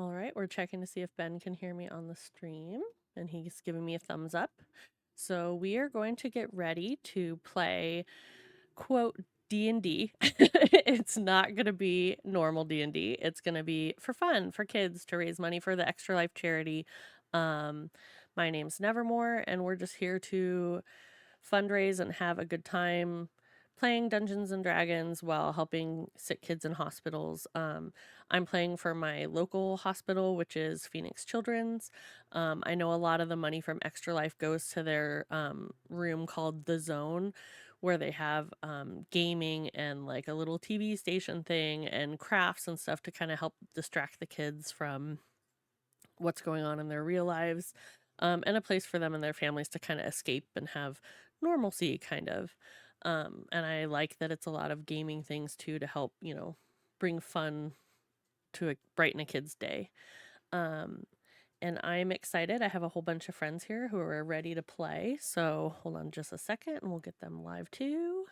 All right, we're checking to see if Ben can hear me on the stream, and he's giving me a thumbs up. So we are going to get ready to play, quote, D&D. It's not going to be normal D&D. It's going to be for fun, for kids, to raise money for the Extra Life charity. My name's Nevermore, and we're just here to fundraise and have a good time playing Dungeons and Dragons while helping sick kids in hospitals. I'm playing for my local hospital, which is Phoenix Children's. I know a lot of the money from Extra Life goes to their room called The Zone, where they have gaming and like a little TV station thing and crafts and stuff to kind of help distract the kids from what's going on in their real lives, and a place for them and their families to kind of escape and have normalcy, kind of. And I like that it's a lot of gaming things too to help, bring fun to brighten a kid's day. Um, and I'm excited. I have a whole bunch of friends here who are ready to play. So hold on just a second and we'll get them live too.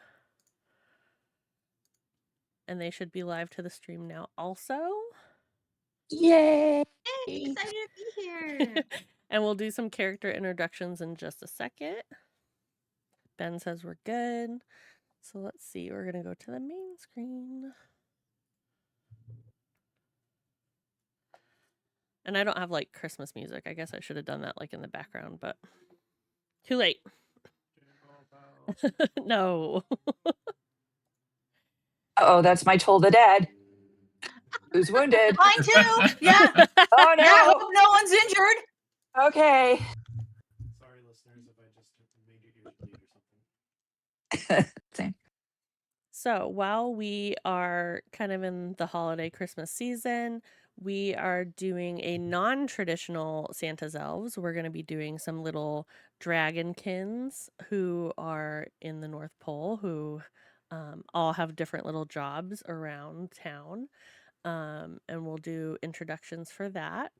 And they should be live to the stream now also. Yay! Hey, excited to be here. And we'll do some character introductions in just a second. Ben says we're good. So let's see. We're going to go to the main screen. And I don't have like Christmas music. I guess I should have done that like in the background, but too late. No. Oh, that's my Toll the Dead. Who's wounded? Mine too. Yeah. Oh Yeah, I no. hope no one's injured. Okay. Sorry, listeners, if I just made your ears bleed or something. Same. So while we are kind of in the holiday Christmas season, we are doing a non-traditional Santa's Elves. We're going to be doing some little Dragonkins who are in the North Pole, who all have different little jobs around town. And we'll do introductions for that.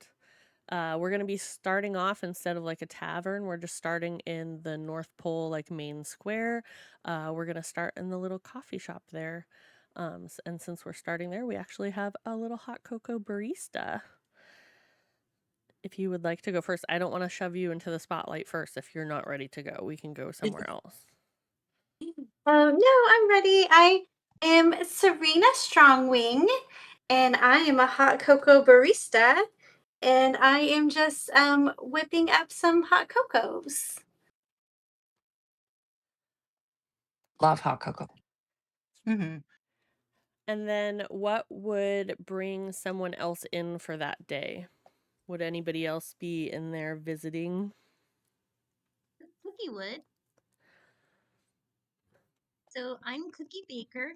We're going to be starting off instead of like a tavern. We're just starting in the North Pole, like main square. We're going to start in the little coffee shop there. And since we're starting there, we actually have a little hot cocoa barista. If you would like to go first, I don't want to shove you into the spotlight first. If you're not ready to go, we can go somewhere else. No, I'm ready. I am Serena Strongwing, and I am a hot cocoa barista, and I am just whipping up some hot cocos. Love hot cocoa. Mm-hmm. And then what would bring someone else in for that day? Would anybody else be in there visiting? Cookie would. So I'm Cookie Baker.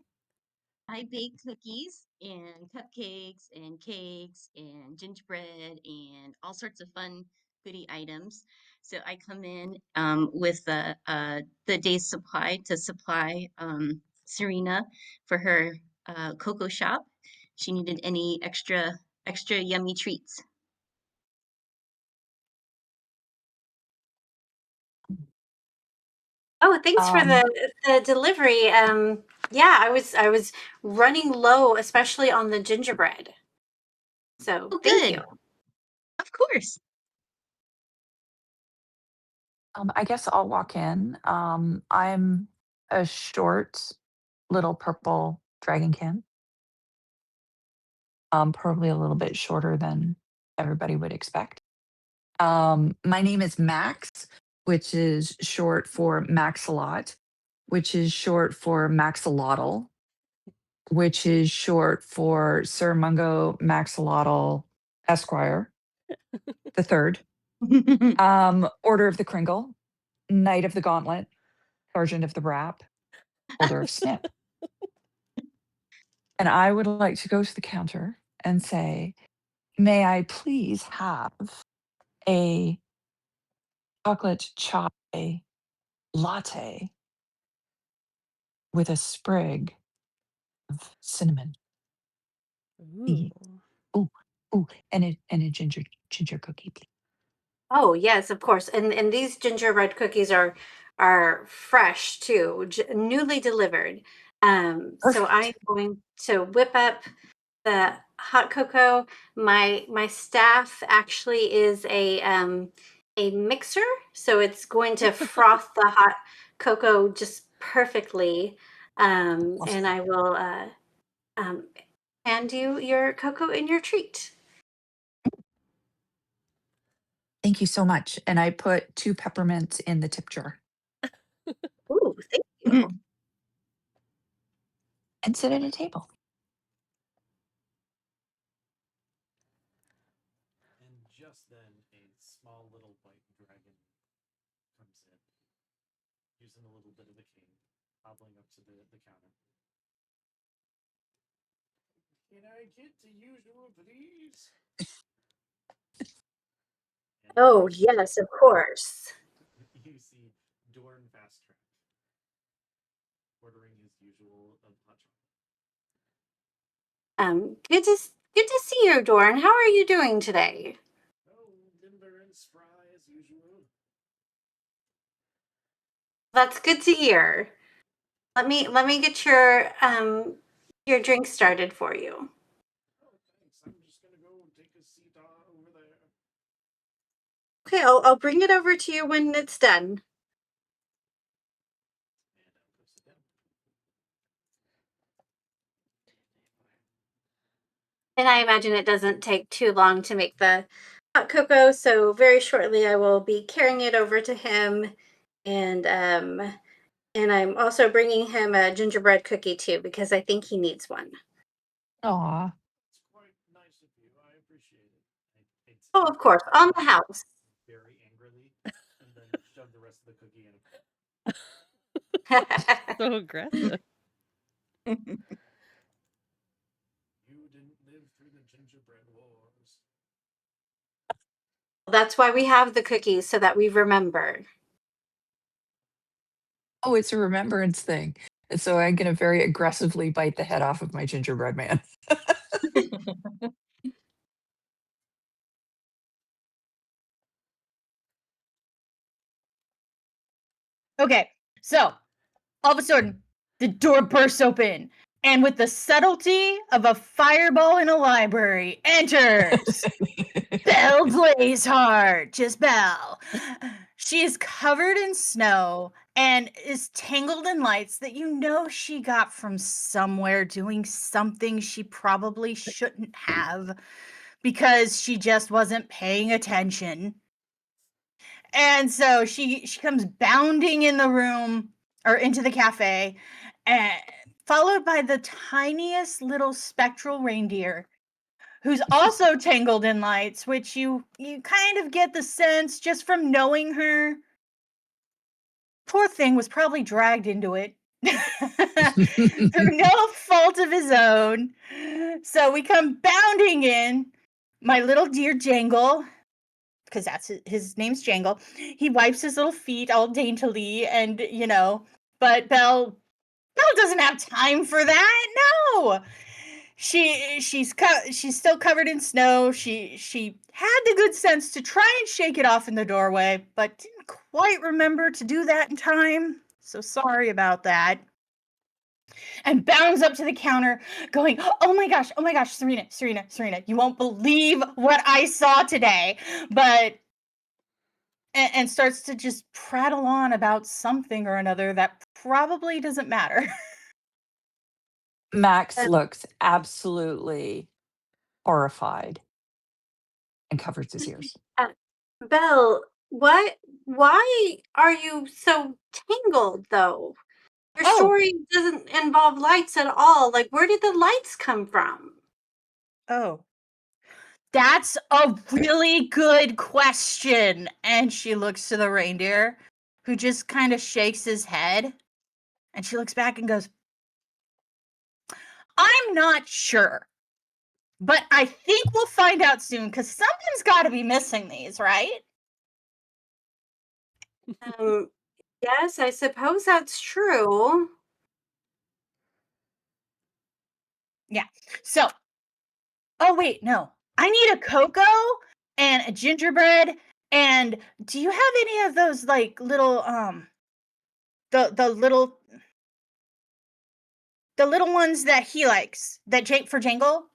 I bake cookies and cupcakes and cakes and gingerbread and all sorts of fun goodie items. So I come in with the day's supply to supply Serena for her cocoa shop. She needed any extra yummy treats. Oh, thanks for the delivery. Yeah, I was running low, especially on the gingerbread. So Oh, thank good. you. Of course. I guess I'll walk in. I'm a short little purple dragonkin. Probably a little bit shorter than everybody would expect. My name is Max, which is short for Maxalot, which is short for Maxalotl, which is short for Sir Mungo Maxalotl Esquire, the third. Order of the Kringle, Knight of the Gauntlet, Sergeant of the Wrap, Holder of Snip. And I would like to go to the counter and say, may I please have a chocolate chai latte with a sprig of cinnamon. Ooh. Ooh, ooh, and a ginger cookie, please. Oh yes, of course. And these gingerbread cookies are fresh too, newly delivered. So Perfect. I'm going to whip up the hot cocoa. My staff actually is a mixer, so it's going to froth the hot cocoa just perfectly. And I will um, hand you your cocoa and your treat. Thank you so much. And I put 2 peppermints in the tip jar Ooh, thank you. and sit at a table. And just then, a small little white dragon comes in, using a little bit of the cane, hobbling up to the counter. Can I get the usual, please? And Oh, yes, of course. you see Dorn Fast Track ordering his usual hot chocolate. Good to see you, Dorn. How are you doing today? Oh, limber and spry as usual. That's good to hear. Let me get your drink started for you. Oh, thanks. I'm just gonna go take a seat over there. Okay, I'll bring it over to you when it's done. And I'll go sit down. And I imagine it doesn't take too long to make the hot cocoa, so very shortly I will be carrying it over to him, and I'm also bringing him a gingerbread cookie too because I think he needs one. Aw. It's quite nice of you. I appreciate it. Oh, of course, on the house. Very angrily, and then shove the rest of the cookie in. So aggressive. You didn't live through the gingerbread wars. That's why we have the cookies so that we remember. Oh, it's a remembrance thing. And so I'm gonna very aggressively bite the head off of my gingerbread man. Okay, so all of a sudden, the door bursts open, and with the subtlety of a fireball in a library, enters Belle Blazeheart, just Belle. She is covered in snow and is tangled in lights that you know she got from somewhere doing something she probably shouldn't have because she just wasn't paying attention. And so she comes bounding in the room or into the cafe, and followed by the tiniest little spectral reindeer who's also tangled in lights, which you kind of get the sense just from knowing her. Poor thing was probably dragged into it through no fault of his own. So we come bounding in. My little dear Jangle, because that's his name's Jangle. He wipes his little feet all daintily, and but Belle doesn't have time for that. No, she's still covered in snow. She had the good sense to try and shake it off in the doorway, but didn't quite remember to do that in time. So sorry about that. And bounds up to the counter, going, oh my gosh, Serena, you won't believe what I saw today. But and starts to just prattle on about something or another that probably doesn't matter. Max Um, looks absolutely horrified and covers his ears. uh, Belle, why are you so tangled though? Your Oh, story doesn't involve lights at all. Like, where did the lights come from? oh. That's a really good question. And she looks to the reindeer, who just kind of shakes his head. And she looks back and goes, I'm not sure. But I think we'll find out soon, because something's got to be missing these, right? Yes, I suppose that's true. Yeah. So, oh, wait, no. I need a cocoa and a gingerbread. And do you have any of those, like, little, the little ones that he likes, that for Jangle?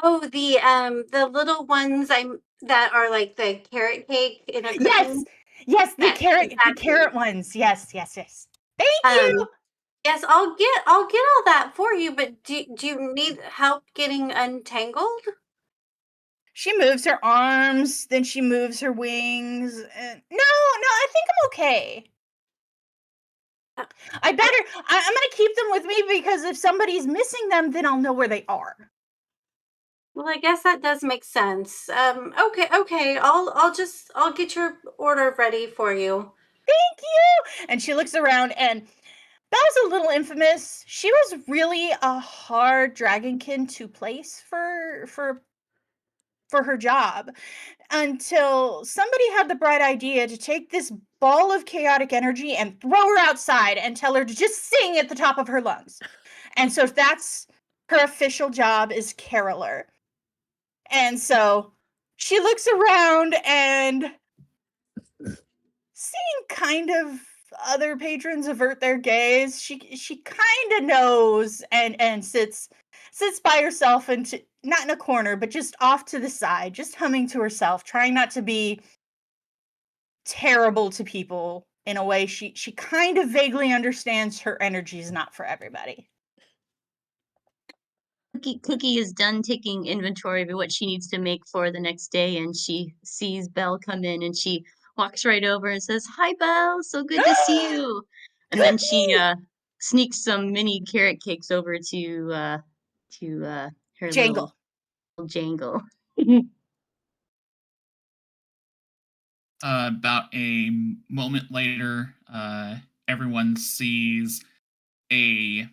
Oh, the little ones that are like the carrot cake in a Yes, cookie. yes, the Yes, carrot exactly. ones. Yes, yes, yes. Thank you. Um, yes, I'll get all that for you, but do you need help getting untangled? She moves her arms, then she moves her wings. No, I think I'm okay. Uh, I better. I'm gonna keep them with me because if somebody's missing them, then I'll know where they are. Well, I guess that does make sense. Okay. I'll get your order ready for you. Thank you. And she looks around, and Belle's a little infamous. She was really a hard dragonkin to place for her job until somebody had the bright idea to take this ball of chaotic energy and throw her outside and tell her to just sing at the top of her lungs. And so that's her official job is caroler. And so she looks around and seeing kind of other patrons avert their gaze, she kind of knows and sits by herself and not in a corner, but just off to the side, just humming to herself, trying not to be terrible to people in a way she kind of vaguely understands her energy is not for everybody. Cookie is done taking inventory of what she needs to make for the next day, and she sees Belle come in, and she walks right over and says, "Hi, Belle. So good to see you." And then she Cookie! sneaks some mini carrot cakes over to her little Jangle. jangle. About a moment later, everyone sees a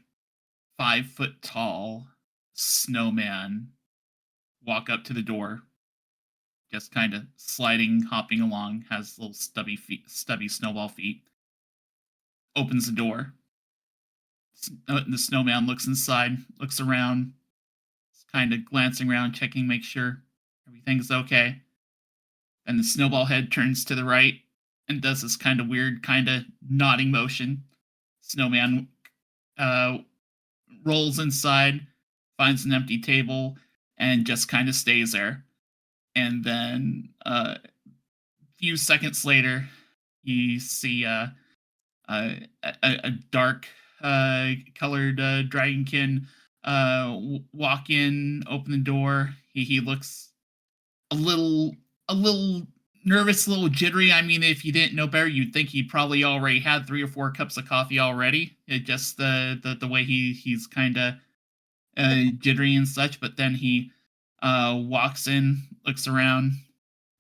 5 foot tall snowman walk up to the door, just kind of sliding, hopping along, has little stubby feet, stubby snowball feet. Opens the door. The snowman looks inside, looks around, kind of glancing around, checking, make sure everything's okay. And the snowball head turns to the right and does this kind of weird, kind of nodding motion. Snowman uh, rolls inside, finds an empty table, and just kind of stays there. And then a few seconds later, you see a dark colored dragonkin walk in, open the door. He looks a little nervous, a little jittery. I mean, if you didn't know better, you'd think he probably already had 3 or 4 cups of coffee already. It just the way he's kind of jittery and such. But then he walks in, looks around,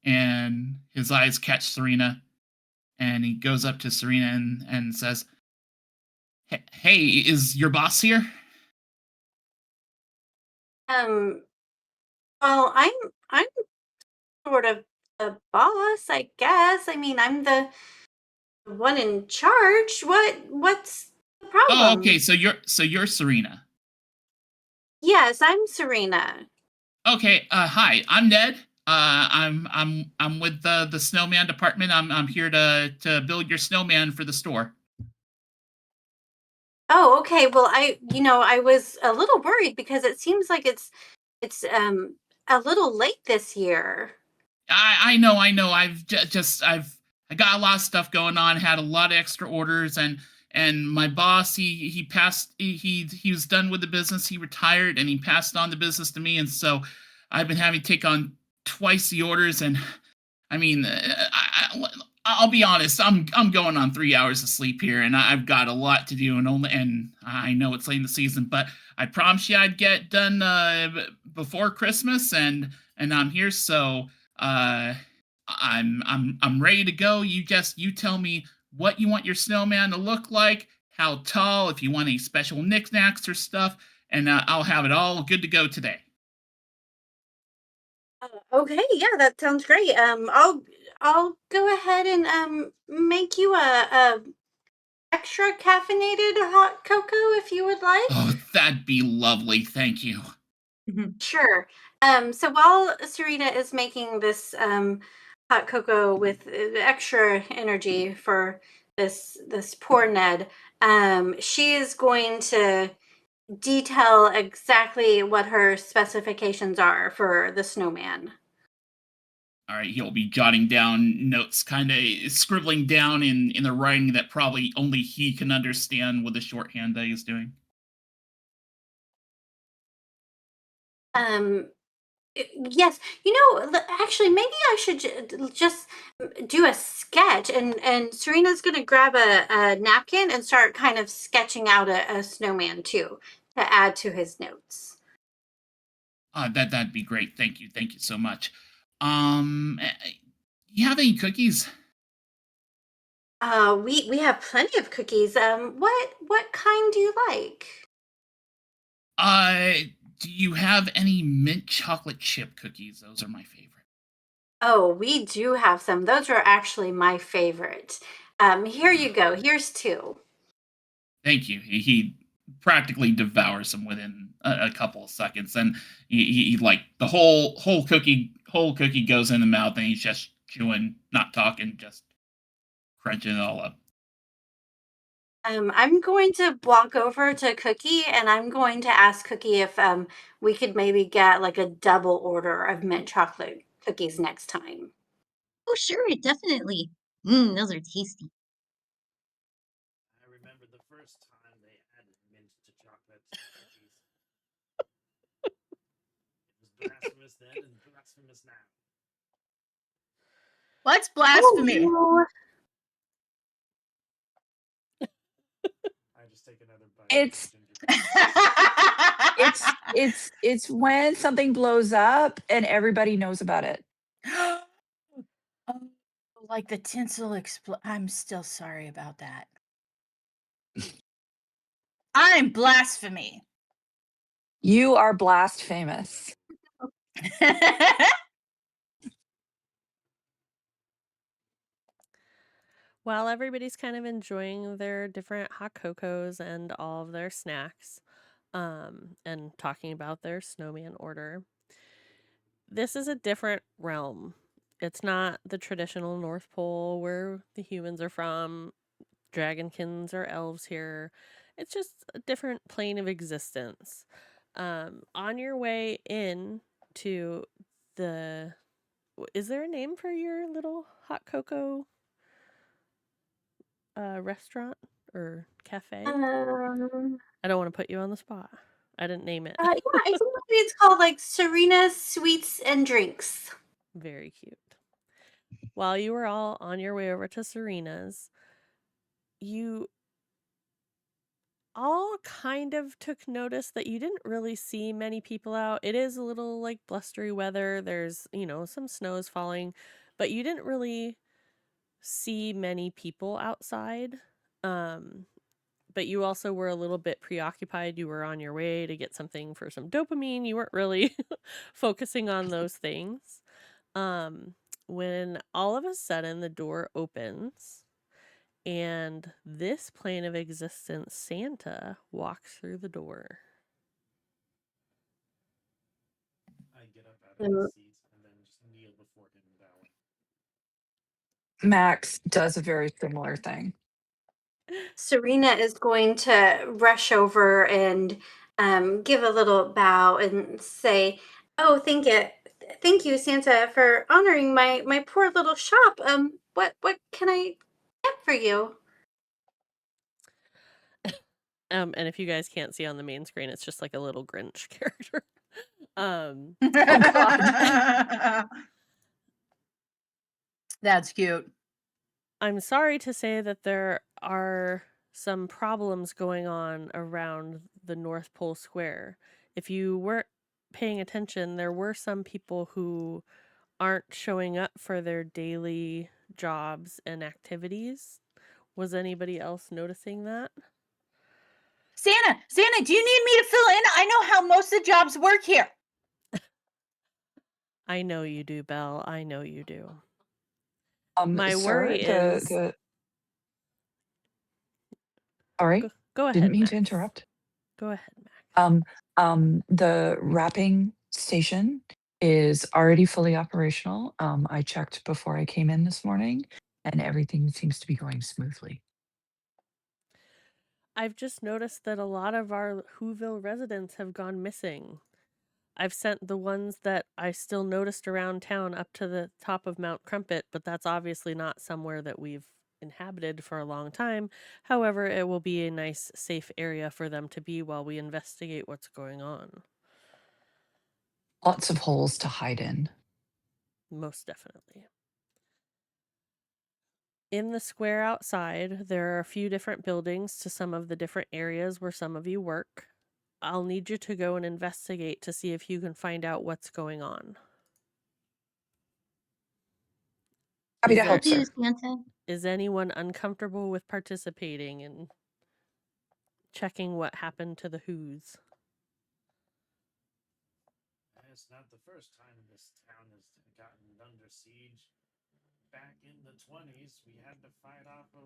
and his eyes catch Serena, and he goes up to Serena and says, "Hey, is your boss here?" Um, well, I'm sort of the boss, I guess. I mean, I'm the one in charge. What's the Oh, okay. problem? So you're Serena. Yes, I'm Serena. Okay. Hi, I'm Ned. I'm with the snowman department. I'm here to build your snowman for the store. Oh, okay. Well, I was a little worried because it seems like it's a little late this year. I know. I got a lot of stuff going on. Had a lot of extra orders, and my boss he passed. He was done with the business. He retired, and he passed on the business to me. And so I've been having to take on twice the orders. And I mean, I'll be honest. I'm going on 3 hours of sleep here, and I've got a lot to do. And I know it's late in the season, but I promised you I'd get done before Christmas, and I'm here. So uh, I'm ready to go. You tell me what you want your snowman to look like, how tall, if you want any special knickknacks or stuff, and I'll have it all good to go today. Okay, yeah, that sounds great. I'll go ahead and make you a extra caffeinated hot cocoa if you would like. Oh, that'd be lovely. Thank you. Sure. So while Serena is making this hot cocoa with extra energy for this poor Ned, she is going to detail exactly what her specifications are for the snowman. All right, he'll be jotting down notes, kind of scribbling down in the writing that probably only he can understand with the shorthand that he's doing. Um, yes, actually, maybe I should just do a sketch, and Serena's gonna grab a napkin and start kind of sketching out a snowman too to add to his notes. That'd be great. Thank you so much. You have any cookies? We have plenty of cookies. What kind do you like? Uh, do you have any mint chocolate chip cookies? Those are my favorite. Oh, we do have some. Those are actually my favorite. Here you go. Here's two. Thank you. He practically devours them within a couple of seconds, and he like the whole cookie goes in the mouth, and he's just chewing, not talking, just crunching it all up. I'm going to walk over to Cookie and I'm going to ask Cookie if we could maybe get like a double order of mint chocolate cookies next time. Oh, sure, definitely. Those are tasty. I remember the first time they added mint to chocolate cookies. It was blasphemous then and blasphemous now. What's Oh, blasphemy? no. I just take another bite. of It's gingerbread. it's when something blows up and everybody knows about it. Oh, like the tinsel I'm still sorry about that. I'm blasphemy. You are blasphemous. While everybody's kind of enjoying their different hot cocos and all of their snacks, and talking about their snowman order, this is a different realm. It's not the traditional North Pole where the humans are from. Dragonkins or elves here. It's just a different plane of existence. On your way in to the, is there a name for your little hot cocoa restaurant or cafe? Um, I don't want to put you on the spot. I didn't name it. yeah, I think maybe it's called like Serena's Sweets and Drinks. Very cute. While you were all on your way over to Serena's, you all kind of took notice that you didn't really see many people out. It is a little like blustery weather. There's, some snow is falling, but you didn't really see many people outside. But you also were a little bit preoccupied. You were on your way to get something for some dopamine. You weren't really focusing on those things. When all of a sudden the door opens and this plane of existence, Santa, walks through the door. I get up out of my seat and then just kneel before him and bow. Max does a very similar thing. Serena is going to rush over and give a little bow and say, "Oh, thank you, Santa, for honoring my poor little shop. What can I get for you?" And if you guys can't see on the main screen, it's just like a little Grinch character. Oh God. That's cute. I'm sorry to say that there are some problems going on around the North Pole Square. If you weren't paying attention, there were some people who aren't showing up for their daily jobs and activities. Was anybody else noticing that? Santa, do you need me to fill in? I know how most of the jobs work here. I know you do, Belle. I know you do. My Sir, worry is. Sorry, Go ahead, didn't mean Max. to interrupt. Go ahead, Max. The wrapping station is already fully operational. I checked before I came in this morning, and everything seems to be going smoothly. I've just noticed that a lot of our Whoville residents have gone missing. I've sent the ones that I still noticed around town up to the top of Mount Crumpet, but that's obviously not somewhere that we've inhabited for a long time. However, it will be a nice, safe area for them to be while we investigate what's going on. Lots of holes to hide in. Most definitely. In the square outside, there are a few different buildings to some of the different areas where some of you work. I'll need you to go and investigate to see if you can find out what's going on. Happy Is to there- help, sir. Santa. Is anyone uncomfortable with participating in checking what happened to the Who's? It's not the first time this town has gotten under siege. Back in the 20s, we had to fight off a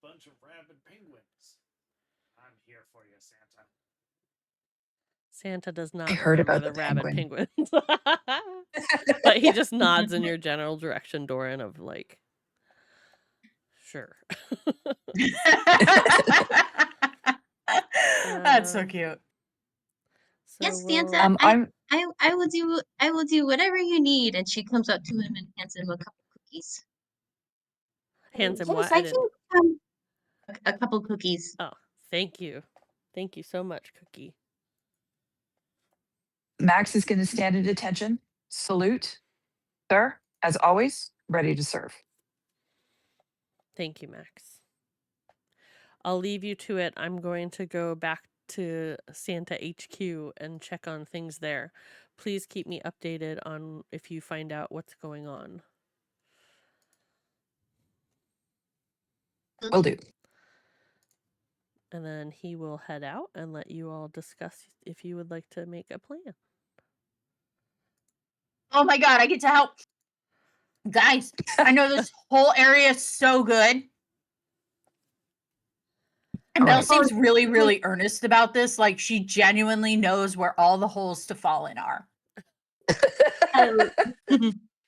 bunch of rabid penguins. I'm here for you, Santa. Santa does I not heard remember about the the rabid penguin. penguins. But he just nods in your general direction, Doran, of like, sure. That's so cute. So Yes, we'll... Santa. I'm I will do whatever you need. And she comes up to him and hands him a couple cookies. hands him Yes, what? I I didn't... can. A couple cookies. Oh, thank you. Thank you so much, Cookie. Max is going to stand at attention. Salute, sir. As always, ready to serve. Thank you, Max. I'll leave you to it. I'm going to go back to Santa HQ and check on things there. Please keep me updated on if you find out what's going on. Will do. And then he will head out and let you all discuss if you would like to make a plan. Oh my god, I get to help. Guys, I know this whole area is so good. And All Belle right. seems really, really earnest about this. Like she genuinely knows where all the holes to fall in are.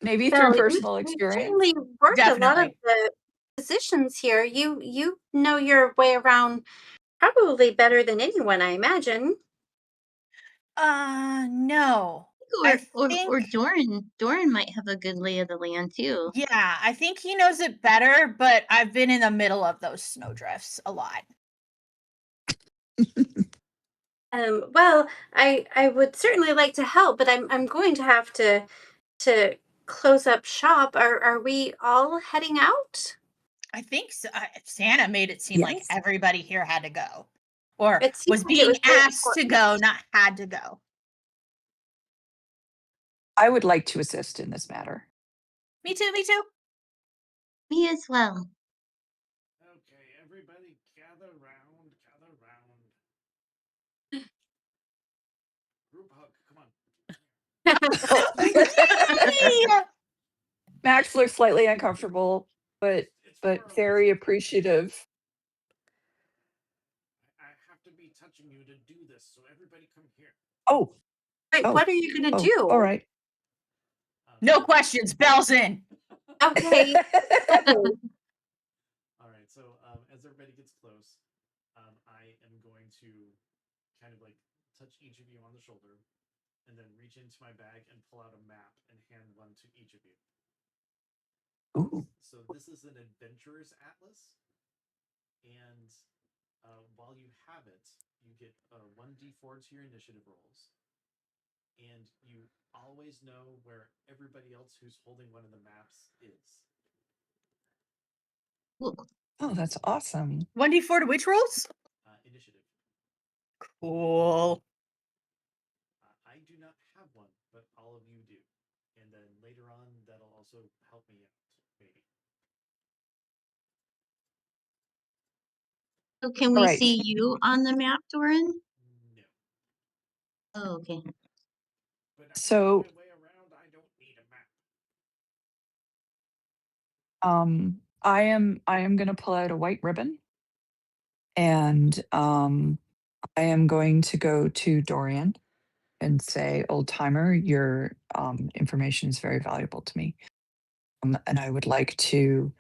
Maybe Well, through personal you experience. certainly worked a lot of Definitely. the positions here. You know your way around probably better than anyone, I imagine. No. I Or think Doran might have a good lay of the land too. yeah, I think he knows it better, but I've been in the middle of those snowdrifts a lot. Well, I would certainly like to help, but I'm going to have to close up shop. Are we all heading out? I think so. Santa made it seem like Yes. everybody here had to go, or It seemed was like it being was very asked to go, important. not had to go. I would like to assist in this matter. Me too. Me too. Me as well. Okay, everybody gather round, gather round. Group hug, come on. Yay! Max looks slightly uncomfortable, but It's for very appreciative. I have to be touching you to do this, so everybody come here. Oh, Wait, Oh. what are you gonna oh, do? all right. No questions. Bells in. Okay. Okay. All right, so as everybody gets close, I am going to kind of like touch each of you on the shoulder and then reach into my bag and pull out a map and hand one to each of you. Ooh. So this is an adventurer's atlas, and while you have it, you get 1d4 to your initiative rolls, and you always know where everybody else who's holding one of the maps is. Oh, that's awesome. 1d4 to which rolls? Initiative. Cool. I do not have one, but all of you do. And then later on, that'll also help me out, maybe. So can we All right. see you on the map, Doran? No. Oh, okay. But I So- know my way around. I don't need a map. I am going to pull out a white ribbon, and I am going to go to Dorian and say, "Old timer, your information is very valuable to me, and I would like to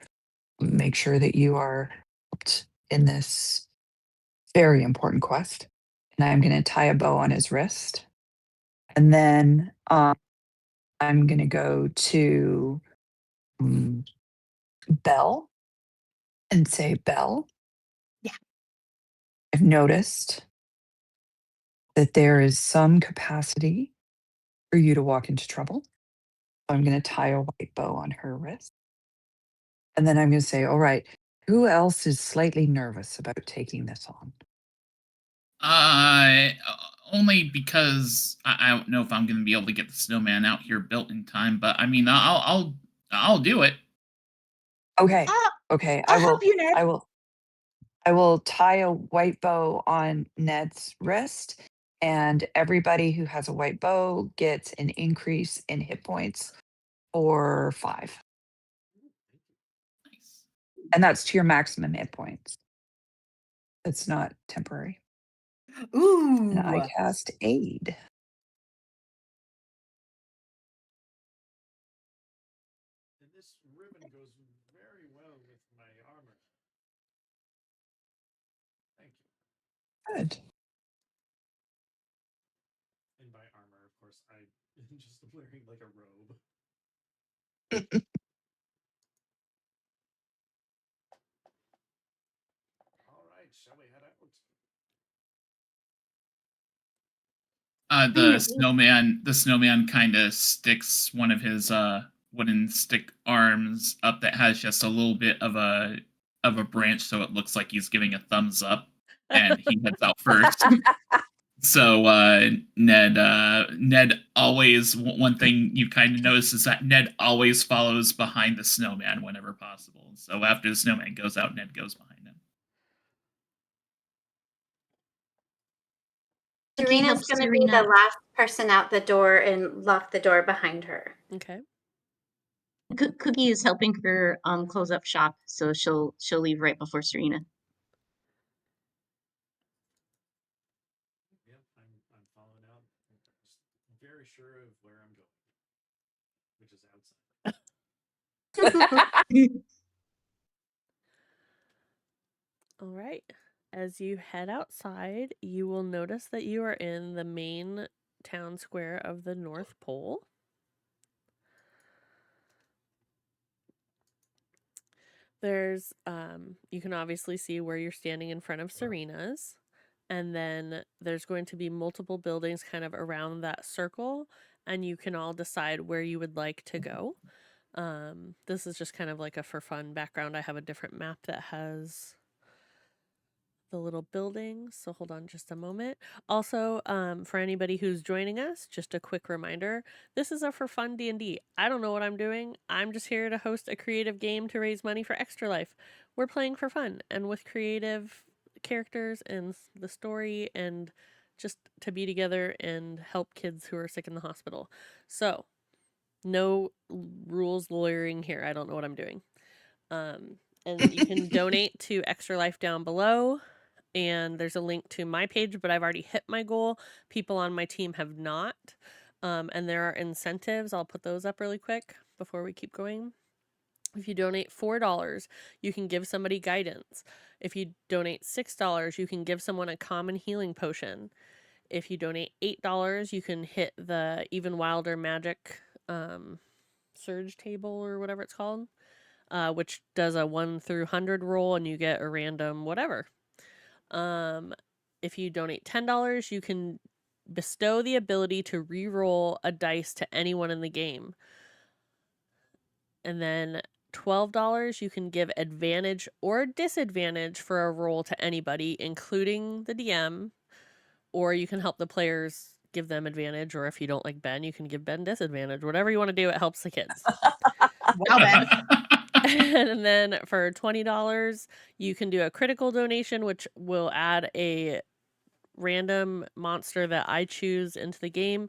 make sure that you are helped in this Very important quest. And I'm going to tie a bow on his wrist. And then I'm going to go to Belle and say, Belle. Yeah. I've noticed that there is some capacity for you to walk into trouble. So I'm going to tie a white bow on her wrist. And then I'm going to say, all right, who else is slightly nervous about taking this on? Only because I don't know if I'm going to be able to get the snowman out here built in time. But I mean, I'll do it. Okay. Okay. I'll help you, Ned. I will tie a white bow on Ned's wrist, and everybody who has a white bow gets an increase in hit points for 5. Nice. And that's to your maximum hit points. It's not temporary. Ooh. And I cast Aid. And this ribbon goes very well with my armor. Thank you. Good. And by armor, of course, I just wearing like a robe. All right, shall we head out? The snowman kind of sticks one of his wooden stick arms up that has just a little bit of a branch, so it looks like he's giving a thumbs up, and he heads out first. So Ned always, one thing you kind of notice is that Ned always follows behind the snowman whenever possible. So after the snowman goes out, Ned goes behind him. Serena's going to be the last person out the door and lock the door behind her. Okay. Cookie is helping her close up shop, so she'll leave right before Serena. Yep, I'm following out. I'm just very sure of where I'm going, which is outside. All right. As you head outside, you will notice that you are in the main town square of the North Pole. There's, you can obviously see where you're standing in front of Serena's. And then there's going to be multiple buildings kind of around that circle, and you can all decide where you would like to go. This is just kind of like a for fun background. I have a different map that has the little buildings, so hold on just a moment. Also, for anybody who's joining us, just a quick reminder, this is a for fun D&D. I don't know what I'm doing. I'm just here to host a creative game to raise money for Extra Life. We're playing for fun and with creative characters and the story, and just to be together and help kids who are sick in the hospital. So, no rules lawyering here. I don't know what I'm doing. And you can donate to Extra Life down below. And there's a link to my page, but I've already hit my goal. People on my team have not. And there are incentives. I'll put those up really quick before we keep going. If you donate $4, you can give somebody guidance. If you donate $6, you can give someone a common healing potion. If you donate $8, you can hit the Even Wilder Magic Surge table or whatever it's called, which does a 1 through 100 roll and you get a random whatever. If you donate $10, you can bestow the ability to re-roll a dice to anyone in the game. And then $12, you can give advantage or disadvantage for a roll to anybody, including the DM, or you can help the players give them advantage, or if you don't like Ben, you can give Ben disadvantage. Whatever you want to do, it helps the kids. Wow, Ben. And then for $20, you can do a critical donation, which will add a random monster that I choose into the game.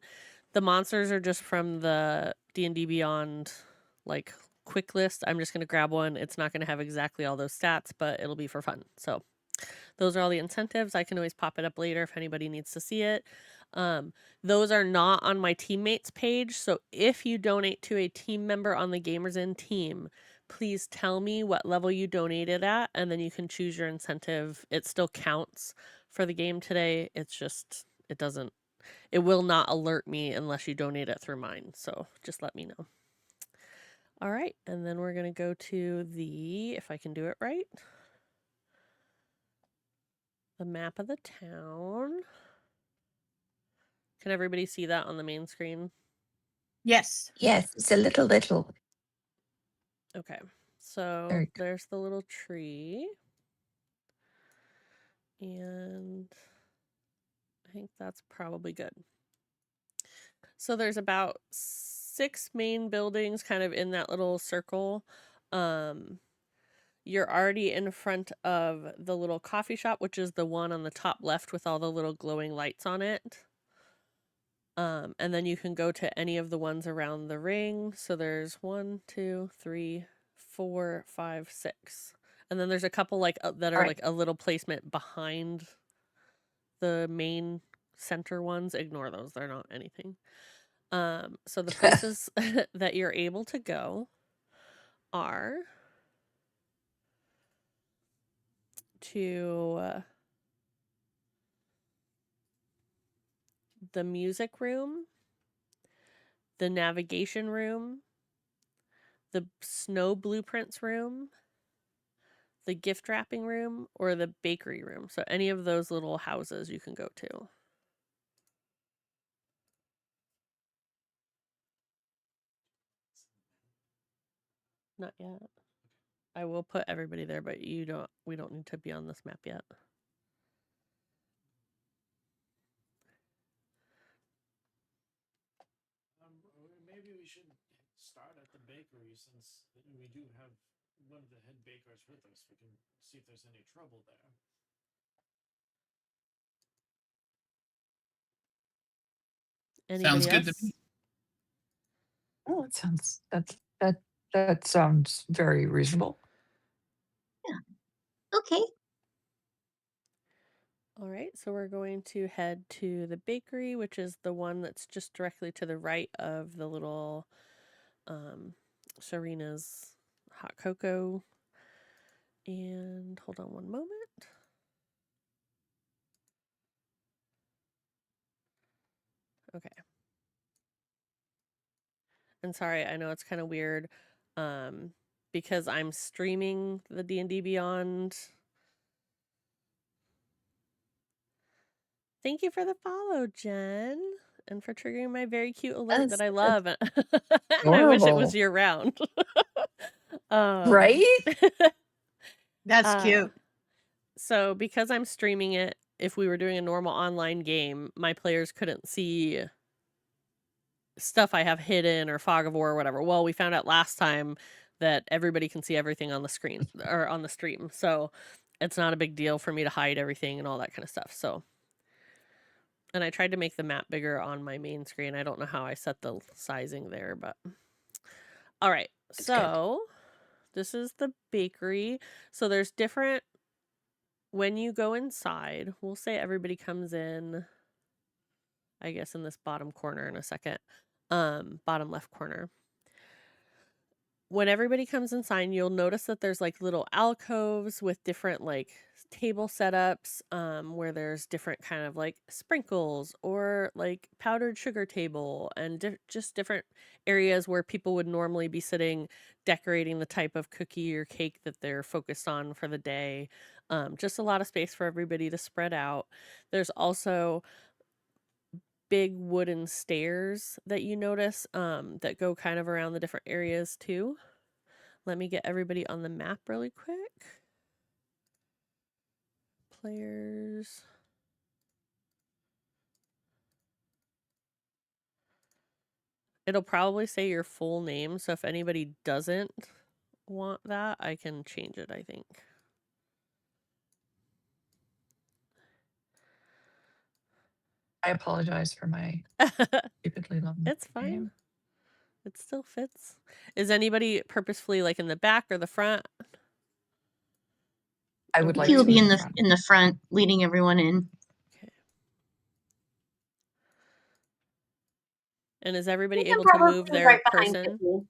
The monsters are just from the D&D Beyond like quick list. I'm just going to grab one. It's not going to have exactly all those stats, but it'll be for fun. So those are all the incentives. I can always pop it up later if anybody needs to see it. Those are not on my teammates page. So if you donate to a team member on the Gamers Inn team, please tell me what level you donated at, and then you can choose your incentive. It still counts for the game today. It's just, it will not alert me unless you donate it through mine. So just let me know. All right, and then we're going to go to if I can do it right, the map of the town. Can everybody see that on the main screen? Yes. Yes, it's a little. Okay, so Very good. there's the little tree. And I think that's probably good. So there's about 6 main buildings kind of in that little circle. You're already in front of the little coffee shop, which is the one on the top left with all the little glowing lights on it. And then you can go to any of the ones around the ring. So there's 1, 2, 3, 4, 5, 6. And then there's a couple like that are Right. like a little placement behind the main center ones. Ignore those. They're not anything. So the places that you're able to go are to the music room, the navigation room, the snow blueprints room, the gift wrapping room, or the bakery room. So any of those little houses you can go to. Not yet. I will put everybody there, but we don't need to be on this map yet. Maybe we should start at the bakery since we do have one of the head bakers with us. We can see if there's any trouble there. Anybody Sounds good to else? me. Oh, that sounds very reasonable. Okay. All right, so we're going to head to the bakery, which is the one that's just directly to the right of the little Serena's hot cocoa. And hold on one moment. Okay. And sorry, I know it's kind of weird because I'm streaming the D&D Beyond. Thank you for the follow, Jen, and for triggering my very cute alert that I love. And I wish it was Adorable. year round. Right? That's cute. So because I'm streaming it, if we were doing a normal online game, my players couldn't see stuff I have hidden or fog of war or whatever. Well, we found out last time that everybody can see everything on the screen or on the stream. So it's not a big deal for me to hide everything and all that kind of stuff. So, and I tried to make the map bigger on my main screen. I don't know how I set the sizing there, but all right. So this is the bakery. So there's different, when you go inside, we'll say everybody comes in, I guess in this bottom corner in a second, bottom left corner. When everybody comes inside, you'll notice that there's like little alcoves with different like table setups where there's different kind of like sprinkles or like powdered sugar table and just different areas where people would normally be sitting decorating the type of cookie or cake that they're focused on for the day. Just a lot of space for everybody to spread out. There's also big wooden stairs that you notice that go kind of around the different areas too. Let me get everybody on the map really quick. Players. It'll probably say your full name, so if anybody doesn't want that, I can change it, I think. I apologize for my stupidly long It's fine. name. It still fits. Is anybody purposefully like in the back or the front? I would like He will to be be in in the the front. in the front, leading everyone in. Okay. And is everybody I'm able to move probably their right behind person? Cookie.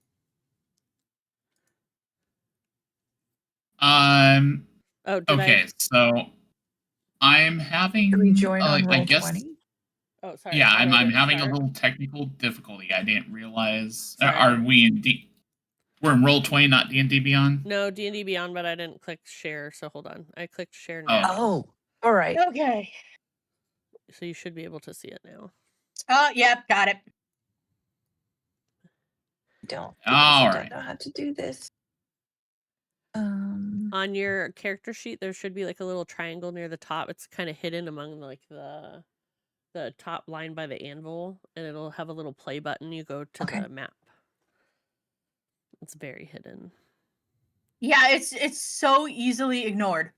Oh, did Okay, so I'm having Rejoin on I roll guess 20. Oh, sorry. yeah, I I'm didn't having a start. little technical difficulty. I didn't realize. Sorry. Are we in we're in roll 20, not D&D Beyond? No, D&D Beyond, but I didn't click share, so hold on. I clicked share Oh. now. Oh, all right. Okay. So you should be able to see it now. Oh, yep, got it. Don't All don't right. know how to do this. On your character sheet, there should be like a little triangle near the top. It's kind of hidden among like the top line by the anvil, and it'll have a little play button. You go to Okay. the map. It's very hidden. Yeah, it's so easily ignored.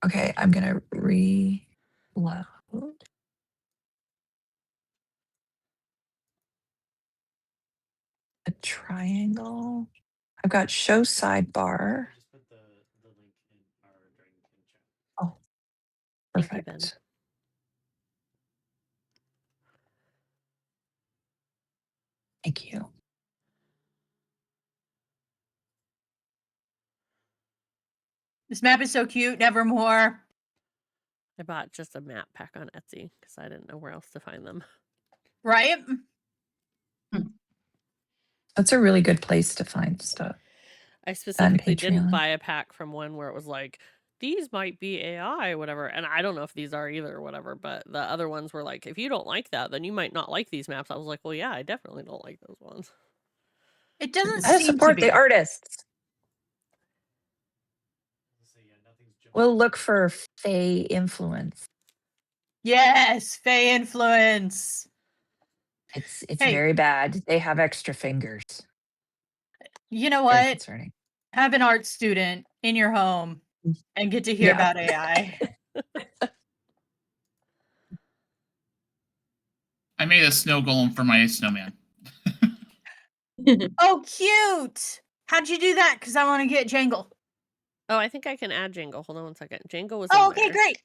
Okay, I'm gonna reload. A triangle. I've got show sidebar. Just put the link in our Dragonkin chat. Oh, Thank you, perfect. Ben. Thank you. This map is so cute. Nevermore. I bought just a map pack on Etsy because I didn't know where else to find them. Right? That's a really good place to find stuff. I specifically Patreon. didn't buy a pack from one where it was like, these might be AI, whatever. And I don't know if these are either or whatever, but the other ones were like, if you don't like that, then you might not like these maps. I was like, well, yeah, I definitely don't like those ones. It doesn't How to seem to support be. the artists. So yeah, nothing's jumping. We'll look for Fey influence. Yes, Fey influence. It's Hey. very bad. They have extra fingers. You know Very what? concerning. Have an art student in your home and get to hear Yeah. about AI. I made a snow golem for my snowman. Oh, cute! How'd you do that? Because I want to get Jangle. Oh, I think I can add Jangle. Hold on one second. Jangle was Oh, in okay, there. great.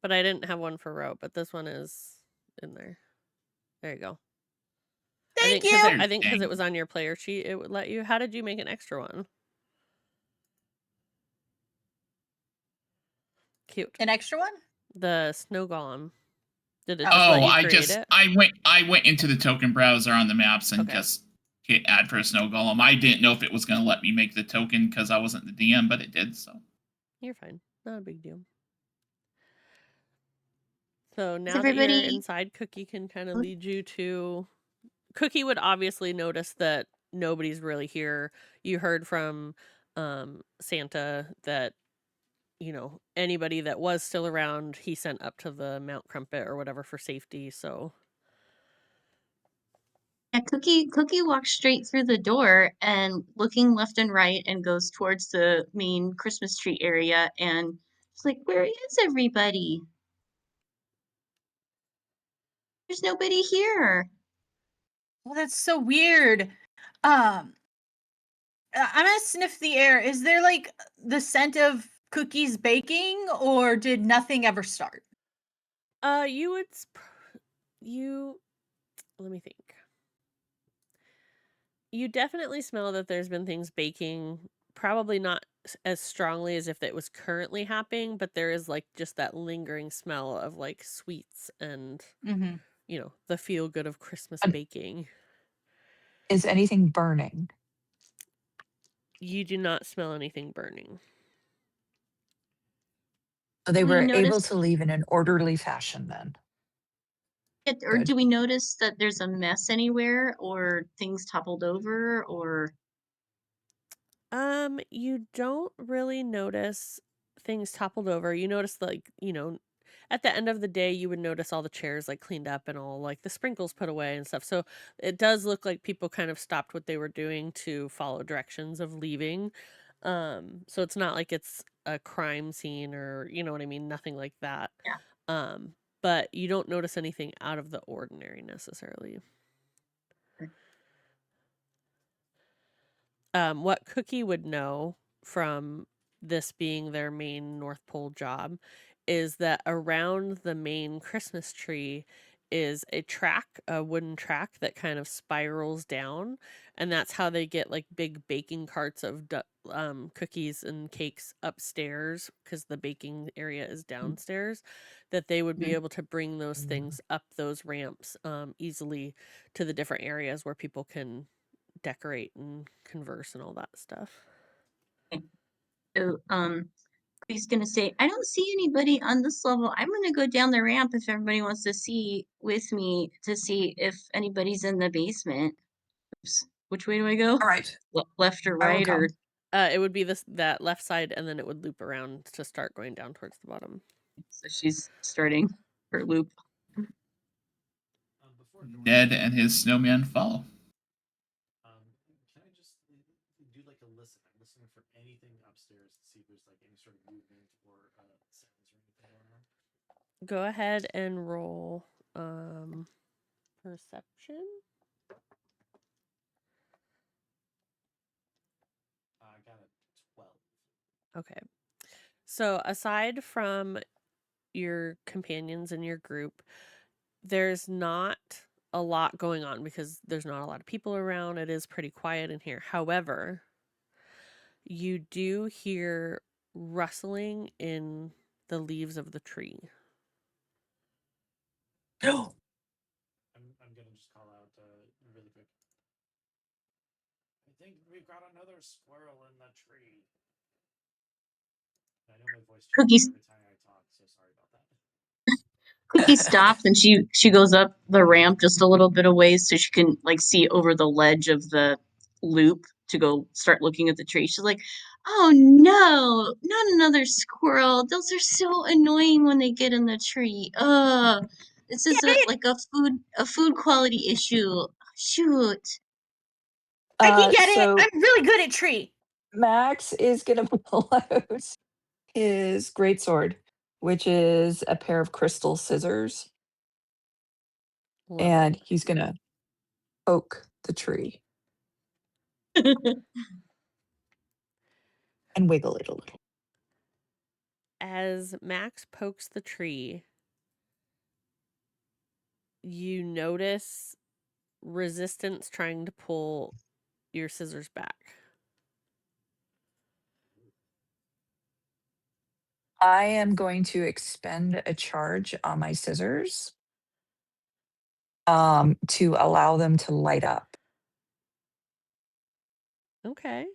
But I didn't have one for Ro, but this one is in there. There you go. Thank I you. think because it was on your player sheet, it would let you. How did you make an extra one? Cute. An extra one? The snow golem. Did it just let you create it? I went into the token browser on the maps and Okay. just hit add for a snow golem. I didn't know if it was going to let me make the token because I wasn't the DM, but it did. So You're fine. Not a big deal. So now that everybody- you're inside, Cookie can kind of lead you to. Cookie would obviously notice that nobody's really here. You heard from Santa that, you know, anybody that was still around, he sent up to the Mount Crumpet or whatever for safety. So Yeah, Cookie walks straight through the door and looking left and right and goes towards the main Christmas tree area and she's like, where is everybody? There's nobody here. Well, that's so weird. I'm gonna sniff the air. Is there like the scent of cookies baking, or did nothing ever start? you would let me think. You definitely smell that there's been things baking, probably not as strongly as if it was currently happening, but there is like just that lingering smell of like sweets and you know, the feel good of Christmas baking. Is anything burning? You do not smell anything burning. So they We were able noticed- to leave in an orderly fashion then. Or Good. do we notice that there's a mess anywhere or things toppled over or You don't really notice things toppled over. You notice like, you know, at the end of the day you would notice all the chairs like cleaned up and all like the sprinkles put away and stuff. So it does look like people kind of stopped what they were doing to follow directions of leaving. So it's not like it's a crime scene or, you know what I mean, nothing like that. Yeah. But you don't notice anything out of the ordinary necessarily. What Cookie would know from this being their main North Pole job is that around the main Christmas tree is a wooden track that kind of spirals down, and that's how they get like big baking carts of cookies and cakes upstairs, because the baking area is downstairs, that they would be able to bring those things up those ramps easily to the different areas where people can decorate and converse and all that stuff. So, he's gonna say, I don't see anybody on this level. I'm gonna go down the ramp if everybody wants to see with me to see if anybody's in the basement. Oops. Which way do I go? All right. Left or I will right or? come. It would be that left side, and then it would loop around to start going down towards the bottom. So she's starting her loop. Before Nora Ned and his snowman follow. Can I just do like a listen? I'm listening for anything upstairs to see if there's like any sort of movement or sounds or anything going on. Go ahead and roll perception. I got a 12. Okay. So aside from your companions in your group, there's not a lot going on because there's not a lot of people around. It is pretty quiet in here. However, you do hear rustling in the leaves of the tree. No. I'm gonna just call out really quick. I think we've got another squirrel in the tree. I know my voice changes every time I talk, so sorry about that. Cookie stops and she goes up the ramp just a little bit of ways so she can like see over the ledge of the loop to go start looking at the tree. She's like, "Oh no, not another squirrel! Those are so annoying when they get in the tree. This is like a food quality issue. Shoot." I can get So it. I'm really good at tree. Max is gonna pull out his greatsword, which is a pair of crystal scissors, Love and it. he's gonna poke the tree and wiggle it a little. As Max pokes the tree, you notice resistance trying to pull your scissors back. I am going to expend a charge on my scissors to allow them to light up. Okay.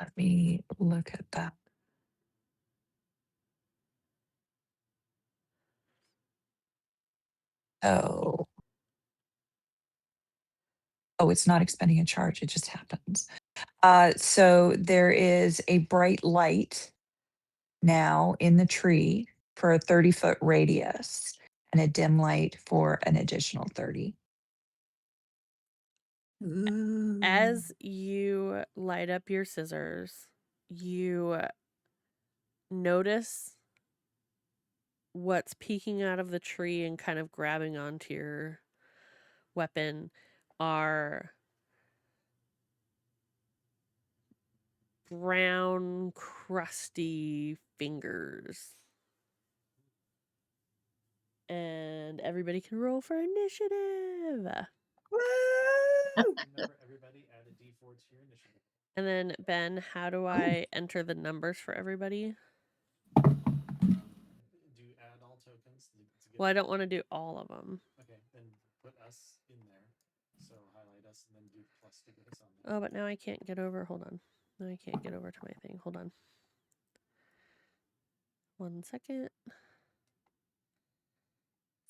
Let me look at that. Oh. Oh, it's not expending a charge. It just happens. So there is a bright light now in the tree for a 30-foot radius and a dim light for an additional 30. As you light up your scissors, you notice what's peeking out of the tree and kind of grabbing onto your weapon are brown, crusty fingers. And everybody can roll for initiative. Remember, everybody add a d4 to your initiative. And then, Ben, how do I enter the numbers for everybody? Do you add all tokens? Well, I don't want to do all of them. Okay, then put us in there. So highlight us and then do plus to get us on there. Oh, but now I can't get over. Hold on. Now I can't get over to my thing. Hold on. 1 second.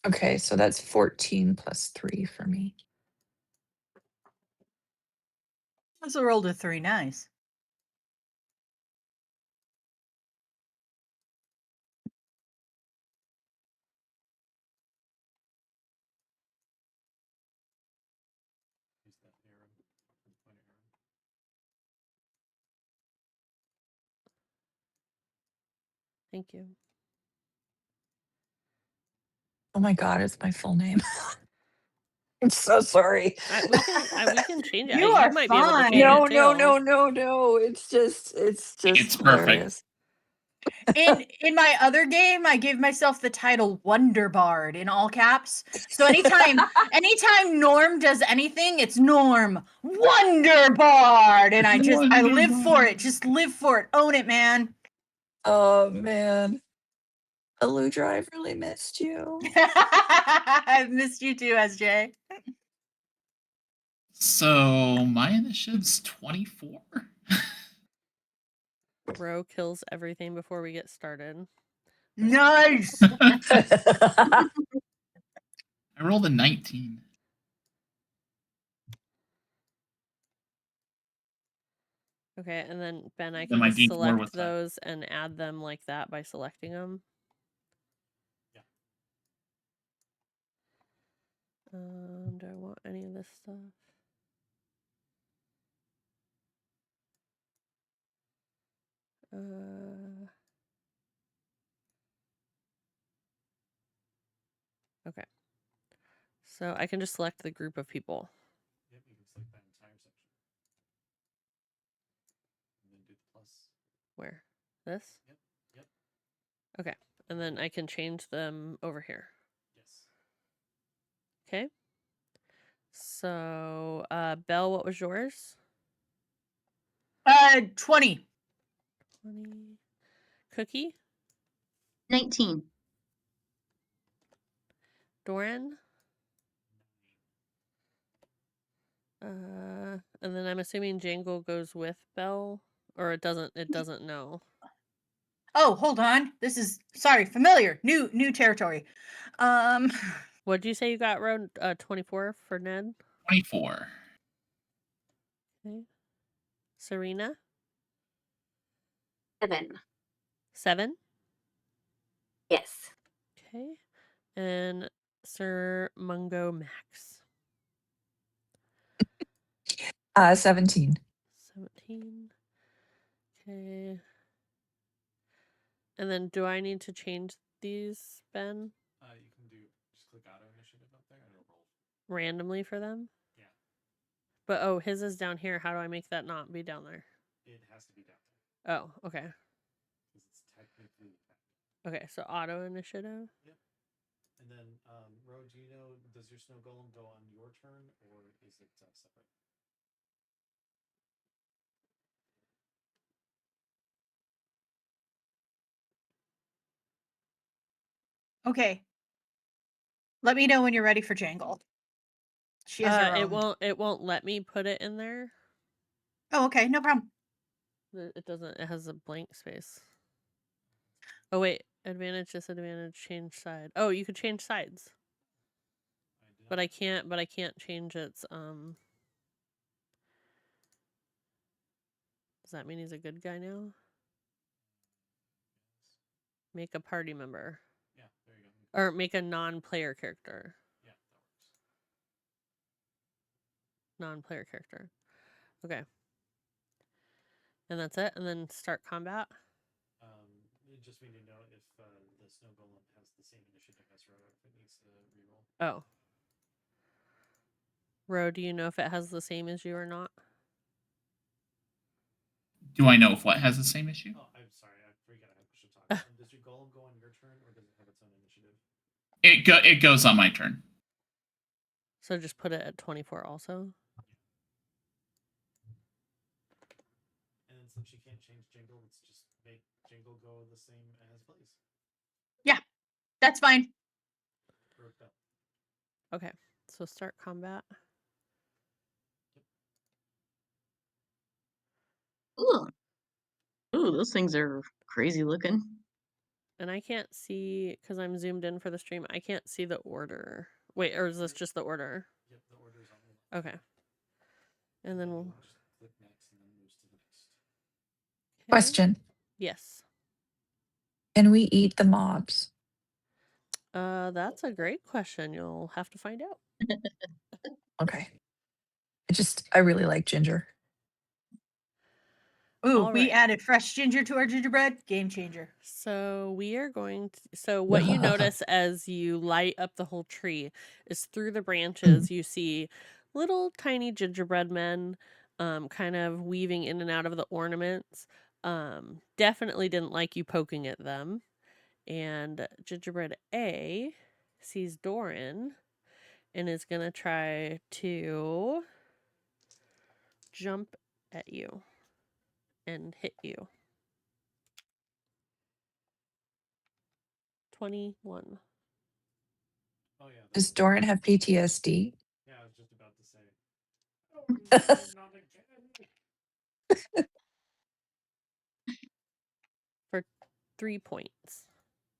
Okay, so that's 14 plus 3 for me. That's a roll to 3. Nice. Use that arrow, point arrow. Thank you. Oh my God, it's my full name. I'm so sorry. We can change it. You You are might be able to fine. change No, it too. no, no, no, no. It's just It's perfect. hilarious. In my other game, I gave myself the title Wonder Bard in all caps. So anytime Norm does anything, it's Norm Wonder Bard, and I live for it. Just live for it. Own it, man. Oh man. Aludra, I've really missed you. I've missed you too, SJ. So my initiative's 24. Ro kills everything before we get started. Nice. I rolled a 19. Okay, and then Ben, I Then can my just D4 select was that. those and add them like that by selecting them. Do I want any of this stuff? Okay. So I can just select the group of people. Yep, you can select that entire section. And then do the plus. Where? This? Yep. Okay. And then I can change them over here. Yes. Okay. So, Belle, what was yours? 20. 20. Cookie? 19. Doran? And then I'm assuming Jangle goes with Belle, or it doesn't know. Oh, hold on. This is familiar. New territory. What did you say you got, Ro? 24 for Ned? 24. Okay. Serena? 7. 7? Yes. Okay. And Sir Mungo Max? 17. 17. Okay. And then do I need to change these, Ben? You can just click auto initiative up there and it'll roll. Randomly for them? Yeah. But his is down here. How do I make that not be down there? It has to be down there. Oh, okay. Because it's technically Okay, so auto initiative. Yep. And then, Ro, do you know, does your snow golem go on your turn or is it separate? Okay. Let me know when you're ready for Jangle. She has her own. It won't let me put it in there. Oh, okay, no problem. It doesn't. It has a blank space. Oh wait, advantage, disadvantage, change side. Oh, you could change sides. But I can't change its Does that mean he's a good guy now? Make a party member. Yeah, there you go. Or make a non-player character. Yeah, that works. Non-player character. Okay. And that's it? And then start combat? You just need to know if the snow golem has the same initiative as Ro, if it needs to reroll. Oh. Ro, do you know if it has the same as you or not? Do I know if what has the same issue? Oh, I'm sorry. I forget. I should talk. Does your golem go on your turn or does it have its own initiative? It goes on my turn. So just put it at 24 also? And then since you can't change Jingle, let's just make Jingle go the same as Blaze. Yeah, that's fine. Okay, so start combat. Ooh. Ooh, those things are crazy looking. And I can't see, because I'm zoomed in for the stream, I can't see the order. Wait, or is this just the order? Yep, the order's on the left. Okay. And then we'll just click next and then moves to the next. Okay. Question. Yes. Can we eat the mobs? That's a great question. You'll have to find out. Okay. I really like ginger. Ooh, All we right. added fresh ginger to our gingerbread. Game changer. So we are going to, so what you notice as you light up the whole tree is through the branches you see little tiny gingerbread men kind of weaving in and out of the ornaments. definitely didn't like you poking at them. And Gingerbread A sees Doran and is going to try to jump at you and hit you. 21. Oh yeah. Does Doran have PTSD? Yeah, I was just about to say. Oh, not again. For 3 points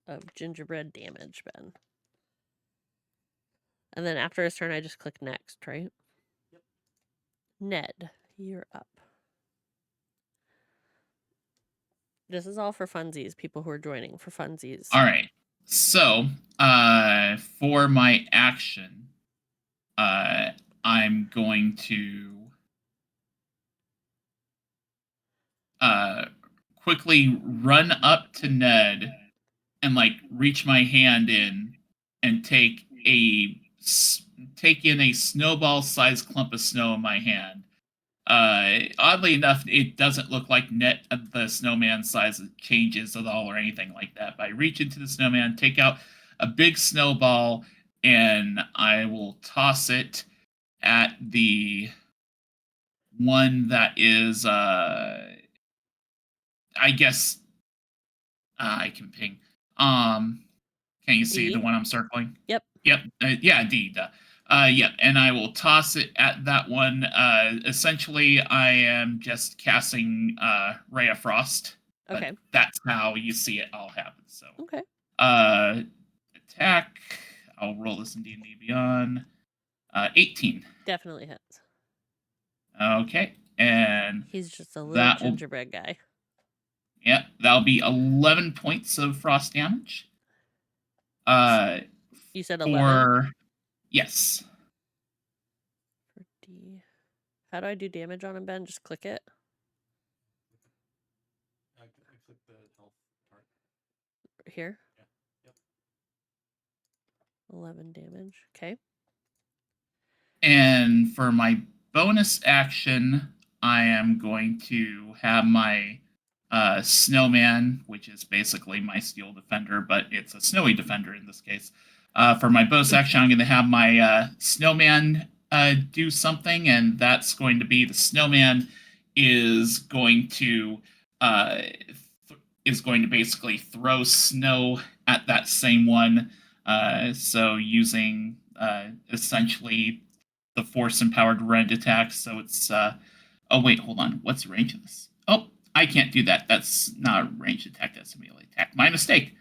of gingerbread damage, Ben. And then after his turn, I just click next, right? Yep. Ned, you're up. This is all for funsies, people who are joining for funsies. All right. So, for my action, I'm going to quickly run up to Ned and like reach my hand in and take in a snowball-sized clump of snow in my hand. Oddly enough, it doesn't look like the snowman size changes at all or anything like that. But I reach into the snowman, take out a big snowball, and I will toss it at the one that is, I guess, I can ping. Can you see D? the one I'm circling? Yep. Yep. Yeah, D. Yep. And I will toss it at that one. Essentially, I am just casting Ray of Frost. Okay. But that's how you see it all happen. So, Okay. attack. I'll roll this in D&D Beyond. 18. Definitely hits. Okay. And he's just a little that will, gingerbread guy. yeah, that'll be 11 points of frost damage. You said 11? Yes. For D. How do I do damage on him, Ben? Just click it. I click the health part. Here? Yeah. Yep. 11 damage. Okay. And for my bonus action, I am going to have my snowman, which is basically my steel defender, but it's a snowy defender in this case. For my bonus action, I'm going to have my snowman do something, and that's going to be the snowman is going to basically throw snow at that same one. So using essentially the force empowered rend attack. So it's oh wait, hold on. What's the range of this? Oh, I can't do that. That's not a ranged attack, that's a melee attack. My mistake.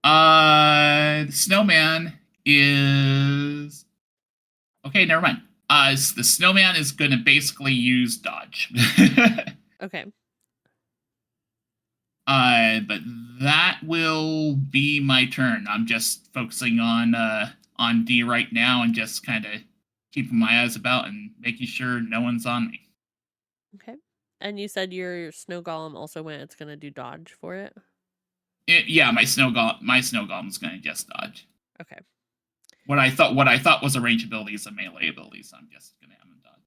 The snowman is okay, never mind. The snowman is gonna basically use dodge. Okay. But that will be my turn. I'm just focusing on D right now and just kind of keeping my eyes about and making sure no one's on me. Okay. And you said your snow golem also went, it's going to do dodge for it? Yeah, my snow golem's going to just dodge. Okay. What I thought was a range ability is a melee ability, so I'm just going to have him dodge.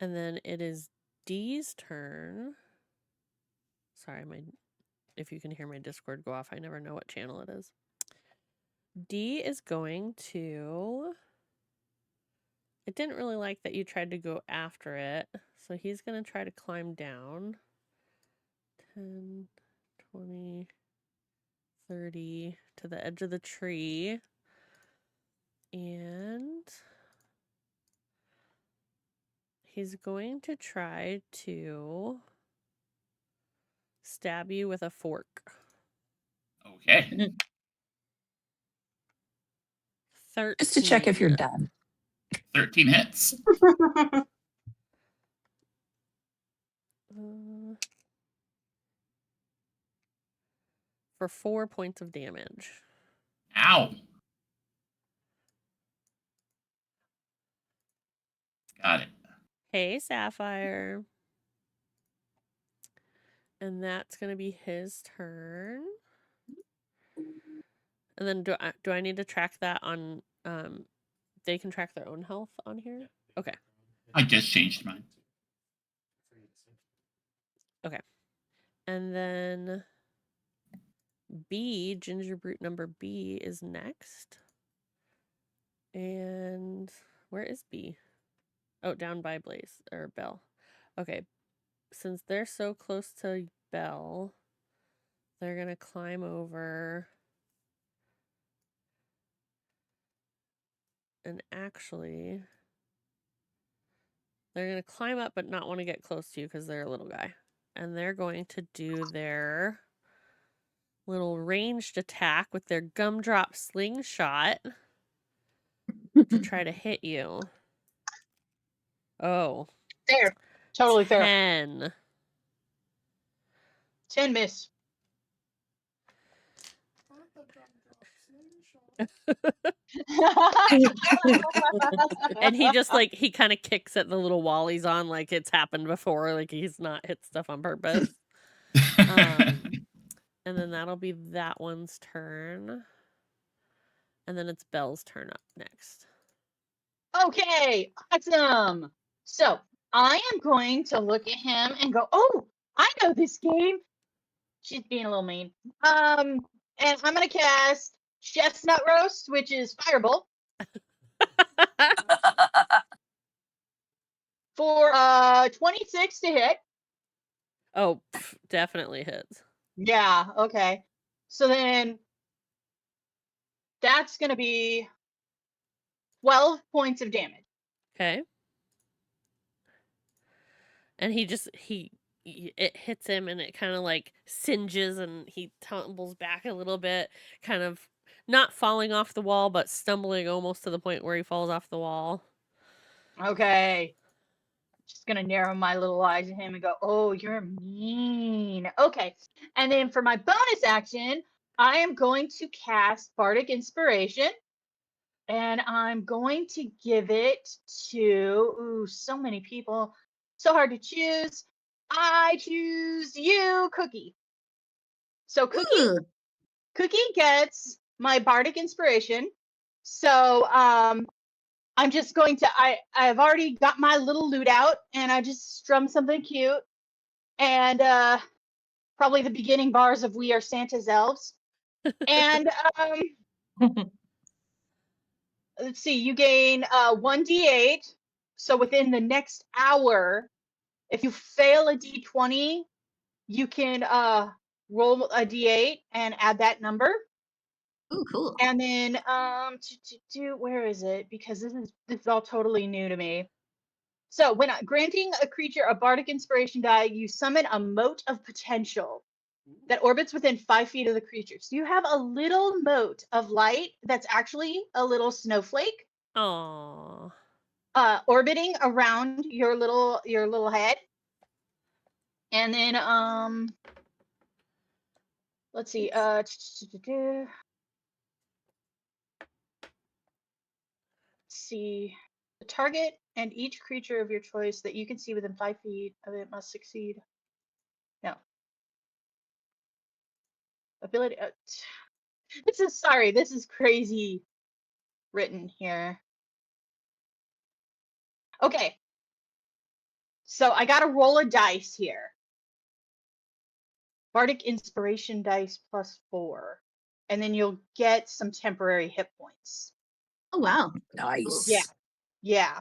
And then it is D's turn. Sorry, if you can hear my Discord go off, I never know what channel it is. D is going to... It didn't really like that you tried to go after it, so he's going to try to climb down. 10, 20, 30 to the edge of the tree. And he's going to try to stab you with a fork. Okay. 13. Just to check if you're done. 13 hits. For 4 points of damage. Ow. Got it. Hey, Sapphire. And that's going to be his turn. And then do I need to track that on they can track their own health on here? Okay. I just changed mine. Okay. And then B, Ginger Brute number B, is next. And where is B? Oh, down by Blaze or Belle. Okay. Since they're so close to Belle, they're going to climb over. And actually, they're going to climb up but not want to get close to you because they're a little guy. And they're going to do their little ranged attack with their gumdrop slingshot to try to hit you. Oh. Fair. Totally fair. 10. 10 miss. And he just like he kind of kicks at the little wall he's on like it's happened before, like he's not hit stuff on purpose. And then that'll be that one's turn. And then it's Belle's turn up next. Okay, awesome. So I am going to look at him and go, oh, I know this game. She's being a little mean. And I'm gonna cast Chestnut Roast, which is Firebolt, for 26 to hit. Oh, definitely hits. Yeah, okay. So then that's gonna be 12 points of damage. Okay. And it hits him and it kind of like singes and he tumbles back a little bit, kind of not falling off the wall, but stumbling almost to the point where he falls off the wall. Okay. Just gonna narrow my little eyes at him and go, oh, you're mean. Okay. And then for my bonus action, I am going to cast Bardic Inspiration. And I'm going to give it to, so many people. So hard to choose. I choose you, Cookie. So Cookie gets my Bardic Inspiration. So I'm just going to, I've already got my little lute out and I just strum something cute. And probably the beginning bars of We Are Santa's Elves. And let's see, you gain 1d8. So within the next hour, if you fail a d20, you can roll a d8 and add that number. Ooh, cool. And then where is it? Because this is all totally new to me. So when granting a creature a Bardic Inspiration die, you summon a mote of potential that orbits within 5 feet of the creature. So you have a little mote of light that's actually a little snowflake. Aww. Orbiting around your little head. And then let's see, see, the target and each creature of your choice that you can see within 5 feet of it must succeed. No. Ability. This is crazy written here. Okay. So I got to roll a dice here. Bardic Inspiration dice +4. And then you'll get some temporary hit points. Oh, wow. Nice. Yeah. Yeah.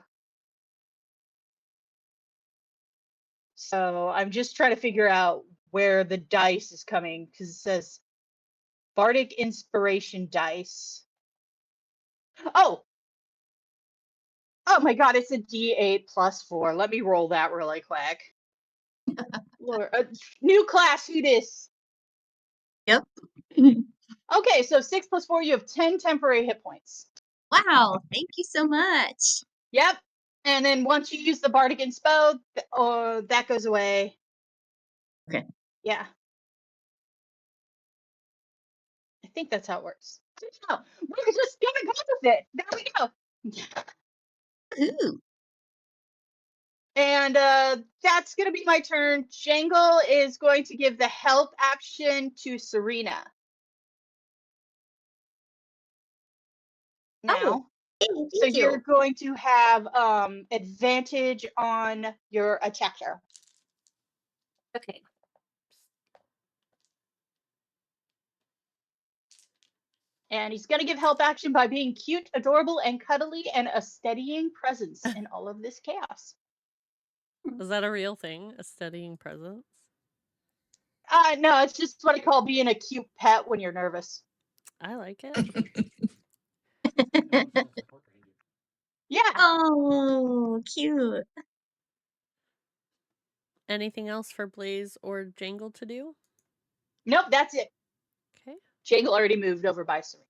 So I'm just trying to figure out where the dice is coming because it says Bardic Inspiration dice. Oh my God, it's a D8 +4. Let me roll that really quick. Lord, new class, who dis? Yep. Okay, so 6 + 4, you have 10 temporary hit points. Wow, thank you so much. Yep. And then once you use the Bardic Inspo, that goes away. Okay. Yeah. I think that's how it works. Oh, we're just gonna go with it. There we go. Ooh. And that's going to be my turn. Jangle is going to give the help action to Serena. Now, Oh, thank so you. you're going to have advantage on your attacker. Okay. And he's going to give help action by being cute, adorable, and cuddly, and a steadying presence in all of this chaos. Is that a real thing? A steadying presence? No, it's just what I call being a cute pet when you're nervous. I like it. Emotional support reindeer. Yeah. Oh, cute. Anything else for Blaze or Jangle to do? Nope, that's it. Okay. Jangle already moved over by Serena.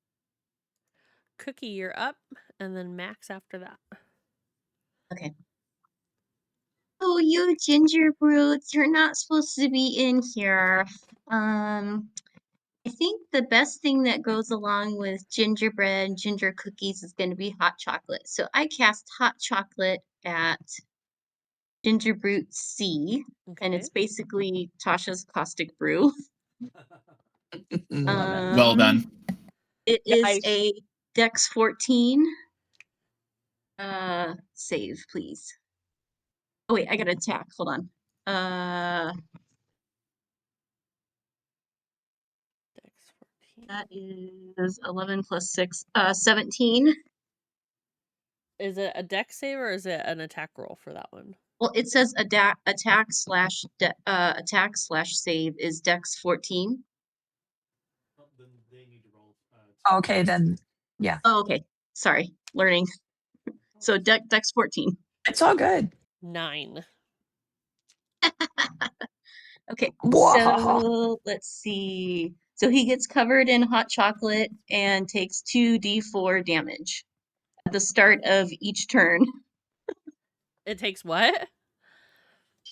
Cookie, you're up, and then Max after that. Okay. Oh, you ginger brutes, you're not supposed to be in here. I think the best thing that goes along with gingerbread and ginger cookies is going to be hot chocolate. So I cast hot chocolate at Ginger Brute C, Okay. and it's basically Tasha's caustic brew. Love it. Well done. It is Nice. a Dex 14. Save, please. Oh wait, I got to attack. Hold on. Dex 14. That is 11 plus 6, 17. Is it a dex save or is it an attack roll for that one? Well, it says attack slash save is Dex 14. Well, then they need to roll. Okay, then yeah, Oh, okay. Sorry, learning. So Dex 14. it's all good. 9. Okay, Mwahaha. so let's see. So he gets covered in hot chocolate and takes 2d4 damage at the start of each turn. It takes what?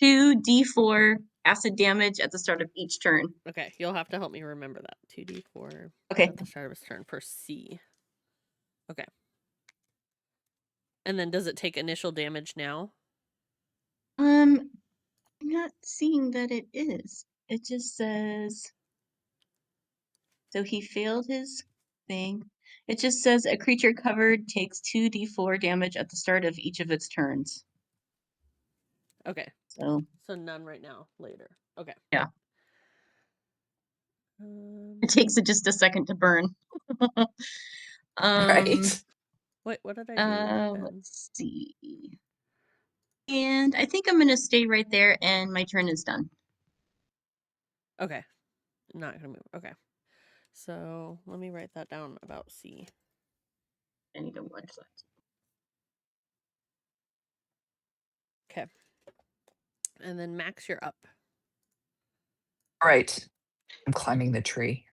2d4 acid damage at the start of each turn. Okay, you'll have to help me remember that. 2d4 Okay. at the start of his turn for C. Okay. And then does it take initial damage now? I'm not seeing that it is. It just says. So he failed his thing. It just says a creature covered takes 2d4 damage at the start of each of its turns. Okay. So none right now, later. Okay. yeah. It takes it just a second to burn. Right. Wait, what did I do? Let's see. And I think I'm gonna stay right there and my turn is done. Okay. I'm not gonna move. Okay. So let me write that down about C. I need to watch that. Okay. And then Max, you're up. Right. I'm climbing the tree.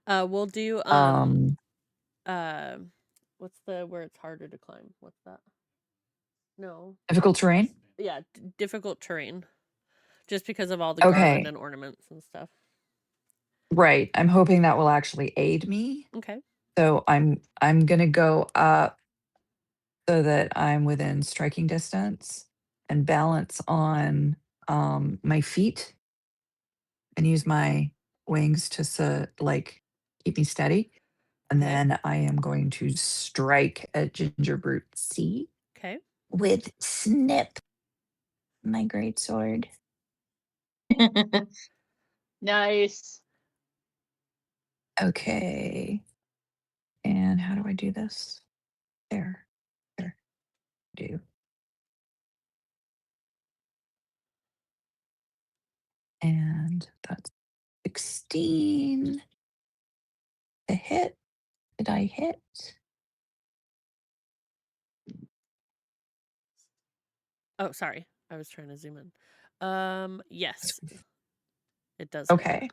We'll do what's the where it's harder to climb? What's that? No. Difficult terrain? Yeah, difficult terrain. Just because of all the Okay. garland and ornaments and stuff. Right. I'm hoping that will actually aid me. Okay. So I'm gonna go up so that I'm within striking distance and balance on my feet and use my wings to keep me steady. And Okay. then I am going to strike at Ginger Brute C Okay. with Snip, my great sword. Nice. Okay. And how do I do this? There. Do. And that's 16. A hit. Did I hit? Oh, sorry. I was trying to zoom in. Yes. It does hit. Okay.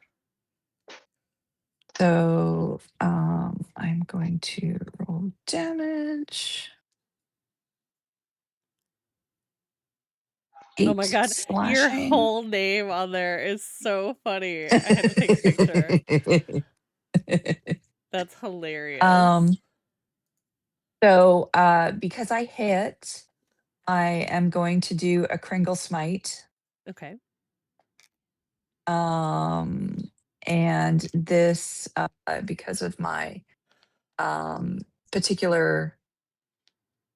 So I'm going to roll damage. 8 Oh my god, your slashing. whole name on there is so funny. I had to take a picture. That's hilarious. So because I hit, I am going to do a Kringle Smite. Okay. And this because of my particular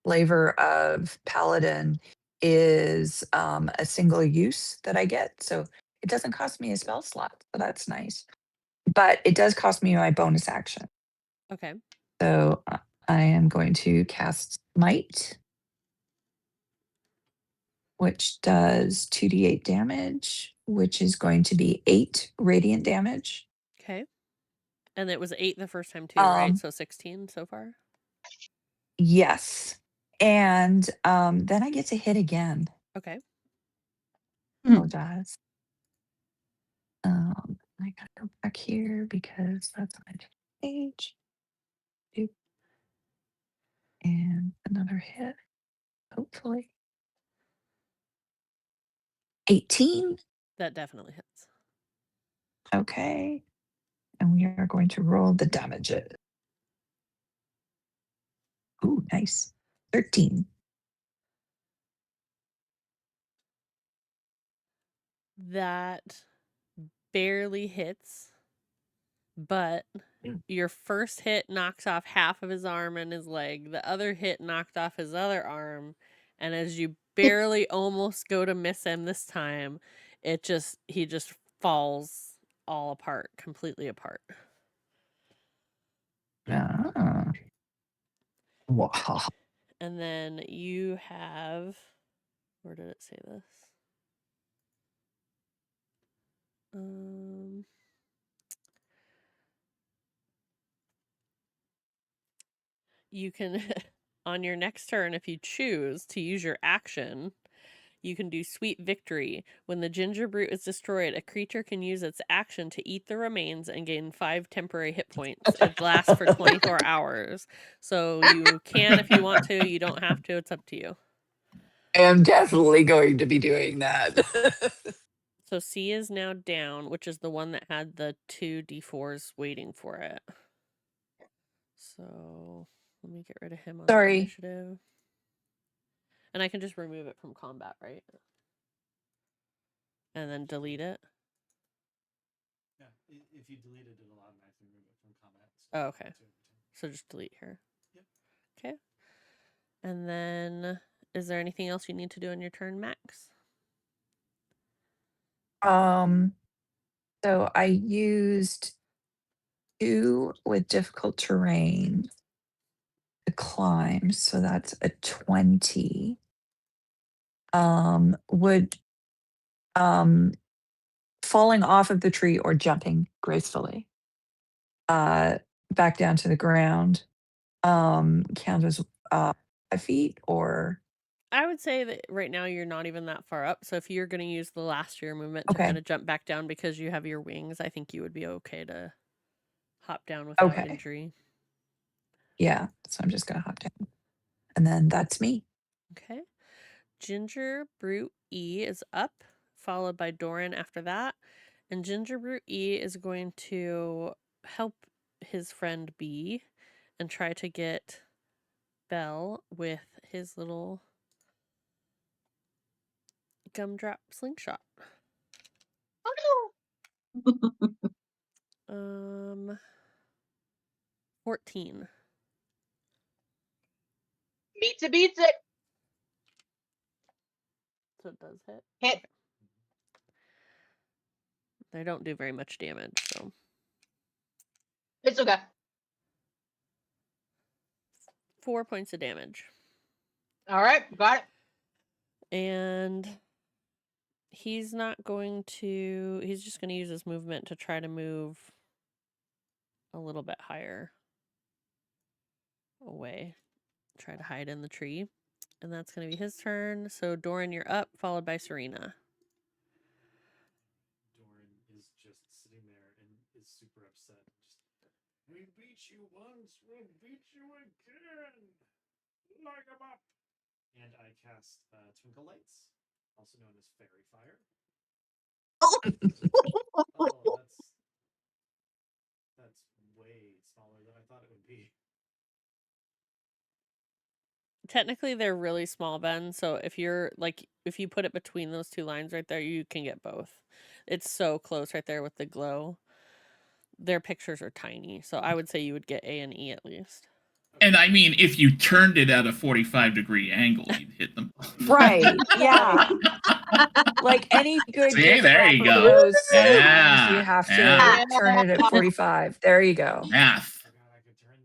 flavor of paladin is a single use that I get. So it doesn't cost me a spell slot. So that's nice. But it does cost me my bonus action. Okay. So I am going to cast Might, which does 2d8 damage, which is going to be 8 radiant damage. Okay. And it was 8 the first time too, right? So 16 so far? Yes. And then I get to hit again. Okay. Apologize. I gotta go back here because that's my page. Doop. And another hit, hopefully. 18. That definitely hits. Okay. And we are going to roll the damages. Ooh, nice. 13. That barely hits, but your first hit knocks off half of his arm and his leg. The other hit knocked off his other arm, and as you barely almost go to miss him this time, he just falls all apart, completely apart. Ah. Wow. And then you have, where did it say this? You can, on your next turn, if you choose to use your action, you can do Sweet Victory. When the ginger brute is destroyed, a creature can use its action to eat the remains and gain 5 temporary hit points. It lasts for 24 hours. So you can if you want to. You don't have to. It's up to you. I am definitely going to be doing that. So C is now down, which is the one that had the 2 d4s waiting for it. So let me get rid of him on the initiative. And I can just remove it from combat, right? And then delete it. Yeah, if you delete it, it'll automatically remove it from combat. Oh, okay. So just delete here. Yep. Okay. And then, is there anything else you need to do on your turn, Max? So I used 2 with difficult terrain to climb, so that's a 20. Would falling off of the tree or jumping gracefully back down to the ground count as 5 feet or? I would say that right now you're not even that far up. So if you're going to use the last of your movement to Okay. kind of jump back down because you have your wings, I think you would be okay to hop down without injury. Yeah, so I'm just going to hop down. And then that's me. Okay. Ginger Brute E is up, followed by Doran after that. And Ginger Brute E is going to help his friend B and try to get Belle with his little gumdrop slingshot. 14. Beats it. So it does hit? Hit. Okay. They don't do very much damage, so. It's okay. 4 points of damage. All right, got it. And he's not going to, he's just going to use his movement to try to move a little bit higher away. Try to hide in the tree. And that's going to be his turn. So Doran, you're up, followed by Serena. Doran is just sitting there and is super upset. We beat you once, we'll beat you again. Light 'em up. And I cast Twinkle Lights, also known as Fairy Fire. Oh, that's way smaller than I thought it would be. Technically, they're really small, Ben. So if you put it between those 2 lines right there, you can get both. It's so close right there with the glow. Their pictures are tiny, so I would say you would get A and E at least. And I mean, if you turned it at a 45-degree angle, you'd hit them. Right. Yeah. Like any good See, gift there you go. knows sometimes Yeah, you have to yeah. turn it at 45. There you go. Math. Forgot I could turn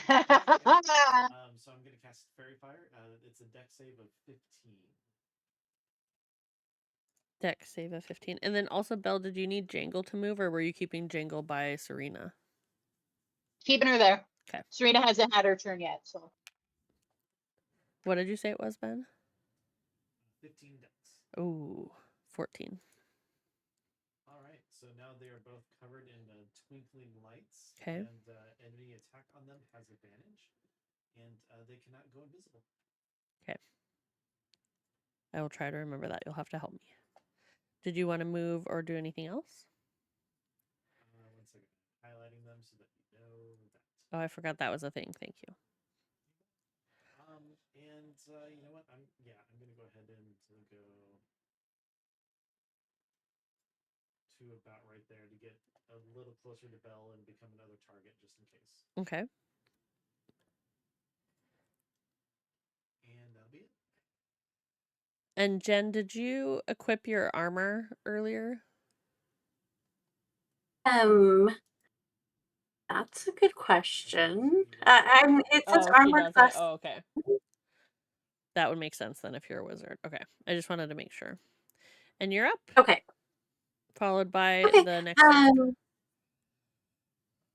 So I'm going to cast Fairy Fire. It's a dex save of 15. Dex save of 15. And then also, Belle, did you need Jangle to move, or were you keeping Jangle by Serena? Keeping her there. Okay. Serena hasn't had her turn yet, so. What did you say it was, Ben? 15 dex. Ooh, 14. All right, so now they are both covered in twinkling lights. Okay. And any attack on them has advantage, and they cannot go invisible. Okay. I will try to remember that. You'll have to help me. Did you want to move or do anything else? 1 second. Highlighting them so that you know that. Oh, I forgot that was a thing. Thank you. And you know what? I'm going to go ahead and go to about right there to get a little closer to Belle and become another target just in case. Okay. And that'll be it. And Jen, did you equip your armor earlier? That's a good question. It says Oh, she armor doesn't. class. Oh, okay. That would make sense then if you're a wizard. Okay. I just wanted to make sure. And you're up. Okay. Followed by Okay. the next one.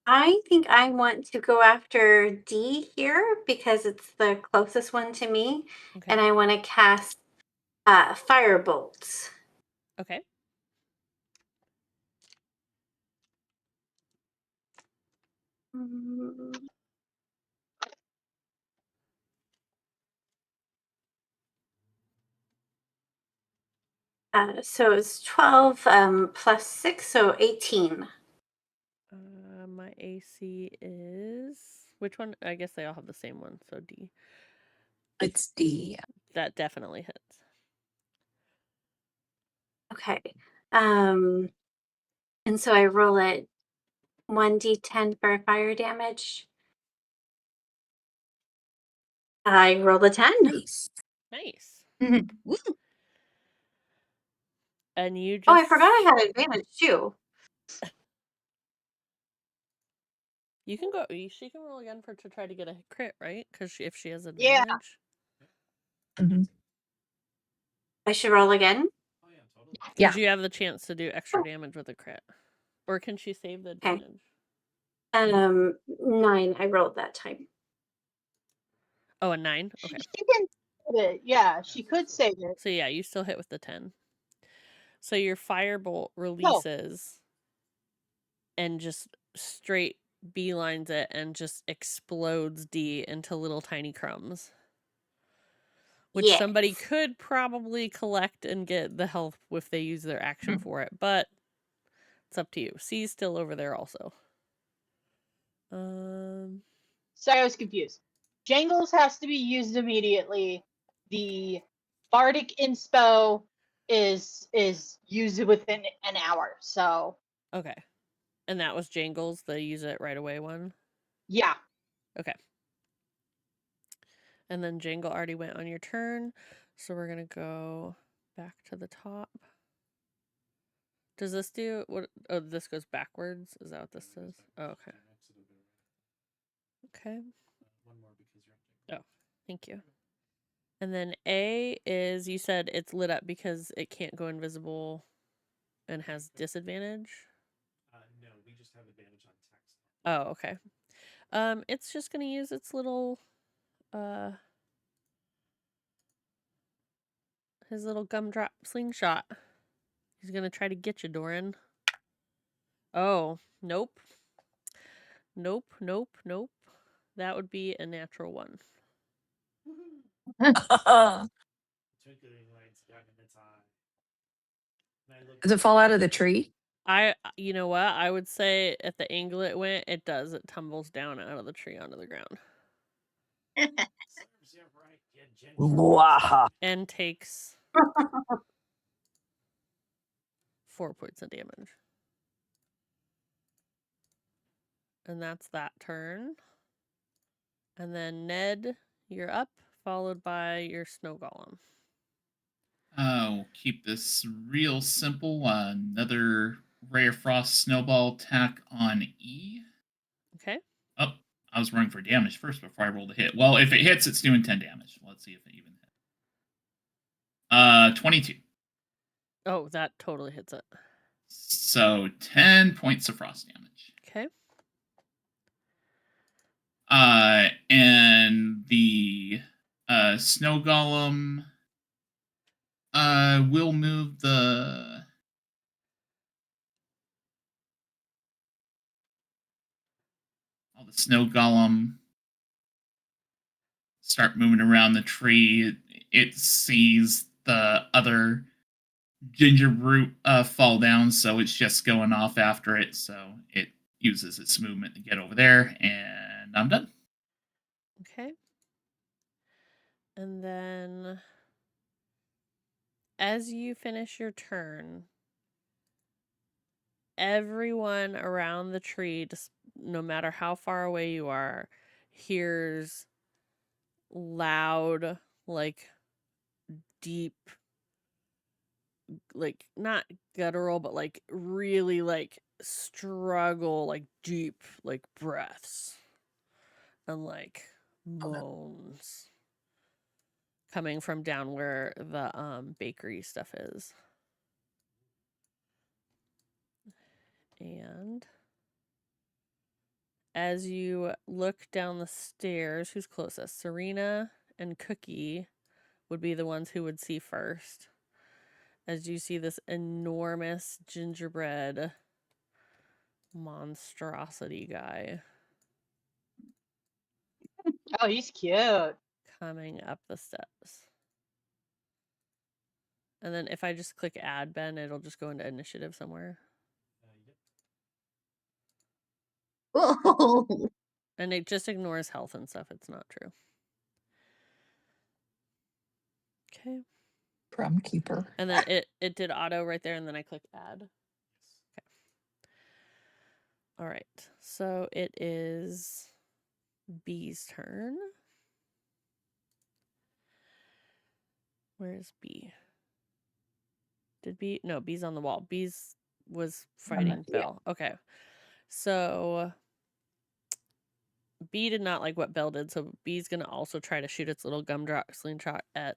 I think I want to go after D here because it's the closest one to me, Okay. and I want to cast Firebolt. Okay. So it's 12 plus 6, so 18. My AC is which one? I guess they all have the same one, so D. It's D. That definitely hits. Okay. And so I roll it 1d10 for fire damage. I roll a 10. Nice. Nice. Mm-hmm. And you just Oh, I forgot I had advantage too. You can go. She can roll again to try to get a crit, right? Because if she has Yeah. advantage. Mhm. I should roll again. Oh yeah, totally. Because you have the chance to do extra damage with a crit. Or can she save the Okay. advantage? 9. I rolled that time. Oh, a 9? Okay. She can save it. Yeah, she could save it. So yeah, you still hit with the 10. So your firebolt releases and just straight beelines it and just explodes D into little tiny crumbs. Which somebody could probably collect and get the health if they use their action for it, but it's up to you. C's still over there also. Sorry, I was confused. Jangles has to be used immediately. The Bardic Inspo is used within an hour. So Okay. And that was Jangles, the use it right away one? Yeah. Okay. And then Jangle already went on your turn. So we're going to go back to the top. Does this do what? Oh, this goes backwards. Is that what this does? Oh, okay. Okay. One more because you're up. Oh, thank you. And then A is, you said it's lit up because it can't go invisible and has disadvantage? No, we just have advantage on text. Oh, okay. It's just gonna use its little his little gumdrop slingshot. He's gonna try to get you, Doran. Oh, nope. Nope. That would be a natural 1. Twinkling lights down in its eye. Does it fall out of the tree? You know what? I would say at the angle it went, it does. It tumbles down out of the tree onto the ground. Serves you right, you ginger. Wow. And takes 4 points of damage. And that's that turn. And then Ned, you're up, followed by your snow golem. Oh, keep this real simple. Another Ray of Frost snowball attack on E. Okay. Oh, I was running for damage first before I rolled a hit. Well, if it hits, it's doing 10 damage. Let's see if it even hit. 22. Oh, that totally hits it. So 10 points of frost damage. Okay. And the snow golem will move the snow golem start moving around the tree. It sees the other ginger root fall down, so it's just going off after it. So it uses its movement to get over there, and I'm done. Okay. And then as you finish your turn, everyone around the tree, just no matter how far away you are, hears loud, like deep, like not guttural, but like really like struggle, like deep, like breaths and like moans coming from down where the bakery stuff is. And as you look down the stairs, who's closest? Serena and Cookie would be the ones who would see first. As you see this enormous gingerbread monstrosity guy Oh, he's cute. coming up the steps. And then if I just click add Ben, it'll just go into initiative somewhere. Yep. Whoa. And it just ignores health and stuff. It's not true. Okay. Crumb keeper. And then it did auto right there, and then I clicked add. Okay. All right. So it is B's turn. Where is B? Did B? No, B's on the wall. B's was fighting Belle. Okay. So B did not like what Belle did, so B's gonna also try to shoot its little gumdrop slingshot at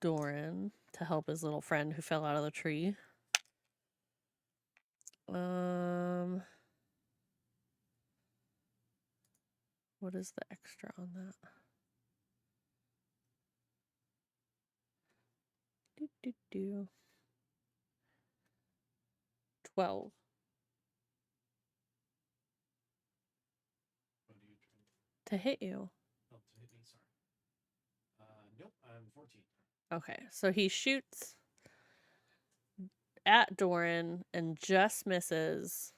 Doran to help his little friend who fell out of the tree. What is the extra on that? 12. What do you try? To hit you. Oh, to hit me, sorry. Nope, I'm 14. Okay, so he shoots at Doran and just misses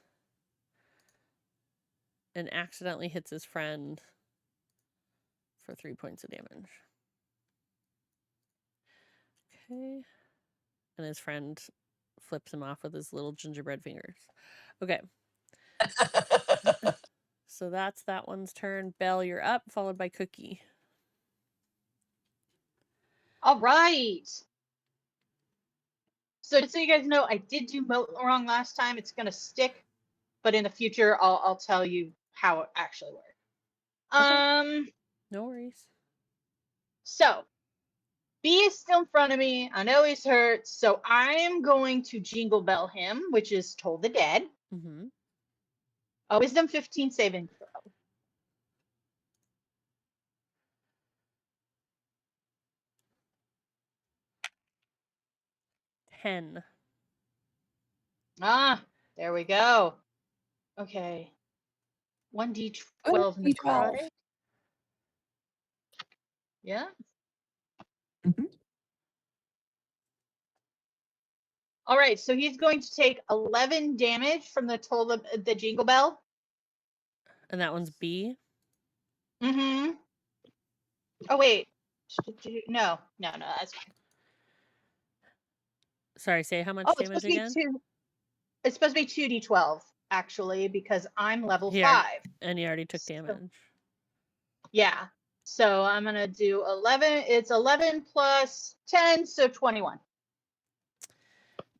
and accidentally hits his friend for 3 points of damage. Okay. And his friend flips him off with his little gingerbread fingers. Okay. So that's that one's turn. Belle, you're up, followed by Cookie. All right. So just so you guys know, I did do moat wrong last time. It's gonna stick, but in the future, I'll tell you how it actually works. Okay. No worries. So B is still in front of me. I know he's hurt, so I'm going to jingle bell him, which is Toll the Dead. Mm-hmm. A wisdom 15 saving throw. Ten. Ah, there we go. Okay. 1d12 1d12. necrotic. Yeah. Mhm. All right, so he's going to take 11 damage from the toll the jingle bell. And that one's B? Mm-hmm. Oh, wait. No, that's fine. Sorry, say how much Oh, it's damage supposed to be again? it's supposed to be 2d12, actually, because I'm level 5. And he already took damage. Yeah. So I'm going to do 11. It's 11 plus 10, so 21.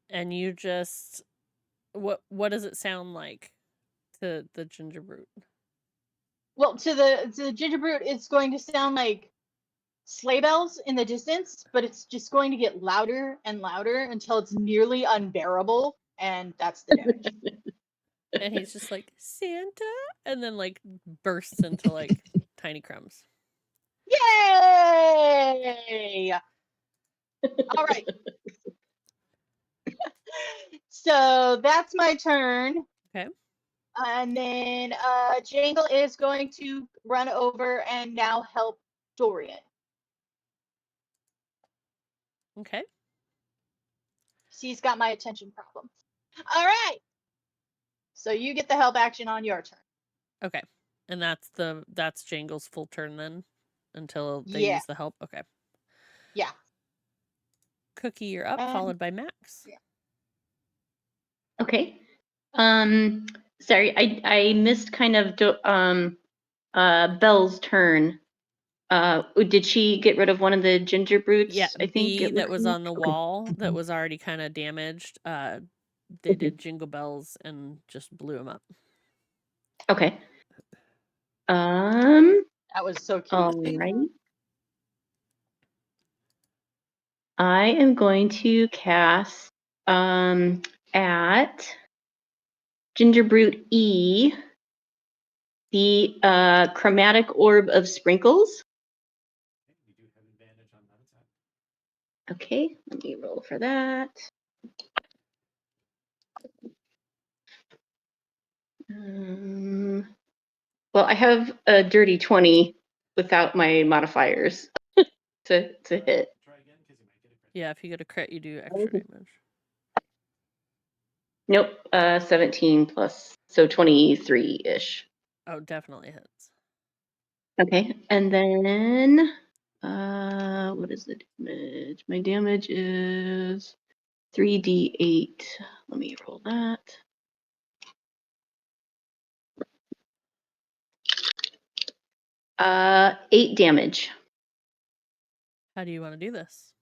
And you just... What does it sound like to the ginger brute? Well, to the gingerbread, it's going to sound like sleigh bells in the distance, but it's just going to get louder and louder until it's nearly unbearable, and that's the damage. And he's just like, Santa? And then like bursts into like tiny crumbs. Yay! All right. So that's my turn. Okay. And then Jangle is going to run over and now help Dorian. Okay. She's got my attention problem. All right. So you get the help action on your turn. Okay. And that's Jangle's full turn then until they Yeah. use the help. Okay. Yeah. Cookie, you're up, followed by Max. Yeah. Okay. Sorry, I missed kind of Belle's turn. Did she get rid of one of the ginger brutes? Yeah, I think B it that looks was like. on the Okay. wall that was already kind of damaged. They did jingle bells and just blew him up. Okay. That was so cute. All right. I am going to cast at Ginger Brute E the chromatic orb of sprinkles. You do have advantage on that attack. Okay, let me roll for that. Well, I have a dirty 20 without my modifiers to hit. Try again, because you might get a crit. Yeah, if you get a crit, you do extra damage. Nope, 17 plus, so 23-ish. Oh, definitely hits. Okay, and then what is the damage? My damage is 3d8. Let me roll that. Uh, 8 damage. How do you want to do this?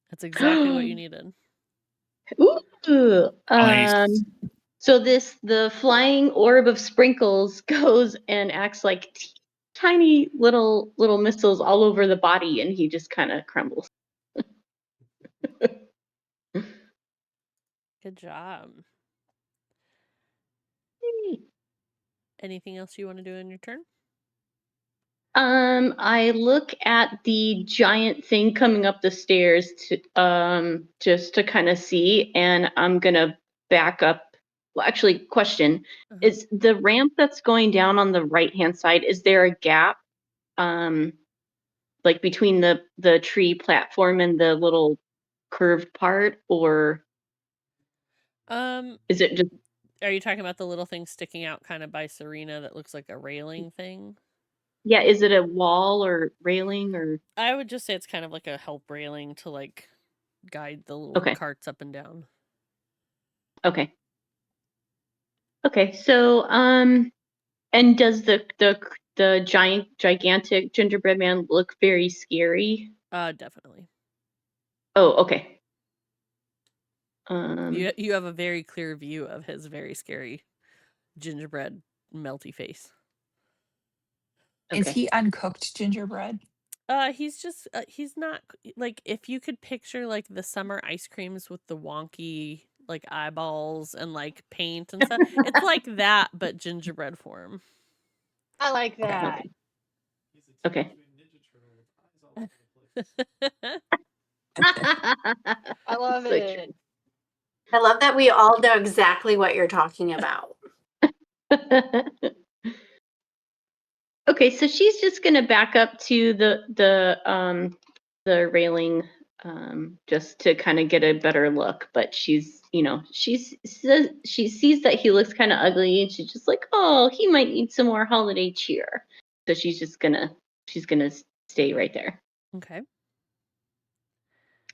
That's exactly what you needed. Ooh. Nice. So the flying orb of sprinkles goes and acts like tiny little missiles all over the body, and he just kind of crumbles. Good job. Anything else you want to do in your turn? I look at the giant thing coming up the stairs to just to kind of see, and I'm gonna back up. Well, actually, question: is the ramp that's going down on the right hand side? Is there a gap, like between the tree platform and the little curved part, or is it just? Are you talking about the little thing sticking out kind of by Serena that looks like a railing thing? Yeah, is it a wall or railing or? I would just say it's kind of like a help railing to like guide the little Okay. carts up and down. Okay. Okay. So and does the gigantic gingerbread man look very scary? Definitely. Oh, okay. You have a very clear view of his very scary gingerbread melty face. Okay. Is he uncooked gingerbread? He's just he's not like, if you could picture like the summer ice creams with the wonky like eyeballs and like paint and stuff. It's like that, but gingerbread form. I like that. He's a Okay. Teenage Mutant Ninja Turtle with eyes all over the place. I love So it. I love that we all know exactly what you're talking about. Okay, so she's just gonna back up to the railing just to kind of get a better look, but she sees that he looks kind of ugly, and she's just like, oh, he might need some more holiday cheer. So she's gonna stay right there, Okay.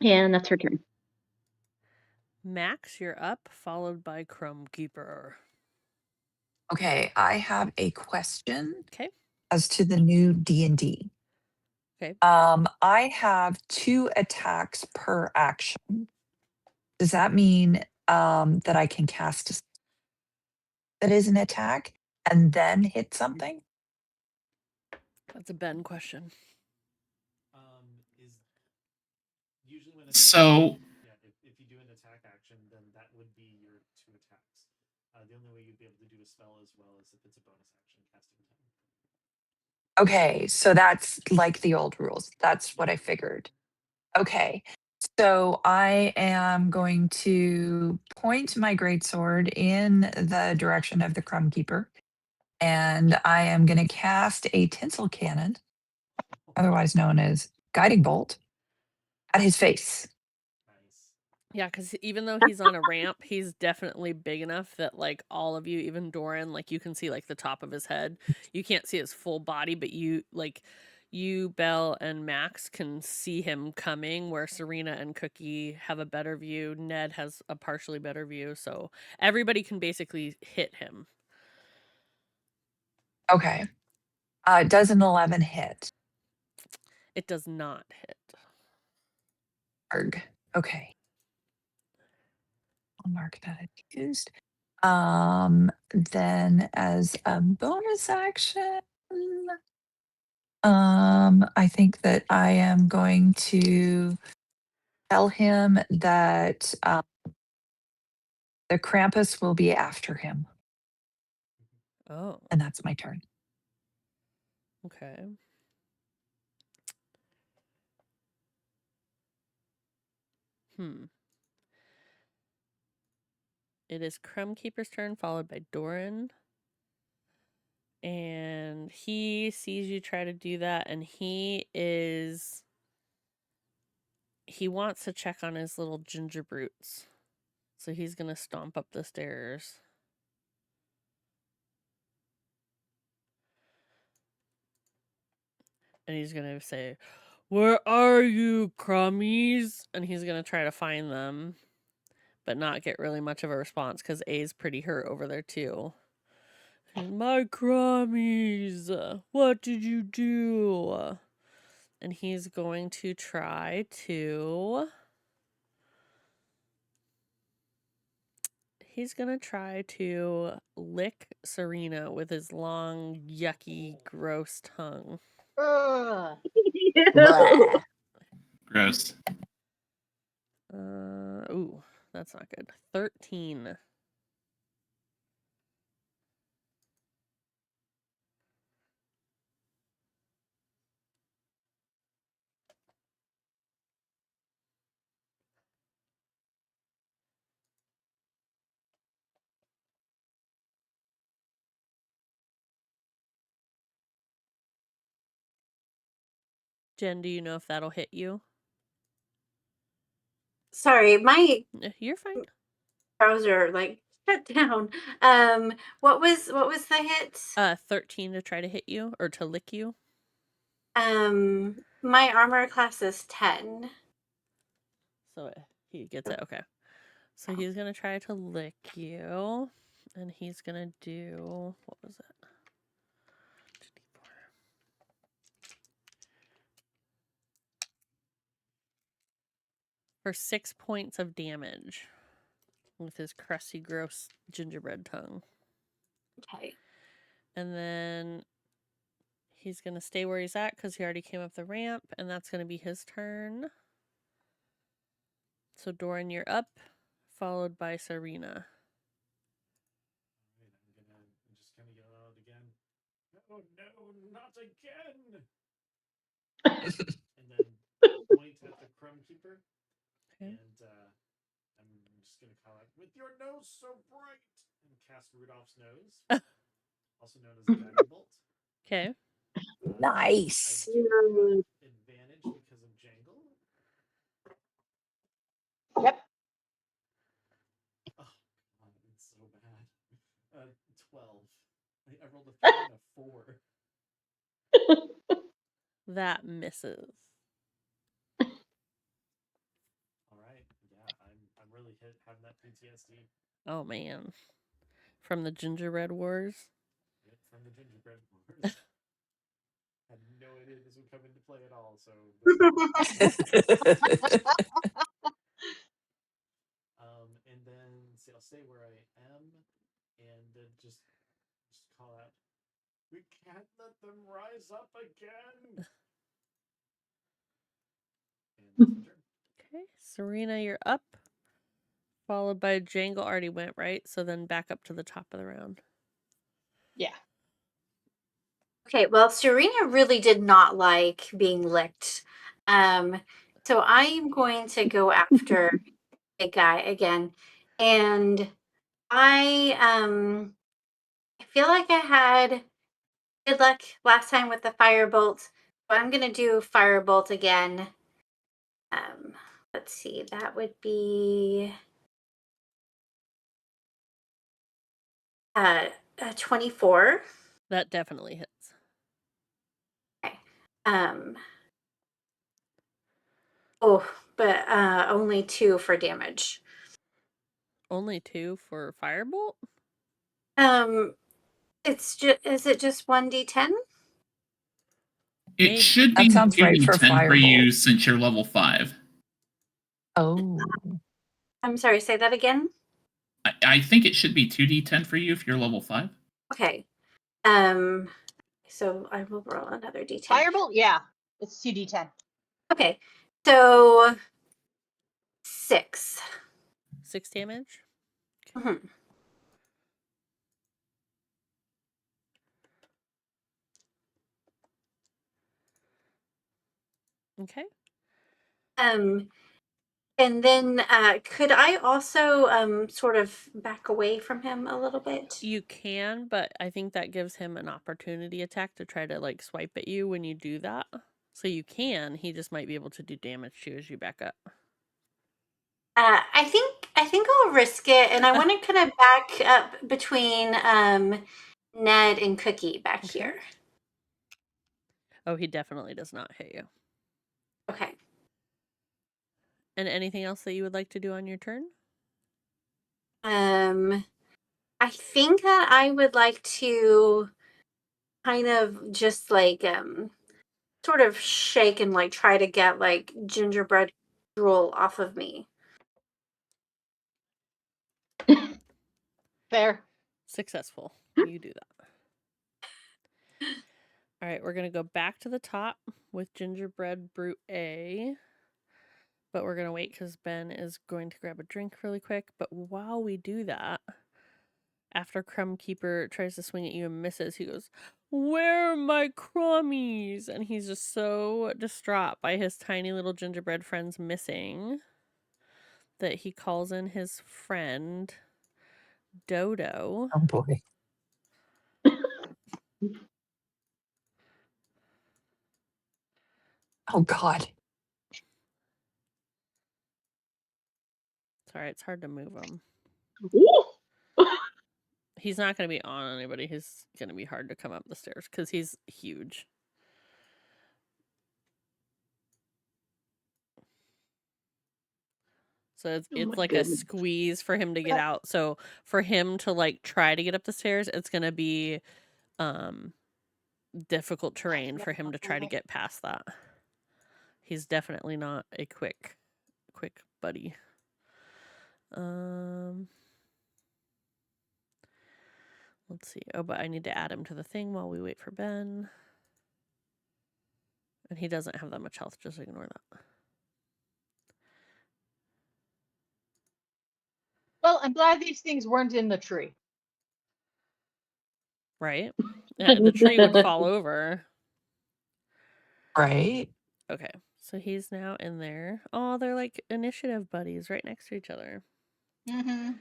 and that's her turn. Max, you're up, followed by Crumb Keeper. Okay, I have a question Okay. as to the new D&D. Okay. I have 2 attacks per action. Does that mean that I can cast that is an attack and then hit something? That's a Ben question. Is usually when if you do an attack action, then that would be your 2 attacks. The only way you'd be able to do a spell as well is if it's a bonus action casting time. Okay, so that's like the old rules. That's what I figured. Okay. So I am going to point my greatsword in the direction of the Crumb Keeper, and I am going to cast a tinsel cannon, otherwise known as guiding bolt, at his face. Nice. Yeah, because even though he's on a ramp, he's definitely big enough that, like, all of you, even Doran, like, you can see, like, the top of his head. You can't see his full body, but you, Belle, and Max can see him coming, where Serena and Cookie have a better view. Ned has a partially better view, so everybody can basically hit him. Okay. Does an 11 hit? It does not hit. Arg. Okay. I'll mark that as used. Then as a bonus action, I think that I am going to tell him that the Krampus will be after him. Oh, And that's my turn. okay. It is Crumb Keeper's turn, followed by Doran. And he sees you try to do that, and he wants to check on his little ginger brutes. So he's gonna stomp up the stairs. And he's gonna say, "Where are you, crummies?" And he's gonna try to find them, but not get really much of a response because A's pretty hurt over there too. My crummies, what did you do? And he's going to try to lick Serena with his long, yucky, gross tongue. Ugh. Blah. Gross. Ooh, that's not good. 13. Jen, do you know if that'll hit you? Sorry, my You're fine. browser like shut down. What was the hit? 13 to try to hit you or to lick you. My armor class is 10. So he gets it. Okay. So he's gonna try to lick you, and he's gonna do, what was it? For 6 points of damage with his crusty, gross gingerbread tongue. Okay. And then he's gonna stay where he's at because he already came up the ramp, and that's gonna be his turn. So Doran, you're up, followed by Serena. Alright, I'm just gonna yell out again. Oh no, not again! And then point at the Crumb Keeper. Okay. And I'm just gonna call out, "With your nose so bright!" and cast Rudolph's nose, also known as Guiding Bolt. Okay. Nice. I do have advantage because of Jangle. Yep. Oh, God, it's so bad. 12. I rolled a 3 and a 4. That misses. All right, yeah, I'm really having that PTSD. Oh man. From the gingerbread wars. Yep, from the gingerbread wars. Had no idea this would come into play at all, so. And then see, I'll stay where I am, and then just call out, We can't let them rise up again. And that's my turn. Okay, Serena, you're up. Followed by Jangle already went, right? So then back up to the top of the round. Yeah. Okay, well, Serena really did not like being licked. So I am going to go after a guy again. And I feel like I had good luck last time with the firebolt. So I'm gonna do firebolt again. Let's see, that would be 24. That definitely hits. Okay. Oh, but only 2 for damage. Only 2 for Firebolt? It's just, is it just 1d10? It Maybe. should That be sounds right for 2d10 for you Firebolt. since you're level 5. Oh. I'm sorry, say that again. I think it should be 2d10 for you if you're level 5. Okay. So I will roll another d10. Firebolt, yeah. It's 2d10. Okay. So 6. 6 damage? Mm-hmm. Okay. And then could I also sort of back away from him a little bit? You can, but I think that gives him an opportunity attack to try to like swipe at you when you do that. So you can, he just might be able to do damage to you as you back up. I think I'll risk it, and I want to kind of back up between Ned and Cookie back Okay. here. Oh, he definitely does not hit you. Okay. And anything else that you would like to do on your turn? I think that I would like to kind of just like sort of shake and like try to get like gingerbread drool off of me. Fair. Successful. You do that. All right, we're going to go back to the top with gingerbread brute A. But we're going to wait because Ben is going to grab a drink really quick. But while we do that, after Crumb Keeper tries to swing at you and misses, he goes, "Where are my crummies?" And he's just so distraught by his tiny little gingerbread friends missing that he calls in his friend, Dodo. Oh boy. Oh God. Sorry, it's hard to move him. Ooh. He's not going to be on anybody. He's going to be hard to come up the stairs because he's huge. So it's my like goodness. a squeeze for him to get out. So for him to like try to get up the stairs, it's going to be difficult terrain for him to try to get past that. He's definitely not a quick buddy. Let's see. Oh, but I need to add him to the thing while we wait for Ben. And he doesn't have that much health, just ignore that. Well, I'm glad these things weren't in the tree. Right? Yeah, the tree would fall over. Right? Okay, so he's now in there. Oh, they're like initiative buddies right next to each other. Mm-hmm.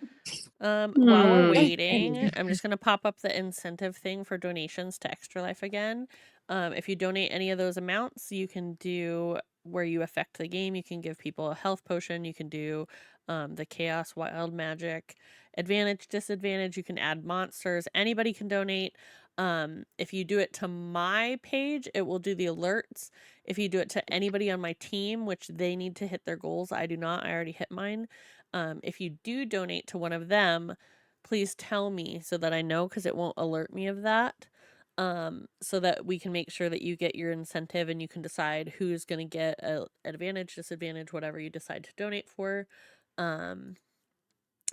While we're waiting, I'm just gonna pop up the incentive thing for donations to Extra Life again. If you donate any of those amounts, you can do where you affect the game. You can give people a health potion. You can do the Chaos Wild Magic advantage, disadvantage. You can add monsters. Anybody can donate. If you do it to my page, it will do the alerts. If you do it to anybody on my team, which they need to hit their goals, I do not. I already hit mine. If you do donate to one of them, please tell me so that I know because it won't alert me of that. So that we can make sure that you get your incentive and you can decide who's going to get an advantage, disadvantage, whatever you decide to donate for.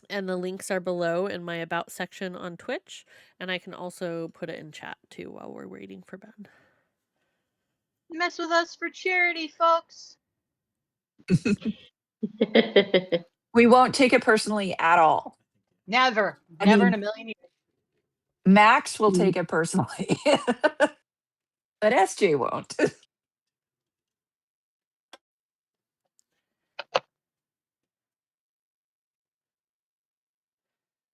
And the links are below in my About section on Twitch. And I can also put it in chat too while we're waiting for Ben. Mess with us for charity, folks. We won't take it personally at all. Never. I Never mean- in a million years. Max will take it personally, but SJ won't.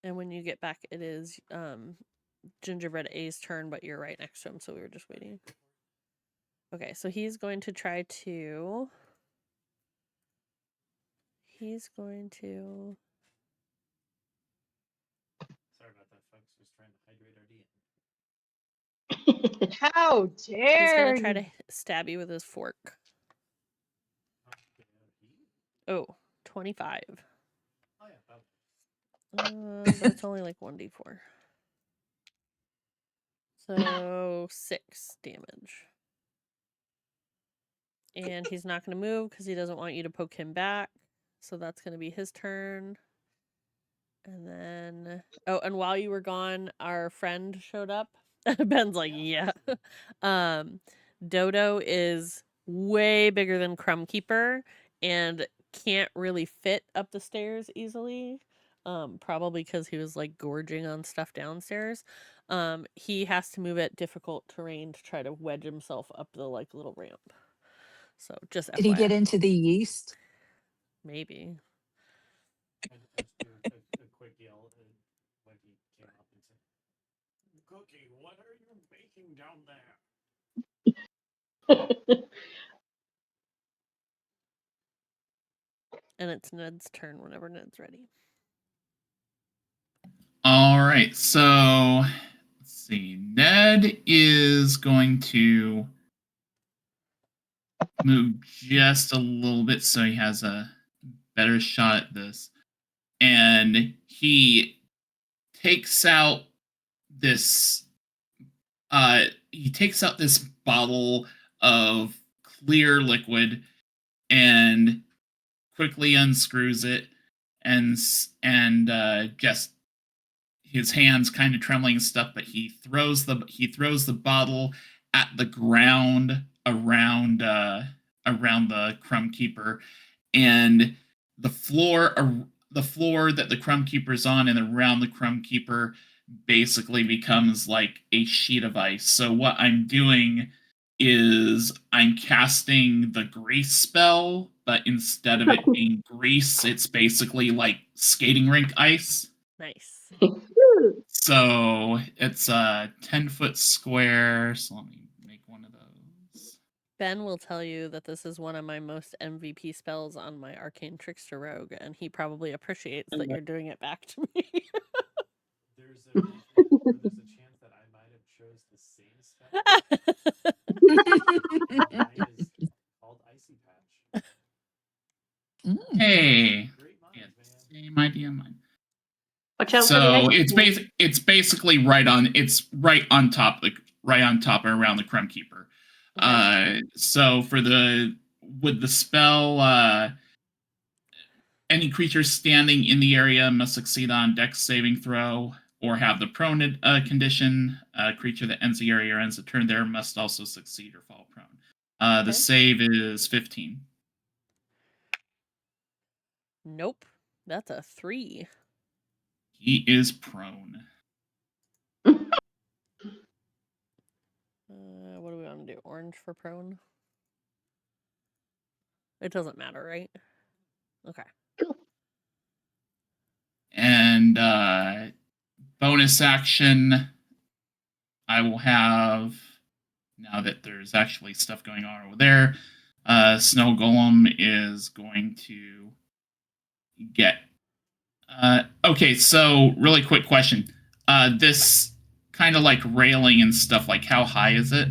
And when you get back, it is Gingerbread A's turn, but you're right next to him, so we were just waiting. Okay, so he's going to try to... He's going to... Sorry about that, folks. Was trying to hydrate our DM. How dare He's going to try you. to stab you with his fork. Okay. Oh, 25. Oh yeah, that But it's only like 1d4. So 6 damage. And he's not going to move because he doesn't want you to poke him back. So that's going to be his turn. And then... Oh, and while you were gone, our friend showed up. Ben's like, yeah. Dodo is way bigger than Crumb Keeper and can't really fit up the stairs easily. Probably because he was like gorging on stuff downstairs. He has to move at difficult terrain to try to wedge himself up the like little ramp. So just Did he get FYI. into the yeast? Maybe. I just do a quick yell when he came up and said, "Cookie, what are you making down there?" And it's Ned's turn whenever Ned's ready. All right, so let's see. Ned is going to move just a little bit so he has a better shot at this. And he takes out this bottle of clear liquid and quickly unscrews it and just his hands kind of trembling and stuff, but he throws the bottle at the ground around the Crumb Keeper, and the floor that the Crumb Keeper's on and around the Crumb Keeper basically becomes like a sheet of ice. So what I'm doing is I'm casting the grease spell, but instead of it being grease, it's basically like skating rink ice. Nice. So it's a 10-foot square. So let me make one of those. Ben will tell you that this is one of my most MVP spells on my Arcane Trickster Rogue, and he probably appreciates that you're doing it back to me. There's a chance that I might have chose the same spell. Mine is called Icy Patch. Hey, Great minds, man. same idea, mine. Watch out for So the it's basically right on top around the Crumb Keeper. Okay. So with the spell, any creature standing in the area must succeed on Dex saving throw or have the prone condition. A creature that ends the area or ends the turn there must also succeed or fall prone. The save is 15. Nope. That's a 3. He is prone. What do we want to do? Orange for prone? It doesn't matter, right? Okay. And bonus action, I will have, now that there's actually stuff going on over there, Snow Golem is going to get... okay, so really quick question. This kind of like railing and stuff, like how high is it?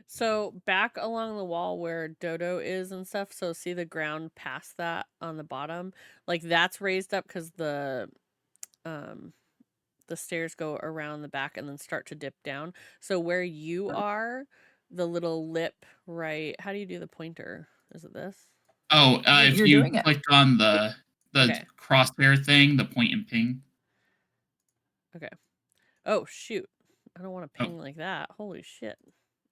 So back along the wall where Dodo is and stuff, so see the ground past that on the bottom? Like that's raised up because the stairs go around the back and then start to dip down. So where you are, the little lip, right? How do you do the pointer? Is it this? Oh, if You're you doing it. click on the The Okay. crosshair thing, the point and ping. Okay. Oh, shoot. I don't want to Oh. ping like that. Holy shit.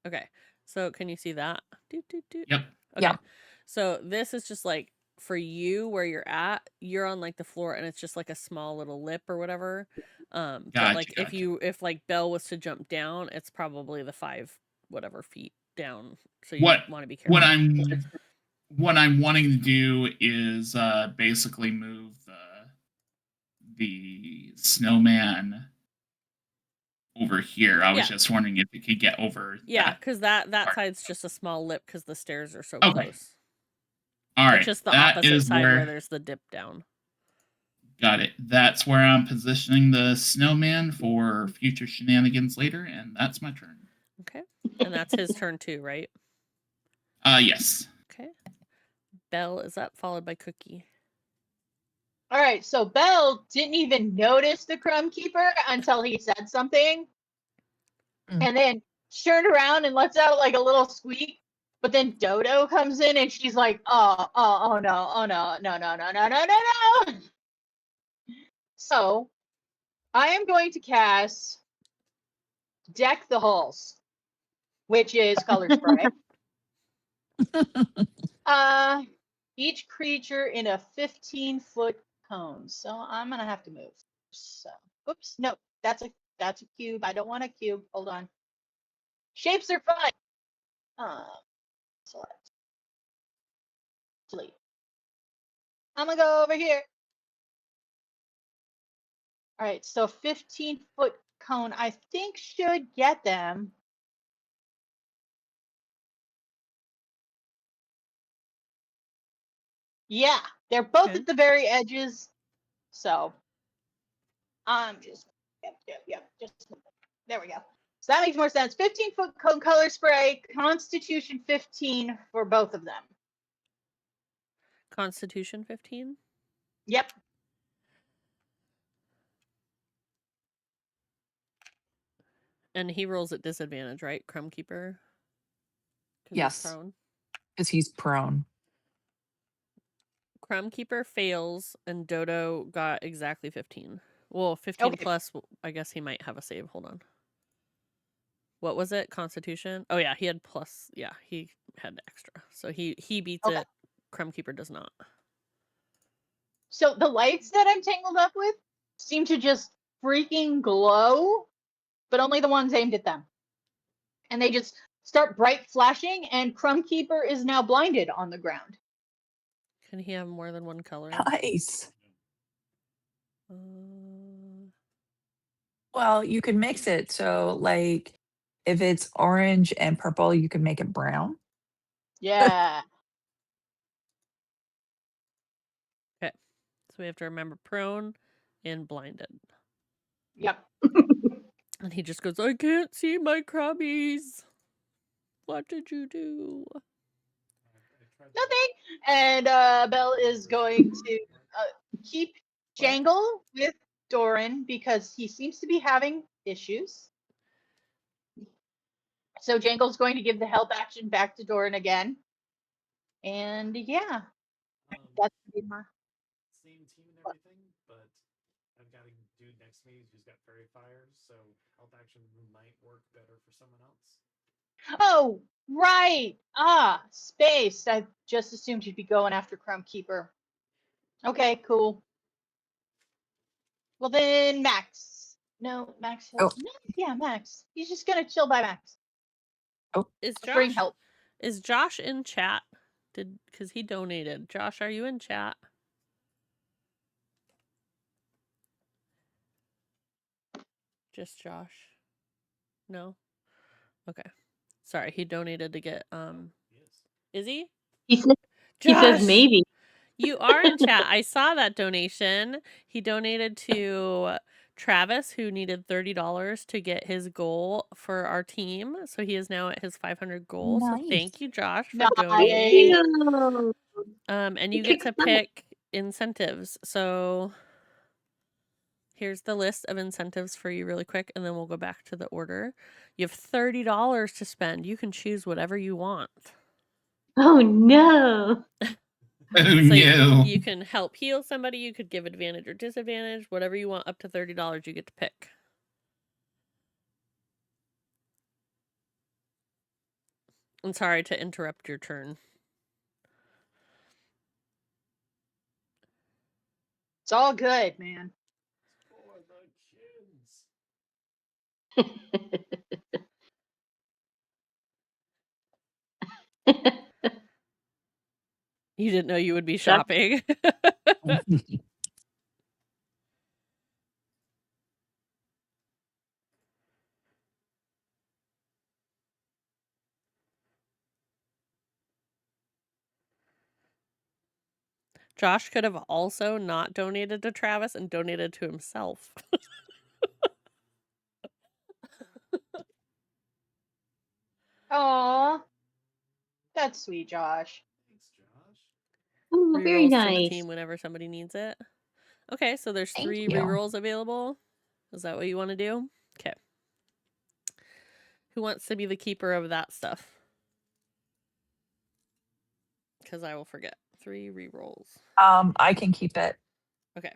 Okay. So can you see that? Doot, doot, doot. Yep. Okay. Yeah. So this is just like for you where you're at, you're on like the floor and it's just like a small little lip or whatever. But Gotcha, like if like Belle was to jump down, it's probably the 5 whatever feet down. So you want to be careful. What I'm wanting to do is basically move the snowman over here. I was just wondering if it could get over. Yeah, because that part. side's just a small lip because the stairs are so Okay. close. All right. It's just the that opposite is side where there's the dip down. Got it. That's where I'm positioning the snowman for future shenanigans later, and that's my turn. Okay. And that's his turn too, right? Yes. Okay. Belle is up, followed by Cookie. All right, so Belle didn't even notice the Crumb Keeper until he said something, and then turned around and lets out like a little squeak. But then Dodo comes in and she's like, oh no. So I am going to cast Deck the Halls, which is color spray. Each creature in a 15-foot cone. So I'm gonna have to move. So, oops, no, that's a cube. I don't want a cube. Hold on. Shapes are fine. Select. Delete. I'm gonna go over here. All right, so 15-foot cone, I think should get them. Yeah, they're both at the very edges. So I'm just, yep, just, there we go. So that makes more sense. 15-foot cone color spray, Constitution 15 for both of them. Constitution 15? Yep. And he rolls at disadvantage, right? Crumb Keeper? Yes. Because he's prone. Crumb Keeper fails, and Dodo got exactly 15. Well, 15 plus, I guess he might have a save. Hold on. What was it? Constitution? Oh, yeah, he had plus. Yeah, he had extra. So he beats it. Crumb Keeper does not. So the lights that I'm tangled up with seem to just freaking glow, but only the ones aimed at them. And they just start bright flashing, and Crumb Keeper is now blinded on the ground. Can he have more than one color? Nice. Well, you could mix it. So, like, if it's orange and purple, you could make it brown. Yeah. Okay. So we have to remember prone and blinded. Yep. And he just goes, I can't see my crabbies. What did you do? Nothing. And Belle is going to keep Jangle with Doran because he seems to be having issues. So Jangle's going to give the help action back to Doran again. And yeah, that's my same team and everything, but I've got a dude next to me who's got fairy fire, so health action might work better for someone else. Oh, right. Space. I just assumed you'd be going after Crumb Keeper. Okay, cool. Well then, Max. No, Max. Oh. Yeah, Max. He's just gonna chill by Max. Oh, bring help. Is Josh in chat? Because he donated. Josh, are you in chat? Just Josh? No? Okay. Sorry, he donated to get Is he? He says maybe. You are in chat. I saw that donation. He donated to Travis, who needed $30 to get his goal for our team. So he is now at his 500 goal. Nice. So thank you, Josh, for donating. And you get to pick incentives. So here's the list of incentives for you really quick, and then we'll go back to the order. You have $30 to spend. You can choose whatever you want. Oh, no. Oh So no. you can help heal somebody. You could give advantage or disadvantage, whatever you want. Up to $30, you get to pick. I'm sorry to interrupt your turn. It's all good, man. For the kids. You didn't know you would be That- shopping. Josh could have also not donated to Travis and donated to himself. Aw. That's sweet, Josh. Thanks, Josh. Oh, very Rerolls to the nice. team whenever somebody needs it. Okay, so there's Thank 3 you. rerolls available. Is that what you want to do? Okay. Who wants to be the keeper of that stuff? Because I will forget. 3 rerolls. I can keep it. Okay.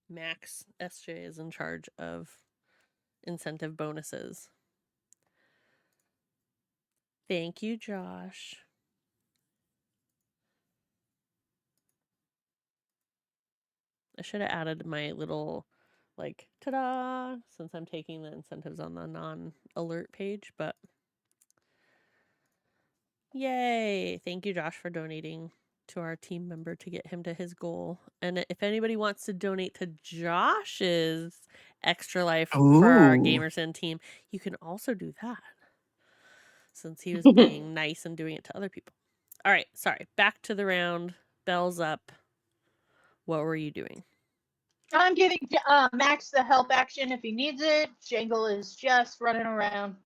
Max SJ is in charge of incentive bonuses. Thank you, Josh. I should have added my little, like, ta-da, since I'm taking the incentives on the non-alert page, but yay! Thank you, Josh, for donating to our team member to get him to his goal. And if anybody wants to donate to Josh's Extra Life for our Ooh. Gamerson team, you can also do that, since he was being nice and doing it to other people. All right, sorry. Back to the round. Bells up. What were you doing? I'm giving Max the help action if he needs it. Jangle is just running around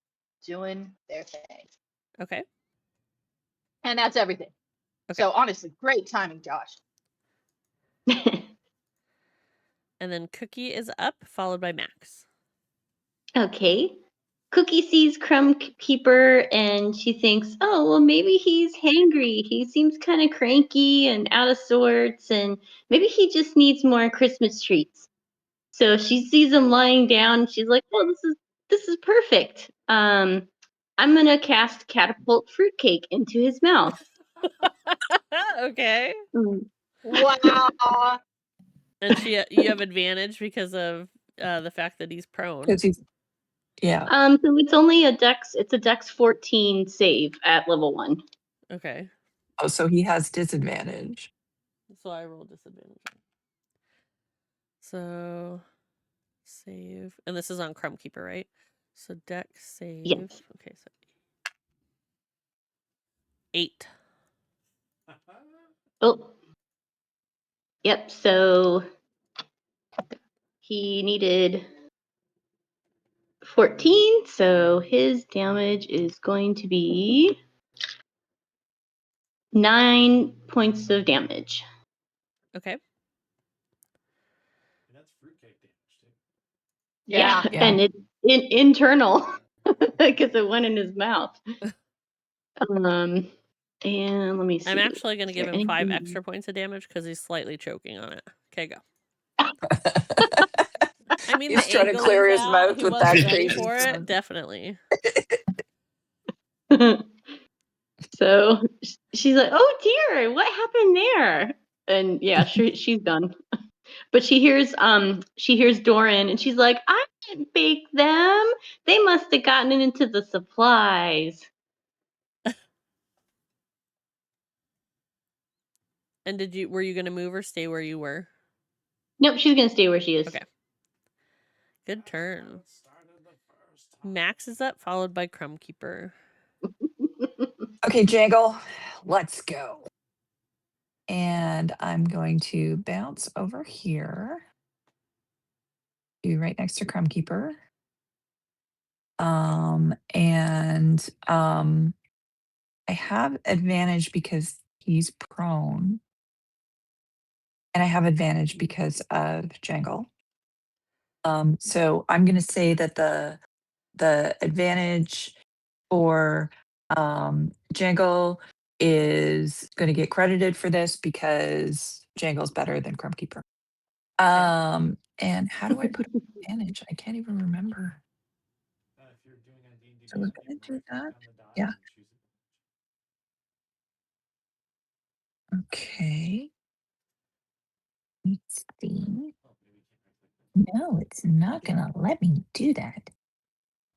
doing their thing. Okay. And that's everything. Okay. So honestly, great timing, Josh. And then Cookie is up, followed by Max. Okay. Cookie sees Crumb Keeper and she thinks, oh, well, maybe he's hangry. He seems kind of cranky and out of sorts, and maybe he just needs more Christmas treats. So she sees him lying down. She's like, well, this is perfect. I'm gonna cast Catapult Fruitcake into his mouth. Okay. Wow. And you have advantage because of the fact that he's prone. Because he's, yeah. So it's only a Dex 14 save at level 1. Okay. Oh, so he has disadvantage. So I roll disadvantage. So save. And this is on Crumb Keeper, right? So Dex save. Yes. Okay, so 8. Oh. Yep, so he needed 14, so his damage is going to be 9 points of damage. Okay. And that's fruitcake damage, too. Yeah. Yeah. And it's internal because it went in his mouth. And let me see. I'm actually going to Is give there him 5 anything- extra points of damage because he's slightly choking on it. Okay, go. I mean, He's the trying to angle clear he's his at, mouth he with wasn't that ready crazy for it. sound. Definitely. So she's like, "Oh dear, what happened there?" And yeah, she's done. But she hears Doran, and she's like, "I didn't bake them. They must have gotten into the supplies." And were you going to move or stay where you were? Nope, she's gonna stay where she is. Okay. Good That's turn. how it started the first time. Max is up, followed by Crumb Keeper. Okay, Jangle, let's go. And I'm going to bounce over here. Be right next to Crumb Keeper. I have advantage because he's prone. And I have advantage because of Jangle. So I'm gonna say that the advantage for Jangle is going to get credited for this because Django's better than Crumbkeeper. And how do I put advantage? I can't even remember. If you're doing a D&D So we're DM, going you to do right-click that. on the dot Yeah. and choose advantage. Okay. Let's see. Oh, maybe you can't right-click that. No, it's not going to let me do that.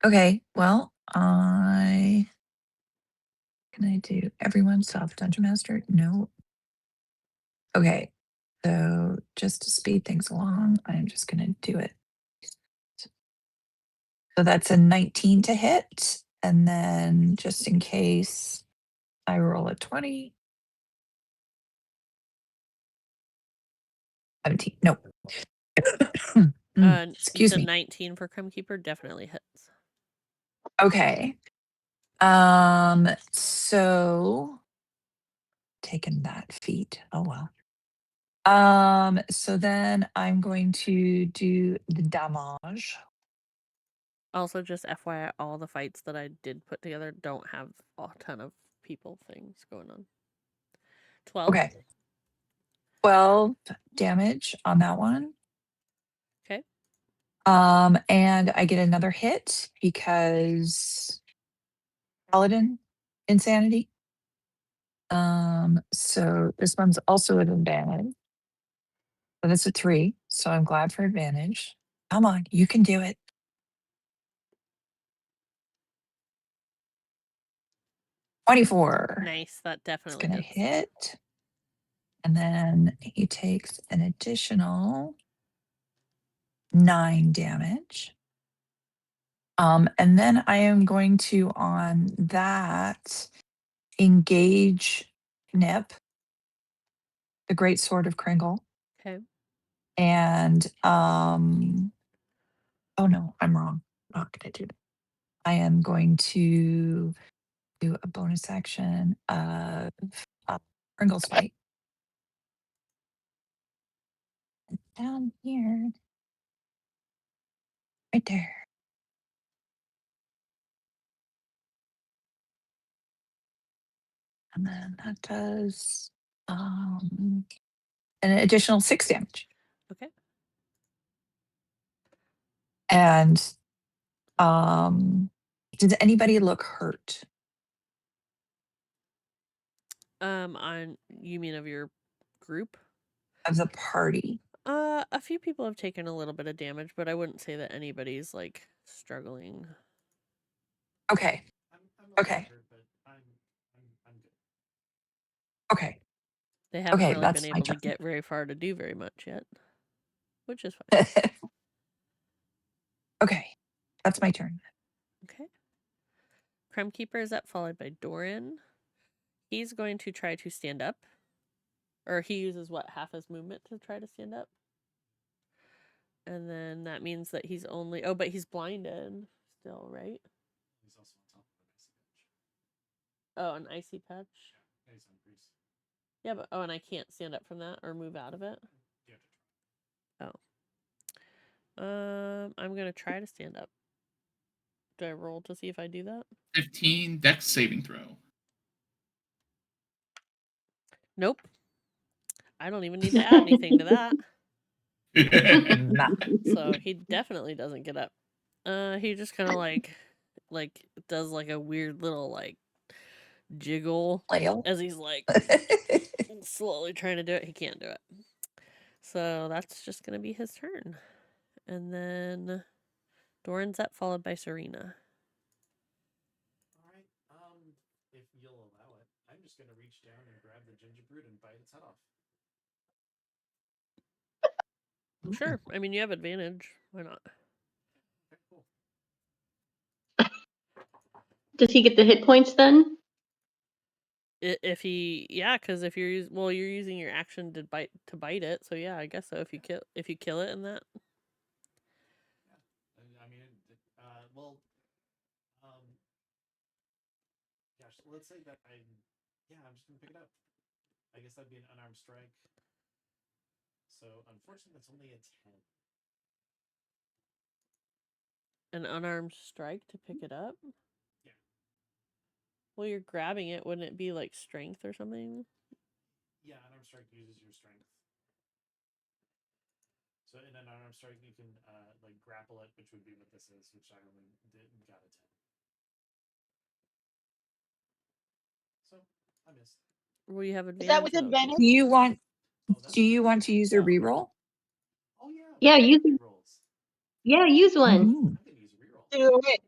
Okay. Well, can I do everyone self dungeon master? No. Okay. So just to speed things along, I'm just going to do it. So that's a 19 to hit. And then just in case I roll a 20. 17. Nope. You Excuse said me. 19 for Crimkeeper definitely hits. Okay. So taking that feat. Oh well. So then I'm going to do the damage. Also, just FYI, all the fights that I did put together don't have a ton of people things going on. 12. Okay. 12 damage on that one. Okay. And I get another hit because Paladin insanity. So this one's also an advantage. But it's a 3, so I'm glad for advantage. Come on, you can do it. 24. Nice. That It's definitely gonna hits. hit. And then he takes an additional 9 damage. And then I am going to on that engage Nip, the great sword of Kringle. Okay. And oh no, I'm wrong. I'm not gonna do that. I am going to do a bonus action of Kringle's fight. Down here. Right there. And then that does an additional 6 damage. Okay. And does anybody look hurt? On you mean of your group? Of the party? A few people have taken a little bit of damage, but I wouldn't say that anybody's like struggling. Okay. I'm a little Okay. hurt, but I'm good. Okay. They haven't Okay, really been that's my able to turn. get very far to do very much yet, which is fine. Okay. That's my turn. Okay. Crimkeeper is up, followed by Doran. He's going to try to stand up. Or he uses what, half his movement to try to stand up? And then that means that he's only but he's blinded still, right? He's also on top of an icy patch. Oh, an icy patch. Yeah, he's on grease. Yeah, but and I can't stand up from that or move out of it. You have to try. Oh. I'm gonna try to stand up. Do I roll to see if I do that? 15 dex saving throw. Nope. I don't even need to add anything to that. So he definitely doesn't get up. He just kind of like does like a weird little like jiggle Flail. as he's like slowly trying to do it. He can't do it. So that's just gonna be his turn. And then Doran's up, followed by Serena. All right. If you'll allow it, I'm just gonna reach down and grab the gingerbread and bite its head off. Sure. I mean, you have advantage. Why not? Okay, cool. Does he get the hit points then? If he, yeah, because if you're you're using your action to bite it. So yeah, I guess so. If you kill it in that. Yeah. I mean, well, gosh, let's say that I'm just gonna pick it up. I guess that'd be an unarmed strike. So unfortunately, that's only a 10. An unarmed strike to pick it up. Yeah. Well, you're grabbing it. Wouldn't it be like strength or something? Yeah, an arm strike uses your strength. So in an unarmed strike, you can like grapple it, which would be what this is, which I only got a 10. So I missed. Well, you have Is that advantage with though. 'cause- advantage? Do you want Oh, that's do you want to use a oh. reroll? Oh yeah. Yeah, use rolls. Yeah, use one. Mhm. I'm gonna use a reroll. Do it.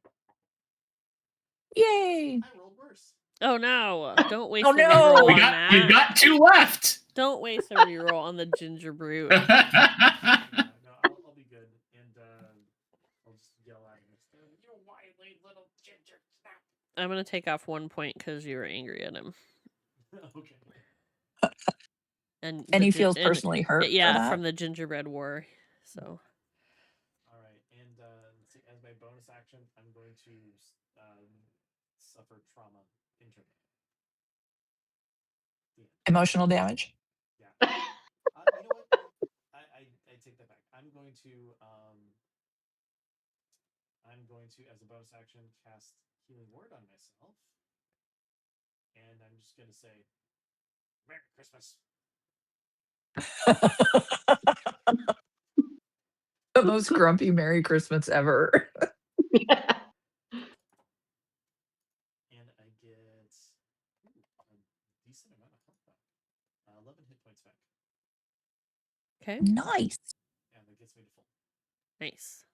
Yay! I rolled worse. Oh no! Don't waste Oh the no! reroll we on got that. we've got 2 left. Don't waste a reroll on the ginger brute. Yeah, no, I'll be good, and I'll just yell at him instead. You wily little ginger snap. I'm gonna take off 1 point because you were angry at him, Okay. and And he feels personally hurt for yeah, that? from the gingerbread war. So All right, and let's see. As my bonus action, I'm going to suffer trauma internally. Emotional damage? Yeah. You know what? I take that back. I'm going to, as a bonus action, cast Healing Word on myself, and I'm just going to say, "Merry Christmas." The most grumpy Merry Christmas ever. And I get a decent amount of health back. 11 hit points back. okay, Nice. Yeah, that gets me to full. nice.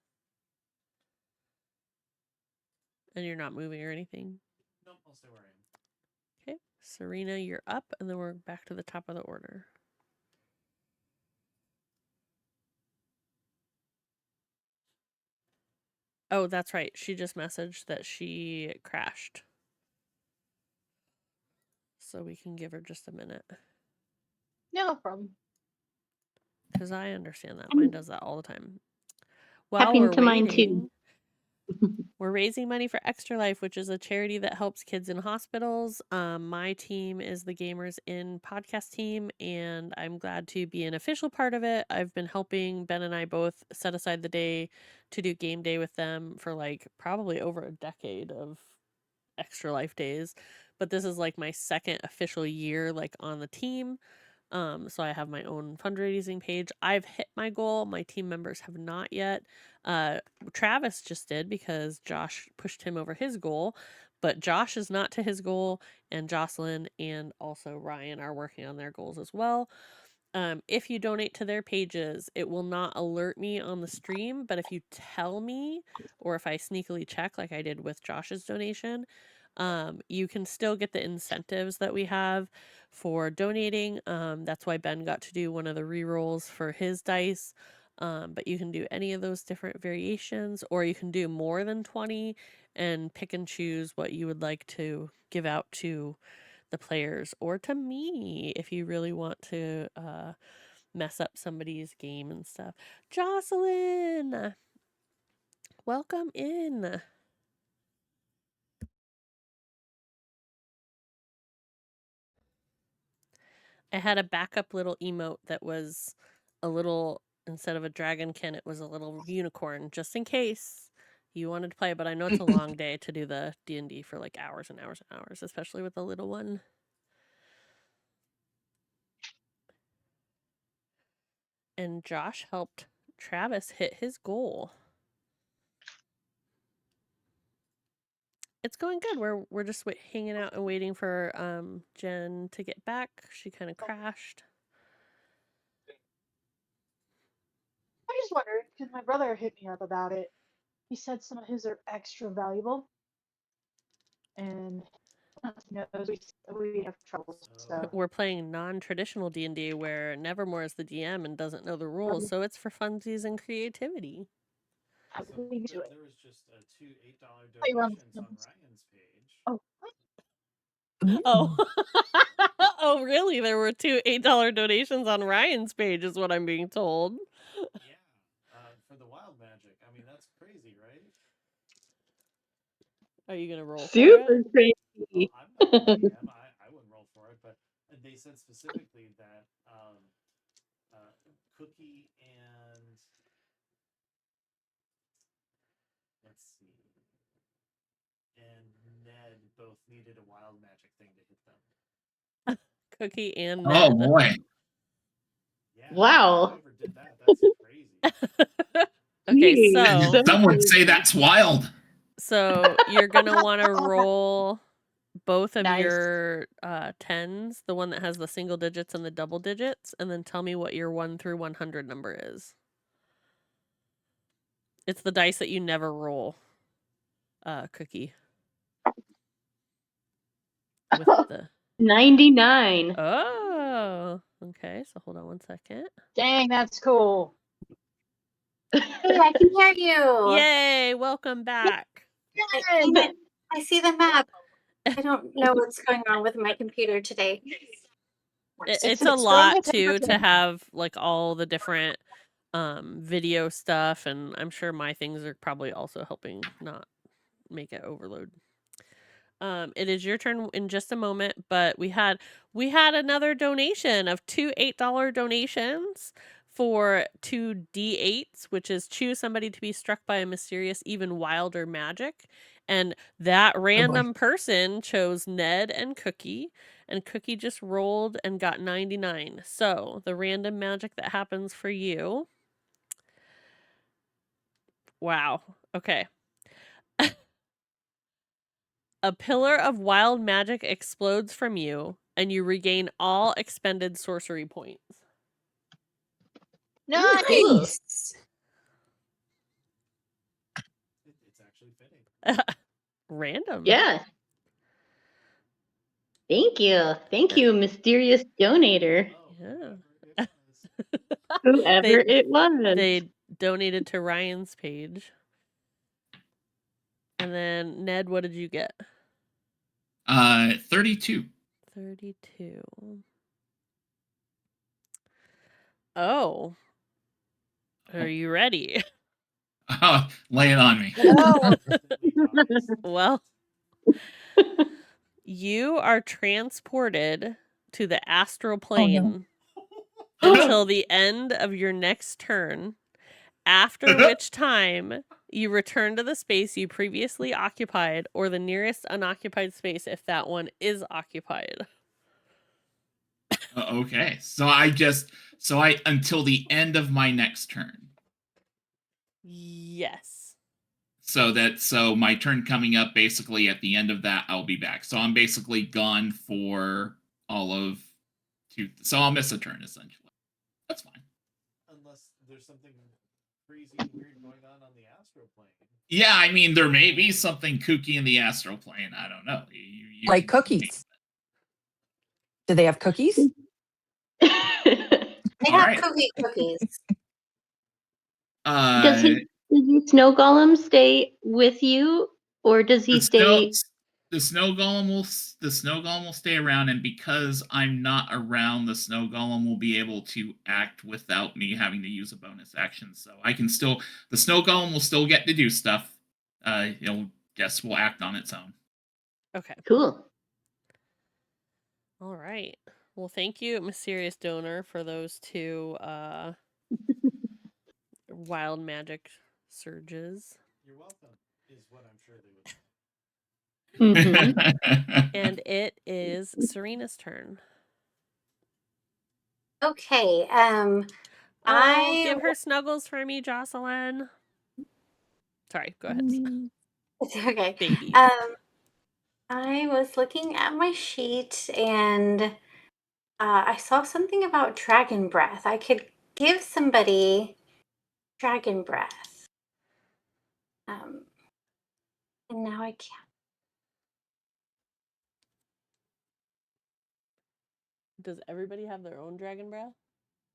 And you're not moving or anything. Nope, I'll stay where I am. Okay, Serena, you're up, and then we're back to the top of the order. Oh, that's right. She just messaged that she crashed. So we can give her just a minute. No problem. Because I understand that. Mine does that all the time. While Happened we're to mine waiting, too. we're raising money for Extra Life, which is a charity that helps kids in hospitals. My team is the Gamers In podcast team, and I'm glad to be an official part of it. I've been helping Ben and I both set aside the day to do game day with them for like probably over a decade of Extra Life days. But this is like my second official year like on the team. So I have my own fundraising page. I've hit my goal. My team members have not yet. Travis just did because Josh pushed him over his goal, but Josh is not to his goal, and Jocelyn and also Ryan are working on their goals as well. If you donate to their pages, it will not alert me on the stream, but if you tell me, or if I sneakily check like I did with Josh's donation, you can still get the incentives that we have for donating. That's why Ben got to do one of the rerolls for his dice. But you can do any of those different variations, or you can do more than 20 and pick and choose what you would like to give out to the players or to me if you really want to mess up somebody's game and stuff. Jocelyn, welcome in. I had a backup little emote that was a little, instead of a dragonkin, it was a little unicorn, just in case you wanted to play. But I know it's a long day to do the D&D for like hours and hours and hours, especially with the little one. And Josh helped Travis hit his goal. It's going good. We're just hanging out and waiting for Jen to get back. She kind of crashed. I just wondered because my brother hit me up about it. He said some of his are extra valuable, and he knows we have trouble. So We're playing non-traditional D&D where Nevermore is the DM and doesn't know the rules, so it's for funsies and creativity. I'll So leave you to it. there was just two $8 Hey, Ron. donations on Ryan's page. Oh, Oh. Oh, really? There were two $8 donations on Ryan's page is what I'm being told. Yeah, for the wild magic. I mean, that's crazy, right? Are you going to roll for Super it? crazy. Well, I'm not the DM. I wouldn't roll for it, but they said specifically that Cookie and let's see, and Ned both needed a wild magic thing to hit them. Cookie and Oh Ned. boy. Yeah. Wow. Whoever did that, that's crazy. Okay, Jeez, so Some would say crazy. that's wild. you're gonna want to roll both of Nice. your 10s, the one that has the single digits and the double digits, and then tell me what your 1 through 100 number is. It's the dice that you never roll, Cookie. With the 99. Oh, okay. So hold on one second. Dang, that's cool. Hey, I can hear you. Yay! Welcome back. I see the map. I don't know what's going on with my computer today. It's a throwing lot a too temper to have like all the different video stuff, and I'm sure my things are probably also helping not make it overload. It is your turn in just a moment, but we had another donation of 2 $8 donations for 2 D8s, which is choose somebody to be struck by a mysterious, even wilder magic. And that random person chose Ned and Cookie just rolled and got 99. So the random magic that happens for you. Wow. Okay. A pillar of wild magic explodes from you, and you regain all expended sorcery points. Nice. Nice. It's actually fitting. Random. Yeah. Thank you, mysterious donator. Oh, Yeah. Whoever it was. They donated to Ryan's page. And then, Ned, what did you get? 32. 32. Oh. Are you ready? Oh, lay it on me. Oh, Well, you are transported to the astral plane until the end of your next turn, after which time you return to the space you previously occupied or the nearest unoccupied space if that one is occupied. Okay. So I until the end of my next turn. Yes. So my turn coming up, basically at the end of that, I'll be back. So I'm basically gone for all of so I'll miss a turn essentially. That's fine. Unless there's something crazy and weird going on the astral plane. Yeah, I mean there may be something kooky in the astral plane. I don't know. You Like cookies. Do they have cookies? They All have right. cookies. Does your snow golem stay with you, or does he stay? The snow golem will stay around, and because I'm not around, the snow golem will be able to act without me having to use a bonus action. So the snow golem will still get to do stuff. It'll will act on its own. Okay. Cool. All right. Well, thank you, mysterious donor, for those 2 wild magic surges. You're welcome, is what I'm sure they would say. And it is Serena's turn. Okay. Give her snuggles for me, Jocelyn. Sorry, go ahead. It's okay. Babies. I was looking at my sheet and I saw something about dragon breath. I could give somebody dragon breath. And now I can't. Does everybody have their own dragon breath?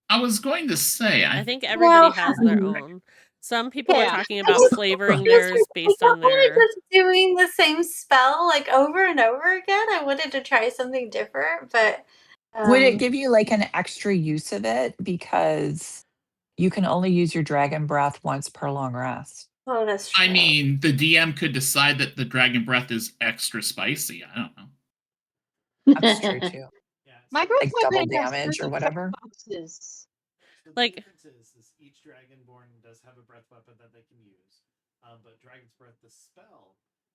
I was going to say, I think everybody has their own. Some people are talking about flavoring theirs based on their. Just doing the same spell like over and over again. I wanted to try something different, but would it give you like an extra use of it because you can only use your dragon breath once per long rest? Oh, that's true. I mean, the DM could decide that the dragon breath is extra spicy. I don't know. That's true too. Yeah, my so Like double girlfriend has damage or 37 whatever. boxes. So the Like- difference is each dragonborn does have a breath weapon that they can use. But Dragon's Breath, the spell,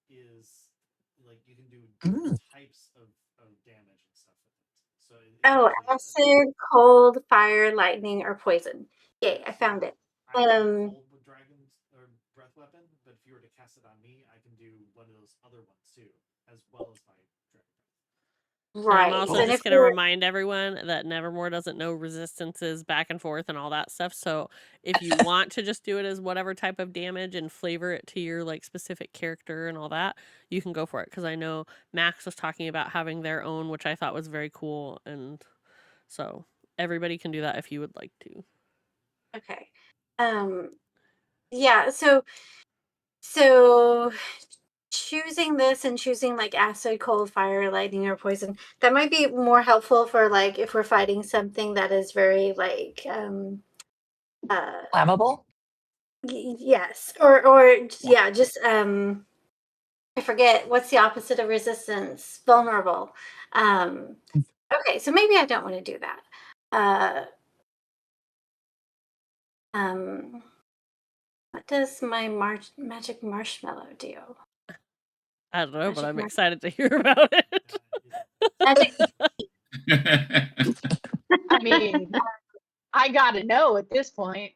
is like you can do Mm. types of damage and stuff with it. So it's Oh, actually acid, cold, fire, lightning, or poison. Yay, I found it. I can Um, hold with dragon's or breath weapon, but if you were to cast it on me, I can do one of those other ones too, as well as my dragon breath. And I'm right. also Oh. And just if going to you're remind everyone that Nevermore doesn't know resistances back and forth and all that stuff. So if you want to just do it as whatever type of damage and flavor it to your like specific character and all that, you can go for it. Because I know Max was talking about having their own, which I thought was very cool. And so everybody can do that if you would like to. okay. Yeah, so choosing this and choosing like acid, cold, fire, lightning, or poison, that might be more helpful for like if we're fighting something that is very like Flammable? yes. Or yeah, just I forget what's the opposite of resistance? Vulnerable. Okay, so maybe I don't want to do that. Um what does my magic marshmallow do? I don't know, but Magic I'm mar- excited to hear about it. magic I mean, I gotta know at this point.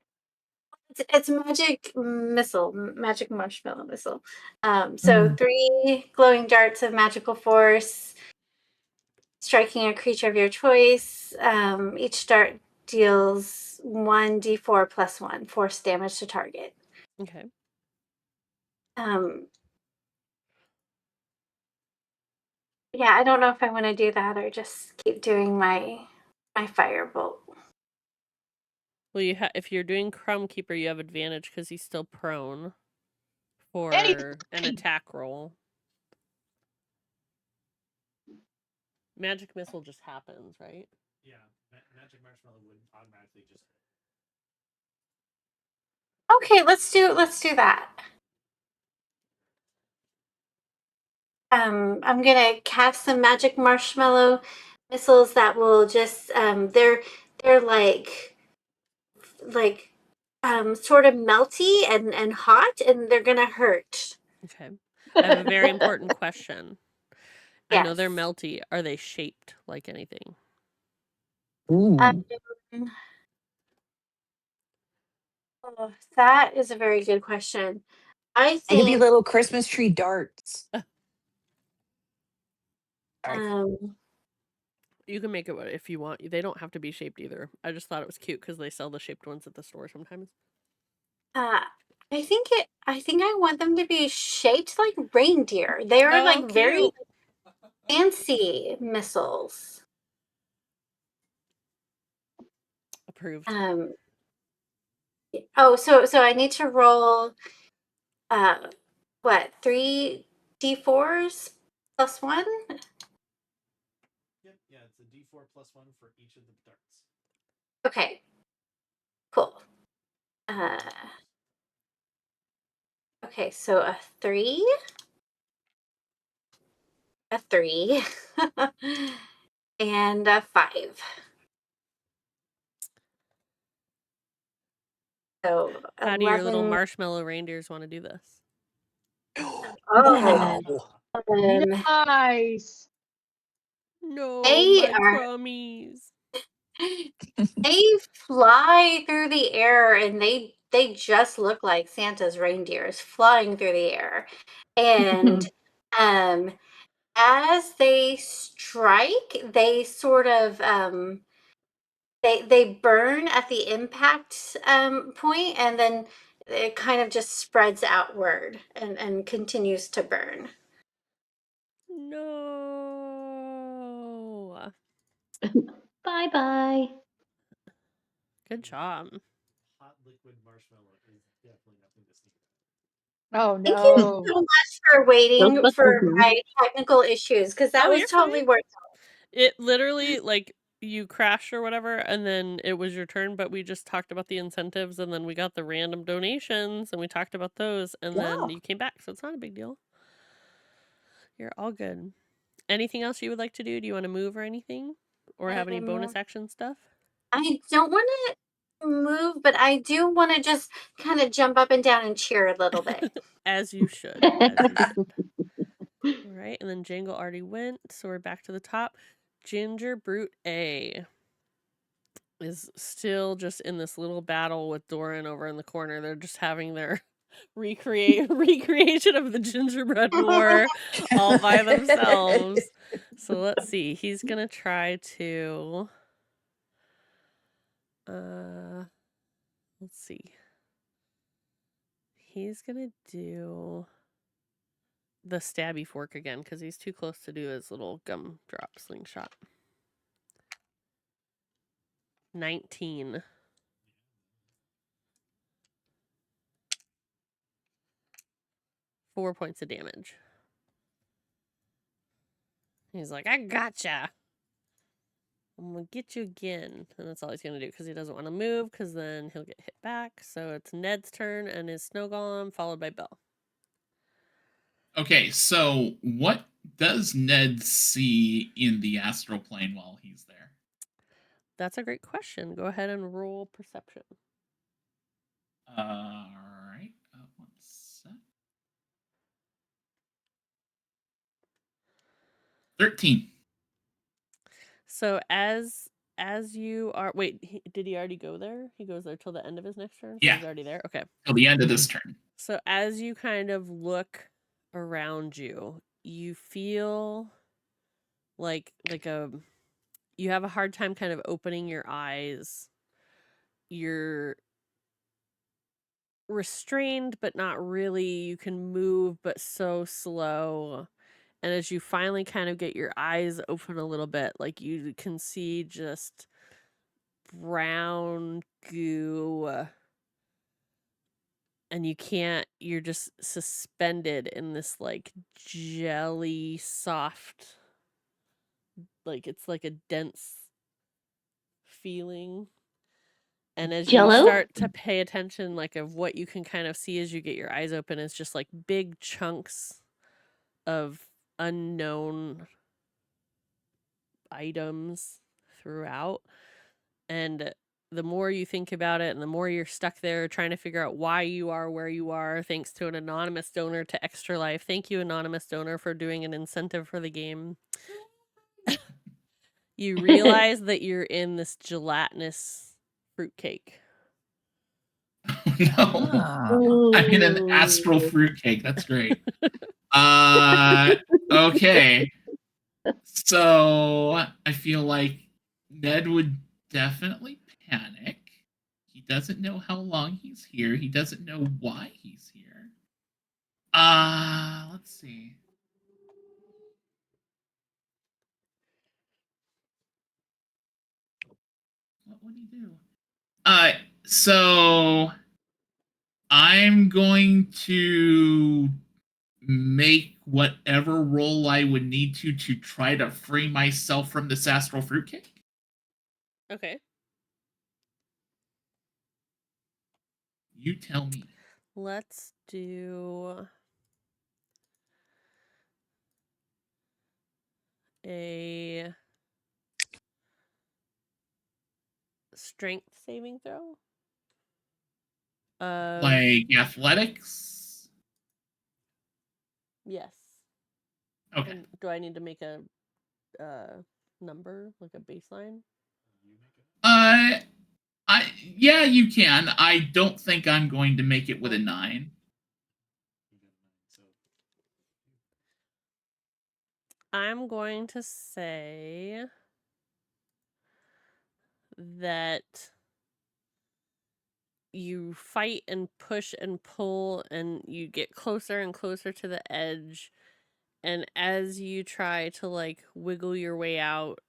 it's magic missile, magic marshmallow missile. So Mm. 3 glowing darts of magical force, striking a creature of your choice. Each dart deals 1d4 plus 1 force damage to target. Okay. Yeah, I don't know if I want to do that or just keep doing my firebolt. Well, if you're doing Crumb Keeper, you have advantage because he's still prone And he's for an attack roll. Magic Missile just happens, right? Yeah, magic marshmallow would automatically just. Okay, let's do that. I'm gonna cast some magic marshmallow missiles that will just they're like sort of melty and hot, and they're gonna hurt. Okay. I have a very important question. I know Yes. they're melty. Are they shaped like anything? Ooh. Oh, that is a very good question. I They could be think little Christmas tree darts. Sorry. You can make it if you want. They don't have to be shaped either. I just thought it was cute because they sell the shaped ones at the store sometimes. I think I want them to be shaped like reindeer. They are Oh, like very cute. fancy missiles. Approved. Oh, so I need to roll what, 3d4s plus 1? Yep, yeah, it's a D4 plus 1 for each of the darts. Okay. Cool. Okay, so a 3, a 3, and a 5. So How do your little 11. marshmallow reindeers want to do this? Oh, Wow. nice. No, they my are crummies. they fly through the air, and they just look like Santa's reindeers flying through the air. And as they strike, they sort of they burn at the impact point, and then it kind of just spreads outward and continues to burn. No. Bye bye. Good job. Hot liquid marshmallow is definitely nothing to sneak about. Oh Thank you no. so much for waiting for Ghostbusters now. my technical issues, because that Oh, was you're totally fine. worth it. It literally, like, you crashed or whatever, and then it was your turn, but we just talked about the incentives, and then we got the random donations, and we talked about those, and Yeah. then you came back, so it's not a big deal. You're all good. Anything else you would like to do? Do you want to move or anything? Or have any bonus action stuff? I don't want to move, but I do want to just kind of jump up and down and cheer a little bit. As you should. As you should. All right, and then Jangle already went, so we're back to the top. Ginger Brute A is still just in this little battle with Doran over in the corner. They're just having their recreation of the gingerbread war all by themselves. So let's see. He's gonna try to let's see. He's gonna do the stabby fork again because he's too close to do his little gumdrop slingshot. 19. 4 points of damage. He's like, I gotcha. I'm gonna get you again. And that's all he's gonna do because he doesn't want to move because then he'll get hit back. So it's Ned's turn and his snow golem followed by Bill. Okay, so what does Ned see in the astral plane while he's there? That's a great question. Go ahead and roll perception. All right. 1 sec. 13. So as you are did he already go there? He goes there till the end of his next turn? So Yeah. he's already there? Okay. Till the end of this turn. So as you kind of look around you, you feel like you have a hard time kind of opening your eyes. You're restrained, but not really. You can move, but so slow. And as you finally kind of get your eyes open a little bit, like you can see just brown goo. And you're just suspended in this like jelly soft, like it's like a dense feeling. And as you Jello? start to pay attention, like of what you can kind of see as you get your eyes open is just like big chunks of unknown items throughout. And the more you think about it and the more you're stuck there trying to figure out why you are where you are, thanks to an anonymous donor to Extra Life. Thank you, anonymous donor, for doing an incentive for the game. You realize that you're in this gelatinous fruitcake. No. Ah. I'm in an astral fruitcake. That's great. Okay. So I feel like Ned would definitely panic. He doesn't know how long he's here. He doesn't know why he's here. Let's see. What would he do? So I'm going to make whatever roll I would need to try to free myself from this astral fruitcake. Okay. You tell me. Let's do a strength saving throw. Like athletics? Yes. Okay. And do I need to make a number, like a baseline? Yeah, you can. I don't think I'm going to make it with a 9. I'm going to say that you fight and push and pull and you get closer and closer to the edge, and as you try to like wiggle your way out,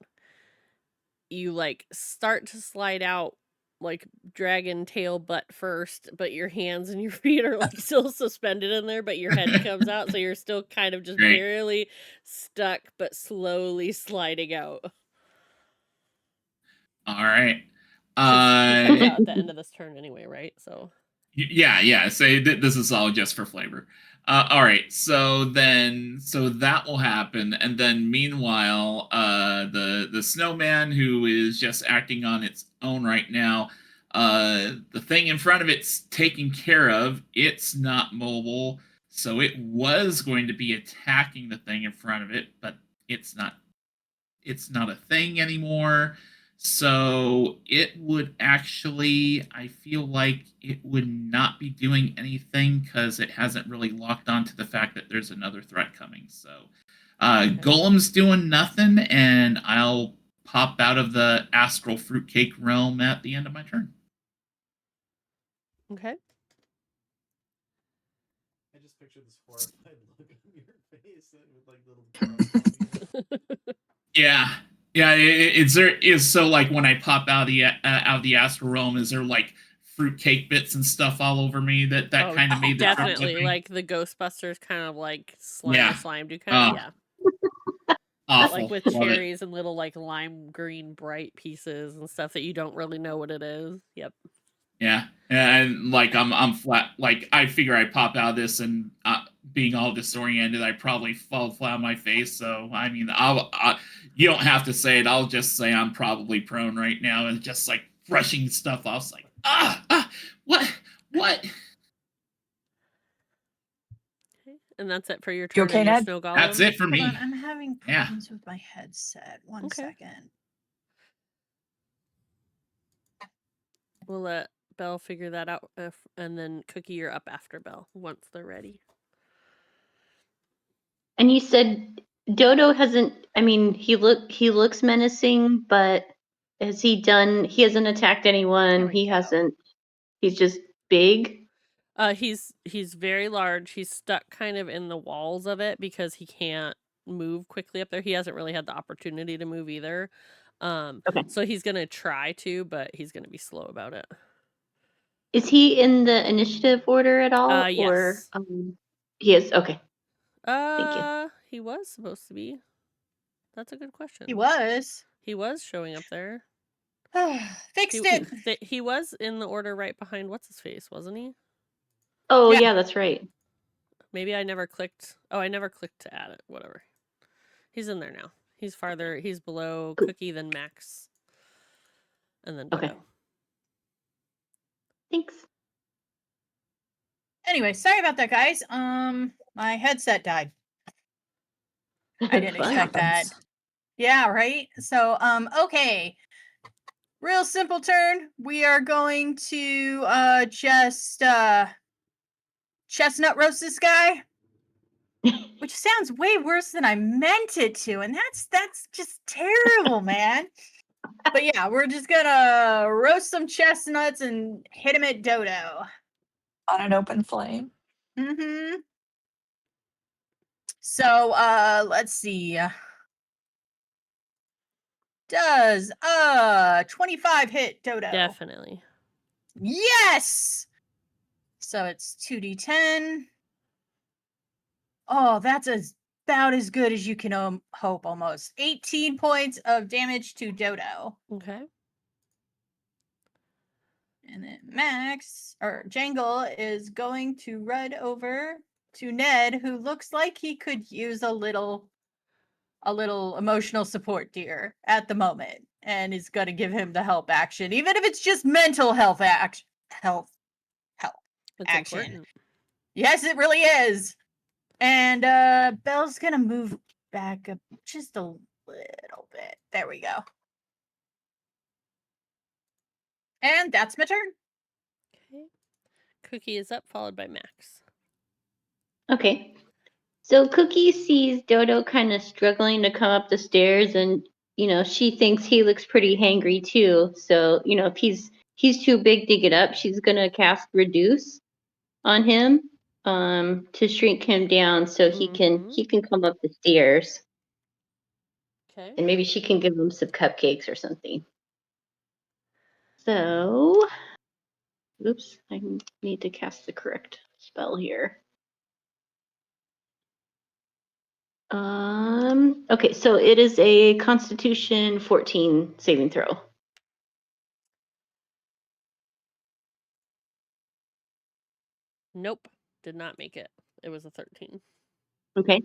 you like start to slide out like dragon tail butt first, but your hands and your feet are like still suspended in there, but your head comes out, so you're still kind of just Great. barely stuck but slowly sliding out. All right. He comes out at the end of this turn anyway, right? So yeah. So this is all just for flavor. All right. So that will happen, and then meanwhile, the snowman, who is just acting on its own right now, the thing in front of it's taken care of. It's not mobile, So it was going to be attacking the thing in front of it, but it's not a thing anymore. So it would actually, I feel like it would not be doing anything because it hasn't really locked on to the fact that there's another threat coming. So Golem's doing nothing, and I'll pop out of the astral fruitcake realm at the end of my turn. Okay. I just picture this horrified look on your face with like little drops. Yeah, Is there so like when I pop out of the astral realm, is there like fruitcake bits and stuff all over me that kind of made the definitely like the Ghostbusters kind of like slime do kind of awful. like with cherries and little like lime green bright pieces and stuff that you don't really know what it is. Yep. Yeah, and like I'm flat. Like I figure I pop out of this and being all disoriented, I probably fall flat on my face. So I mean, you don't have to say it. I'll just say I'm probably prone right now and just like brushing stuff off. Like what? And that's it for your You turn okay, and your Ned? snow golem? That's it for me. Hold on, I'm having problems with my headset. One second. We'll let Belle figure that out, and then Cookie, you're up after Belle once they're ready. And you said Dodo hasn't. I mean, he looks menacing, but has he done? He hasn't attacked anyone. He hasn't. He's just big. He's very large. He's stuck kind of in the walls of it because he can't move quickly up there. He hasn't really had the opportunity to move either. So he's gonna try to, but he's gonna be slow about it. Is he in the initiative order at all? Yes. Or he is. Okay. Thank you. He was supposed to be. That's a good question. He was. He was showing up there. Fixed it. He was in the order right behind what's his face, wasn't he? Oh yeah, that's right. Maybe I never clicked. Oh, I never clicked to add it. Whatever. He's in there now. He's farther. He's below Cookie than Max. And then Dodo. Okay. Thanks. Anyway, sorry about that, guys. My headset died. I didn't expect that. Yeah, right? So, okay. Real simple turn. We are going to just chestnut roast this guy. Which sounds way worse than I meant it to, and that's just terrible, man. But yeah, we're just gonna roast some chestnuts and hit him at Dodo. On an open flame. Mm-hmm. So let's see. Does 25 hit Dodo? Definitely. Yes! So it's 2d10. Oh, that's about as good as you can hope, almost. 18 points of damage to Dodo. Okay. And then Max, or Jangle, is going to run over to Ned, who looks like he could use a little emotional support dear at the moment, and is going to give him the help action, even if it's just mental health action. Help action. Important. Yes, it really is. And Belle's gonna move back up just a little bit. There we go. And that's my turn. Okay. Cookie is up, followed by Max. Okay. So Cookie sees Dodo kind of struggling to come up the stairs, and she thinks he looks pretty hangry too. So if he's too big to get up, she's gonna cast Reduce on him to shrink him down so he can come up the stairs. Okay. And maybe she can give him some cupcakes or something. So, oops, I need to cast the correct spell here. Okay, so it is a Constitution 14 saving throw. Nope, did not make it. It was a 13. Okay.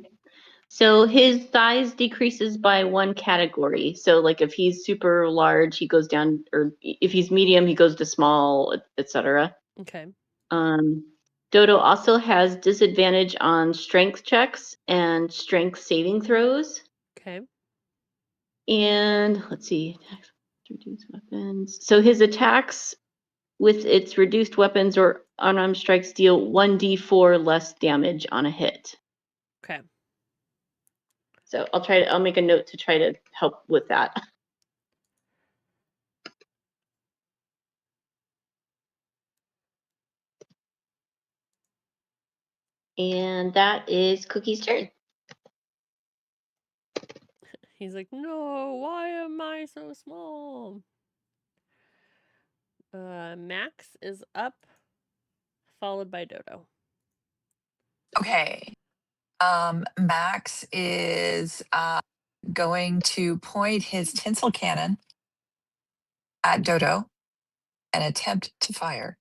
So his size decreases by 1 category. So like if he's super large, he goes down, or if he's medium, he goes to small, etc. Okay. Dodo also has disadvantage on strength checks and strength saving throws. Okay. And let's see, reduced weapons. So his attacks with its reduced weapons or unarmed strikes deal 1d4 less damage on a hit. Okay. So I'll make a note to try to help with that. And that is Cookie's turn. He's like, no, why am I so small? Max is up, followed by Dodo. Okay. Max is going to point his tinsel cannon at Dodo and attempt to fire.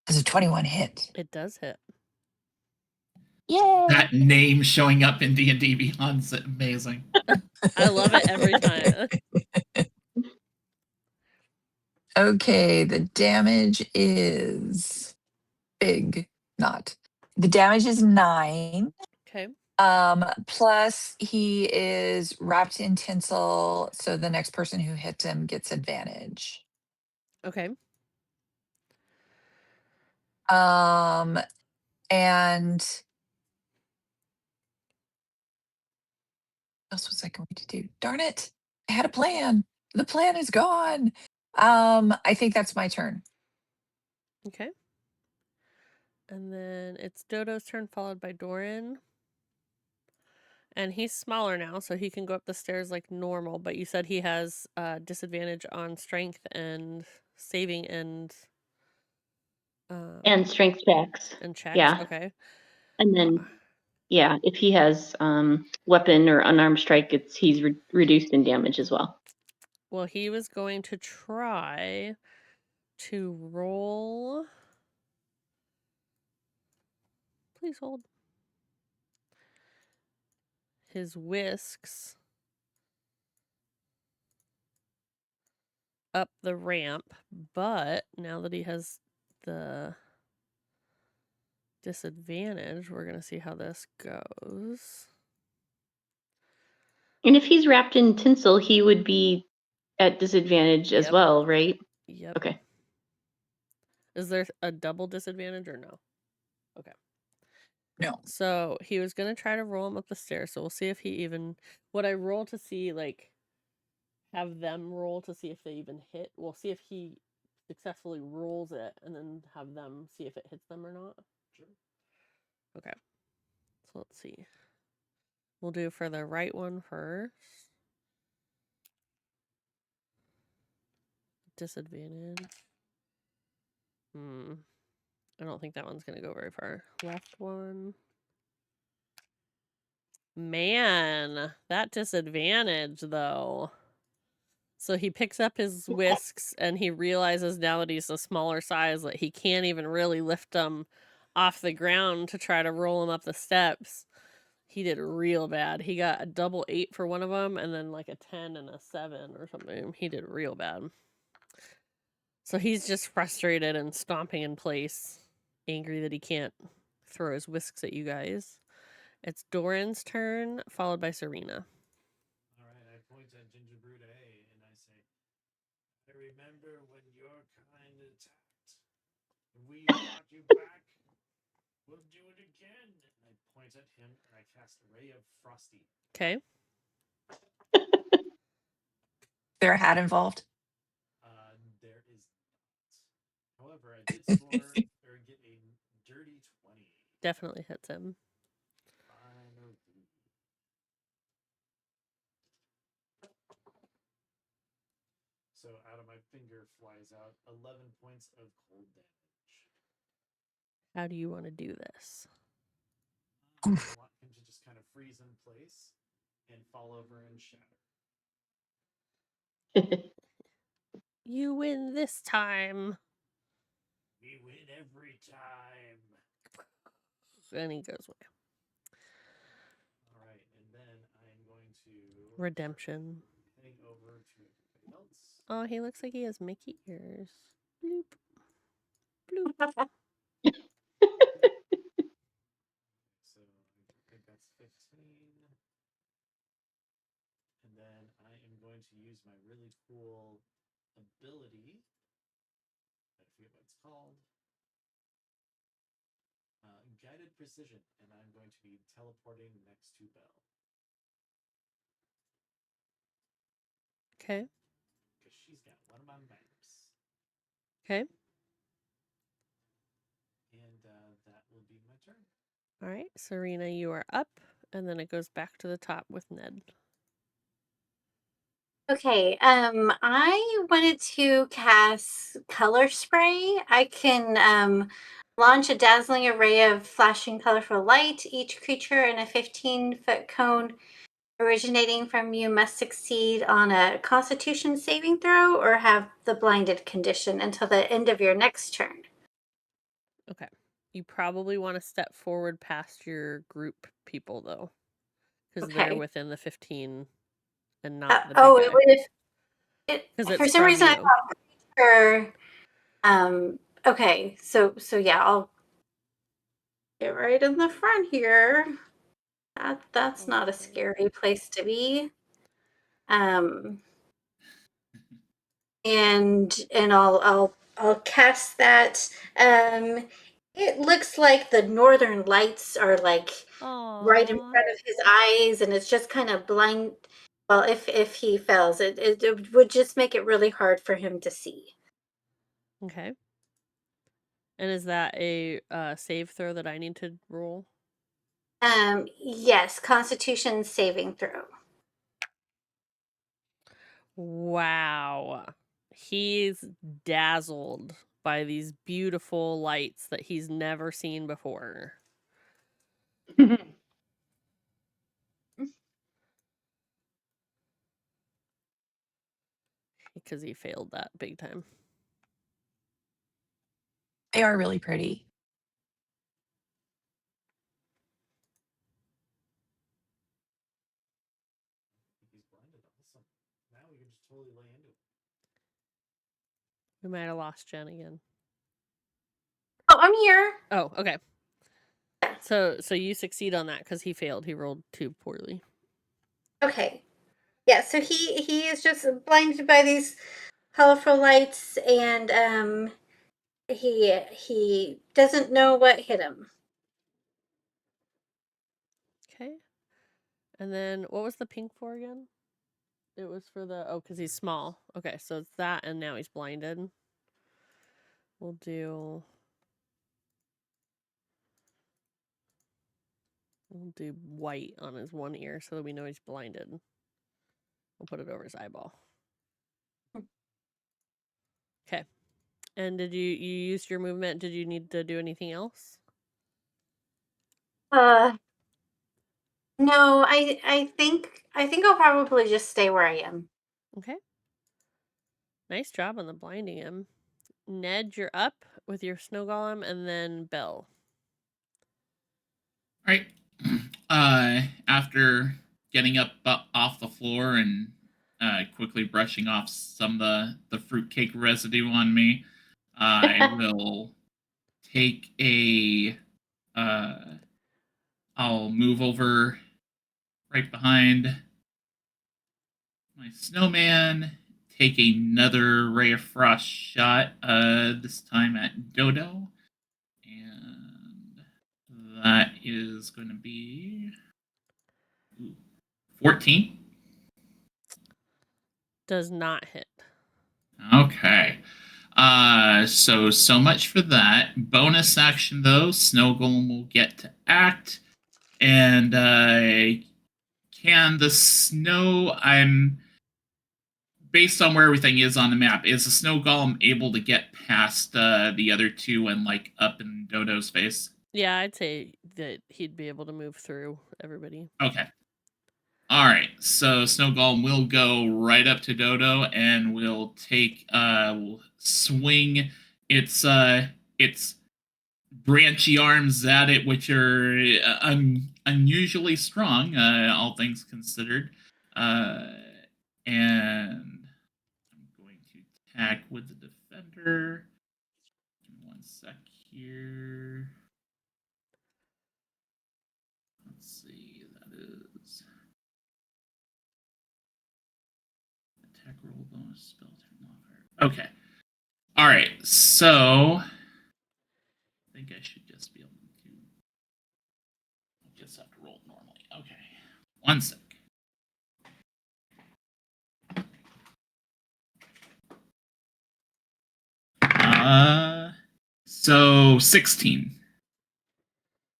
Does a 21 hit? It does hit. Yay! That name showing up in D&D Beyond's amazing. I love it every time. Okay, the damage is big. Not. The damage is 9. Okay. Plus he is wrapped in tinsel, so the next person who hits him gets advantage. Okay. And what else was I going to do? Darn it. I had a plan. The plan is gone. I think that's my turn. Okay. And then it's Dodo's turn, followed by Doran. And he's smaller now, so he can go up the stairs like normal. But you said he has disadvantage on strength and saving and Strength checks. checks. Yeah. Okay. And then, yeah, if he has weapon or unarmed strike, he's reduced in damage as well. Well, he was going to try to roll. Please hold. His whisks up the ramp, but now that he has the disadvantage, we're going to see how this goes. And if he's wrapped in tinsel, he would be at disadvantage as Yep. well, right? Yep. Okay. Is there a double disadvantage or no? Okay. No. So he was going to try to roll him up the stairs. So we'll see if he even. Would I roll to see, like, have them roll to see if they even hit? We'll see if he successfully rolls it and then have them see if it hits them or not. Sure. Okay. So let's see. We'll do for the right one first. Disadvantage. I don't think that one's going to go very far. Left one. Man, that disadvantage, though. So he picks up his whisks and he realizes now that he's a smaller size that he can't even really lift them off the ground to try to roll them up the steps. He did real bad. He got a double 8 for one of them and then like a 10 and a 7 or something. He did real bad. So he's just frustrated and stomping in place, angry that he can't throw his whisks at you guys. It's Doran's turn, followed by Serena. All right, I point at Gingerbread A and I say, I remember when your kind attacked. If we fought you back, we'll do it again. And I point at him and I cast Ray of Frosty. Okay. There a hat involved? There is not. However, I did score or get a dirty 20. Definitely hits him. Finally. So out of my finger flies out 11 points of cold damage. How do you want to do this? I want him to just kind of freeze in place and fall over and shatter. You win this time. We win every time. And he goes away. All right, and then I'm going to Redemption. heading over to Anything else? Oh, he looks like he has Mickey ears. Bloop. Bloop. So I think that's 15. And then I am going to use my really cool ability. I forget what it's called. Guided precision, and I'm going to be teleporting next to Belle. Okay. Because she's got one of my maps. Okay. And that will be my turn. All right, Serena, you are up, and then it goes back to the top with Ned. Okay, I wanted to cast color spray. I can launch a dazzling array of flashing colorful light. Each creature in a 15-foot cone originating from you must succeed on a Constitution saving throw or have the blinded condition until the end of your next turn. Okay. You probably want to step forward past your group people, though, because they're Okay. within the 15 and not the big Oh, guy. it would Because for it's some from reason I you. thought for okay, so yeah, I'll get right in the front here. That's not a scary place to be. And I'll cast that. It looks like the northern lights are like right in Aww. front of his eyes, and it's just kind of blind. Well, if he fails, it would just make it really hard for him to see. Okay. And is that a save throw that I need to roll? Yes, Constitution saving throw. Wow. He's dazzled by these beautiful lights that he's never seen before. Because he failed that big time. They are really pretty. He's blinded. Awesome. Now we can just totally lay into it. We might have lost Jen again. Oh, I'm here. Oh, okay. So you succeed on that because he failed. He rolled too poorly. Okay. Yeah, so he is just blinded by these colorful lights, and he doesn't know what hit him. Okay. And then what was the pink for again? It was for the because he's small. Okay, so it's that, and now he's blinded. We'll do white on his one ear so that we know he's blinded. We'll put it over his eyeball. Okay. And did you use your movement? Did you need to do anything else? No, I think I'll probably just stay where I am. Okay. Nice job on the blinding him. Ned, you're up with your snow golem, and then Belle. All right. After getting up off the floor and quickly brushing off some of the fruitcake residue on me, I will take a. I'll move over right behind my snowman, take another ray of frost shot, this time at Dodo. And that is going to be 14. Does not hit. Okay. So much for that. Bonus action though, Snow Golem will get to act. And can the snow I'm based on where everything is on the map, is the snow golem able to get past the other two and like up in Dodo's face? Yeah, I'd say that he'd be able to move through everybody. Okay. All right. So snow golem will go right up to Dodo and will take will swing its branchy arms at it, which are unusually strong, all things considered. And attack with the defender. Give me 1 sec here. Let's see, that is attack roll bonus spell turn modifier. Okay. All right. So I think I should just be able to just have to roll normally. Okay. 1 sec. So 16.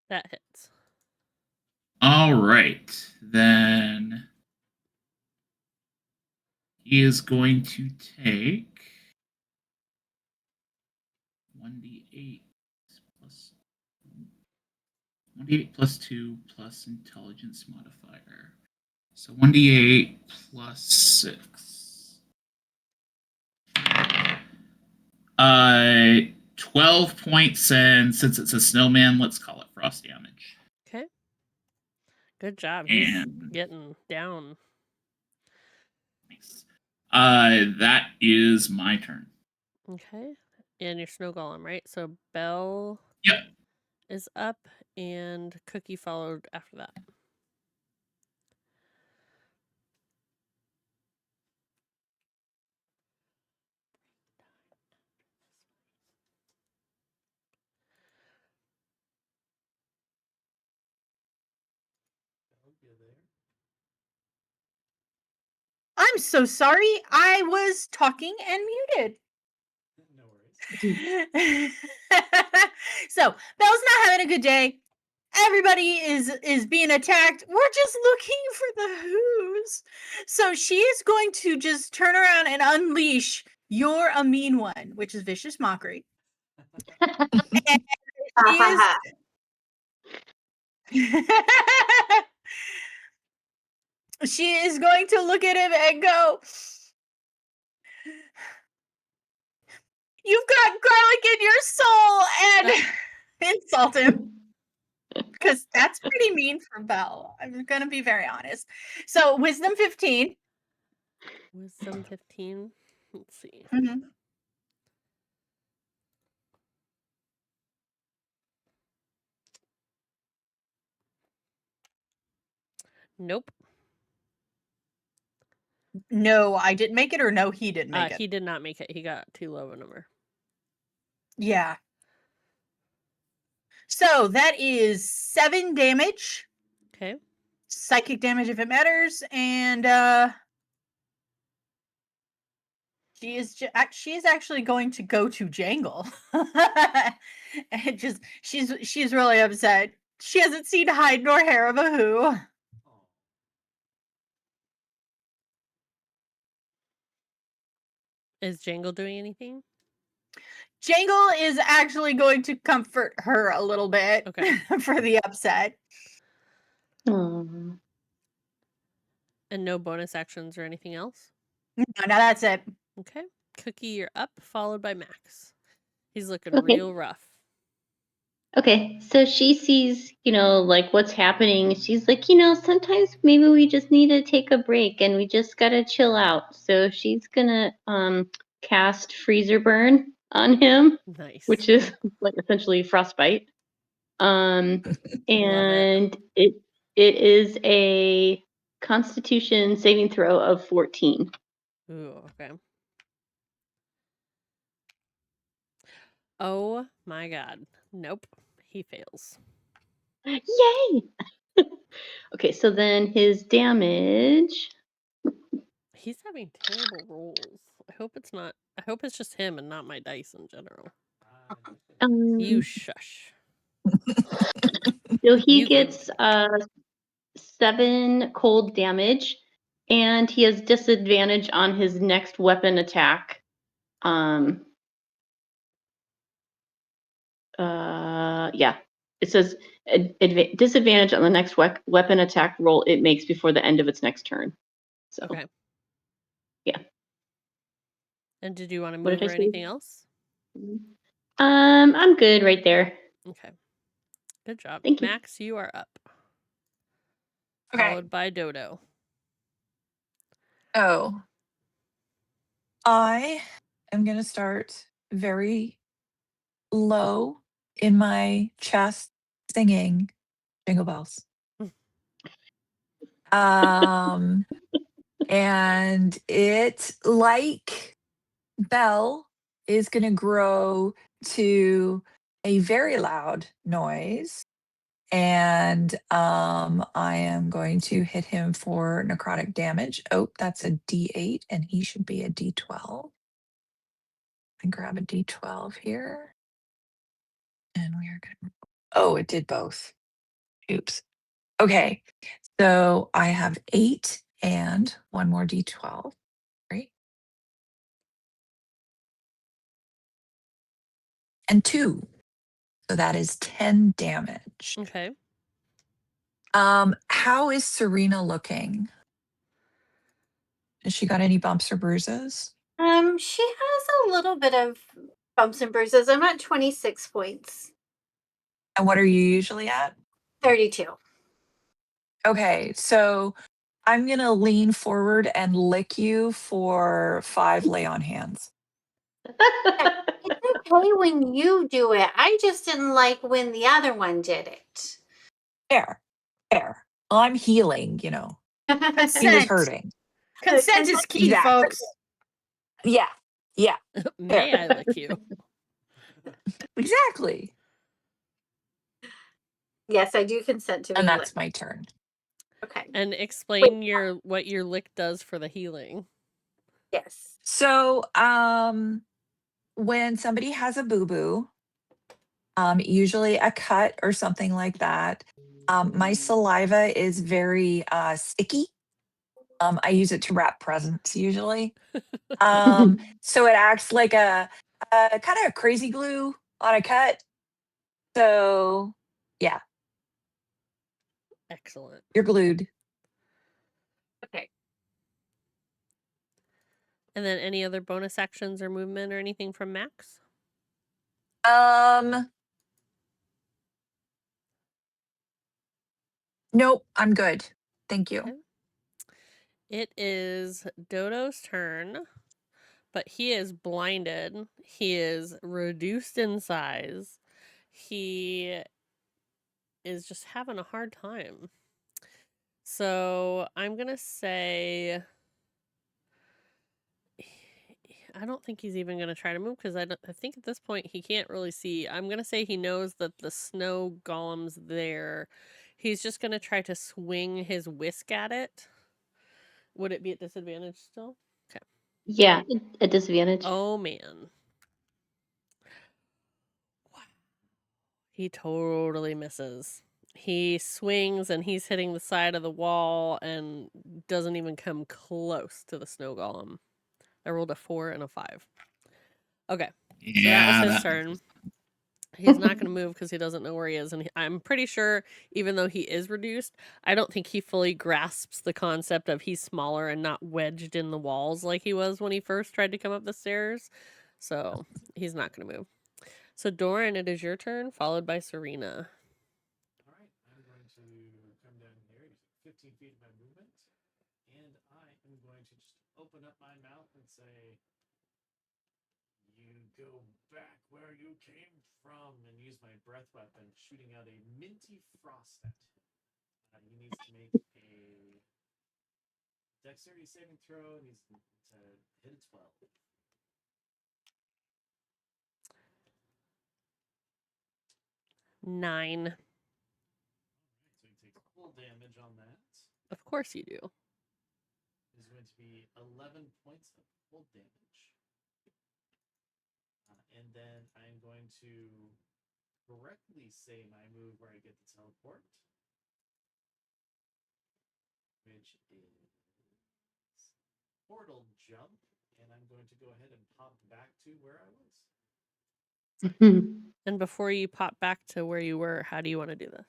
That hits. All right. Then he is going to take 1d8 plus 1d8 plus 2 plus intelligence modifier. So 1d8 plus 6. 12 points, and since it's a snowman, let's call it frost damage. Okay. Good job. He's And getting down. nice. That is my turn. Okay. And your snow golem, right? So Belle Yep. is up, and Cookie followed after that. You there? I'm so sorry. I was talking and muted. No worries. So Belle's not having a good day. Everybody is being attacked. We're just looking for the Who's. So she is going to just turn around and unleash "You're a mean one," which is vicious mockery. And she is she is going to look at him and go, "You've got garlic in your soul," and insult him. Because that's pretty mean for Belle. I'm going to be very honest. So, wisdom 15. Wisdom 15. Let's see. Mhm. Nope. No, I didn't make it, or no, he didn't make it. He did not make it. He got too low a number. Yeah. So, that is 7 damage. Okay. Psychic damage if it matters. And she is actually going to go to Jangle. And just she's really upset. She hasn't seen hide nor hair of a Who. Oh. Is Jangle doing anything? Jangle is actually going to comfort her a little bit Okay. for the upset. Aw. And no bonus actions or anything else? No, that's it. Okay. Cookie, you're up, followed by Max. He's looking Okay. real rough. Okay, so she sees, like what's happening. She's like, sometimes maybe we just need to take a break and we just gotta chill out. So she's gonna cast Freezer Burn on him, Nice. which is like essentially frostbite. Love it. And it is a Constitution saving throw of 14. Ooh, okay. Oh my god. Nope. He fails. Yay! Okay, so then his damage. He's having terrible rolls. I hope it's just him and not my dice in general. You shush. So he You go. gets 7 cold damage, and he has disadvantage on his next weapon attack. Yeah, it says disadvantage on the next weapon attack roll it makes before the end of its next turn. So Okay. yeah. And did you want to What move did I or say? anything else? I'm good right there. Okay. Good job. Thank you. Max, you are up. Okay. Followed by Dodo. Oh. I am going to start very low in my chest singing Jingle Bells. Um, and it, like Bell, is going to grow to a very loud noise. And I am going to hit him for necrotic damage. Oh, that's a D8, and he should be a D12. And grab a D12 here. And we are going to. Oh, it did both. Oops. Okay. So I have 8 and one more D12. Right. And 2. So that is 10 damage. Okay. How is Serena looking? Has she got any bumps or bruises? She has a little bit of bumps and bruises. I'm at 26 points. And what are you usually at? 32. Okay, so I'm going to lean forward and lick you for 5 lay on hands. It's okay when you do it. I just didn't like when the other one did it. Fair, fair. Well, I'm healing, you know. He was Consent. hurting. Consent is key, Exactly. folks. Yeah, yeah, May I lick you? exactly. Yes, I do consent to And being that's licked. my turn. Okay. And explain what your lick does for the healing. Yes. So, when somebody has a boo-boo, usually a cut or something like that, my saliva is very sticky. I use it to wrap presents usually. So it acts like a kind of a crazy glue on a cut. So yeah, Excellent. you're glued. Okay. And then any other bonus actions or movement or anything from Max? Nope, I'm good. Thank you. Okay. It is Dodo's turn, but he is blinded. He is reduced in size. He is just having a hard time. So I'm going to say I don't think he's even going to try to move because I think at this point he can't really see. I'm going to say he knows that the snow golem's there. He's just going to try to swing his whisk at it. Would it be at disadvantage still? Okay. Yeah, a disadvantage. Oh, man. Wow. He totally misses. He swings and he's hitting the side of the wall and doesn't even come close to the snow golem. I rolled a 4 and a 5. Okay. So that was his turn. He's not going to move because he doesn't know where he is. And I'm pretty sure, even though he is reduced, I don't think he fully grasps the concept of he's smaller and not wedged in the walls like he was when he first tried to come up the stairs. So he's not going to move. So Doran, it is your turn, followed by Serena. All right, I'm going to come down here, 15 feet of my movement, and I am going to just open up my mouth and say, "You go back where you came from," and use my breath weapon, shooting out a minty frost at him. He needs to make a dexterity saving throw, and needs to hit a 12. 9. So he takes full damage on that. Of course you do. It is going to be 11 points of full damage. And then I'm going to correctly say my move where I get the teleport, which is portal jump, and I'm going to go ahead and pop back to where I was. And before you pop back to where you were, how do you want to do this?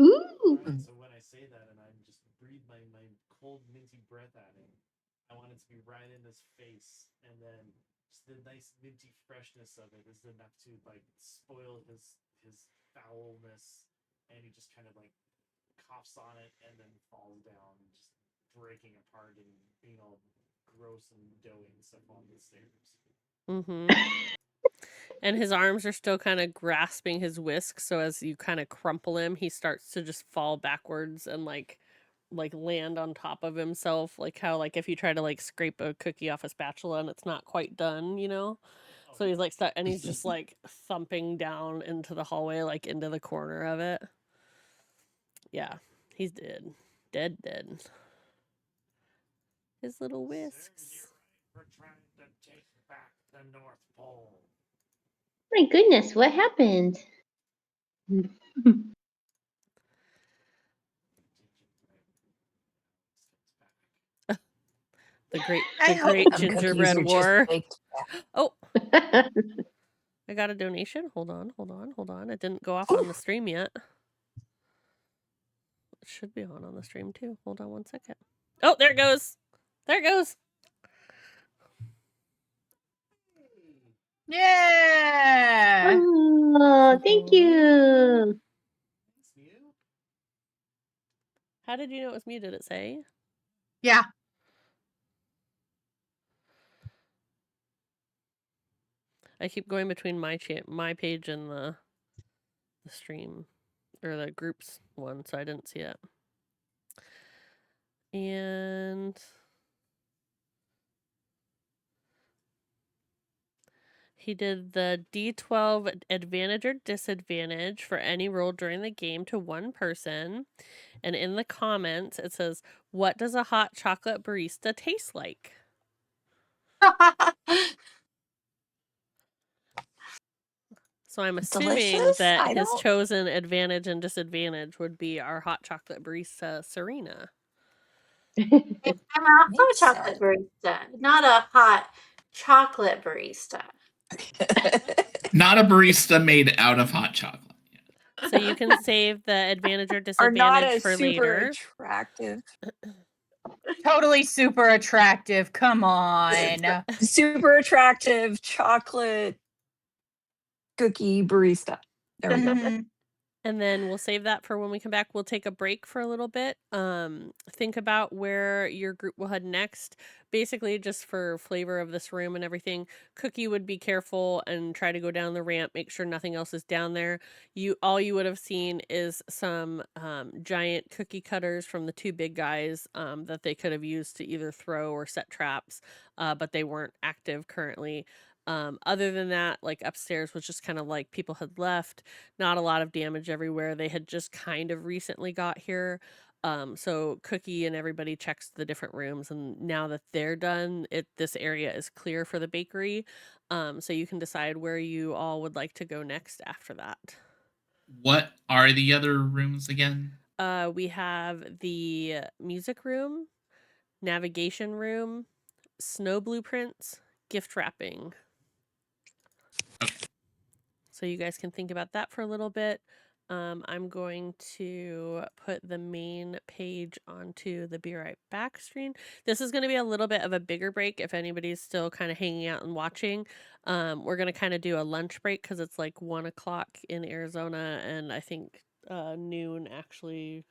Ooh. Right, so when I say that and I just breathe my cold, minty breath at him, I want it to be right in his face, and then just the nice minty freshness of it is enough to like spoil his foulness, and he just kind of like coughs on it and then falls down, just breaking apart and being all gross and doughy stuff on the stairs. Mm-hmm. And his arms are still kind of grasping his whisk, so as you kind of crumple him, he starts to just fall backwards and like land on top of himself, like how like if you try to like scrape a cookie off a spatula and it's not quite done, you know? So he's like stuck, and he's just like thumping down into the hallway, like into the corner of it. Yeah, he's dead. Dead. His little whisks. You're right. We're trying to take back the North Pole. My goodness, what happened? The great I hope Some cookies gingerbread are just war. baked. Oh, I got a donation. Hold on. It didn't go off Ooh. on the stream yet. It should be on the stream too. Hold on 1 second. Oh, there it goes. Yeah. Oh, thank you. Thanks, you. How did you know it was me? Did it say? Yeah. I keep going between my page and the stream or the groups one, so I didn't see it. And he did the D12 advantage or disadvantage for any roll during the game to one person. And in the comments, it says, "What does a hot chocolate barista taste like?" So I'm assuming Delicious? that I his don't. chosen advantage and disadvantage would be our hot chocolate barista, Serena. I'm a hot Makes chocolate barista, not a hot chocolate barista. Not a barista made out of hot chocolate. So you can save the advantage or Are not disadvantage a for super later. attractive. Totally super attractive. Come on. Super attractive chocolate cookie barista. There we go. Mhm. And then we'll save that for when we come back. We'll take a break for a little bit. Think about where your group will head next. Basically, just for flavor of this room and everything, Cookie would be careful and try to go down the ramp. Make sure nothing else is down there. All you would have seen is some giant cookie cutters from the two big guys that they could have used to either throw or set traps, but they weren't active currently. Other than that, like upstairs was just kind of like people had left. Not a lot of damage everywhere. They had just kind of recently got here. So Cookie and everybody checks the different rooms, and now that they're done, this area is clear for the bakery. So you can decide where you all would like to go next after that. What are the other rooms again? We have the music room, navigation room, snow blueprints, gift wrapping. Okay. So you guys can think about that for a little bit. I'm going to put the main page onto the Be Right Back screen. This is going to be a little bit of a bigger break if anybody's still kind of hanging out and watching. We're going to kind of do a lunch break because it's like 1 o'clock in Arizona and I think noon actually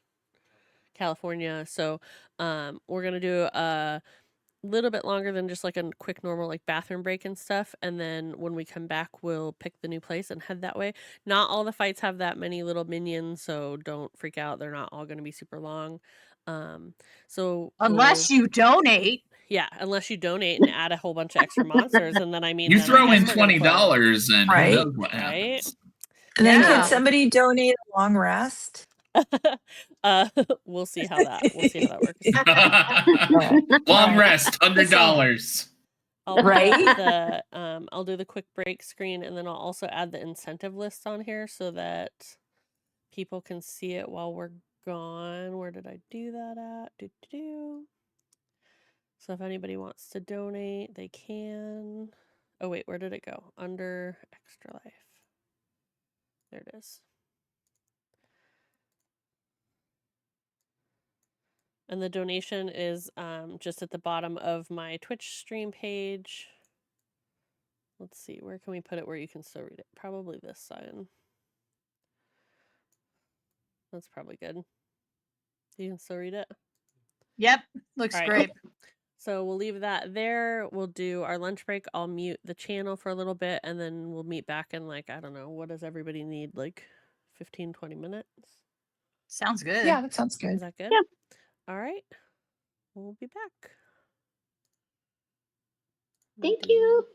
California. So we're going to do a little bit longer than just like a quick normal like bathroom break and stuff, and then when we come back we'll pick the new place and head that way. Not all the fights have that many little minions, so don't freak out. They're not all going to be super long. So Unless you donate. yeah, unless you donate and add a whole bunch of extra monsters, and then I mean You then I throw guess in we're gonna play. $20 and who Right. knows what Right. happens. And then Yeah. could somebody donate a long rest? We'll see how that works. Long Right. rest, $100. I'll put Right? the I'll do the quick break screen, and then I'll also add the incentive list on here so that people can see it while we're gone. Where did I do that at? So if anybody wants to donate, they can. Oh wait, where did it go? Under Extra Life. There it is. And the donation is just at the bottom of my Twitch stream page. Let's see, where can we put it where you can still read it? Probably this side. That's probably good. You can still read it? Yep. Looks All right. great. So we'll leave that there. We'll do our lunch break. I'll mute the channel for a little bit and then we'll meet back in like, I don't know, what does everybody need? Like 15, 20 minutes? Sounds good. Yeah, that sounds Is good. that good? Yeah. All right. We'll be back. Thank you.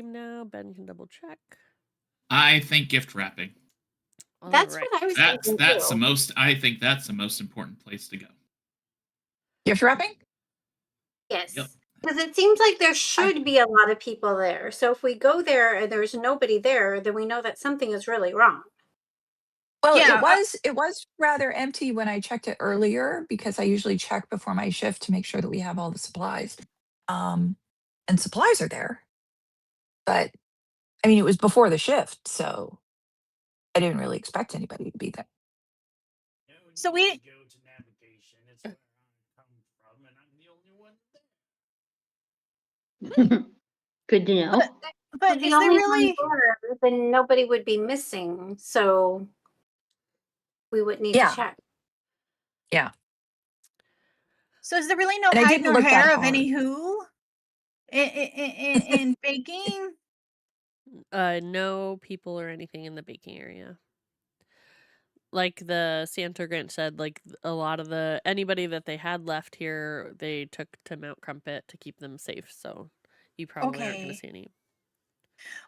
now. Ben can double check. I think gift wrapping. That's Alright. what I was That's thinking that's the too. most. I think that's the most important place to go. Gift wrapping? Yep. Yes. Because it seems like there should be a lot of people there. So if we go there and there's nobody there, then we know that something is really wrong. Well, Yeah, it was rather empty when I checked it earlier because I usually check before my shift to make sure that we have all the supplies. And supplies are there. But I mean, it was before the shift, so I didn't really expect anybody to be there. No So need we- to go to navigation. It's where I come from, and I'm the only one there. Good to know. but If the is there only really? one there, then nobody would be missing. So we wouldn't need to Yeah. check. Yeah. So is there really no And I hide didn't nor look that hair of hard. any who in baking? No people or anything in the baking area. Like the Santa Grinch said, like a lot of anybody that they had left here, they took to Mount Crumpet to keep them safe. So you probably aren't going to Okay. see any.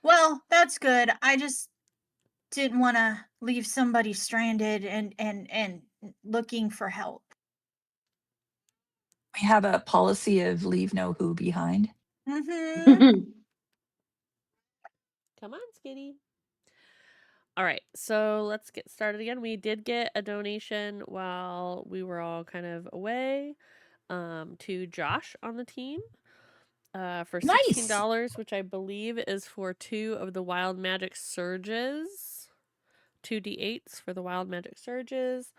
Well, that's good. I just didn't want to leave somebody stranded and looking for help. We have a policy of leave no who behind. Mm-hmm. Come on, Skitty. All right, so let's get started again. We did get a donation while we were all kind of away to Josh on the team for $16, which I believe is for 2 of the Wild Magic Surges. 2d8s for the Wild Magic Surges.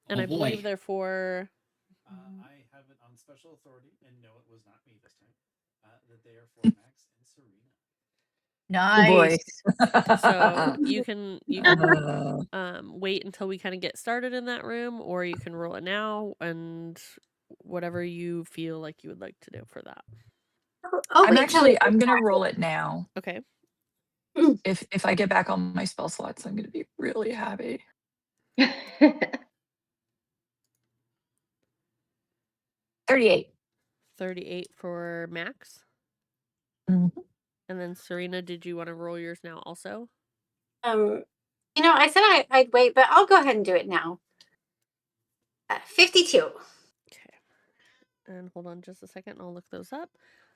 And Oh, I believe boy. they're for... I have it on special authority, and no, it was not me this time, that they are for Max and Serena. Oh boy. Nice. So you can wait until we kind of get started in that room, or you can roll it now and whatever you feel like you would like to do for that. I'm gonna roll it now. Okay. If I get back on my spell slots, I'm gonna be really happy. 38. 38 for Max. Mhm. And then Serena, did you want to roll yours now also? I said I'd wait, but I'll go ahead and do it now. 52. Okay. And hold on just a second, I'll look those up.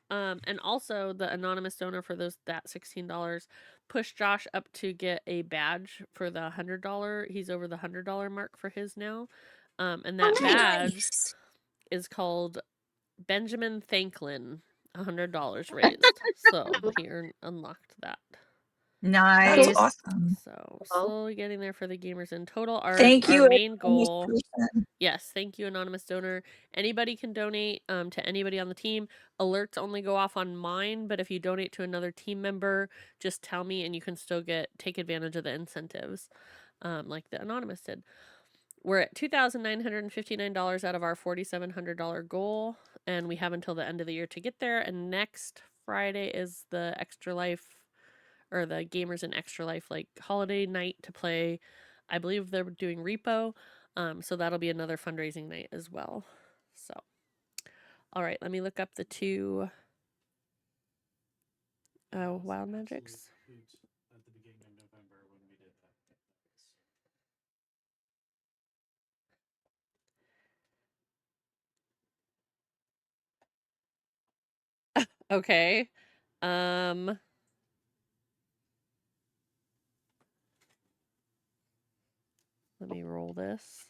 And also the anonymous donor for that $16 pushed Josh up to get a badge for the $100. He's over the $100 mark for his now. And that badge is called Benjamin Thanklin. $100 raised. So he unlocked that. Nice. That's awesome. So slowly getting there for the gamers in total. Thank you, Our main anonymous goal. person. Yes, thank you, anonymous donor. Anybody can donate to anybody on the team. Alerts only go off on mine, but if you donate to another team member, just tell me and you can still take advantage of the incentives, like the anonymous did. We're at $2,959 out of our $4,700 goal, and we have until the end of the year to get there. And next Friday is the Extra Life, or the Gamers in Extra Life, like holiday night to play. I believe they're doing Repo, so that'll be another fundraising night as well. So, all right, let me look up the 2 Wild Magics. At the beginning of November when we did that. Okay. Let me roll this.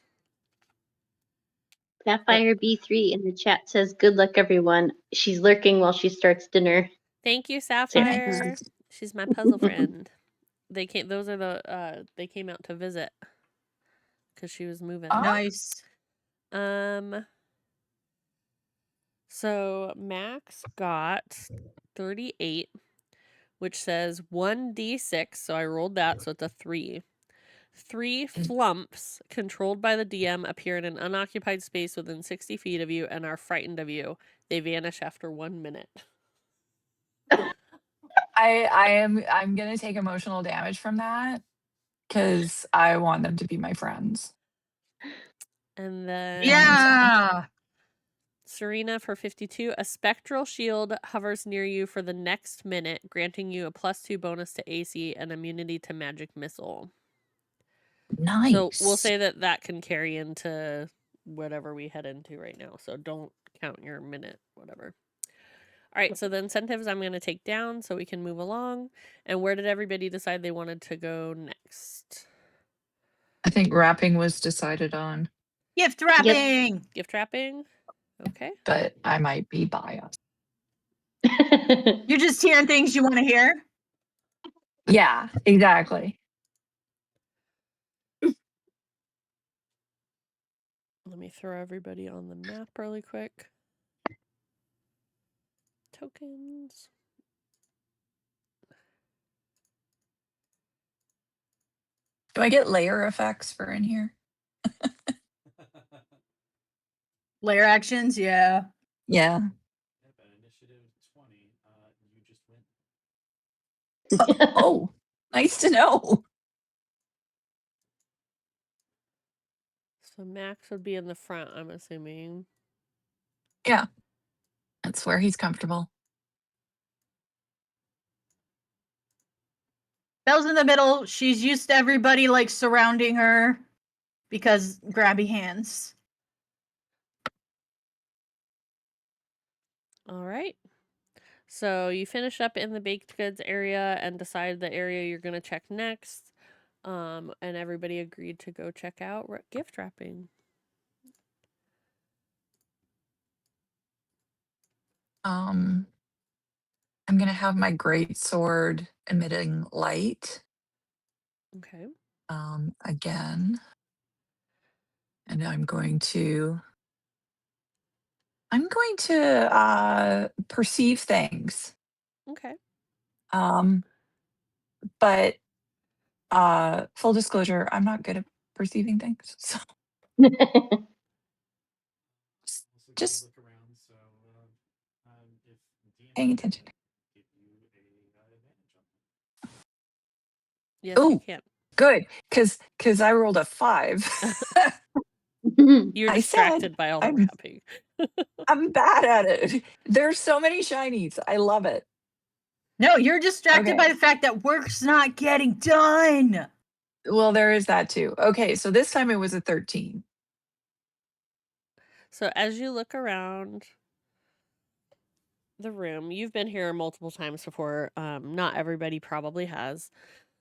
Sapphire B3 in the chat says, "Good luck, everyone." She's lurking while she starts dinner. Thank you, Sapphire. She's my puzzle friend. They came. Those are the. They came out to visit because she was moving. Nice. So Max got 38, which says 1d6. So I rolled that, so it's a 3. 3 flumps controlled by the DM appear in an unoccupied space within 60 feet of you and are frightened of you. They vanish after 1 minute. I'm gonna take emotional damage from that because I want them to be my friends. And then Yeah. Serena for 52. A spectral shield hovers near you for the next minute, granting you a +2 bonus to AC and immunity to magic missile. Nice. So we'll say that can carry into whatever we head into right now. So don't count your minute, whatever. All right, so the incentives I'm going to take down so we can move along. And where did everybody decide they wanted to go next? I think wrapping was decided on, Gift wrapping. Gift wrapping? Okay. but I might be biased. You're just hearing things you want to hear. Yeah, exactly. Let me throw everybody on the map really quick. Tokens. Do I get layer effects for in here? Layer actions, yeah. Yeah. Yep, at initiative 20, you just win. Oh, nice to know. So Max would be in the front, I'm assuming. Yeah. That's where he's comfortable. Belle's in the middle. She's used to everybody like surrounding her because grabby hands. All right. So you finish up in the baked goods area and decide the area you're going to check next. And everybody agreed to go check out gift wrapping. I'm going to have my great sword emitting light. Okay. Again. And I'm going to perceive things. Okay. But full disclosure, I'm not good at perceiving things. So just look around, so if paying attention. give you a advantage on that. Yes, you Oh, can. good, because I rolled a 5. You're I distracted said by all the I'm wrapping. I'm bad at it. There's so many shinies. I love it. No, you're distracted Okay. by the fact that work's not getting done. Well, there is that too. Okay, so this time it was a 13. So as you look around the room, you've been here multiple times before. Not everybody probably has.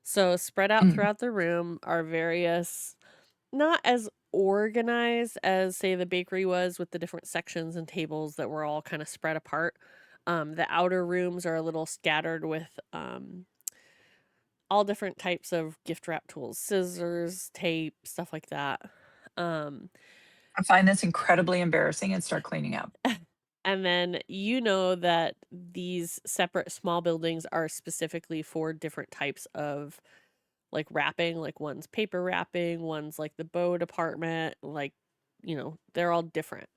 So spread out throughout the room are various, not as organized as say the bakery was with the different sections and tables that were all kind of spread apart. The outer rooms are a little scattered with all different types of gift wrap tools, scissors, tape, stuff like that. I find this incredibly embarrassing and start cleaning up. And then you know that these separate small buildings are specifically for different types of like wrapping, like one's paper wrapping, one's like the bow department, like, they're all different.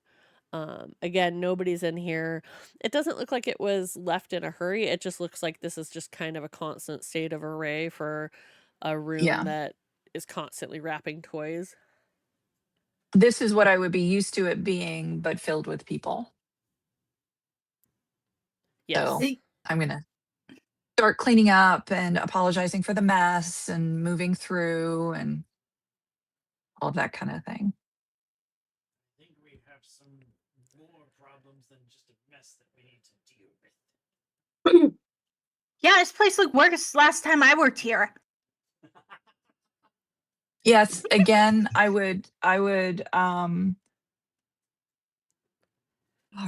Again, nobody's in here. It doesn't look like it was left in a hurry. It just looks like this is just kind of a constant state of array for a room that is constantly wrapping toys. This is what I would be used to it being, but filled with people. Yes. So I'm going to start cleaning up and apologizing for the mess and moving through and all that kind of thing. I think we have some more problems than just a mess that we need to deal with. Yeah, this place looked worse last time I worked here. Yes, again, I would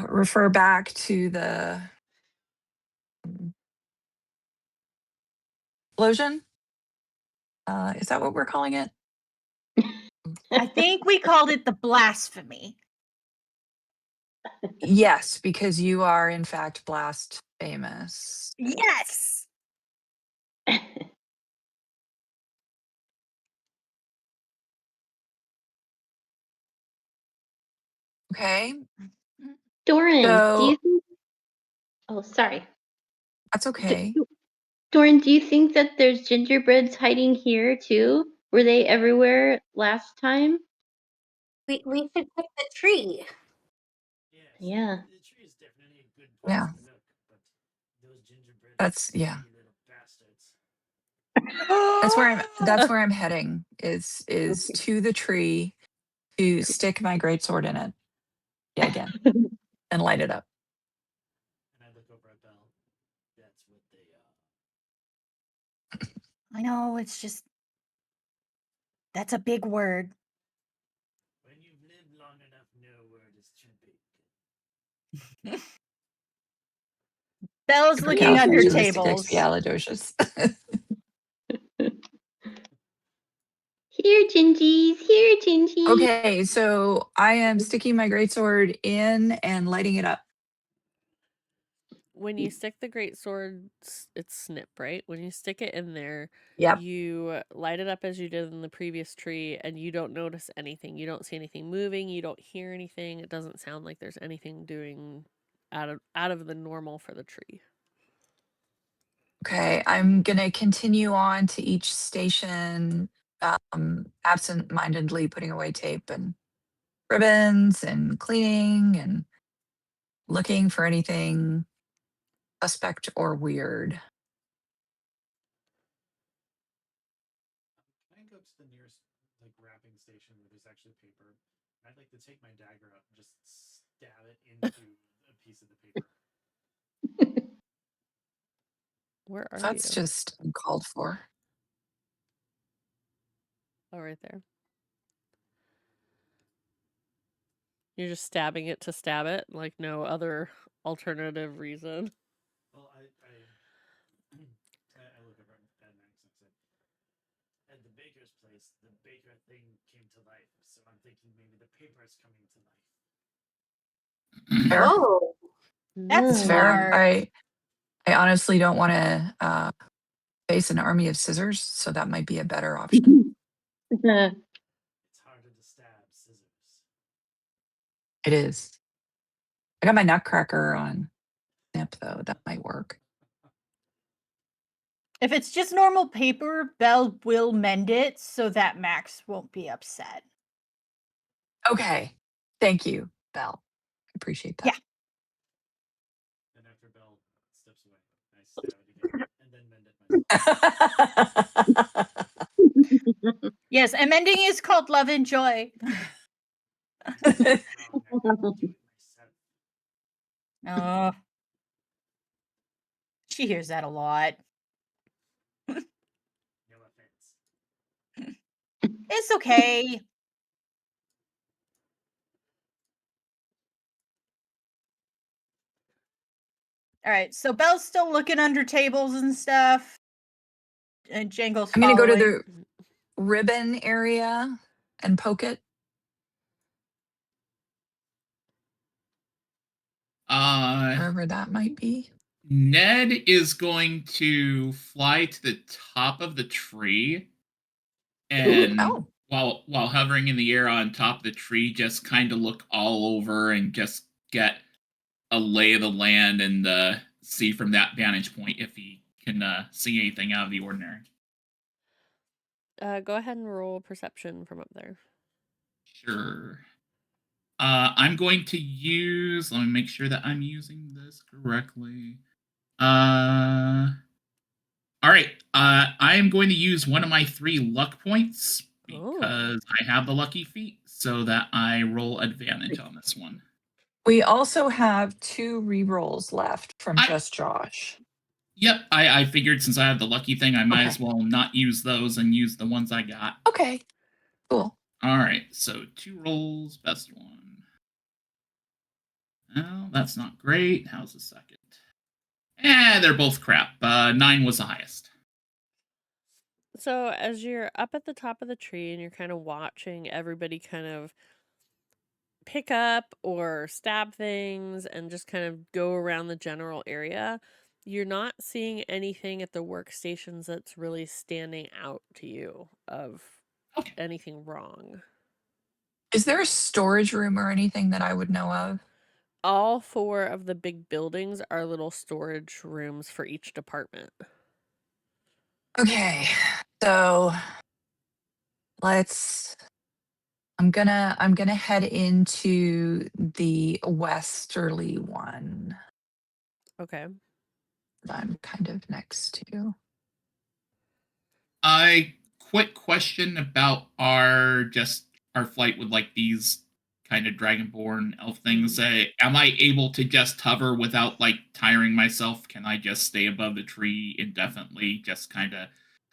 refer back to the explosion. Is that what we're calling it? I think we called it the blasphemy. Yes, because you are in fact blast famous. Yes. Okay. Doran, do you So think? Oh, sorry. that's okay. Doran, do you think that there's gingerbreads hiding here too? Were they everywhere last time? We should pick the tree. Yeah. The tree is definitely a good place Yeah. to look, but those gingerbread That's yeah. little bastards. That's where I'm heading is to the tree to stick my greatsword in it yet again and light it up. And I look over at Belle. That's what they are. I know, it's just. That's a big word. When you've lived long enough, no word is too big. Belle's looking under tables. Supercalifragilisticexpialidocious. Here, Gingies. Here, Gingy. Okay, so I am sticking my greatsword in and lighting it up. When you stick the great sword, it's snip, right? When you stick it in there, Yep. you light it up as you did in the previous tree, and you don't notice anything. You don't see anything moving. You don't hear anything. It doesn't sound like there's anything doing out of the normal for the tree. Okay, I'm gonna continue on to each station, absent-mindedly putting away tape and ribbons and cleaning and looking for anything suspect or weird. Can I go to the nearest like wrapping station where there's actually paper? I'd like to take my dagger up and just stab it into a piece of the paper. Where are That's you? just uncalled for. Oh, right there. You're just stabbing it to stab it, like no other alternative reason. Well, I look over at Max and I said, at the baker's place, the baker thing came to life, so I'm thinking maybe the paper is coming to life. Fair. Oh, That's It's fair. smart. I honestly don't want to face an army of scissors, so that might be a better option. It's harder to stab scissors. It is. I got my nutcracker on snip though. That might work. If it's just normal paper, Belle will mend it so that Max won't be upset. Okay. Thank you, Belle. I appreciate that. Yeah. And after Belle steps away, I stab it again and then mend it myself. Yes, and mending is called love and joy. Wrong, I gotta do it myself. Oh. She hears that a lot. No offense. It's okay. All right, so Belle's still looking under tables and stuff. And Jangle's I'm going to go to following. the ribbon area and poke it. Wherever that might be. Ned is going to fly to the top of the tree and while hovering in the air on top of the tree, just kind of look all over and just get a lay of the land and see from that vantage point if he can see anything out of the ordinary. Go ahead and roll perception from up there. Sure. I'm going to use. Let me make sure that I'm using this correctly. All right. I am going to use one of my 3 luck points because I have the lucky feat, so that I roll advantage on this one. We also have 2 rerolls left from just Josh. Yep, I figured since I have the lucky thing, I might as well not use those and use the ones I got. Okay, cool. All right, so 2 rolls, best one. Oh, that's not great. How's the second? They're both crap. 9 was the highest. So as you're up at the top of the tree and you're kind of watching everybody kind of pick up or stab things and just kind of go around the general area, you're not seeing anything at the workstations that's really standing out to you of anything wrong. Is there a storage room or anything that I would know of? All 4 of the big buildings are little storage rooms for each department. Okay, so let's I'm gonna head into the westerly one Okay. that I'm kind of next to. I quick question about our flight with like these kind of dragonborn elf things. Am I able to just hover without like tiring myself? Can I just stay above the tree indefinitely? Just kind of.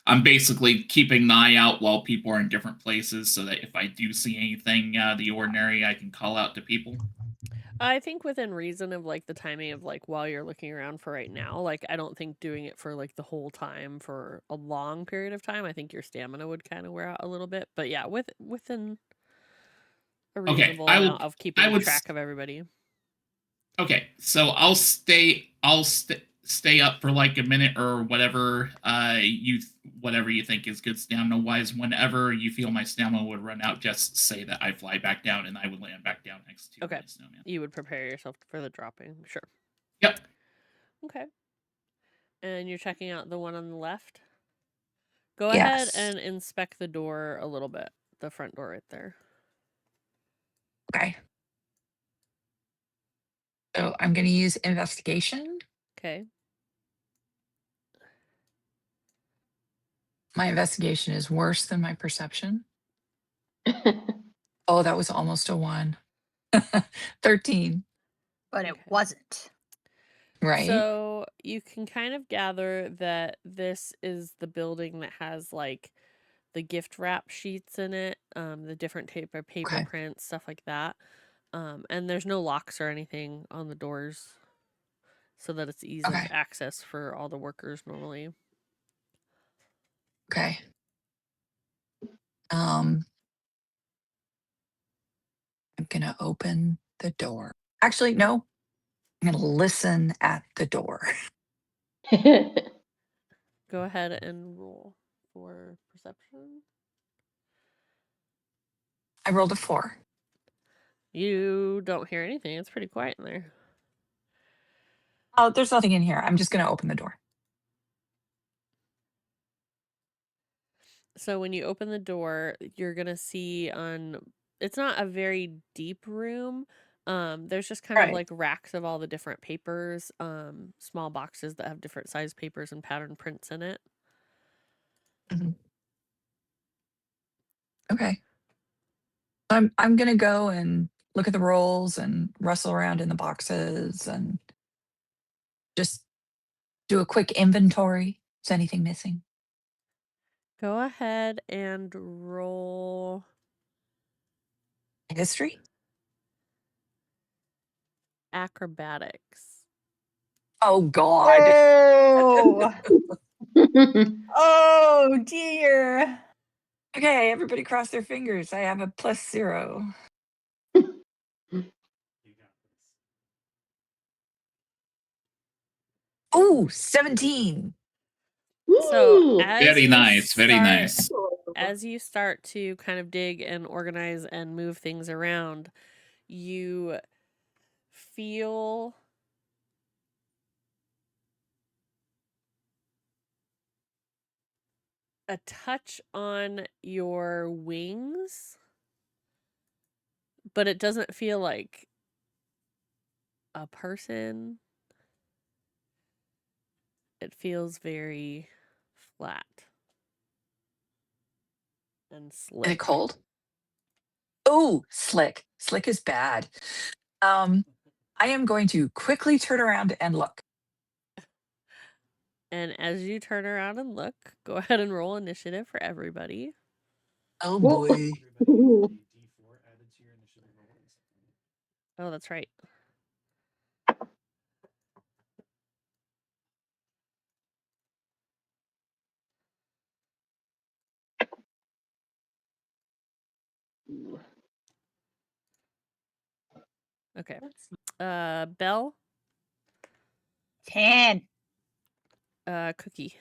I'm basically keeping an eye out while people are in different places, so that if I do see anything out of the ordinary, I can call out to people. I think within reason of like the timing of like while you're looking around for right now, like I don't think doing it for like the whole time for a long period of time. I think your stamina would kind of wear out a little bit. But yeah, within a Okay, reasonable amount of I keeping would. track of everybody. Okay, so I'll stay up for like a minute or whatever whatever you think is good stamina wise. Whenever you feel my stamina would run out, just say that I fly back down and I would land back down next to Okay. my snowman. You would prepare yourself for the dropping. Sure. Yep. Okay. And you're checking out the one on the left? Go ahead Yes. and inspect the door a little bit. The front door right there. Okay. So I'm gonna use investigation. Okay. My investigation is worse than my perception. Oh, that was almost a 1. 13. But it Okay. wasn't. Right. So you can kind of gather that this is the building that has like the gift wrap sheets in it, the different type of paper Okay. prints, stuff like that. And there's no locks or anything on the doors, so that it's ease of Okay. access for all the workers normally. Okay. I'm gonna open the door. Actually, no. I'm gonna listen at the door. Go ahead and roll for perception. I rolled a 4. You don't hear anything. It's pretty quiet in there. Oh, there's nothing in here. I'm just gonna open the door. So when you open the door, you're gonna see it's not a very deep room. There's just kind of Right. like racks of all the different papers, small boxes that have different size papers and pattern prints in it. Mhm. Okay. I'm gonna go and look at the rolls and rustle around in the boxes and just do a quick inventory. Is anything missing? Go ahead and roll History? acrobatics. Oh God. Oh, oh dear. Okay, everybody cross their fingers. I have a +0. You got this. Ooh, 17. So Woo! Very nice. Very nice. as you start to kind of dig and organize and move things around, you feel a touch on your wings, but it doesn't feel like a person. It feels very flat and Is it slick. cold? Oh, slick. Slick is bad. I am going to quickly turn around and look. And as you turn around and look, go ahead and roll initiative for everybody. Oh boy. Everybody get a D4 added to your initiative rolls. Oh, that's right. Okay. Belle, 10. Cookie,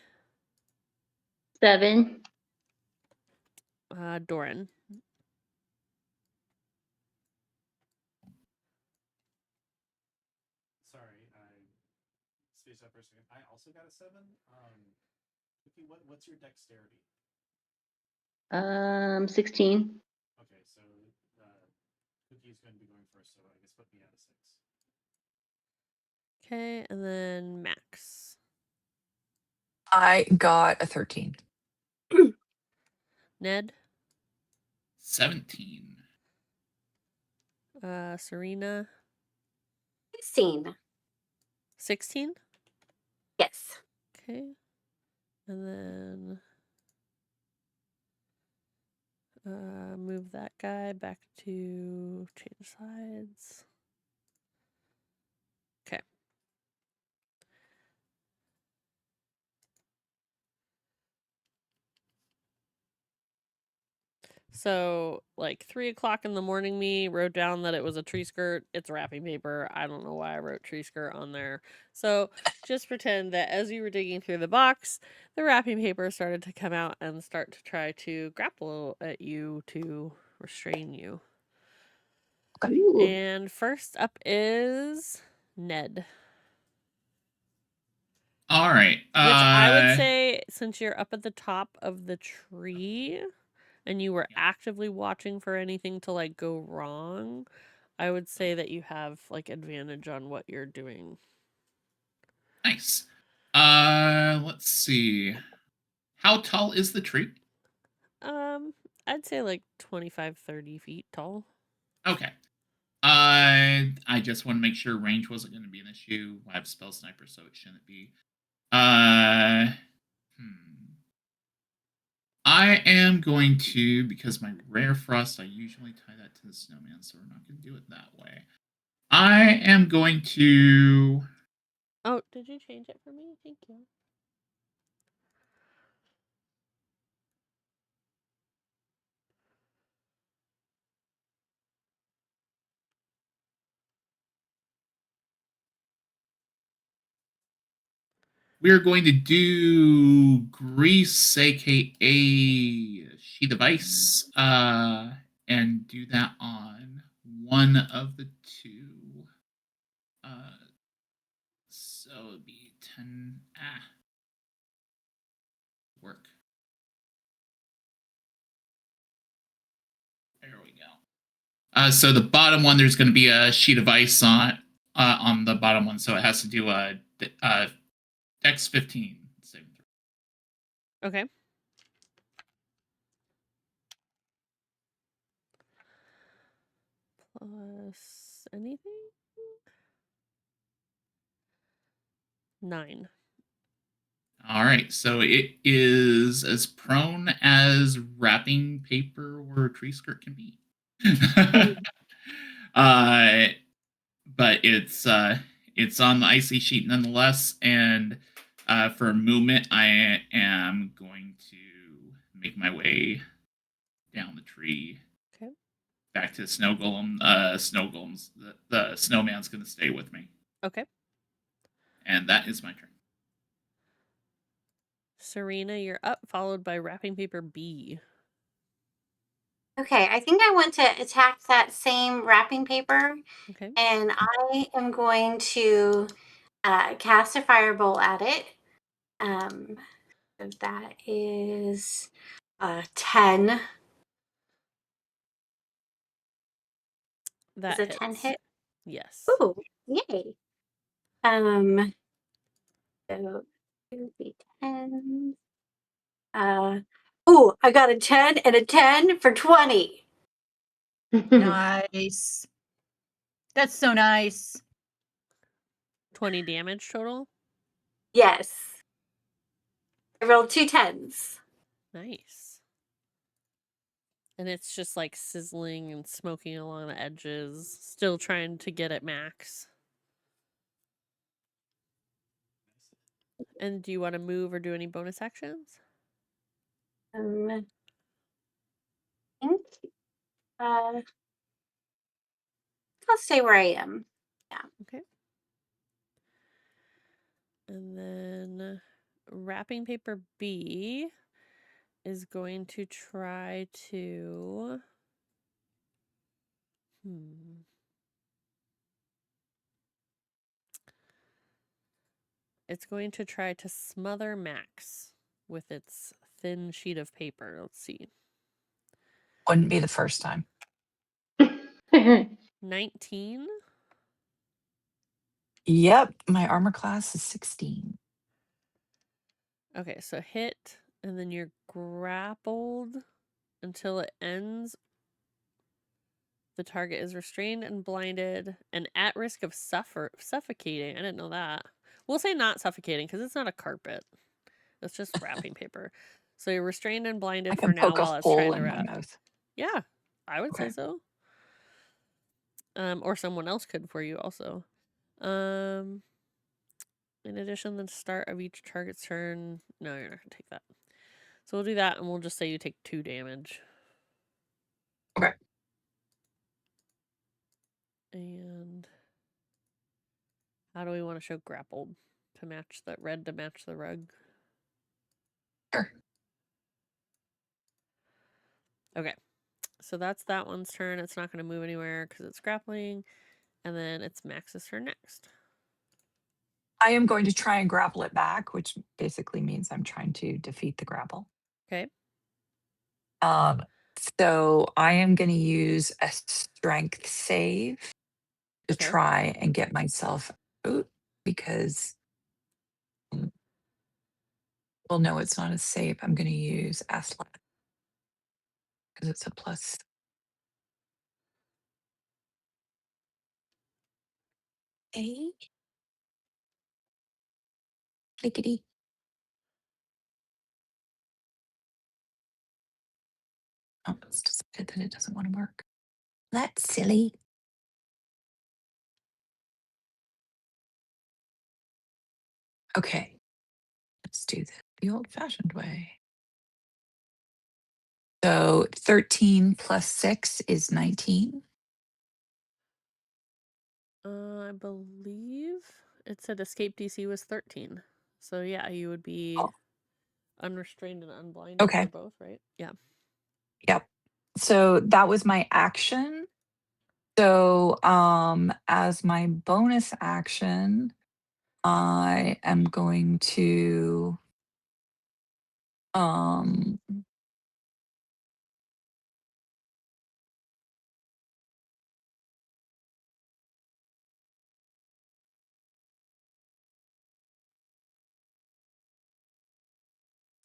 7. Doran, Sorry, I spaced out for a second. I also got a 7. Cookie, what's your dexterity? 16. Okay, so Cookie's going to be going first, so I guess put me at a 6. Okay, and then Max. I got a 13. Ned. 17. Serena. 16. 16. Yes. Okay, and then move that guy back to change sides. Okay. So, like 3:00 in the morning, me wrote down that it was a tree skirt. It's wrapping paper. I don't know why I wrote tree skirt on there. So, just pretend that as you were digging through the box, the wrapping paper started to come out and start to try to grapple at you to restrain you. Ooh. And first up is Ned. All right. Which I would say, since you're up at the top of the tree and you were actively watching for anything to like go wrong, I would say that you have like advantage on what you're doing. Nice. Let's see. How tall is the tree? I'd say like 25, 30 feet tall. Okay. I just want to make sure range wasn't going to be an issue. I have spell sniper, so it shouldn't be. I am going to, because my rare frost, I usually tie that to the snowman, so we're not going to do it that way. I am going to. Oh, did you change it for me? Thank you. We're going to do grease, aka sheet of ice, and do that on one of the two. So it'd be 10. Work. There we go. So the bottom one, there's going to be a sheet of ice on the bottom one, so it has to do a Dex 15. Okay. Plus anything? 9. All right, so it is as prone as wrapping paper or tree skirt can be. But it's on the icy sheet nonetheless, and for movement, I am going to make my way down the tree. Okay. Back to the snow golem. Snow golems. The snowman's going to stay with me. Okay. And that is my turn. Serena, you're up, followed by wrapping paper B. Okay, I think I want to attack that same wrapping paper. Okay. And I am going to cast a firebolt at it. So that is 10. That Is a hits. 10 hit? Yes. Ooh, yay. So 2d10. I got a 10 and a 10 for 20. Nice. That's so nice. 20 damage total. Yes. I rolled 2 10s. Nice. And it's just like sizzling and smoking along the edges, still trying to get at Max. And do you want to move or do any bonus actions? I think I'll stay where I am. Yeah. Okay. And then wrapping paper B is going to try to It's going to try to smother Max with its thin sheet of paper. Let's see. Wouldn't be the first time. 19. Yep, my armor class is 16. Okay, so hit, and then you're grappled until it ends. The target is restrained and blinded and at risk of suffocating. I didn't know that. We'll say not suffocating because it's not a carpet. It's just wrapping paper. So you're restrained and blinded I for can now poke a while it's hole trying to in my wrap. mouth. Yeah, I would say Okay. so. Or someone else could for you also. In addition, the start of each target's turn. No, you're not gonna take that. So we'll do that, and we'll just say you take 2 damage. Okay. And how do we want to show grappled to match that red to match the rug? Sure. Okay, so that's that one's turn. It's not going to move anywhere because it's grappling, and then it's Max's turn next. I am going to try and grapple it back, which basically means I'm trying to defeat the grapple. Okay. So I am going to use a strength save to Okay. try and get myself out because, well, no, it's not a save. I'm going to use Aslan because it's a plus. A. Clickety. Oh, it's decided that it doesn't want to work. That's silly. Okay, let's do this the old-fashioned way. So 13 plus 6 is 19. I believe it said escape DC was 13. So yeah, you would be Oh, unrestrained and unblinded okay. for both, right? Yeah. Yep. So that was my action. So as my bonus action, I am going to I'm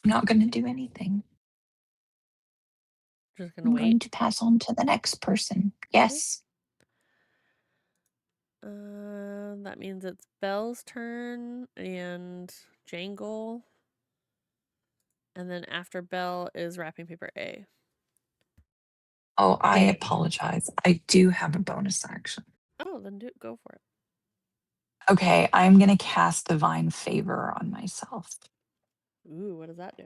not going to do anything. Just gonna I'm wait. going to pass on to the next person. Yes. That means it's Belle's turn and Jangle. And then after Belle is wrapping paper A. Oh, I Okay. apologize. I do have a bonus action. Oh, then go for it. Okay, I'm going to cast Divine Favor on myself. Ooh, what does that do?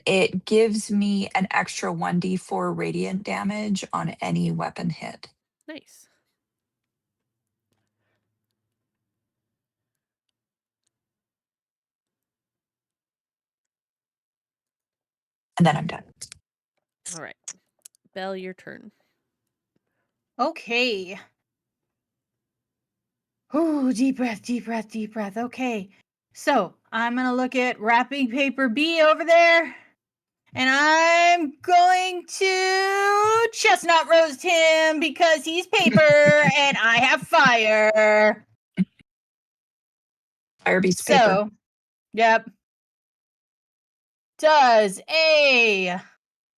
It gives me an extra 1d4 radiant damage on any weapon hit. Nice. And then I'm done. All right. Belle, your turn. Okay. Ooh, deep breath, deep breath, deep breath. Okay. So I'm going to look at wrapping paper B over there. And I'm going to chestnut roast him because he's paper and I have fire. Fire beats paper. Yep. Does a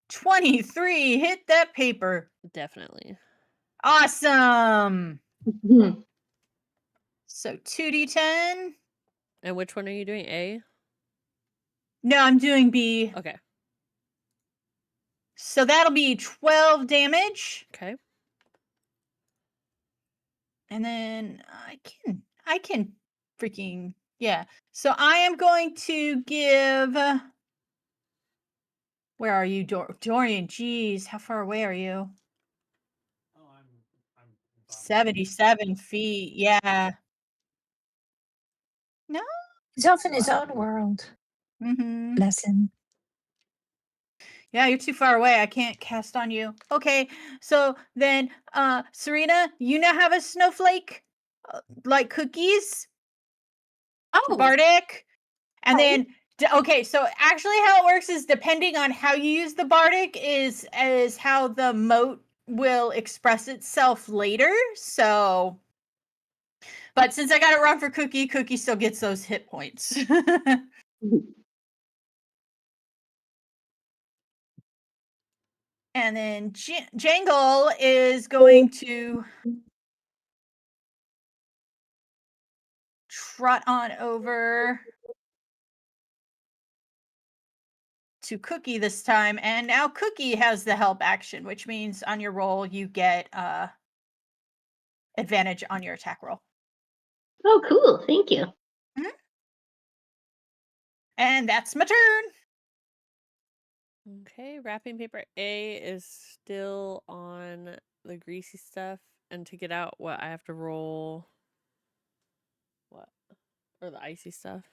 23 hit that paper? Definitely. Awesome. So 2d10. And which one are you doing? A? No, I'm doing B. Okay. So that'll be 12 damage. Okay. And then I can freaking, yeah. So I am going to give, where are you, Dorian? Jeez, how far away are you? Oh, I'm 77 feet. Yeah. No. He's off in his own world. Mm-hmm. Bless him. Yeah, you're too far away. I can't cast on you. Okay, so then, Serena, you now have a snowflake, like cookies, Oh, bardic, and okay. then okay. So actually, how it works is depending on how you use the bardic is how the moat will express itself later. So, but since I got it wrong for Cookie, Cookie still gets those hit points. And then Jangle is going to trot on over to Cookie this time, and now Cookie has the help action, which means on your roll you get advantage on your attack roll. Oh, cool. Thank you. And that's my turn. Okay, wrapping paper A is still on the greasy stuff, and to get out, what I have to roll? What? Or the icy stuff?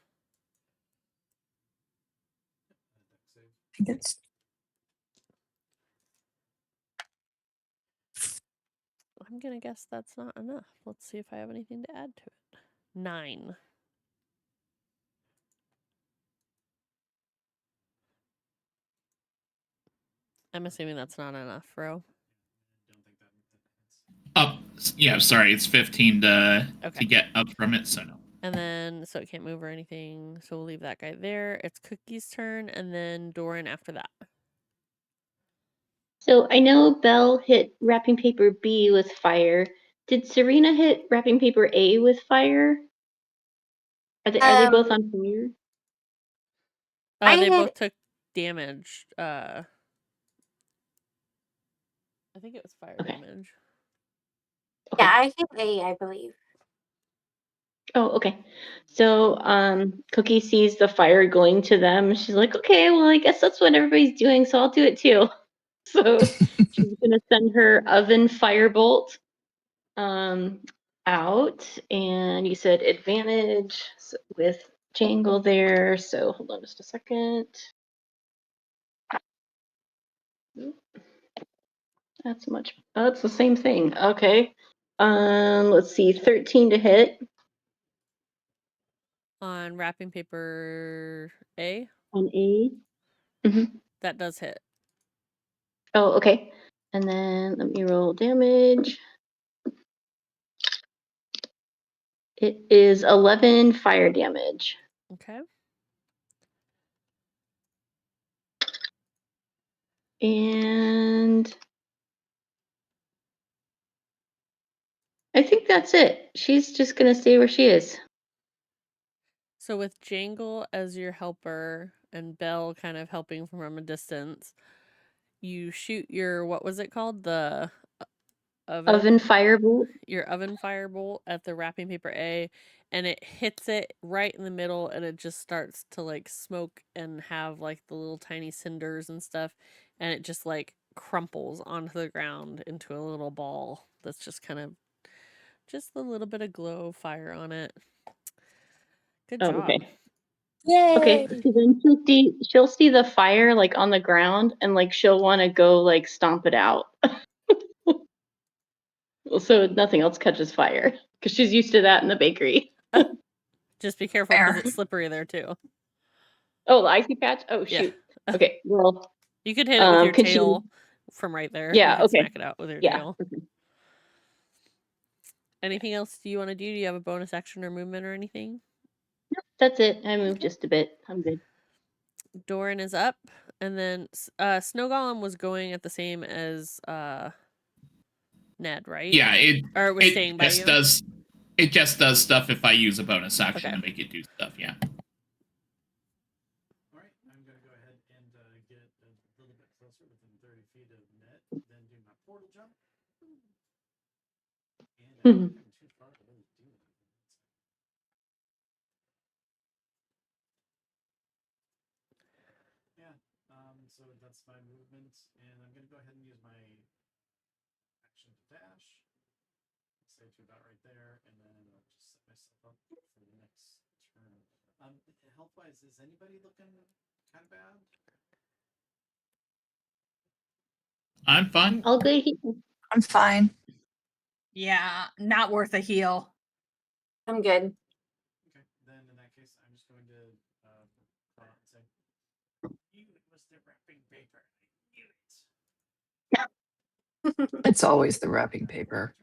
I think it's I'm gonna guess that's not enough. Let's see if I have anything to add to it. 9. I'm assuming that's not enough, Ro. Yeah, sorry, it's 15 to Okay. get up from it, so no. And then, so it can't move or anything, so we'll leave that guy there. It's Cookie's turn, and then Doran after that. So I know Belle hit wrapping paper B with fire. Did Serena hit wrapping paper A with fire? Are they both on fire? They I both hit took damage. I think it was fire Okay. damage. Okay. yeah, I hit A, I believe. Oh, okay. So Cookie sees the fire going to them. She's like, okay, well, I guess that's what everybody's doing, so I'll do it too. So she's gonna send her oven firebolt out, and you said advantage with Jangle there. So hold on just a second. That's the same thing. Okay. Let's see, 13 to hit On wrapping paper A, on A. that does hit. Oh, okay. And then let me roll damage. It is 11 fire damage. Okay. And I think that's it. She's just going to stay where she is. So with Jangle as your helper and Belle kind of helping from a distance, you shoot your, what was it called? The Oven firebolt. Your oven firebolt at the wrapping paper A, and it hits it right in the middle, and it just starts to like smoke and have like the little tiny cinders and stuff, and it just like crumples onto the ground into a little ball that's just kind of just a little bit of glow fire on it. Good Oh, job. okay. Okay, so then she'll see the fire like on the ground, and like she'll want to go like stomp it out. So nothing else catches fire because she's used to that in the bakery. Just be careful because fair. it's slippery there too. Oh, the icy patch. Oh Yeah. shoot. Okay, well, You could hit it with your can she? tail from right there. You Yeah. could Okay. smack it out with your Yeah. tail. Anything else do you want to do? Do you have a bonus action or movement or anything? That's it. I moved just a bit. I'm good. Doran is up, and then Snow Golem was going at the same as Ned, right? Yeah, Or it was staying by you? It just does stuff if I use a bonus action Okay. to make it do stuff, yeah. All right, I'm going to go ahead and get a little bit closer within 30 feet of Ned, then do my portal jump. And I think I'm too far to really do anything. Yeah, so that's my movement, and I'm going to go ahead and use my action to dash. Say to about right there, and then I'll just set myself up for the next turn. Health-wise, is anybody looking kind of bad? I'm fine. All good. I'm fine. Yeah, not worth a heal. I'm good. Okay, then in that case, I'm just going to call out and say, "You was the wrapping paper. I knew it." It's always the wrapping paper.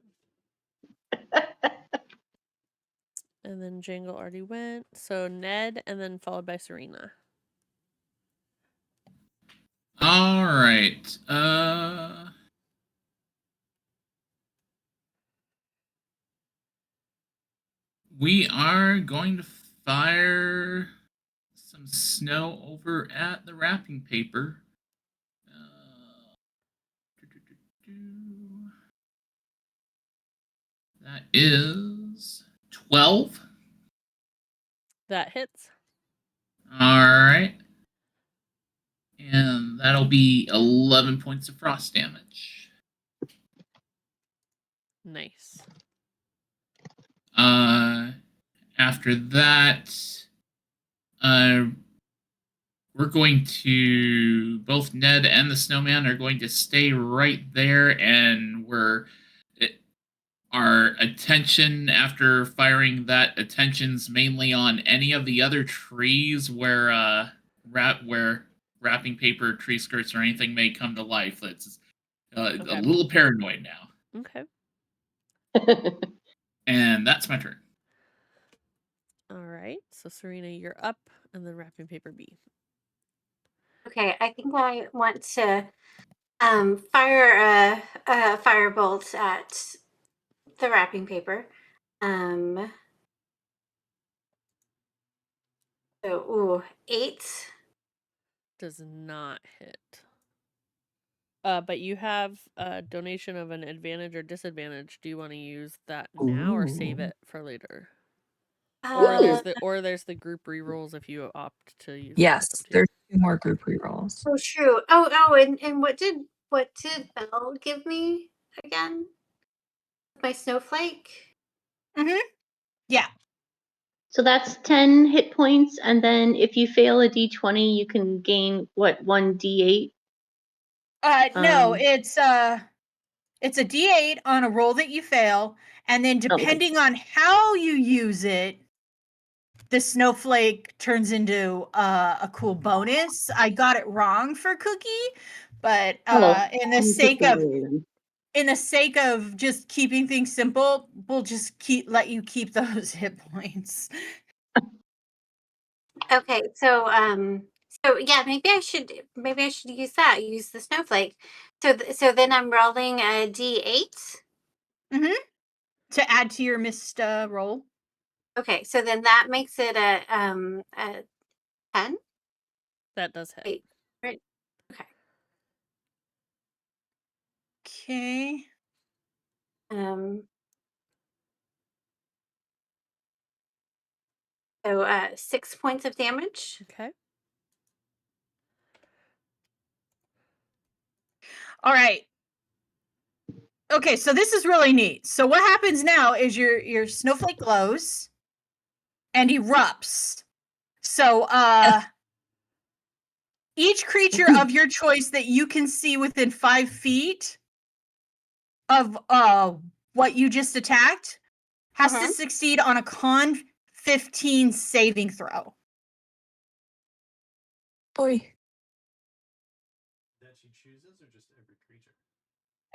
And then Jangle already went. So Ned, and then followed by Serena. All right. We are going to fire some snow over at the wrapping paper. That is 12. That hits. All right. And that'll be 11 points of frost damage. Nice. After that, we're going to, both Ned and the snowman are going to stay right there, and our attention after firing that, attention's mainly on any of the other trees where wrapping paper, tree skirts, or anything may come to life. It's Okay. a little paranoid now. Okay. And that's my turn. All right. So Serena, you're up, and then wrapping paper B. Okay, I think I want to fire a firebolt at the wrapping paper. So 8. Does not hit. But you have a donation of an advantage or disadvantage. Do you want to use that now or save Ooh. it for later? Or there's the group rerolls if you opt to use that. It's Yes, up to you. there's 2 more group rerolls. Oh, true. And what did Belle give me again? My snowflake. Yeah. So that's 10 hit points, and then if you fail a d20, you can gain what, 1 d8? No, it's a d8 on a roll that you fail, and then depending on how you use it, the snowflake turns into a cool bonus. I got it wrong for Cookie, but in the sake of just keeping things simple, we'll just let you keep those hit points. Okay, so yeah, maybe I should use that. Use the snowflake. So then I'm rolling a d8. To add to your missed roll. Okay, so then that makes it a 10. That does hit. Wait, right? Okay. Okay. So 6 points of damage. Okay. All right. Okay, so this is really neat. So what happens now is your snowflake glows and erupts. So each creature of your choice that you can see within 5 feet of what you just attacked has to succeed on a con 15 saving throw. Boy. That she chooses, or just every creature?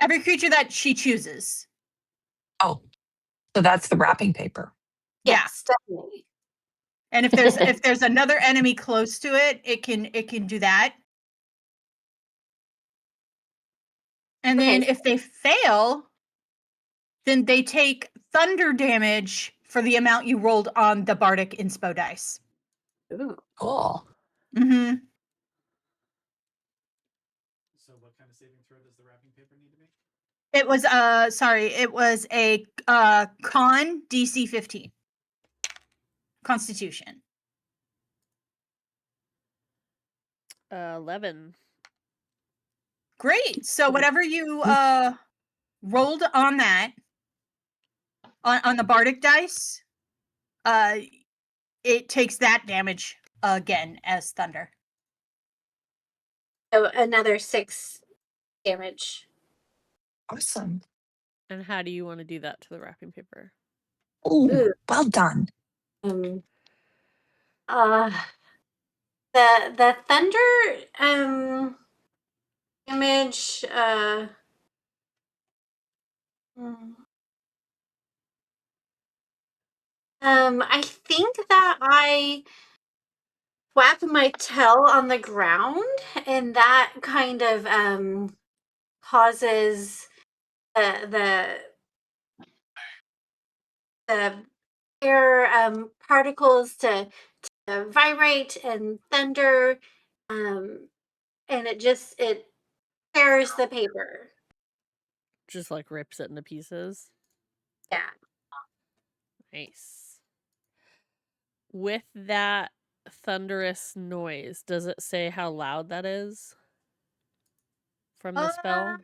Every creature that she chooses. Oh, so that's the wrapping paper. Yes, definitely. And if there's another enemy close to it, it can do that. And then if they fail, then they take thunder damage for the amount you rolled on the Bardic Inspo dice. Ooh. Cool. Mm-hmm. So what kind of saving throw does the wrapping paper need to make? It was a con DC 15. Constitution. 11. Great. So whatever you rolled on that on the Bardic dice, it takes that damage again as thunder. So another 6 damage. Awesome. And how do you want to do that to the wrapping paper? Ooh, well done. The thunder damage I think that I whap my tail on the ground, and that kind of causes the air particles to vibrate and thunder, and it tears the paper. Just like rips it into pieces. Yeah. Nice. With that thunderous noise, does it say how loud that is from the spell?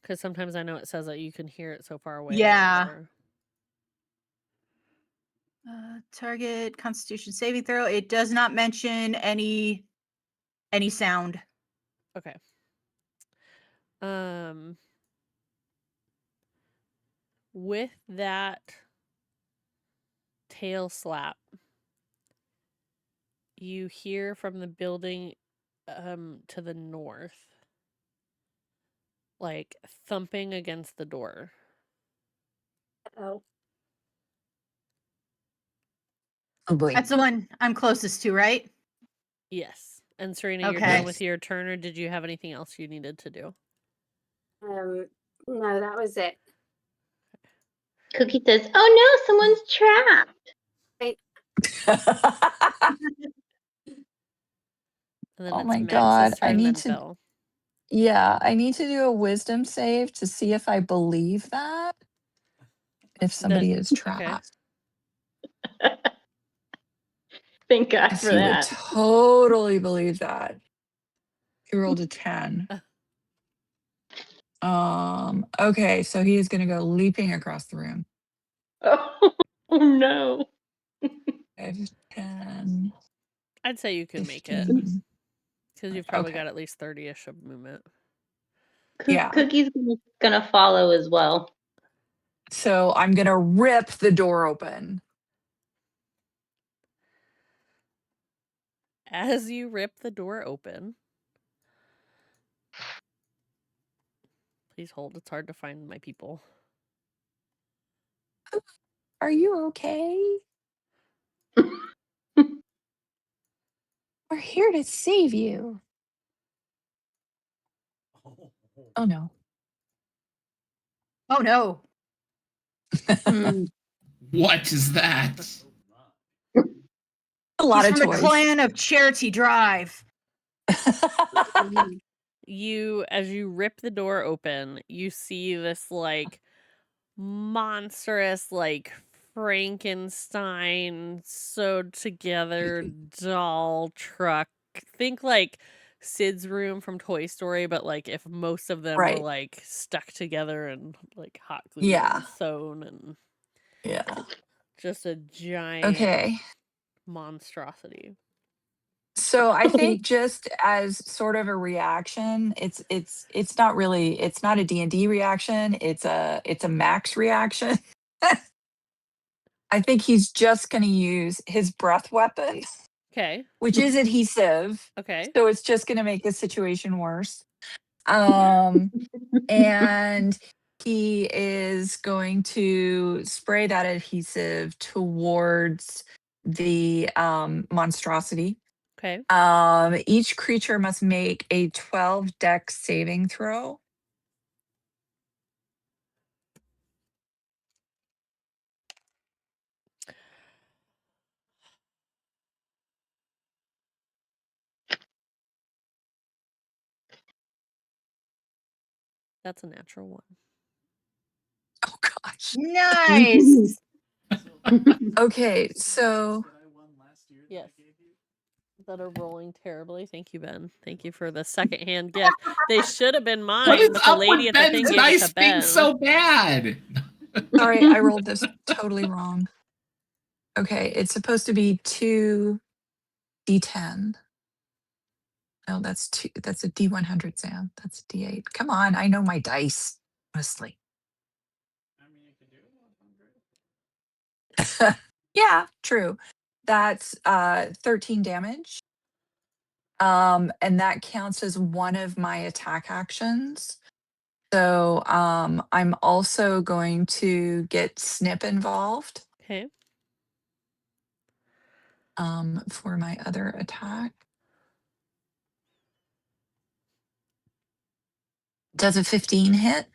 Because sometimes I know it says that you can hear it so far away. Yeah. Or... Target Constitution saving throw. It does not mention any sound. Okay. With that tail slap, you hear from the building to the north, like thumping against the door. Oh. Oh boy. That's the one I'm closest to, right? Yes. And Serena, you're Okay. done with your turn, or did you have anything else you needed to do? No, that was it. Cookie says, "Oh no, someone's trapped." Wait. And then Oh it's my Max's God. I turn, need then to, Belle. yeah, I need to do a wisdom save to see if I believe that. If somebody is trapped. Thank God If for he would that. totally believe that. He rolled a 10. Okay, so he is gonna go leaping across the room. Oh, no. 5, 10, I'd say you can make it. 15. Because you've probably Okay. got at least 30-ish of movement. Yeah. Cookie's gonna follow as well. So I'm gonna rip the door open. As you rip the door open, please hold. It's hard to find my people. Are you okay? We're here to save you. Oh no. Oh no. What is that? A lot He's of from the toys. clan of Charity Drive. As you rip the door open, you see this like monstrous, like Frankenstein sewed together doll truck. Think like Sid's room from Toy Story, but like if most of them were Right. like stuck together and like hot glued Yeah. and sewn, and Yeah. just a giant Okay. monstrosity. So I think just as sort of a reaction, it's not really, it's not a D&D reaction, it's a Max reaction. I think he's just going to use his breath weapon, Okay. which is adhesive. Okay. So it's just going to make the situation worse. And he is going to spray that adhesive towards the monstrosity. Okay. Each creature must make a 12 dex saving throw. That's a natural one. Oh gosh. Nice. Okay, so Yes. That are rolling terribly. Thank you, Ben. Thank you for the secondhand gift. They should have been What mine, is but the up lady with at the thing Ben's gave it dice to being Ben. so bad? sorry, I rolled this totally wrong. Okay, it's supposed to be 2 D10. No, that's a D100, Sam. That's a D8. Come on, I know my dice. Honestly. I mean, you can do 100. Yeah, true. That's 13 damage. And that counts as one of my attack actions. So I'm also going to get Snip involved Okay. for my other attack. Does a 15 hit?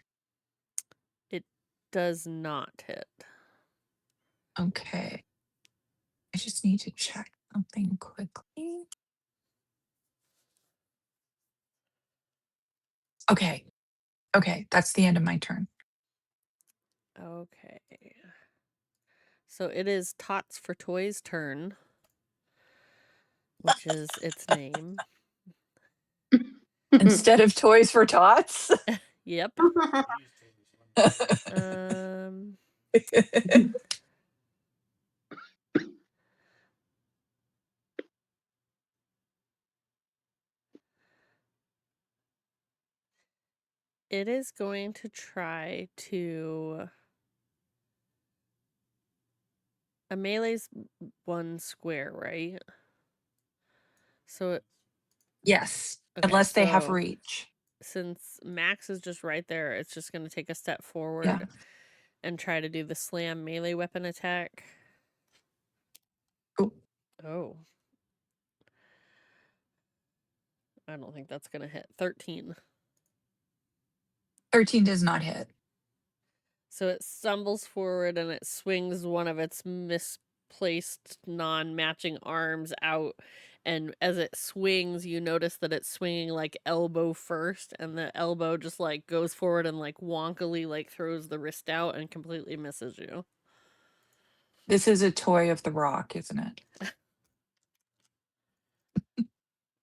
It does not hit. Okay. I just need to check something quickly. Okay. Okay, that's the end of my turn. Okay. So it is Tots for Toys' turn, which is its name. Instead of Toys for Tots. Yep. Please change one. It is going to try to. A melee's one square, right? So it. Yes, Okay, unless they have so reach. since Max is just right there, it's just going to take a step Yeah. forward and try to do the slam melee weapon attack. Cool. Oh. I don't think that's going to hit. 13. 13 does not hit. So it stumbles forward and it swings one of its misplaced non-matching arms out, and as it swings you notice that it's swinging like elbow first, and the elbow just like goes forward and like wonkily like throws the wrist out and completely misses you. This is a toy of the rock, isn't it?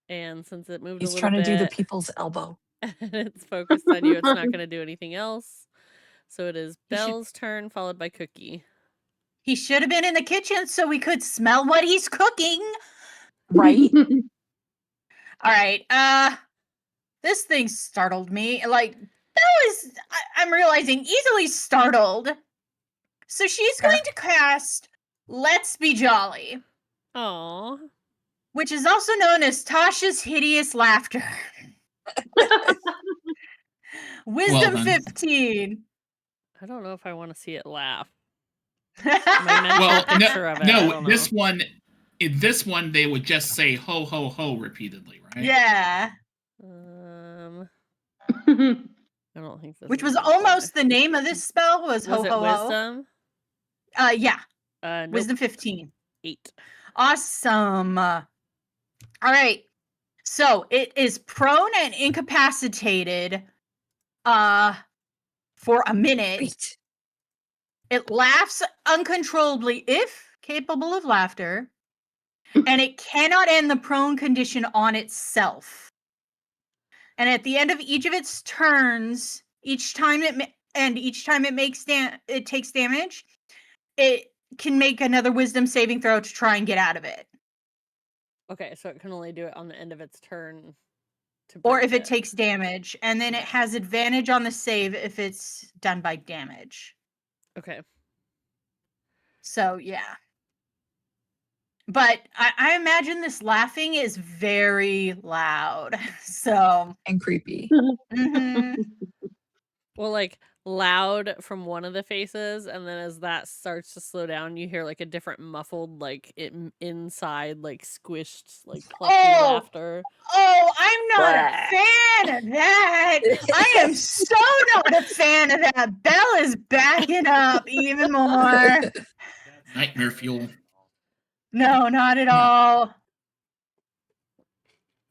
And since it moved He's a little trying to do the bit people's elbow. and it's focused on you, it's not going to do anything else. So it is He should- Belle's turn, followed by Cookie. He should have been in the kitchen so we could smell what he's cooking. Right? All right. This thing startled me. Like, Belle is, I'm realizing, easily startled. So she's Fair. going to cast Let's Be Jolly, Aww. which is also known as Tasha's Hideous Laughter. Wisdom done. 15. I don't know if I want to see it laugh. My My mental Well, picture of it. I no, don't know. this one, in this one, they would just say ho ho ho repeatedly, right? Yeah. I don't think this Which is was gonna almost fly. the name of this spell was Was ho it ho wisdom? ho. Yeah. Nope. Wisdom 15. 8. Awesome. All right. So it is prone and incapacitated for a minute. Great. It laughs uncontrollably if capable of laughter, and it cannot end the prone condition on itself. And at the end of each of its turns, each time it takes damage, it can make another wisdom saving throw to try and get out of it. Okay, so it can only do it on the end of its turn. Or if break it takes damage, and then it Okay. has advantage on the save if it's done by damage. Okay. So yeah. But I imagine this laughing is very loud. So And creepy. mhm. Well, like loud from one of the faces, and then as that starts to slow down, you hear like a different muffled, like inside, like squished, like clutchy laughter. Oh, I'm not Blah. a fan of that. I am so not a fan of that. Belle is backing up even more. Nightmare fuel. No, not at all.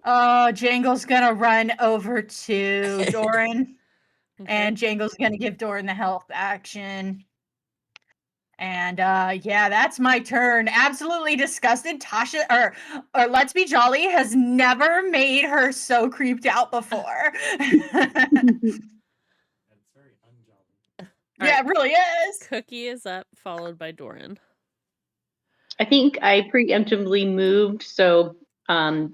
Oh, Jangle's gonna run over to Doran, Okay. and Jangle's gonna give Doran the health action. And yeah, that's my turn. Absolutely disgusted. Tasha or Let's Be Jolly has never made her so creeped out before. That's very unjolly. Yeah, it really is. Cookie is up, followed by Doran. I think I preemptively moved, so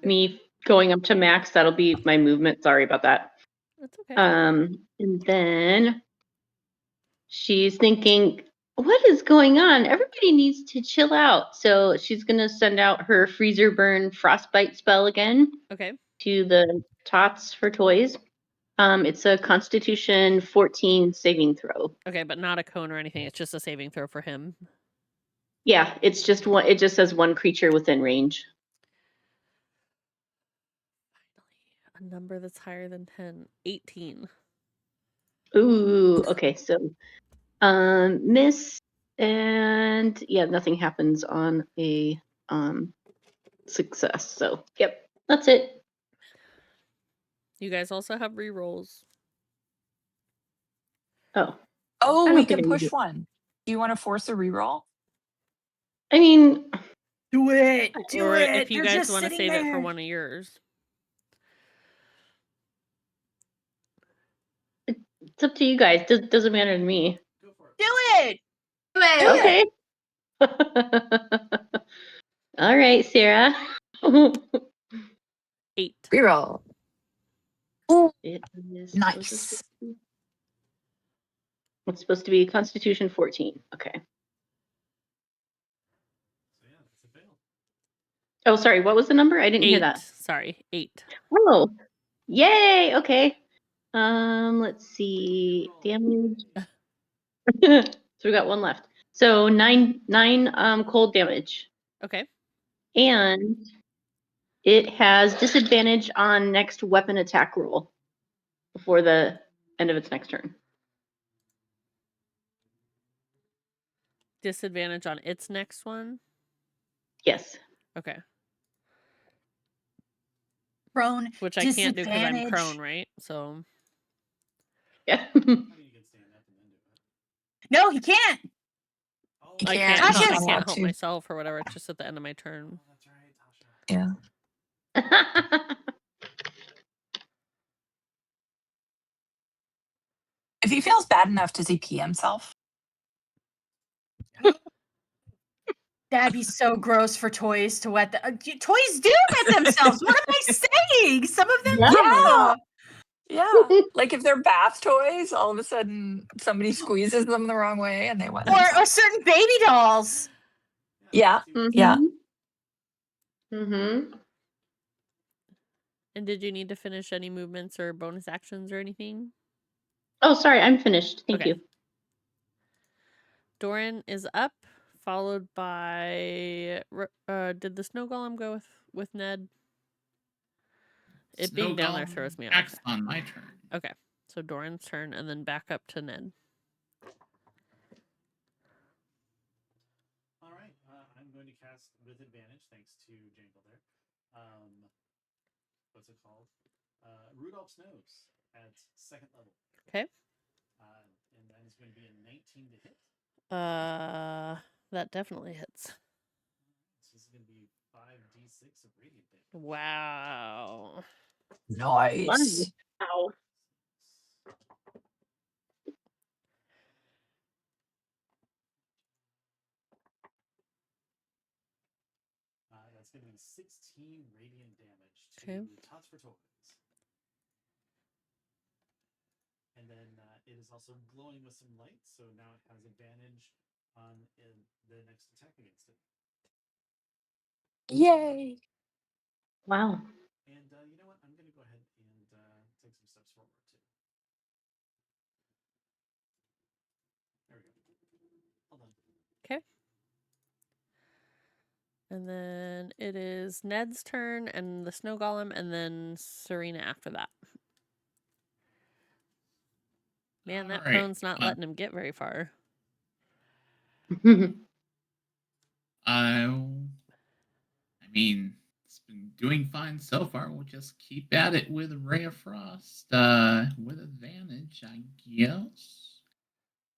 me going up to max, that'll be my movement. Sorry about that. That's okay. And then she's thinking, what is going on? Everybody needs to chill out. So she's gonna send out her freezer burn frostbite spell again Okay. to the tots for toys. It's a Constitution 14 saving throw. Okay, but not a cone or anything. It's just a saving throw for him. Yeah, it's just one. It just says one creature within range. A number that's higher than 10. 18. Ooh, okay, so miss, and yeah, nothing happens on a success. So yep, that's it. You guys also have rerolls. Oh, Oh, I we don't think can I need push it. one. Do you want to force a reroll? I mean, Do it. Do Or it. if you They're guys just want to sitting save it for there. one of yours. it's up to you guys. Doesn't matter to me. Go for it. Do it. Do it. Okay. All right, Sarah. 8. Reroll. Ooh, It is nice. It's supposed to be Constitution 14. Okay. So yeah, that's a fail. Oh, sorry. What was the number? I didn't hear 8. that. Sorry, 8. Oh, yay. Okay. Let's see. Damage. So we got one left. So nine cold damage. Okay. And it has disadvantage on next weapon attack roll before the end of its next turn. Disadvantage on its next one. Yes. Okay. Prone. Which I can't do because I'm Disadvantage. prone, right? So Yeah. I mean, you can stand up and then do it. No, he can't. Oh, You I can't. can't. He's I not Tasha's- can't allowed help to. myself or whatever. It's just at the end of my turn. oh, that's right, Tasha. Yeah. If he feels bad enough, does he pee himself? That'd be so gross for toys to wet. Toys do wet themselves. What am I saying? Some of them Yeah. do. Yeah. Like if they're bath toys, all of a sudden somebody squeezes them the wrong way and they wet Or themselves. certain baby dolls. Yeah. Let's do Yeah. Mm-hmm. And did you need to finish any movements or bonus actions or anything? Oh, sorry. I'm finished. Thank Okay. you. Doran is up, followed by. Did the snow golem go with Ned? It Snow being down there Golem throws me off. acts on my turn. Okay, so Doran's turn, and then back up to Ned. All right, I'm going to cast with advantage thanks to Jangle there. What's it called? Rudolph Snows at 2nd level. Okay. And that is going to be a 19 to hit. That definitely hits. So this is going to be 5d6 of radiant damage. Wow. Nice. Wow. That's going to be 16 radiant damage to Okay. Tots for Toys. And then it is also glowing with some light, so now it has advantage on the next attack against it. Yay. Wow. And you know what? I'm going to go ahead and take some steps forward too. There we go. Hold on. Okay. And then it is Ned's turn and the snow golem, and then Serena after that. Man, that Alright, prone's not letting him get very far. I mean, it's been doing fine so far. We'll just keep at it with Ray of Frost. With advantage, I guess.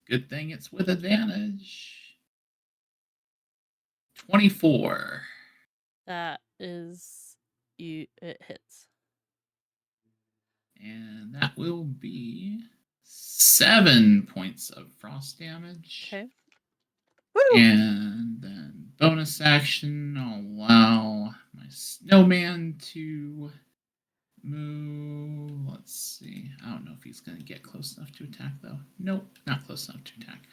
Good thing it's with advantage. 24. That is it hits. And that will be 7 points of frost damage. Okay. Woo! And then bonus action, I'll allow my snowman to move. Let's see. I don't know if he's going to get close enough to attack, though. Nope, not close enough to attack.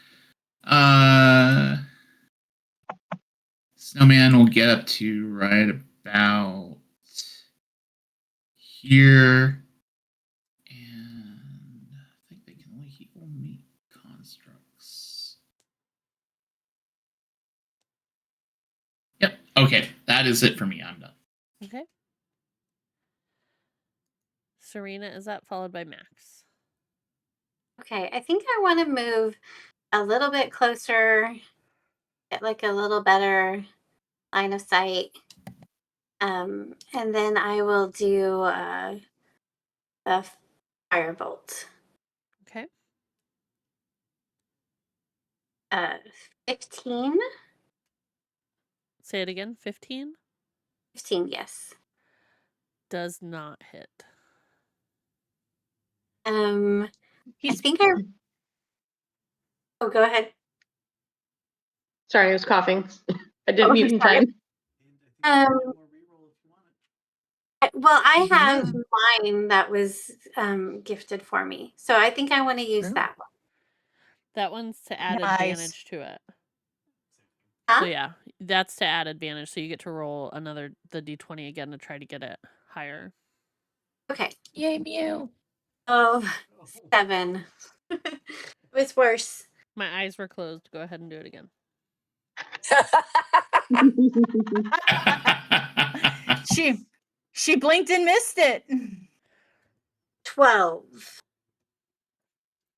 Snowman will get up to right about here. And Okay, that is it for me. I'm done. Okay. Serena is up, followed by Max. Okay, I think I want to move a little bit closer, get like a little better line of sight. And then I will do a firebolt. Okay. 15? Say it again. 15 15, yes. does not hit. I He's think I. Oh, go ahead. Sorry, I was coughing. I didn't Oh, mute in sorry. time. And I think you Um, have one more reroll if you want it. Well, I have Mhm. mine that was gifted for me, so I think I want to use Ooh. that one. That one's to add Nice. advantage to it. Huh? So yeah, that's to add advantage. So you get to roll the d20 again to try to get it higher. Okay. Yay, Mew. Oh, Oh. 7. It was worse. My eyes were closed. Go ahead and do it again. she blinked and missed it. 12.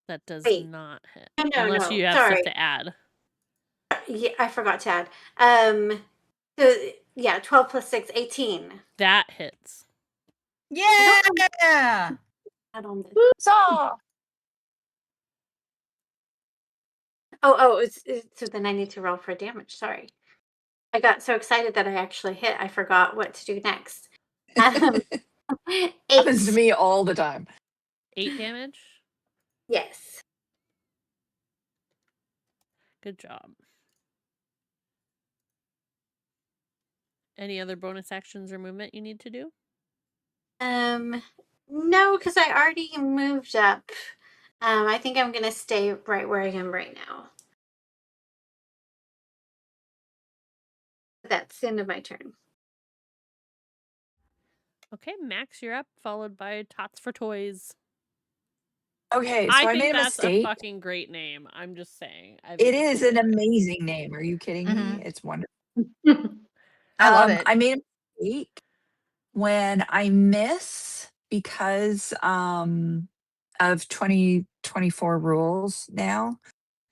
That does Wait. not hit. No, Unless no. you have Sorry. stuff to add. Yeah, I forgot to add. So yeah, 12 plus 6, 18. That hits. Yeah. Add on the. Saw. So then I need to roll for damage. Sorry. I got so excited that I actually hit. I forgot what to do next. 8. Happens to me all the time. 8 damage. Yes. Good job. Any other bonus actions or movement you need to do? No, because I already moved up. I think I'm gonna stay right where I am right now. That's the end of my turn. Okay, Max, you're up, followed by Tots for Toys. Okay, so I think made a that's mistake. a fucking great name. I'm just saying. I It think it's is an hilarious. amazing name. Are you kidding me? Mhm. It's wonderful. I love it. I made a mistake when I miss because of 2024 rules now.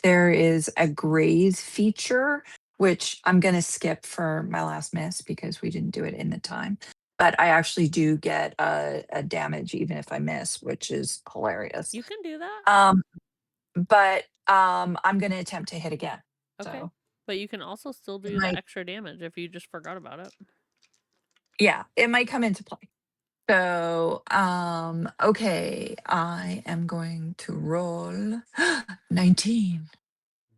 There is a graze feature, which I'm going to skip for my last miss because we didn't do it in the time. But I actually do get a damage even if I miss, which is hilarious. You can do that. But I'm going to attempt to hit again. Okay. So But you can also still it do the might, extra damage if you just forgot about it. yeah, it might come into play. So, okay, I am going to roll 19.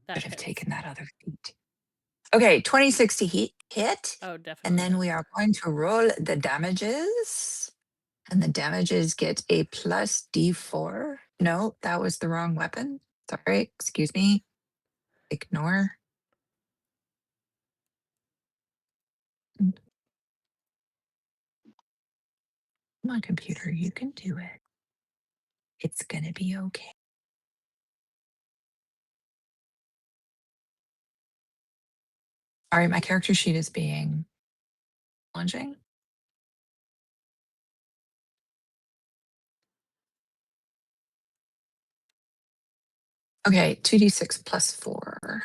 That Should have hits. taken that other feat. Okay, 26 to hit. Oh, definitely. And then hits. we are going to roll the damages. And the damages get a plus d4. No, that was the wrong weapon. Sorry, excuse me. Ignore. Come on, computer, you can do it. It's going to be okay. All right, my character sheet is being challenging. Okay, 2d6 plus 4.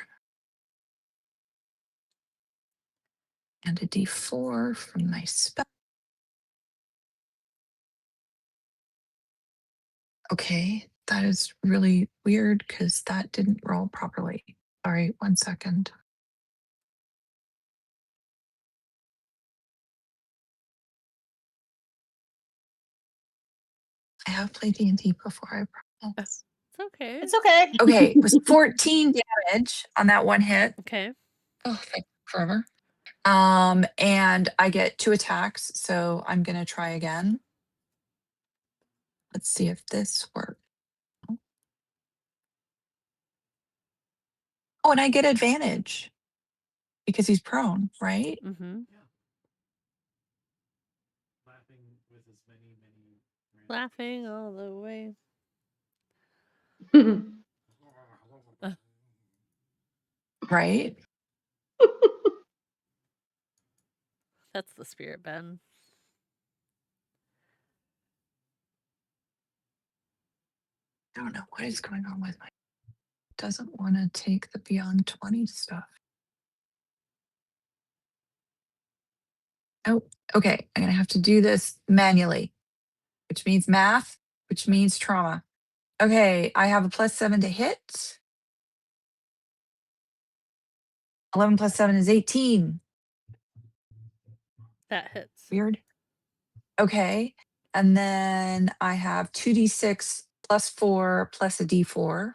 And a d4 from my spell. Okay, that is really weird because that didn't roll properly. Sorry, 1 second. I have played D&D before, I promise. It's okay. It's okay. Okay, it was 14 damage on that one hit. Okay. Oh, thank forever. And I get 2 attacks, so I'm gonna try again. Let's see if this works. Oh, and I get advantage because he's prone, right? Mm-hmm. Yeah. Laughing with as many Laughing all the way. Right? That's the spirit, Ben. I don't know what is going on with my. Doesn't want to take the beyond 20 stuff. Oh, okay. I'm going to have to do this manually, which means math, which means trauma. Okay, I have a +7 to hit. 11 plus 7 is 18. That hits. Weird. Okay. And then I have 2d6 plus 4 plus a d4.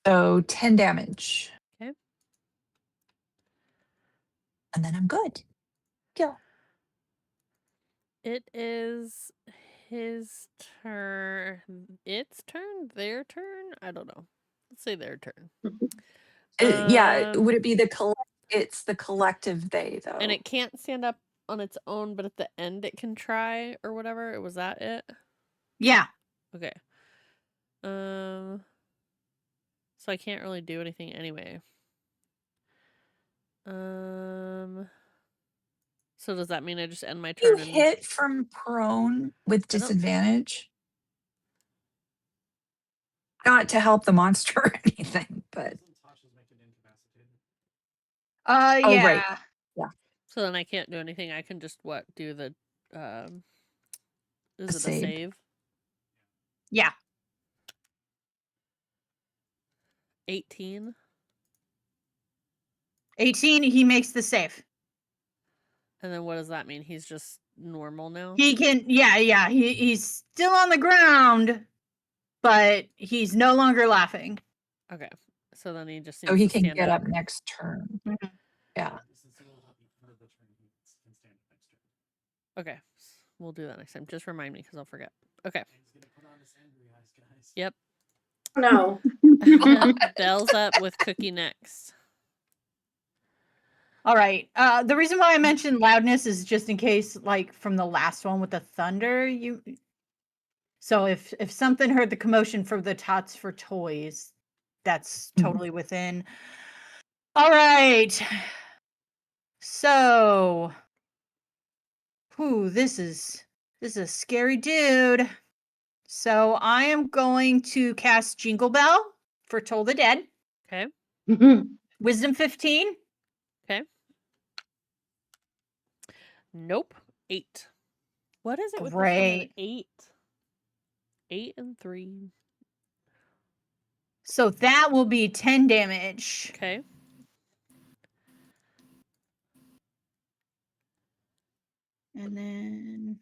So 10 damage. Okay. And then I'm good. Kill. It is his turn. Its turn? Their turn? I don't know. Let's say their turn. Yeah, would it be it's the collective they though. And it can't stand up on its own, but at the end it can try or whatever. Was that it? Yeah. Okay. So I can't really do anything anyway. So does that mean I just end my You turn and hit from prone with I don't- disadvantage. Not to help the monster or anything, but Doesn't Tasha's make it incapacitated? oh right. Yeah. Yeah. So then I can't do anything. I can just do the is A it save. a save? Yeah. 18. 18, he makes the save. And then what does that mean? He's just normal now? He can, yeah. He's still on the ground, but he's no longer laughing. Okay. So then he just So needs he to can stand get up. up next turn. Mhm. Yeah. Since it will help you end of the turn, he can stand up next turn. Okay. We'll do that next time. Just remind me because I'll forget. Okay. And he's gonna put on his angry eyes, guys. Yep. No. Belle's up with Cookie next. All right. The reason why I mentioned loudness is just in case, like from the last one with the thunder, So if something heard the commotion from the Tots for Toys, that's totally within. All right. So, this is a scary dude. So I am going to cast Jingle Bell for Toll the Dead. Okay. Wisdom 15. Okay. Nope. 8. What is it with this one and Great. 8? 8 and 3. So that will be 10 damage. Okay. And then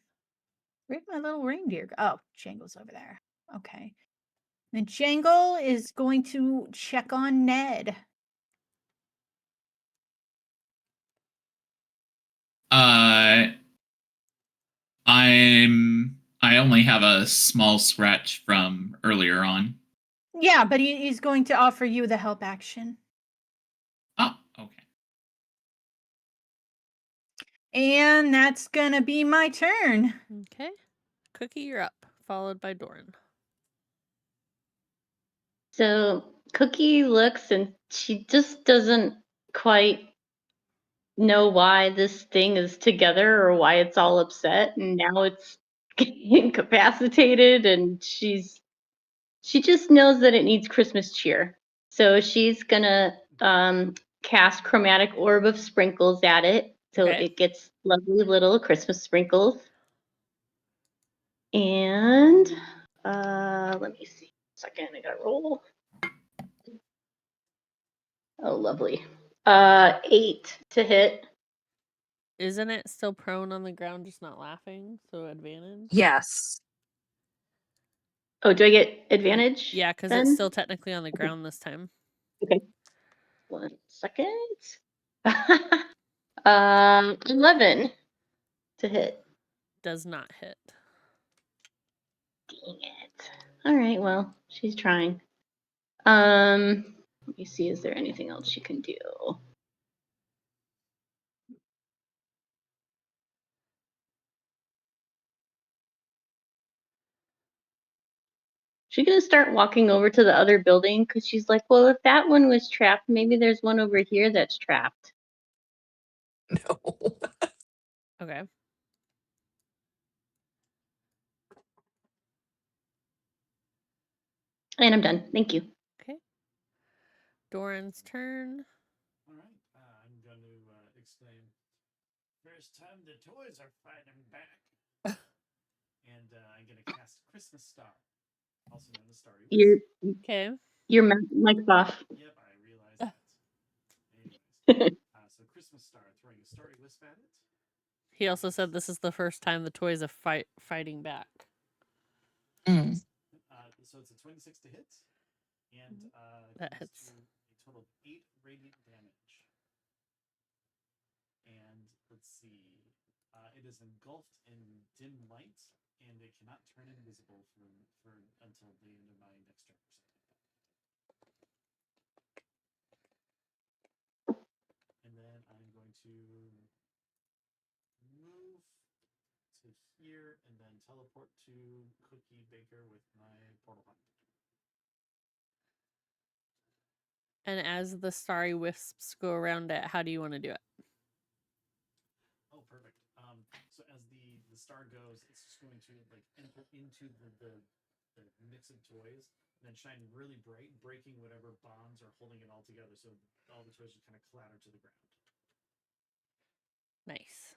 where'd my little reindeer go? Oh, Jangle's over there. Okay. Then Jangle is going to check on Ned. I only have a small scratch from earlier on. Yeah, but he's going to offer you the help action. Oh, okay. And that's gonna be my turn. Okay. Cookie, you're up, followed by Doran. So Cookie looks and she just doesn't quite know why this thing is together or why it's all upset, and now it's incapacitated, and she just knows that it needs Christmas cheer. So she's gonna cast Chromatic Orb of Sprinkles at it, so Okay. it gets lovely little Christmas sprinkles. And let me see. Second, I gotta roll. Oh, lovely. 8 to hit. Isn't it still prone on the ground, just not laughing? So advantage? Yes. Oh, do I get advantage? Yeah, because then? it's still technically on the ground this time. Okay. 1 second. 11 to hit. Does not hit. Dang it. All right, well, she's trying. Let me see, is there anything else she can do? She's gonna start walking over to the other building because she's like, well, if that one was trapped, maybe there's one over here that's trapped. No. Okay. And I'm done. Thank you. Okay. Doran's turn. All right. I'm going to exclaim, "First time the toys are fighting back." And I'm going to cast Christmas Star, also known as Starry Your Wisp. Okay. your mic's off. Yep, I realize that. Anyways, so Christmas Star, throwing a Starry Wisp at it. He also said this is the first time the toys are fighting back. Mm. So it's a 26 to hit, and That hits. a total of 8 radiant damage. And let's see, it is engulfed in dim light, and it cannot turn invisible for until the end of my next turn. And then I'm going to move to here and then teleport to Cookie Baker with my portal hunt. And as the starry wisps go around it, how do you want to do it? Oh, perfect. So as the star goes, it's just going to like enter into the mix of toys and then shine really bright, breaking whatever bonds are holding it all together. So all the toys just kind of clatter to the ground. Nice.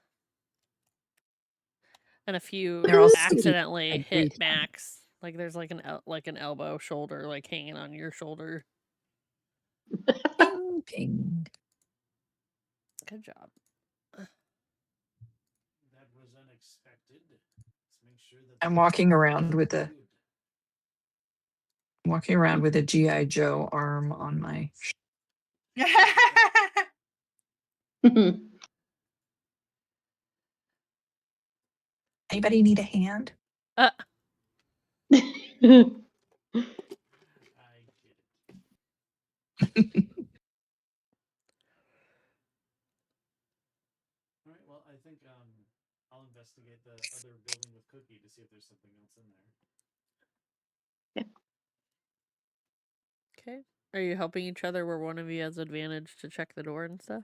And a few They're all accidentally sticky, hit like Max. Like there's like an elbow shoulder like hanging on your shoulder. ping, ping. Good job. That was unexpected. Let's make sure that I'm walking around with a GI Joe arm on my. Anybody need a hand? I get it. All right. Well, I think I'll investigate the other building with Cookie to see if there's something else in there. Okay. Are you helping each other where one of you has advantage to check the door and stuff?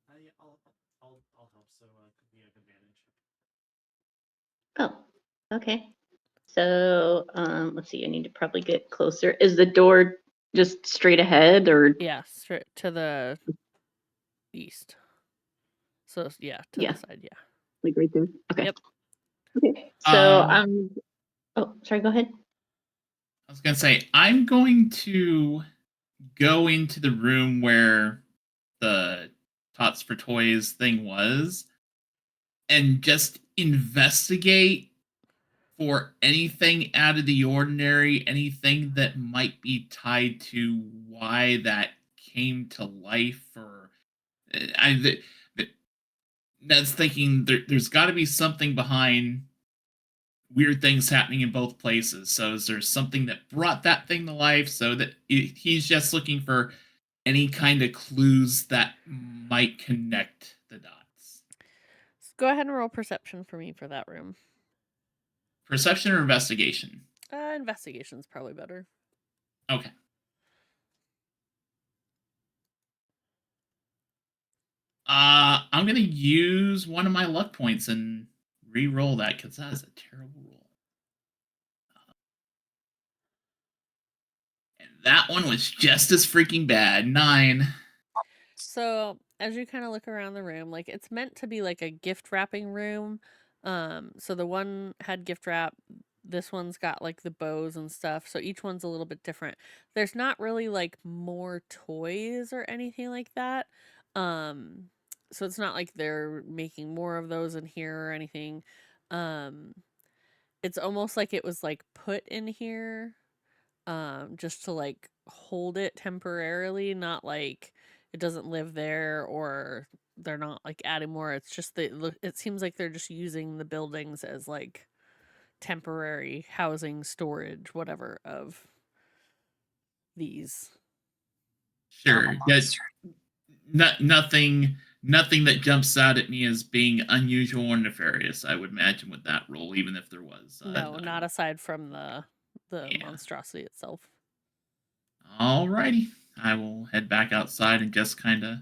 I'll help. So Cookie have advantage. Oh, okay. So let's see. I need to probably get closer. Is the door just straight ahead, or Yeah, straight to the east. So yeah, to yeah, the side, yeah. like right there? Okay. Yep. Okay. So oh, sorry. Go ahead. I was gonna say I'm going to go into the room where the Tots for Toys thing was and just investigate for anything out of the ordinary, anything that might be tied to why that came to life, or that's thinking there's got to be something behind weird things happening in both places. So is there something that brought that thing to life? So that he's just looking for any kind of clues that might connect the dots. So go ahead and roll perception for me for that room. Perception or investigation? Investigation's probably better. Okay. I'm gonna use one of my luck points and re-roll that because that is a terrible roll. And that one was just as freaking bad. 9. So as you kind of look around the room, like it's meant to be like a gift wrapping room. So the one had gift wrap. This one's got like the bows and stuff. So each one's a little bit different. There's not really like more toys or anything like that. So it's not like they're making more of those in here or anything. It's almost like it was like put in here just to like hold it temporarily, not like it doesn't live there or they're not like adding more. It's just that it seems like they're just using the buildings as like temporary housing, storage, whatever of these. Sure. Nothing nothing that jumps out at me as being unusual or nefarious, I would imagine, with that roll, even if there was. No, not aside from the Yeah. monstrosity itself. Alrighty. I will head back outside and just kind of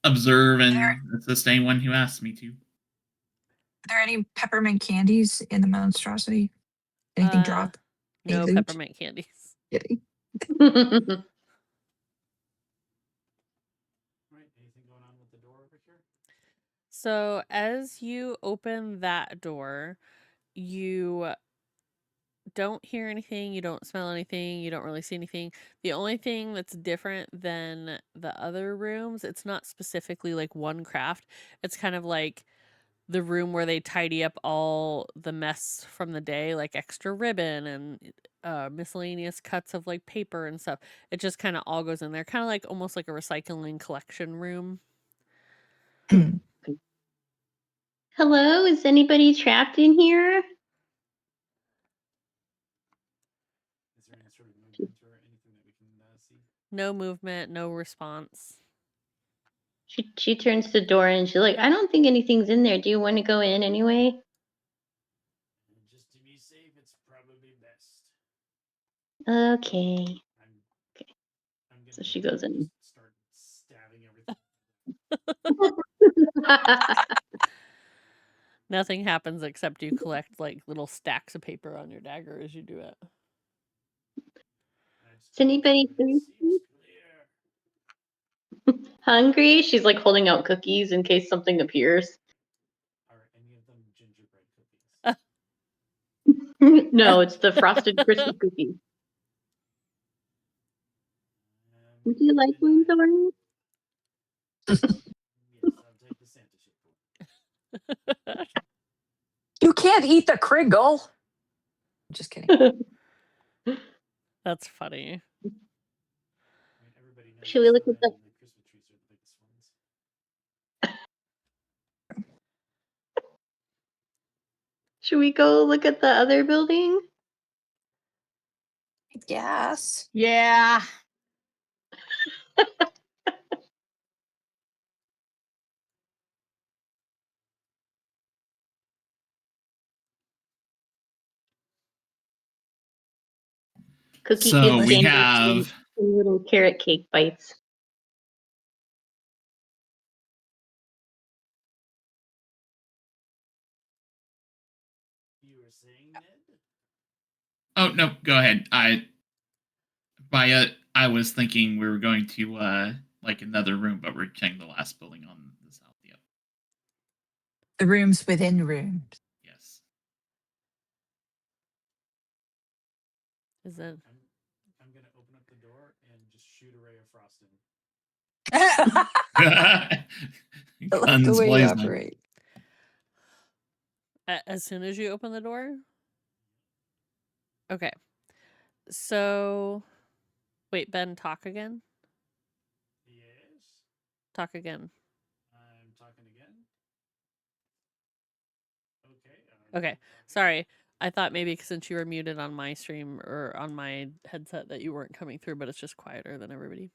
observe and assist anyone who asks me to. Are there any peppermint candies in the monstrosity? Anything drop? Any No loot? peppermint candies. Kidding. Right, anything going on with the door over here? So as you open that door, you don't hear anything, you don't smell anything, you don't really see anything. The only thing that's different than the other rooms, it's not specifically like one craft. It's kind of like the room where they tidy up all the mess from the day, like extra ribbon and miscellaneous cuts of like paper and stuff. It just kind of all goes in there, kind of like almost like a recycling collection room. Hello, is anybody trapped in here? Is there any sort of movement or anything that we can see? No movement, no response. She turns to the door and she's like, I don't think anything's in there. Do you want to go in anyway? And just to be safe, it's probably best. Okay. I'm gonna So she goes in. just start stabbing everything. Nothing happens except you collect like little stacks of paper on your dagger as you do it. Is anybody hungry? She's like holding out cookies in case something appears. Are any of them gingerbread cookies? No, it's the frosted Christmas cookies. Would you like one, Thorny? Yes, I'll take the Santa shaped one. You can't eat the Kriggle. Just kidding. That's funny. I mean, everybody knows Should we look at the Christmas trees are the biggest ones. Should we go look at the other building? Yes. Yeah. Cookie So gives we James have some little carrot cake bites. You were saying, Ned? Oh no, go ahead. I was thinking we were going to like another room, but we're checking the last building on the south. Yep. The rooms within rooms. Yes. Is it? I'm gonna open up the door and just shoot a ray of frost in. I love the Guns way you blazing. operate. As soon as you open the door? Okay. So, wait, Ben, talk again? Yes. Talk again. I'm talking again. Okay. Okay. Sorry. I thought maybe since you were muted on my stream or on my headset that you weren't coming through, but it's just quieter than everybody.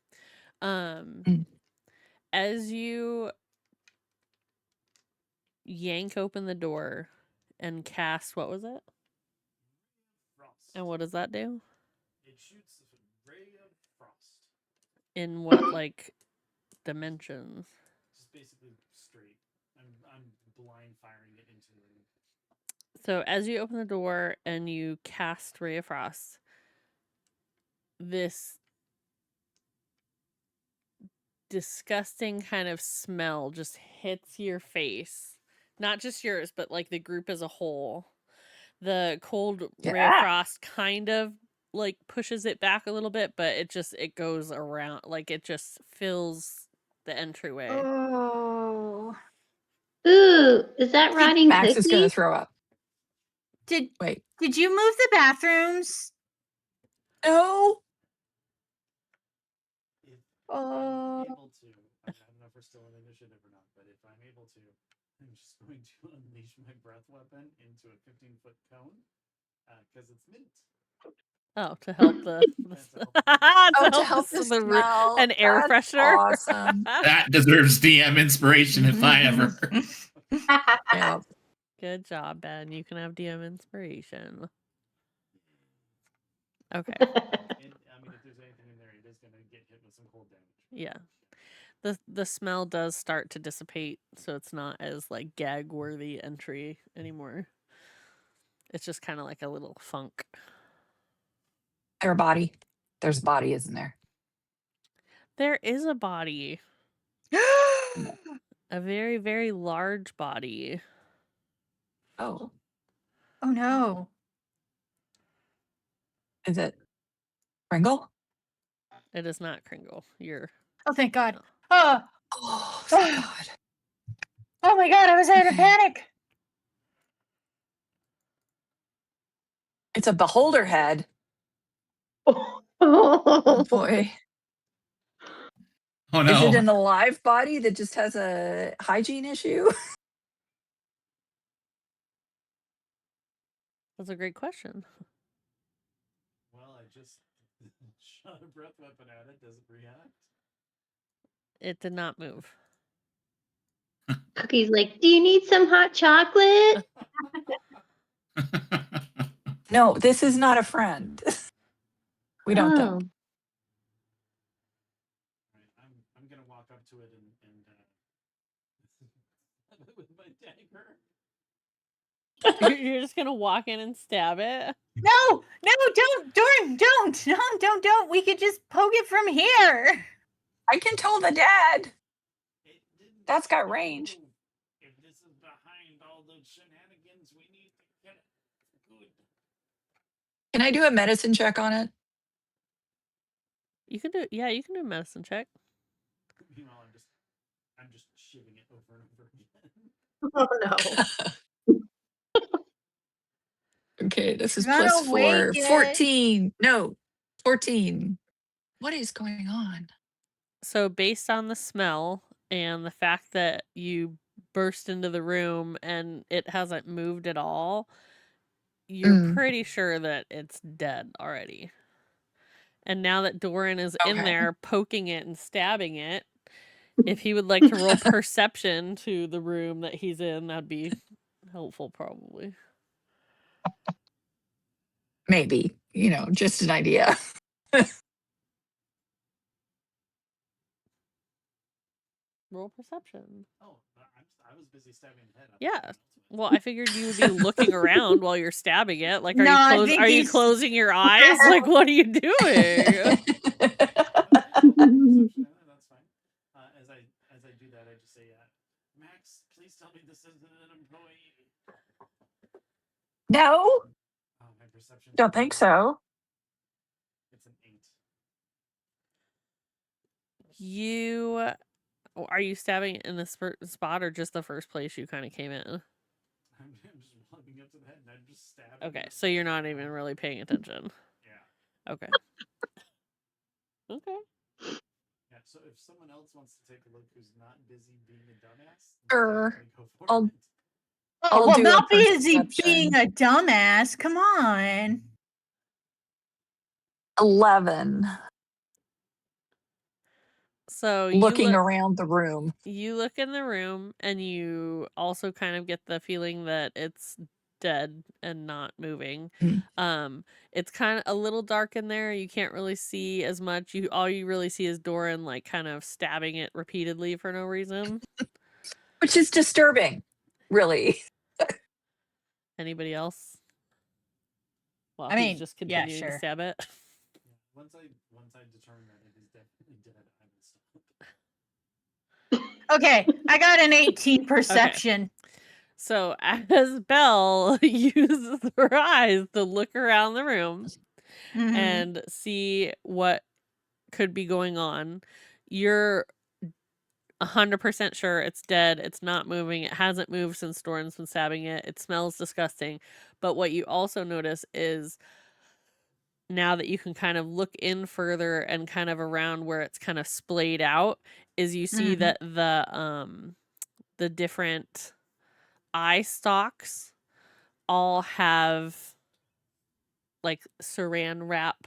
As you yank open the door and cast, what was it? Frost. And what does that do? It shoots a ray of frost. In what, like, dimensions? Just basically straight. I'm blind firing it into the room. So as you open the door and you cast Ray of Frost, this disgusting kind of smell just hits your face. Not just yours, but like the group as a whole. The cold Ray of Frost kind of like pushes it back a little bit, but it goes around, like it just fills the entryway. Oh. Ooh, is that rotting Max is going to cookie? throw up. Did Wait. you move the bathrooms? No. If I'm able to, I don't know if we're still in initiative or not, but if I'm able to, I'm just going to unleash my breath weapon into a 15-foot cone because it's mint. Oh, to help the To help the smell. an air That's freshener. awesome. That deserves DM inspiration if I ever. Yeah. Good job, Ben. You can have DM inspiration. Okay. And I mean, if there's anything in there, it is going to get hit with some cold damage. Yeah. The smell does start to dissipate, so it's not as like gag worthy entry anymore. It's just kind of like a little funk. Their body. There's a body, isn't there? There is a body. A very, very large body. Oh. Oh no. Is it Pringle? It is not Kringle. You're Oh, thank God. no. Oh, Oh, thank God. oh my God, I was having a panic. It's a beholder head. Oh. Oh boy. Oh no. Is it an alive body that just has a hygiene issue? That's a great question. Well, I just shot a breath weapon at it. Does it react? It did not move. Cookie's like, do you need some hot chocolate? No, this is not a friend. We don't think. Oh. Right, I'm gonna walk up to it and with my dagger. You're just gonna walk in and stab it? No, don't, Doran, don't. We could just poke it from here. I can tell the dad. It didn't That's got move. range. If this is behind all the shenanigans, we need to get it good. Can I do a medicine check on it? You can do you can do a medicine check. Meanwhile, I'm just shivving it over and over again. Oh no. Okay, this is Gotta plus 4. wake it. 14. No, 14. What is going on? So based on the smell and the fact that you burst into the room and it hasn't moved at all, you're pretty sure that it's dead already. And now that Doran is in Okay. there poking it and stabbing it, if he would like to roll perception to the room that he's in, that'd be helpful probably. Maybe, just an idea. Roll perception. Oh, I was busy stabbing the head. Yeah. Well, I figured you would be looking around while you're stabbing it. Like, are No, I you think are you he's- closing your eyes? Like, what are you doing? Perception, that's fine. As I do that, I just say, Max, please tell me this isn't an employee. No, Oh, my perception. don't think so. It's an 8. Are you stabbing it in this spot or just the first place you kind of came in? I'm just walking up to the head and I'm just stabbing. Okay, so you're not even really paying attention. Yeah. Okay. Okay. Yeah. So if someone else wants to take a look who's not busy being a dumbass, Sure. definitely go for I'll- it. Oh, well, do a not busy perception. being a dumbass. Come on. 11. So Looking around the room. You look in the room and you also kind of get the feeling that it's dead and not moving. It's kind of a little dark in there. You can't really see as much. All you really see is Doran like kind of stabbing it repeatedly for no reason. Which is disturbing, really. Anybody else? Well, I mean, he's just yeah, continuing to sure. stab it. Once I determine that it is definitely dead, I will stop. Okay, I got an 18 perception. So as Belle uses her eyes to look around the room and see what could be going on, you're 100% sure it's dead. It's not moving. It hasn't moved since Doran's been stabbing it. It smells disgusting. But what you also notice is now that you can kind of look in further and kind of around where it's kind of splayed out, is you see that the different eye stalks all have like saran wrap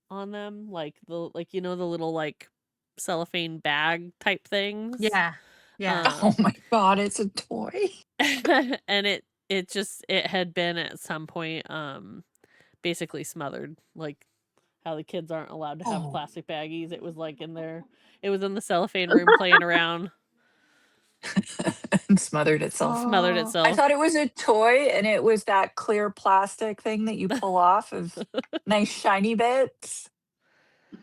on them, like the the little like cellophane bag type things. Yeah. Yeah. Oh my god, it's a toy. And it had been at some point basically smothered, like how the kids aren't allowed to have Oh. plastic baggies. It was like in there. It was in the cellophane room playing around, And smothered itself. smothered Oh. I itself. thought it was a toy and it was that clear plastic thing that you pull off of nice shiny bits.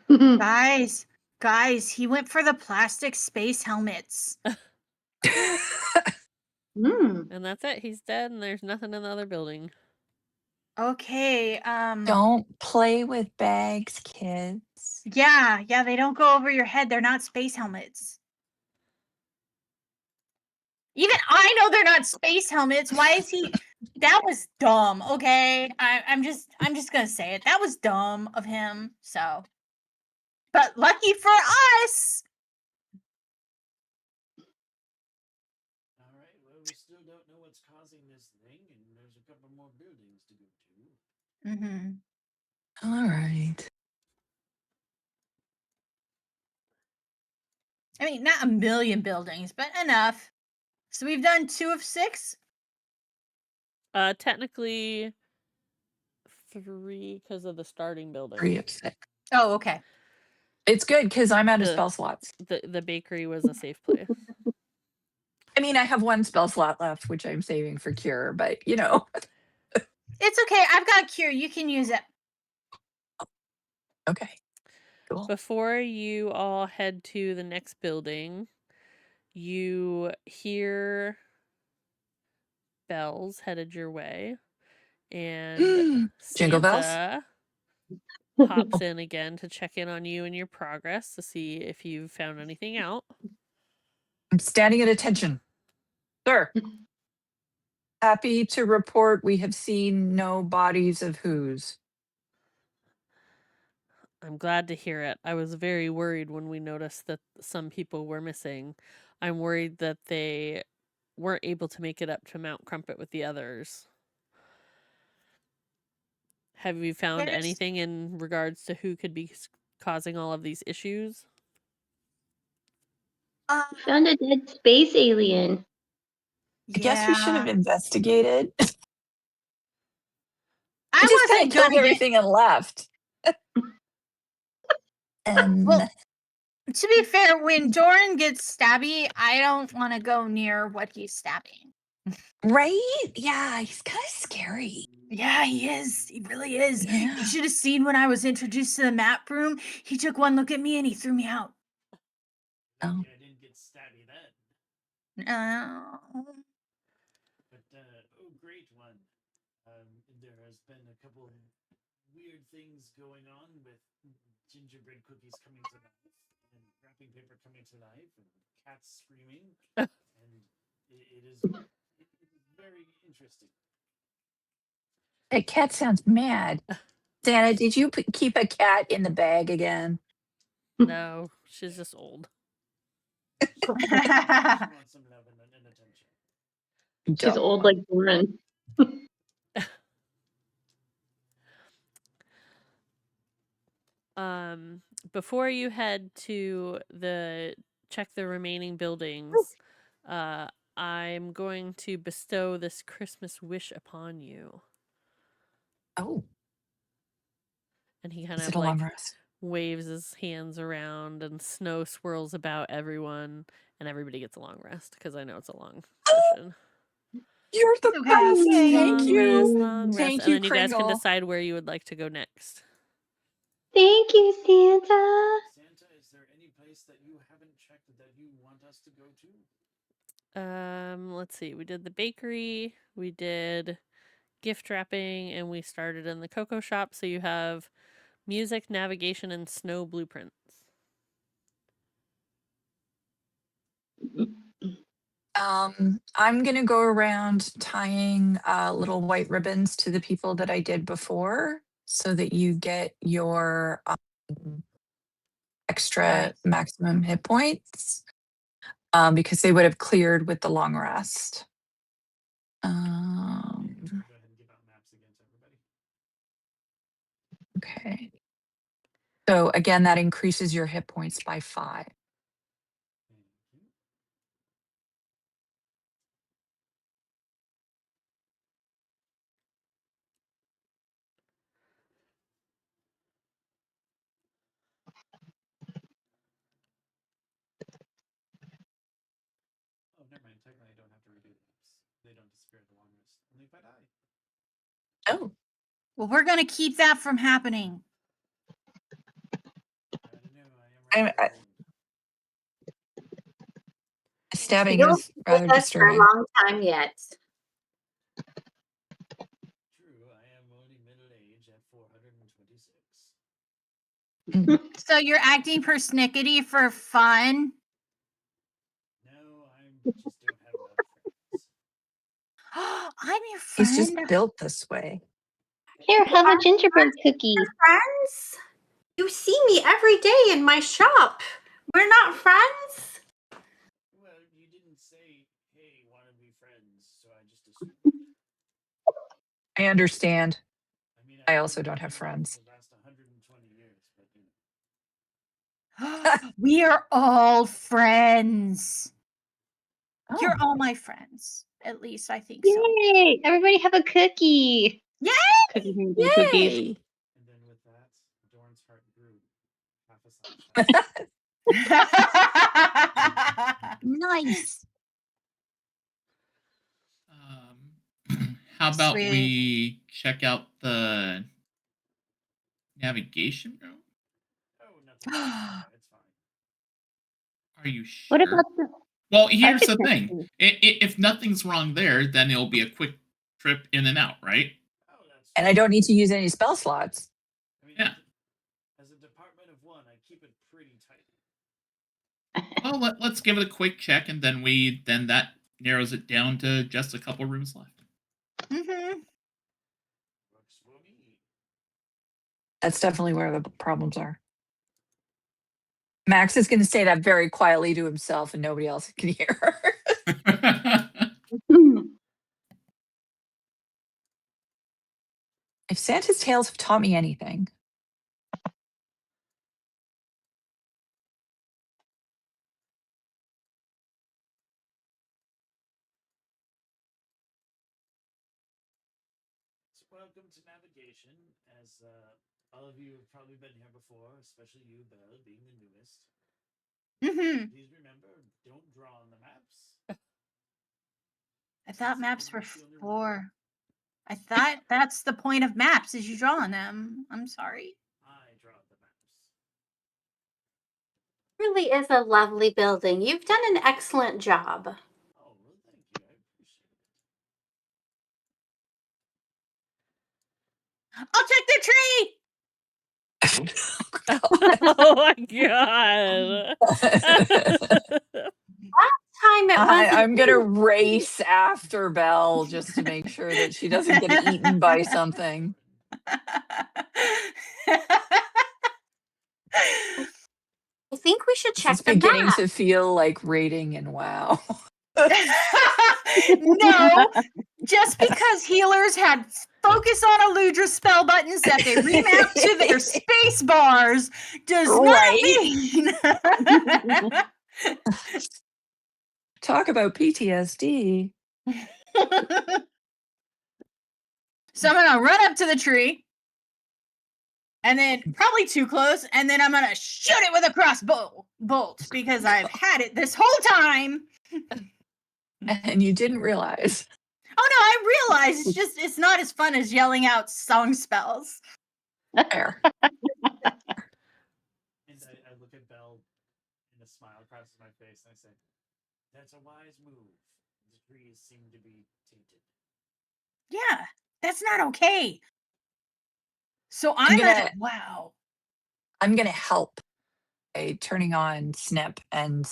Guys, he went for the plastic space helmets. Mm. And that's it. He's dead, and there's nothing in the other building. Okay. Don't play with bags, kids. Yeah, they don't go over your head. They're not space helmets. Even I know they're not space helmets. Why is he? That was dumb. Okay, I'm just gonna say it. That was dumb of him. So, but lucky for us. All right. Well, we still don't know what's causing this thing, and there's a couple more buildings to go to. Mm-hmm. All right. I mean, not a million buildings, but enough. So we've done 2 of 6. Technically 3 because of the starting building. 3 of 6. Oh, okay. It's good because I'm out of The- spell slots. The bakery was a safe play. I mean, I have 1 spell slot left, which I'm saving for cure, but It's okay. I've got cure. You can use it. Okay. Cool. Before you all head to the next building, you hear bells headed your way, and Jingle bells? Santa pops in again to check in on you and your progress to see if you've found anything out. I'm standing at attention. Sir. Happy to report we have seen no bodies of whose. I'm glad to hear it. I was very worried when we noticed that some people were missing. I'm worried that they weren't able to make it up to Mount Crumpet with the others. Have you found There's- anything in regards to who could be causing all of these issues? Found a dead space alien. I guess we should have investigated. I I just kind wasn't of killed gonna get. everything and left. And Well, to be fair, when Doran gets stabby, I don't want to go near what he's stabbing. right? Yeah, he's kind of scary. Yeah, he is. He really is. Yeah. You should have seen when I was introduced to the map room. He took one look at me and he threw me out. Oh. I didn't get stabby then. Oh. But oh, great one. There has been a couple weird things going on with gingerbread cookies coming to life, and wrapping paper coming to life, and cats screaming, and it is very interesting. That cat sounds mad. Santa, did you keep a cat in the bag again? No, she's just old. She wants some love and attention. She's old like Doran. Before you head to check the remaining buildings, I'm going to bestow this Christmas wish upon you. Oh. And he kind Is of it a long like rest? waves his hands around, and snow swirls about everyone, and everybody gets a long rest because I know it's a long session. You're the Okay. best. Thank Long you. rest, long rest. Thank And you, then you guys can Kringle. decide where you would like to go next. Thank you, Santa. Santa, is there any place that you haven't checked that you want us to go to? Let's see. We did the bakery, we did gift wrapping, and we started in the cocoa shop. So you have music, navigation, and snow blueprints. I'm gonna go around tying little white ribbons to the people that I did before, so that you get your extra maximum hit points, because they would have cleared with the long rest. Go ahead and give out maps again to everybody. Okay. So again, that increases your hit points by 5. Thank you. Oh, never mind. Technically, I don't have to redo the maps. They don't disappear at the long rest. Only if I die. Oh, Well, we're gonna keep that from happening. I don't know. I am rather I, old. stabbing You'll is be rather with us for a disturbing. long time yet. True, I am only middle age at 426. So you're acting persnickety for fun? No, I just don't have a lot of friends. I'm your He's just friend. built this way. Here, have a Aren't gingerbread we cookie. friends? You see me every day in my shop. We're not friends? Well, you didn't say, hey, want to be friends, so I just assumed. I understand. I mean, I I've also only don't have known you friends. for the last 120 years, but you know. We are all friends. You're Oh, all my friends. At least I think so. Yay! Everybody have a cookie. Yay! Cookies and cookies. yay! And then with that, Dorn's heart grew half a size. Nice. How about Sweet. we check out the navigation room? Oh, nothing's wrong there. It's fine. Are you What sure? about the? Well, I here's could the check thing. too. If nothing's wrong there, then it'll be a quick trip in and out, right? Oh, that's And I true. don't need to use any spell slots. I mean, Yeah. as a department of one, I keep it pretty tight. Well, let's give it a quick check, and then that narrows it down to just a couple rooms left. Mm-hmm. Works for me. That's definitely where the problems are. Max is going to say that very quietly to himself, and nobody else can hear. If Santa's tales have taught me anything, So welcome to navigation. As all of you have probably been here before, especially you, Belle, being the newest. Mm-hmm. Please remember, don't draw on the maps. I thought Since maps were that's the only rule. for. I thought that's the point of maps is you draw on them. I'm sorry. I draw the maps. Really is a lovely building. You've done an excellent job. Oh, well, thank you. I appreciate it. I'll check the tree. Oh my god. Time it wasn't I'm going to you. race after Belle just to make sure that she doesn't get eaten by something. I think we should This check is the beginning map. to feel like rating in WoW. No, just because healers had focus on Eludra spell buttons that they remapped to their space bars does Right. not mean. Talk about PTSD. So I'm gonna run up to the tree, and then probably too close, and then I'm gonna shoot it with a crossbow bolt because I've had it this whole time. And you didn't realize. Oh no, I realize it's not as fun as yelling out song spells. Fair. And I look at Belle, and a smile crosses my face, and I say, "That's a wise move. The trees seem to be tainted." Yeah, that's not okay. So I'm gonna help by turning on Snip and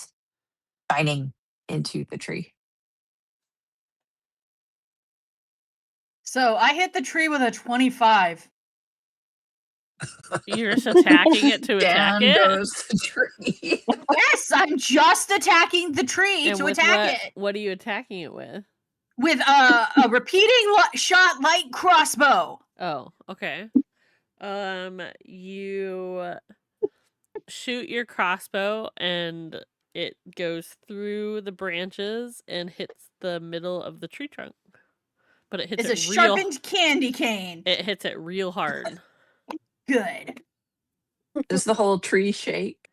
shining into the tree. So I hit the tree with a 25. You're just attacking it to attack Down it? goes the tree. Yes, I'm just attacking the tree And to with attack it what are you attacking it with? with a repeating shot light crossbow. Oh, okay. You shoot your crossbow and it goes through the branches and hits the middle of the tree trunk. But it hits It's a it real sharpened candy cane. it hits it real hard. Good. Does the whole tree shake?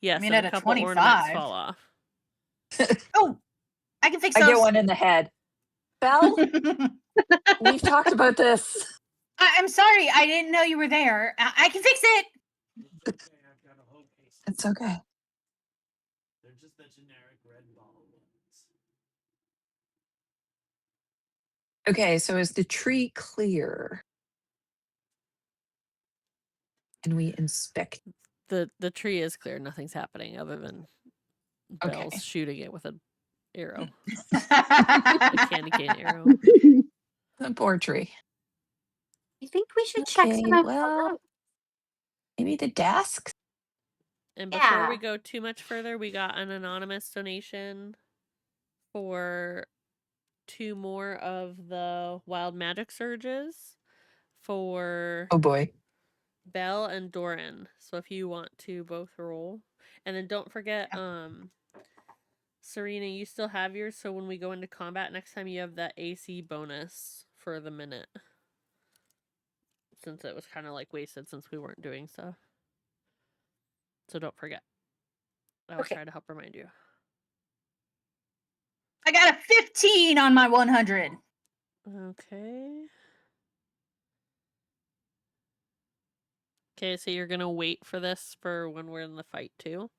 Yes, mean, and at a a couple ornaments 25. fall off. Oh, I can fix I those. get one in the head. Belle, we've talked about this. I'm sorry. I didn't know you were there. I can fix it. It's okay, I've got a whole case. It's okay. They're just the generic red ball ones. Okay, so is the tree clear? And we inspect. The tree is clear. Nothing's happening other than Okay. Belle's shooting it with an arrow. A I candy cane arrow. The poor tree. I think we should check Okay, some of well, maybe the desk? And before we Yeah. go too much further, we got an anonymous donation for 2 more of the wild magic surges for Oh boy. Belle and Doran. So if you want to both roll. And then don't forget, Serena, you still have yours, so when we go into combat next time, you have that AC bonus for the minute. Since it was kind of like wasted since we weren't doing stuff. So don't forget. I'll try to help remind you. got a 15 on my 100. Okay. Okay, so you're gonna wait for this for when we're in the fight too.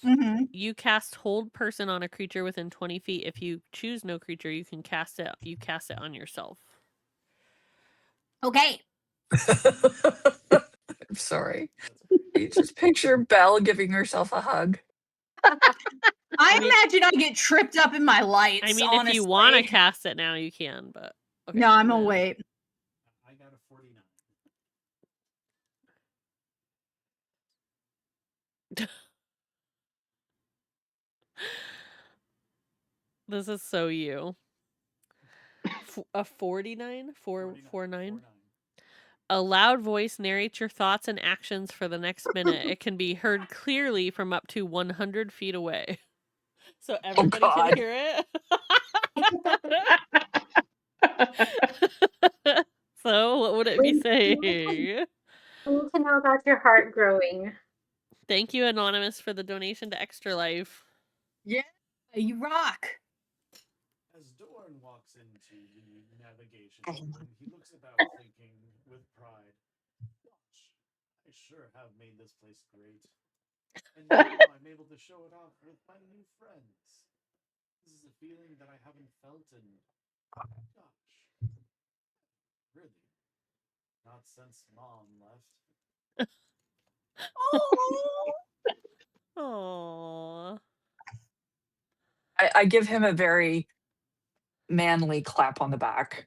Mm-hmm. You cast hold person on a creature within 20 feet. If you choose no creature, you can cast it. You cast it on yourself. Okay. I'm sorry. You just picture Belle giving herself a hug. I imagine I get tripped up in my lights. I mean, honestly. if you want to cast it now, you can. But okay. No, I'm gonna wait. I got a 49. This is so you. A 49? 449? A loud voice narrates your thoughts and actions for the next minute. It can be heard clearly from up to 100 feet away. So everybody can God. hear it. So what would it be saying? I need to know about your heart growing. Thank you, Anonymous, for the donation to Extra Life. Yeah, you rock. As Dorn walks into the navigation Oh. room, he looks about thinking with pride, gosh, I sure have made this place great. And now I'm able to show it off with my new friends. This is a feeling that I haven't felt in, gosh, really, not since Mom left. Aww. I give him a very manly clap on the back.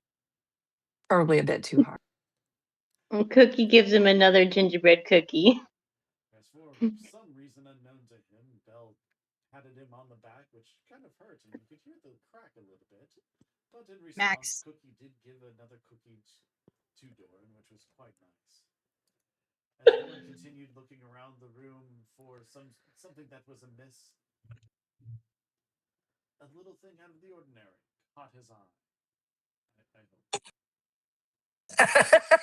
Probably a bit too hard. And Cookie gives him another gingerbread cookie. As for some reason unknown to him, Belle patted him on the back, which kind of hurt, and you could hear the crack a little bit. But in response, Max. Cookie did give another cookie to Doran, which was quite nice. As Doran continued looking around the room for something that was amiss, a little thing out of the ordinary caught his eye. I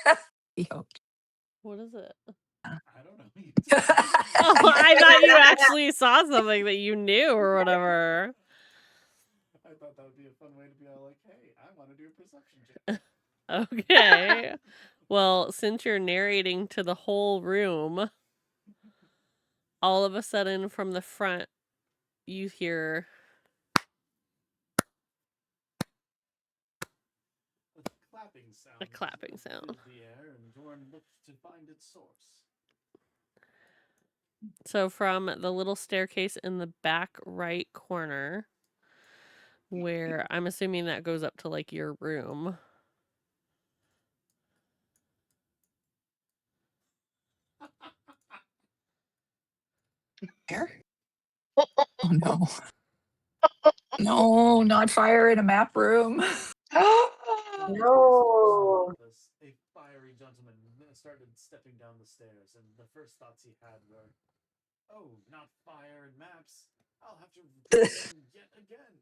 hope. He hoped. What is it? I don't know. Oh, I thought you actually saw something that you knew or whatever. I thought that would be a fun way to be all like, hey, I want to do a perception check. Okay. Well, since you're narrating to the whole room, all of a sudden from the front, you hear A clapping sound. sound. The air, and Doran looked to find its source. So from the little staircase in the back right corner, where I'm assuming that goes up to like your room. Here? Oh no. No, not fire in a map room. No. A fiery gentleman started stepping down the stairs, and the first thoughts he had were, "Oh, not fire and maps. I'll have to try them yet again."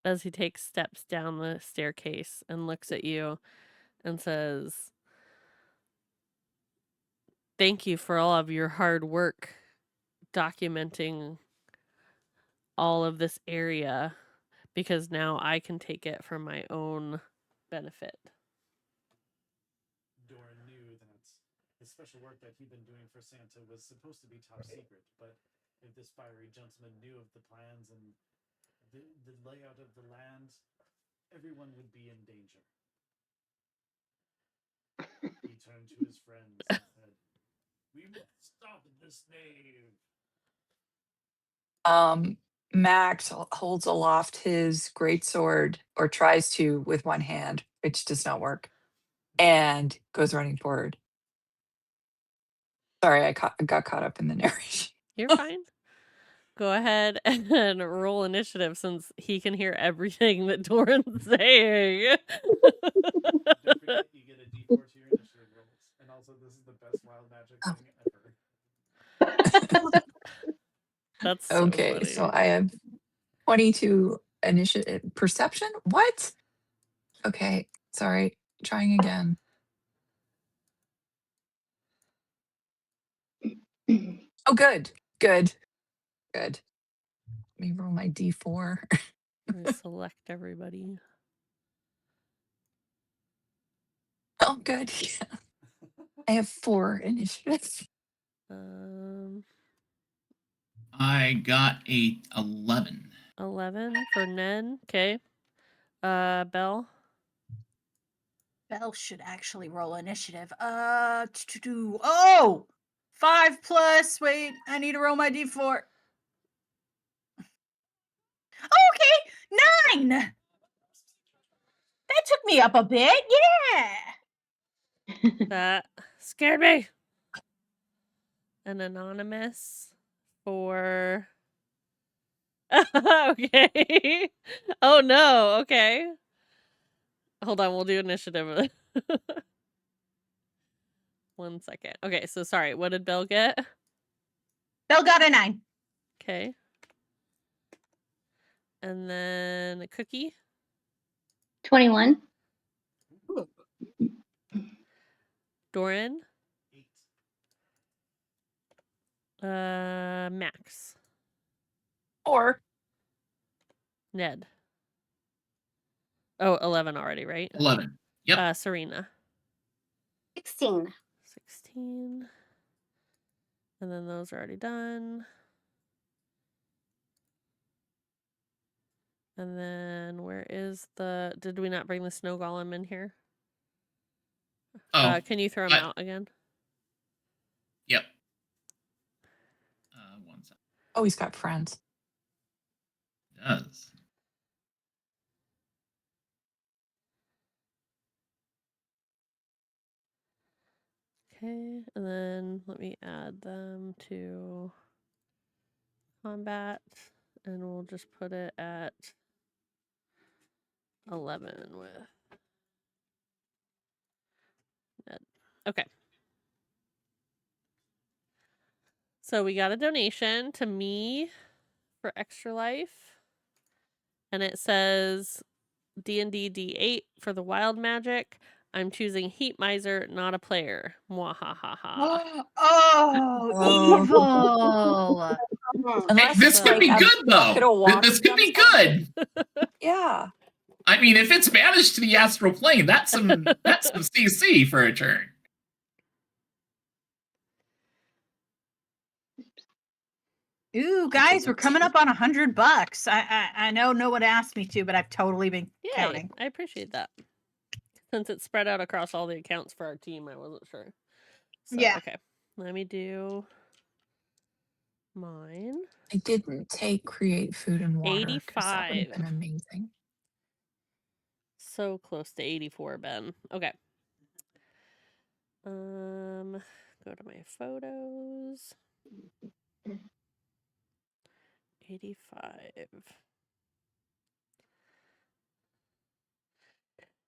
As he takes steps down the staircase and looks at you and says, "Thank you for all of your hard work documenting all of this area, because now I can take it for my own benefit." Doran knew that the special work that he'd been doing for Santa was supposed to be top secret, but if this fiery gentleman knew of the plans and the layout of the land, everyone would be in danger. He turned to his friends and said, "We must stop this knave." Max holds aloft his greatsword, or tries to with one hand, which does not work, and goes running forward. Sorry, I got caught up in the narration. You're fine. Go ahead and roll initiative since he can hear everything that Doran's saying. Don't forget, you get a d4 to your initiative rolls. And also, this is the best wild magic Oh. thing ever. That's so Okay, funny. so I have 22 initiative perception. What? Okay, sorry. Trying again. Oh, good. Good. Good. Let me roll my d4. We select everybody. Oh, good. Yeah. I have 4 initiatives. I got a 11. 11 for Nen. Okay. Belle. Belle should actually roll initiative. Oh! 5 plus. Wait, I need to roll my d4. Okay, 9! That took me up a bit. Yeah! That scared me. An anonymous for. Okay. Oh no. Okay. Hold on. We'll do initiative. 1 second. Okay. So sorry. What did Belle get? Belle got a 9. Okay. And then Cookie. 21. Doran. 8. Max. 4. Ned. Oh, 11 already, right? 11. Yep. Serena. 16. 16. And then those are already done. And then where is the... Did we not bring the snow golem in here? Oh, Can you throw him out again? yep. 1 second. Oh, he's got friends. Does. Okay, and then let me add them to combat, and we'll just put it at 11 with Ned. Okay. So we got a donation to me for Extra Life, and it says D&D D8 for the wild magic. I'm choosing Heat Miser, not a player. Mwahaha. Oh, evil! Unless This it's could like be a good, bucket though. of water This could be jumps on good. Yeah. I mean, if it's managed to the astral plane, that's some CC for a turn. Ooh, guys, we're coming up on $100. I know no one asked me to, but I've totally been Yay, counting. I appreciate that. Since it's spread out across all the accounts for our team, I wasn't sure. So, Yeah. okay. Let me do mine. I didn't take create food and water because that would have 85. been amazing. So close to 84, Ben. Okay. Go to my photos. 85.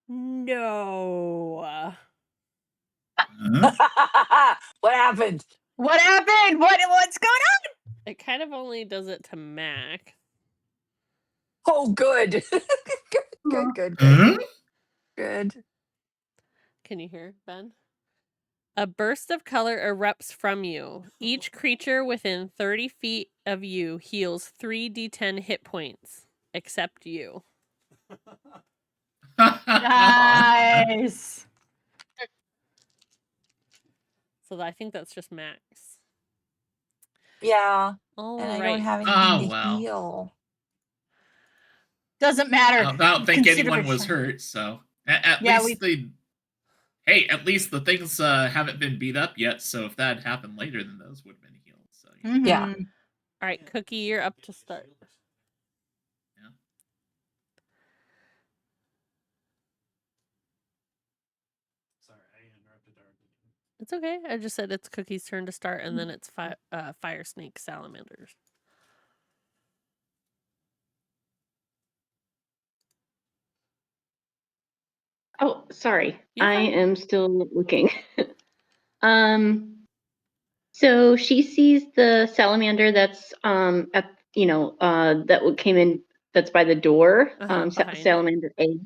No. Huh? What happened? What happened? What's going on? It kind of only does it to Mac. Oh, good. Good. Huh? Good. Can you hear, Ben? A burst of color erupts from you. Each creature within 30 feet of you heals 3d10 hit points, except you. Nice. So I think that's just Max. Yeah. All And I don't right. have anything Oh, to well. heal. Doesn't matter. I don't think Consider anyone it was fun. hurt, so at Yeah, least at least the things haven't been beat up yet, so if that had happened later, then those would have been healed. So Yeah. Mhm. All right, Cookie, you're up to start. yeah. Sorry, I interrupted Dragonkin. It's okay. I just said it's Cookie's turn to start, and then it's fire snake salamanders. Oh, sorry. You're I fine. am still looking. So she sees the salamander that's at that came in that's by the door. Behind. Salamander A.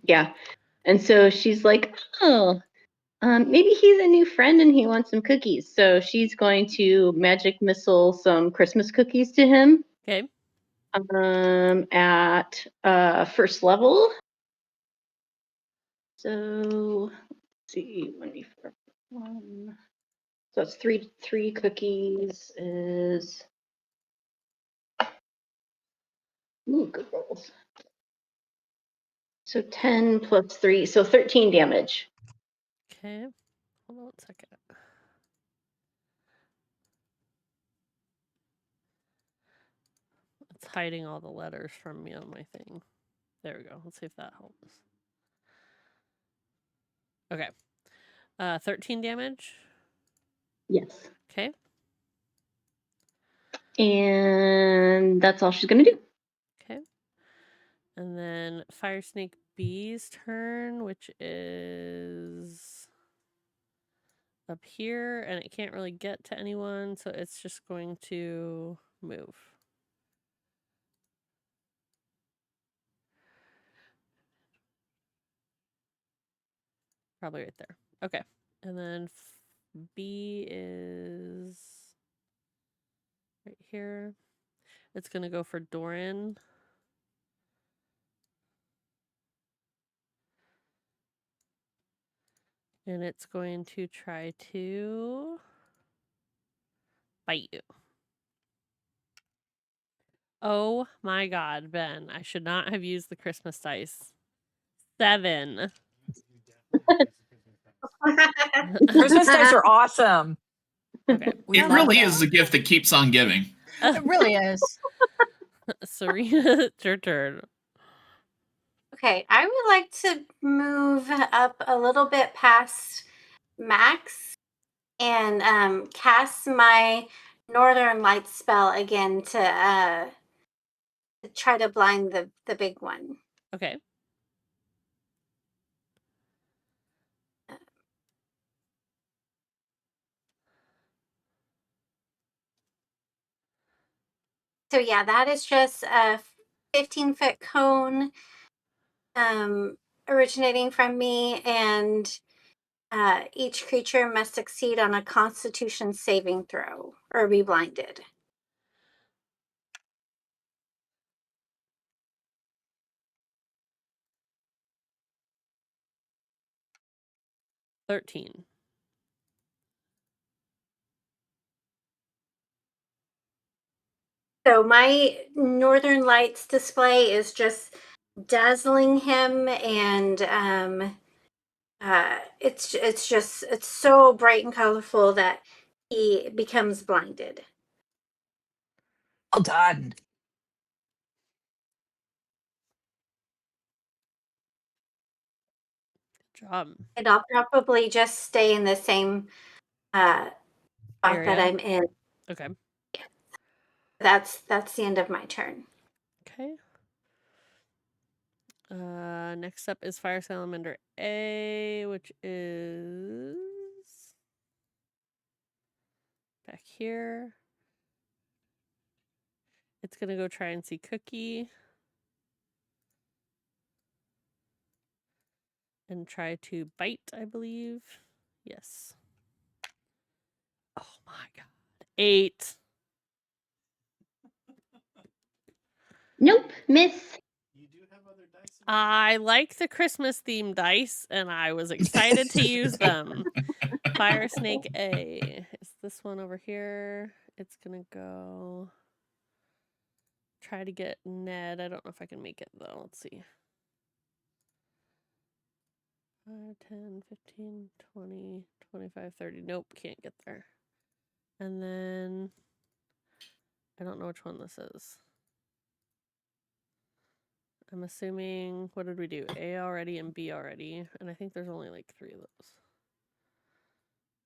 Yeah. And so she's like, oh, maybe he's a new friend and he wants some cookies. So she's going to magic missile some Christmas cookies to him. Okay. At first level. So let's see, 1d4. So it's three cookies is good rolls. So 10 plus 3, so 13 damage. Okay. Hold on 1 second. It's hiding all the letters from me on my thing. There we go. Let's see if that helps. Okay. 13 damage. Yes. Okay. And that's all she's going to do. Okay. And then Fire Snake B's turn, which is up here, and it can't really get to anyone, so it's just going to move. Probably right there. Okay. And then B is right here. It's going to go for Doran. And it's going to try to bite you. Oh my god, Ben. I should not have used the Christmas dice. 7. You definitely use the Christmas dice. Christmas dice are awesome. Okay. We It love really them. is a gift that keeps on giving. It really is. Serena, it's your turn. Okay, I would like to move up a little bit past Max and cast my Northern Lights spell again to try to blind the big one. Okay. So yeah, that is just a 15-foot cone originating from me, and each creature must succeed on a Constitution saving throw or be blinded. $13. So my Northern Lights display is just dazzling him, and it's so bright and colorful that he becomes blinded. Well done. Good job. And I'll probably just stay in the same spot Area. that I'm in. Okay. That's the end of my turn. Okay. Next up is Fire Salamander A, which is back here. It's gonna go try and see Cookie. And try to bite, I believe. Yes. Oh my god. 8. Nope, miss. You do have other dice in your I like the Christmas themed dice, and I was excited to use them. Fire Snake A. Is this one over here? It's gonna go try to get Ned. I don't know if I can make it though. Let's see. 5, 10, 15, 20, 25, 30. Nope, can't get there. And then I don't know which one this is. I'm assuming, what did we do? A already and B already. And I think there's only like 3 of those.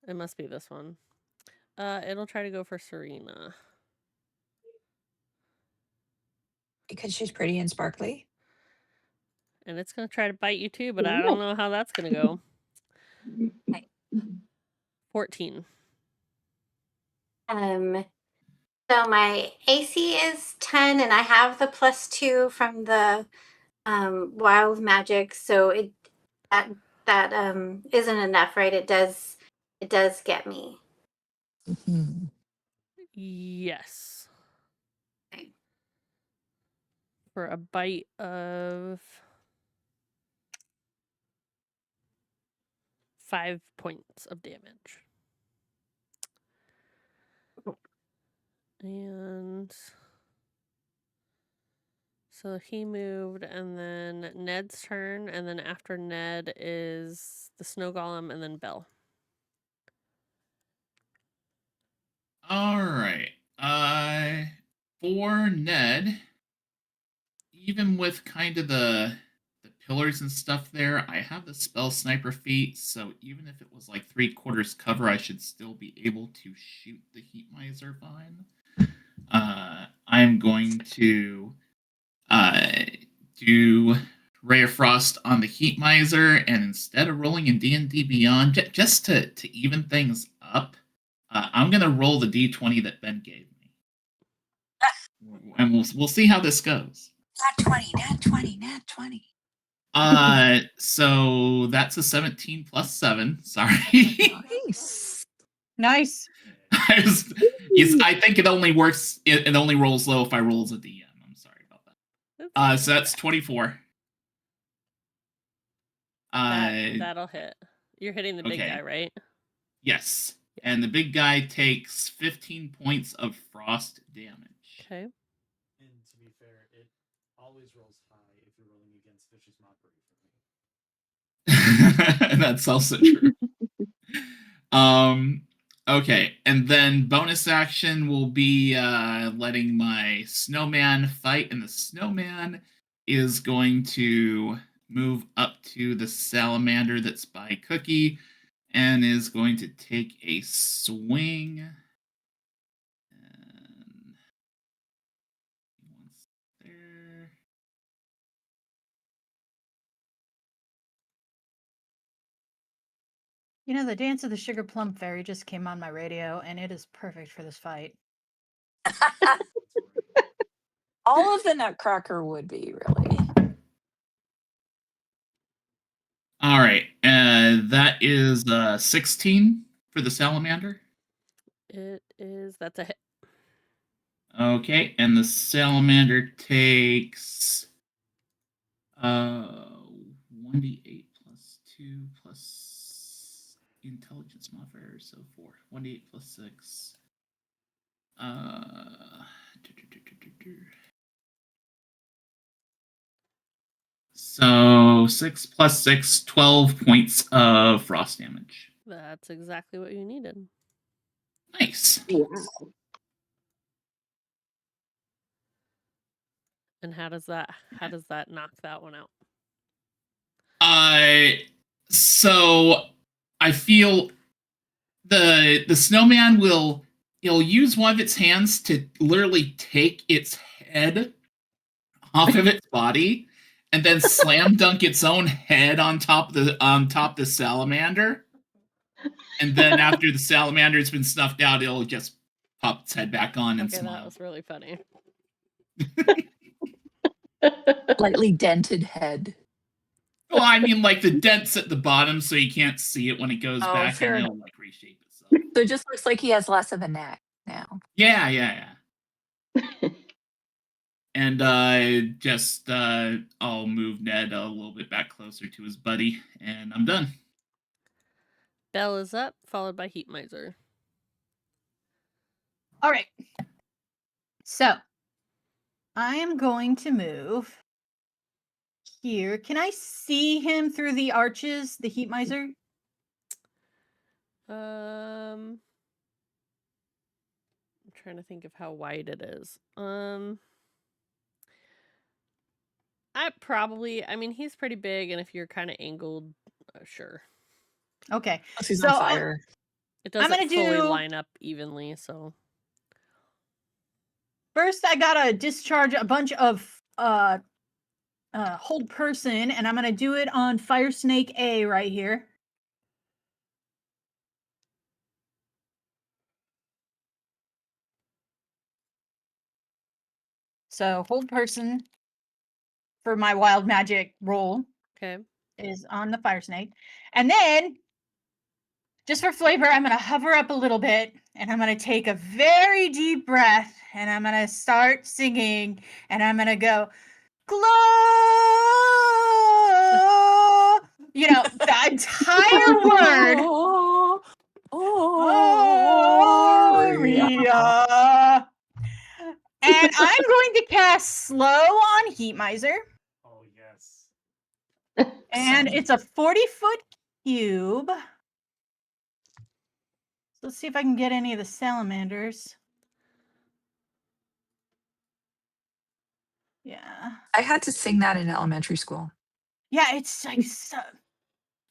It must be this one. It'll try to go for Serena. Because she's pretty and sparkly. And it's going to try to bite you too, but I don't know how that's going to go. 14. So my AC is 10, and I have the +2 from the wild magic. So that isn't enough, right? It does get me. Mhm. Yes. Okay. For a bite of 5 points of damage. And so he moved, and then Ned's turn, and then after Ned is the snow golem, and then Belle. All right. For Ned, even with kind of the pillars and stuff there, I have the spell sniper feat, so even if it was like 3/4 cover, I should still be able to shoot the heat miser fine. I'm going to do Ray of Frost on the heat miser, and instead of rolling in D&D Beyond, just to even things up, I'm gonna roll the D20 that Ben gave me, and we'll see how this goes. Nat 20, nat 20, nat 20. So that's a 17 plus 7. Sorry. Nice. Nice. I think it only works. It only rolls low if I roll as a DM. I'm sorry about that. So that's 24. That'll hit. You're hitting the big Okay. guy, right? Yes. And the big guy takes 15 points of frost damage. Okay. And to be fair, it always rolls high if you're rolling against Vicious Mockery for me. That's also true. Okay, and then bonus action will be letting my snowman fight, and the snowman is going to move up to the salamander that's by Cookie and is going to take a swing. And once there. You know, the Dance of the Sugar Plum Fairy just came on my radio, and it is perfect for this fight. All of the Nutcracker would be, really. All right, that is 16 for the salamander. It is. That's a hit. Okay, and the salamander takes 1d8 plus 2 plus intelligence modifier, so 4. 1d8 plus 6. So 6 plus 6, 12 points of frost damage. That's exactly what you needed. Nice. Wow. And how does that knock that one out? So I feel the snowman will He'll use one of its hands to literally take its head off of its body, and then slam dunk its own head on top of the salamander. And then after the salamander's been snuffed out, it'll just pop its head back on and Okay, smile. that was really funny. Lightly dented head. Well, I mean, like the dent's at the bottom, so you can't see it when it goes Oh, back, fair and enough. it'll like reshape itself. So it just looks like he has less of a neck now. Yeah. And I'll move Ned a little bit back closer to his buddy, and I'm done. Bell is up, followed by Heat Miser. All right. So I am going to move here. Can I see him through the arches, the Heat Miser? I'm trying to think of how wide it is. I mean, he's pretty big, and if you're kind of angled, sure. Okay. Plus he's So, on fire. It doesn't gonna fully do- line up evenly, so. First, I gotta discharge a bunch of hold person, and I'm gonna do it on Fire Snake A right here. So hold person for my wild magic roll Okay. is on the Fire Snake. And then, just for flavor, I'm going to hover up a little bit and I'm going to take a very deep breath and I'm going to start singing and I'm going to go, glow, you know, the entire word. Gloria. And I'm going to cast slow on Heat Miser. Oh yes. And it's a 40-foot cube. So let's see if I can get any of the salamanders. Yeah. I had to sing that in elementary school. Yeah, it's like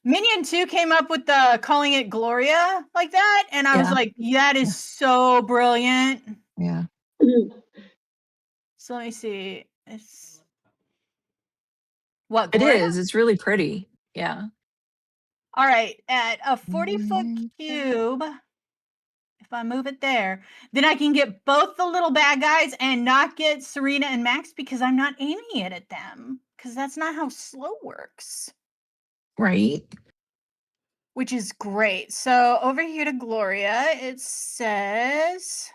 Minion 2 came up with the calling it Gloria like that. And I was Yeah. like, that is so brilliant. Yeah. So let me see. It's what It Gloria? is. It's really pretty. Yeah. All right. At a 40-foot cube, if I move it there, then I can get both the little bad guys and not get Serena and Max because I'm not aiming it at them. Because that's not how slow works. Right. Which is great. So over here to Gloria, it says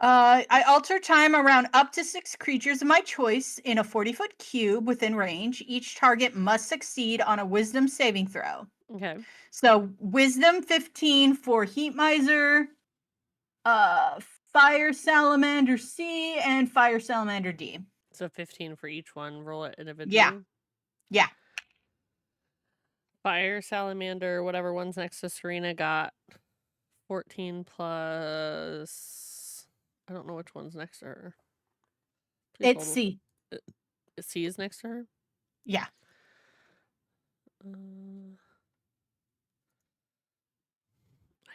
I alter time around up to 6 creatures of my choice in a 40-foot cube within range. Each target must succeed on a wisdom saving throw. Okay. So wisdom 15 for Heat Miser, Fire Salamander C, and Fire Salamander D. So 15 for each one. Roll it individually. Yeah. Fire Salamander, whatever one's next to Serena, got 14 plus. I don't know which one's next to her. Please It's hold. C. C is next to her? Yeah. I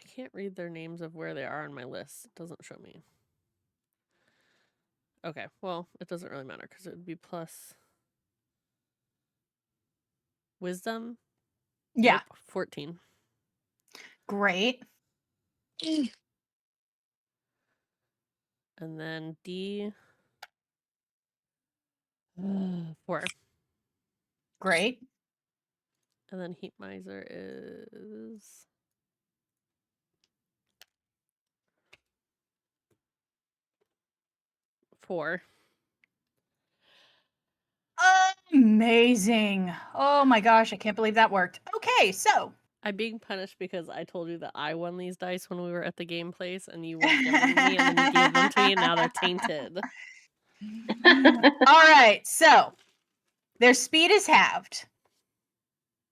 can't read their names of where they are on my list. It doesn't show me. Okay, well, it doesn't really matter because it would be plus wisdom. Yeah. Nope, 14. Great. And then D. 4. Great. And then Heat Miser is 4. Amazing. Oh my gosh, I can't believe that worked. Okay, so I'm being punished because I told you that I won these dice when we were at the game place and you wouldn't give them to me and then you gave them to me and now they're tainted. all right, so their speed is halved.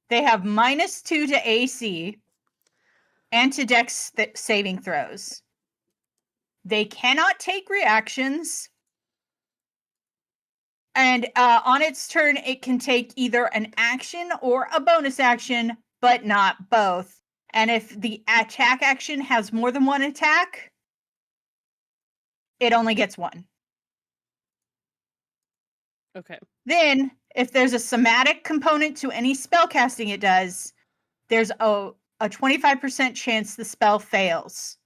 They have -2 to AC and to Dex saving throws. They cannot take reactions. And on its turn, it can take either an action or a bonus action, but not both. And if the attack action has more than one attack, it only gets one. Okay. Then, if there's a somatic component to any spell casting it does, there's a 25% chance the spell fails.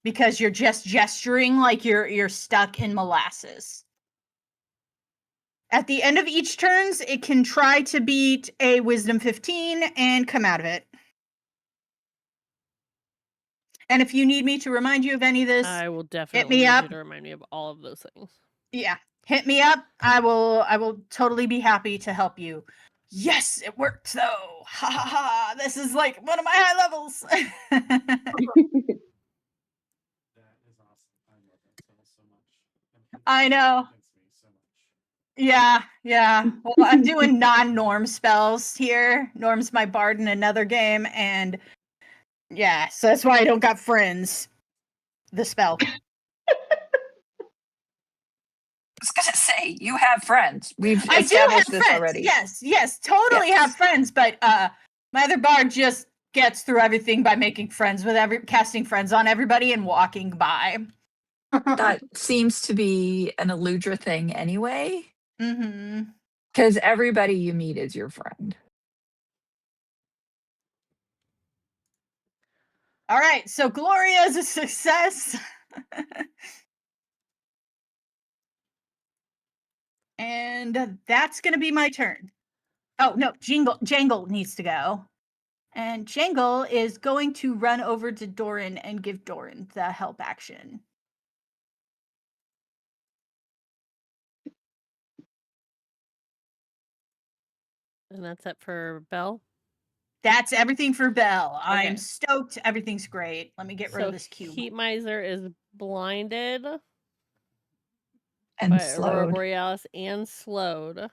Because you're just gesturing like you're stuck in molasses. At the end of each turns, it can try to beat a Wisdom 15 and come out of it. And if you need me to remind you of any of this, I will hit definitely me need up. you to remind me of all of those things. Yeah, hit me up. I will totally be happy to help you. Yes, it worked though. Ha ha ha. This is like one of my high levels. That is awesome. I love that spell so much. And I know. convinced me so much. Yeah. Well, I'm doing non-norm spells here. Norm's my bard in another game, and yeah, so that's why I don't got friends. The spell. I was gonna say you have friends. We've I do established have this friends. already. Yes, totally Yes. have friends, but my other bard just gets through everything by making friends with casting friends on everybody and walking by. That seems to be an Eludra thing anyway, Mm-hmm. because everybody you meet is your friend. All right, so Gloria is a success. And that's going to be my turn. Oh, no, Jangle needs to go. And Jangle is going to run over to Doran and give Doran the help action. And that's it for Belle? That's everything for Belle. Okay. I'm stoked. Everything's great. Let me get rid of this cube. Heat Miser is blinded And by Aurora slowed. Borealis and slowed.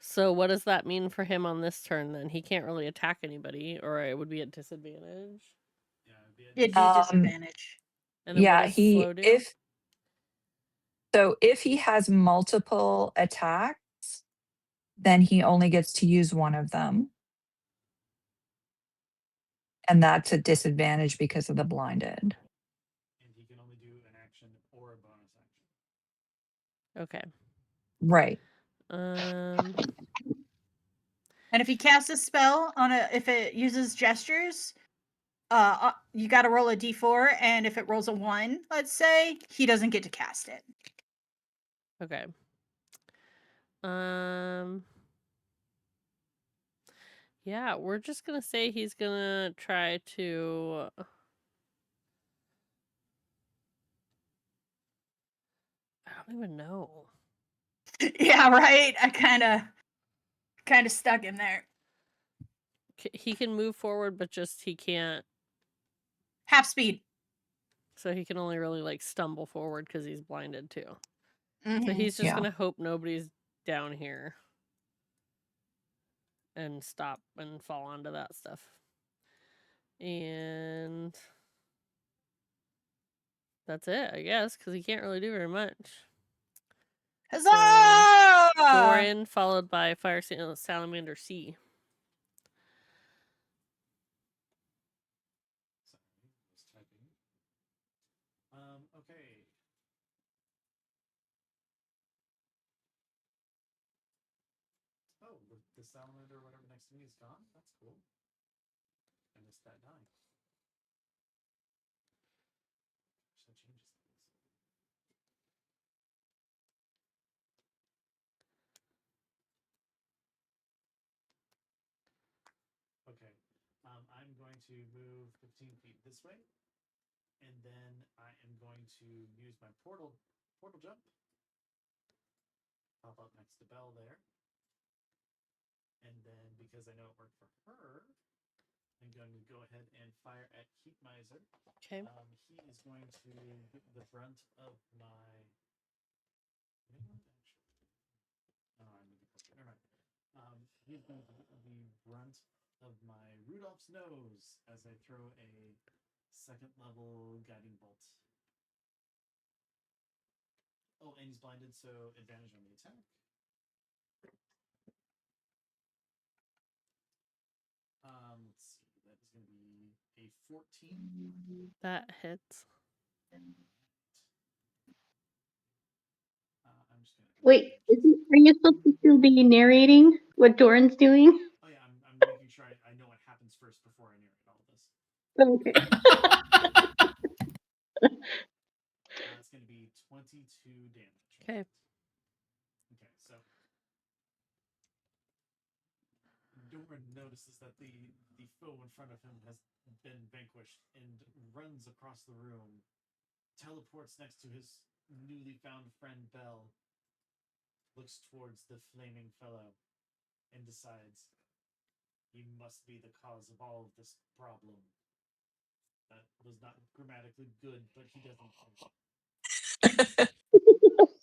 So what does that mean for him on this turn then? He can't really attack anybody, or it would be at disadvantage. Yeah, It'd be a disadvantage. And then what Yeah, does slow do? if he has multiple attacks, then he only gets to use one of them. And that's a disadvantage because of the blinded. And he can only do an action or a bonus action. Okay. Right. And if he casts a spell if it uses gestures, you got to roll a d4, and if it rolls a 1, let's say, he doesn't get to cast it. Okay. Yeah, we're just gonna say he's gonna try to. I don't even know. Yeah, right. I kind of stuck in there. He can move forward, but just he can't. Half speed. So he can only really like stumble forward because he's blinded too. Mm-hmm. So he's just gonna hope nobody's down here and stop and fall onto that stuff. And that's it, I guess, because he can't really do very much. Huzzah! So, Doran followed by Fire Salamander C. Sorry, I was typing. Okay. Oh, the salamander or whatever next to me is gone? That's cool. I missed that die. That changes things. Okay. I'm going to move 15 feet this way. And then I am going to use my portal jump. Pop up next to Belle there. And then because I know it worked for her, I'm going to go ahead and fire at Heat Miser. Okay. He is going to get the brunt of my. Oh, I need to click it. Never mind. He's going to get the brunt of my Rudolph's nose as I throw a second level guiding bolt. Oh, and he's blinded, so advantage on the attack. Let's see. That is going to be a 14. That hits. I'm just gonna Wait, are you supposed to still be narrating what Doran's doing? Oh yeah, I'm making sure I know what happens first before I narrate all of this. Okay. It's going to be 22 damage. Okay. Okay, so Doran notices that the foe in front of him has been vanquished and runs across the room, teleports next to his newly found friend Belle, looks towards the flaming fellow, and decides he must be the cause of all of this problem. That was not grammatically good, but he doesn't care.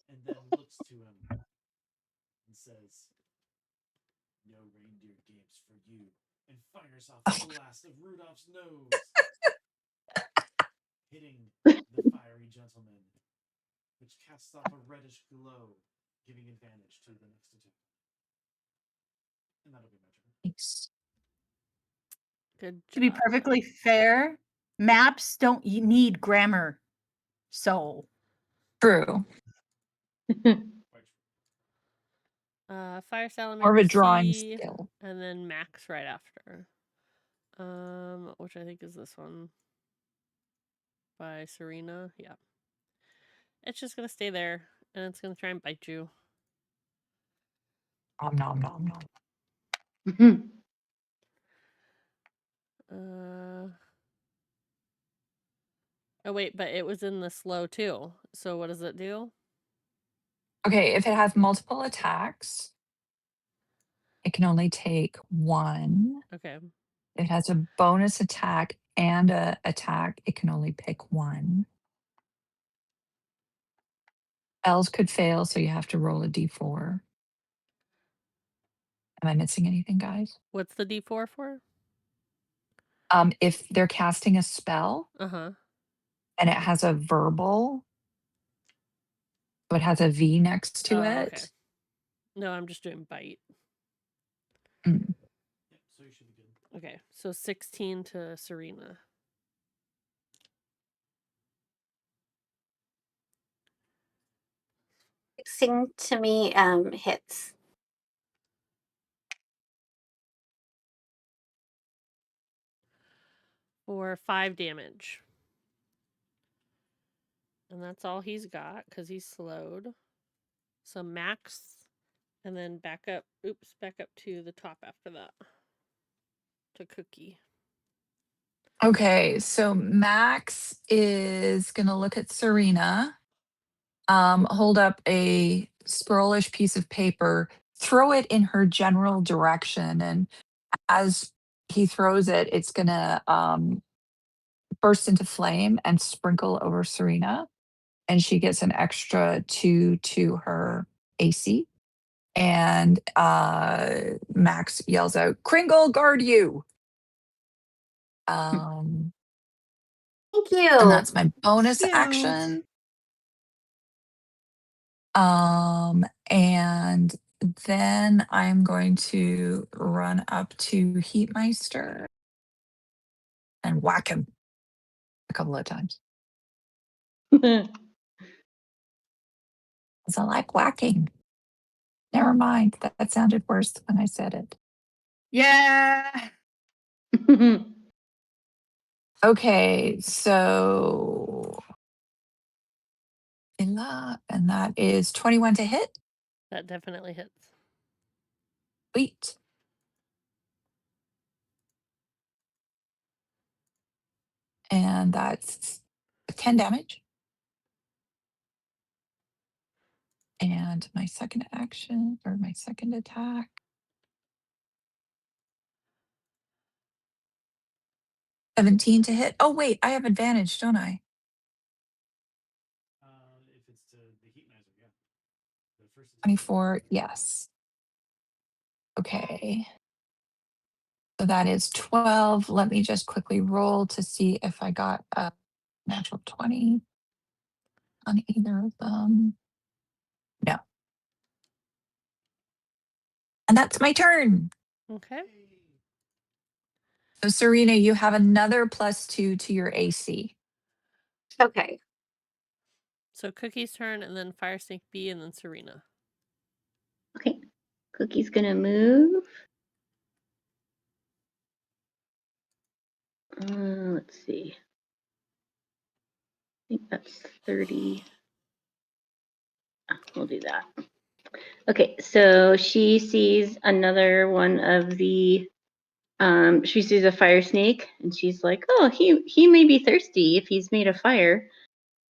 And then looks to him and says, "No reindeer games for you," and fires off a blast of Rudolph's nose, hitting the fiery gentleman, which casts off a reddish glow, giving advantage to the next attack. And that'll be my turn. Thanks. Good job. To be perfectly fair, maps don't need grammar. So True. Fire More of a Salamander drawing C, skill. and then Max right after. Which I think is this one by Serena. Yeah. It's just gonna stay there, and it's gonna try and bite you. Nom nom nom nom. Oh wait, but it was in the slow too. So what does it do? Okay, if it has multiple attacks, it can only take one. Okay. If it has a bonus attack and a attack, it can only pick one. Elves could fail, so you have to roll a d4. Am I missing anything, guys? What's the D4 for? If they're casting a spell Uh-huh. and it has a verbal, so it has a V next to it. Okay. No, I'm just doing bite. Mm. Yep, so you should be good. Okay, so 16 to Serena. Sing to me hits. For 5 damage. And that's all he's got because he's slowed. So Max, and then back up to the top after that. To Cookie. Okay, so Max is going to look at Serena, hold up a scrollish piece of paper, throw it in her general direction. And as he throws it, it's going to burst into flame and sprinkle over Serena. And she gets an extra 2 to her AC. And Max yells out, "Kringle, guard you!" Thank And you. that's my bonus Cute. action. And then I'm going to run up to Heatmeister and whack him a couple of times. Because I like whacking. Never mind. That sounded worse when I said it. Yeah. Okay, so and that is 21 to hit. That definitely hits. Sweet. And that's 10 damage. And my second action or my second attack. $17 to hit. Oh, wait, I have advantage, don't I? If it's to the Heatmiser, yeah. The first attack. 24, yes. Okay. So that is 12. Let me just quickly roll to see if I got a natural 20 on either of them. No. And that's my turn. Okay. So Serena, you have another +2 to your AC. Okay. So Cookie's turn, and then Fire Snake B, and then Serena. Okay. Cookie's gonna move. Let's see. I think that's 30. We'll do that. Okay, so she sees another one of the she sees a fire snake, and she's like, oh, he may be thirsty if he's made of fire.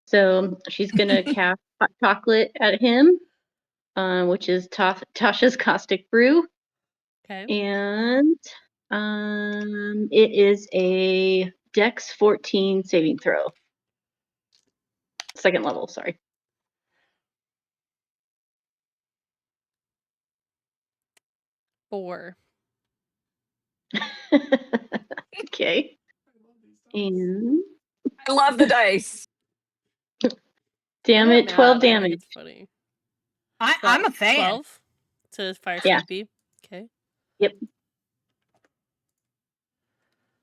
So she's gonna cast hot chocolate at him, which is Tasha's caustic brew. Okay. And it is a Dex 14 saving throw. Second level, sorry. Four. Okay. And I love the dice. damn I'm it, not 12 mad. I think damage. it's funny. I'm a fan. 12 to Fire Yeah. Snake B. Okay. Yep.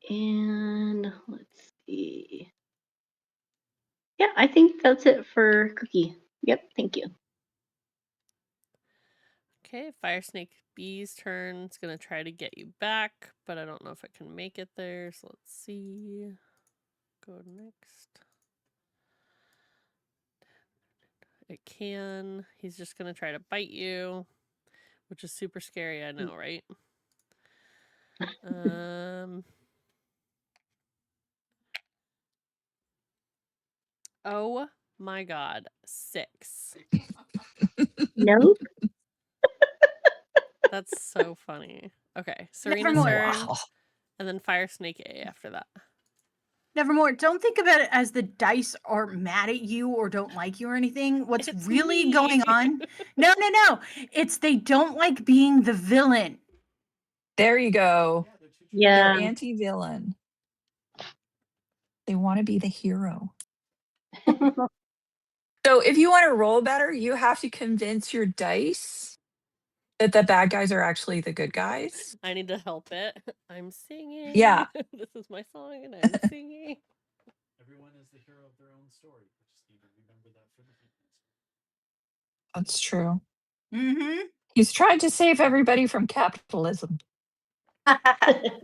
And let's see. Yeah, I think that's it for Cookie. Yep, thank you. Okay, Fire Snake B's turn. It's gonna try to get you back, but I don't know if it can make it there. So let's see. Go next. It can. He's just gonna try to bite you, which is super scary. I know, right? Oh my God, 6. Nope. That's so funny. Okay, Serena's Nevermore. turn, Wow. and then Fire Snake A after that. Nevermore, don't think about it as the dice are mad at you or don't like you or anything. What's It's really me. going on? No. It's they don't like being the villain. There you go. Yeah, they're too Yeah. They're anti-villain. They want to be the hero. So if you want to roll better, you have to convince your dice that the bad guys are actually the good guys. I need to help it. I'm singing. Yeah. This is my song, and I'm singing. Everyone is the hero of their own story. We just need to remember that for the humans. That's true. Mm-hmm. He's trying to save everybody from capitalism. The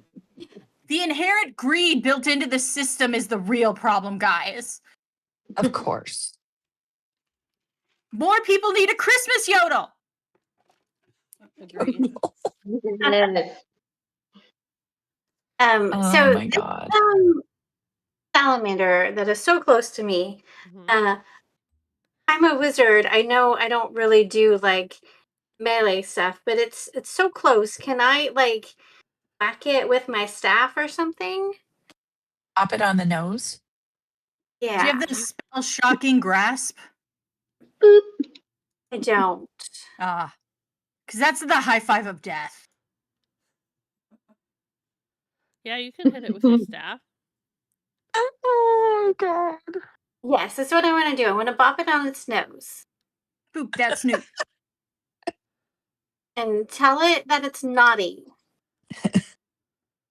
inherent greed built into the system is the real problem, guys. Of course. More people need a Christmas yodel. Agreed. Yes. Oh So my God. salamander that is so close to me. Mhm. I'm a wizard. I know I don't really do like melee stuff, but it's so close. Can I like whack it with my staff or something? Pop it on the nose. Do you Yeah, have the spell Shocking Grasp? Boop. I don't. Because that's the high five of death. Yeah, you can hit it with your staff. Oh God. Yes, that's what I want to do. I want to bop it on its nose Boop, that's Snoop. and tell it that it's naughty.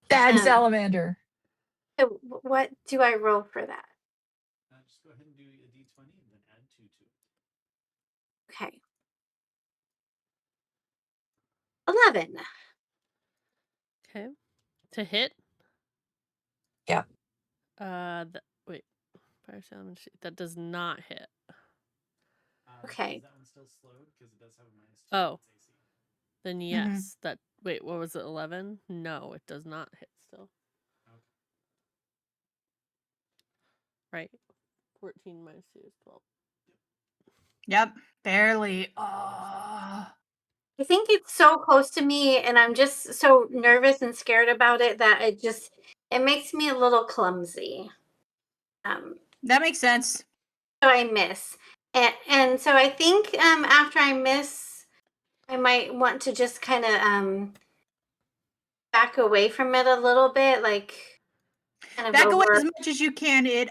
Bad Um, salamander. So what do I roll for that? Just go ahead and do a d20 and then add 2 to it. Okay. 11. Okay. To hit. Yeah. Wait. Fire salamander. That does not hit. Okay. Is that one still slowed? Because it does have a -2 Oh. to its AC. Then yes. That. Wait. What was it? 11? No, it does not hit still. Okay. Right. 14 minus 2 is 12. Yep, barely. I think it's so close to me, and I'm just so nervous and scared about it that it makes me a little clumsy. That makes sense. So I miss, and so I think after I miss, I might want to just kind of back away from it a little bit, like kind of Back away over. as much as you can. It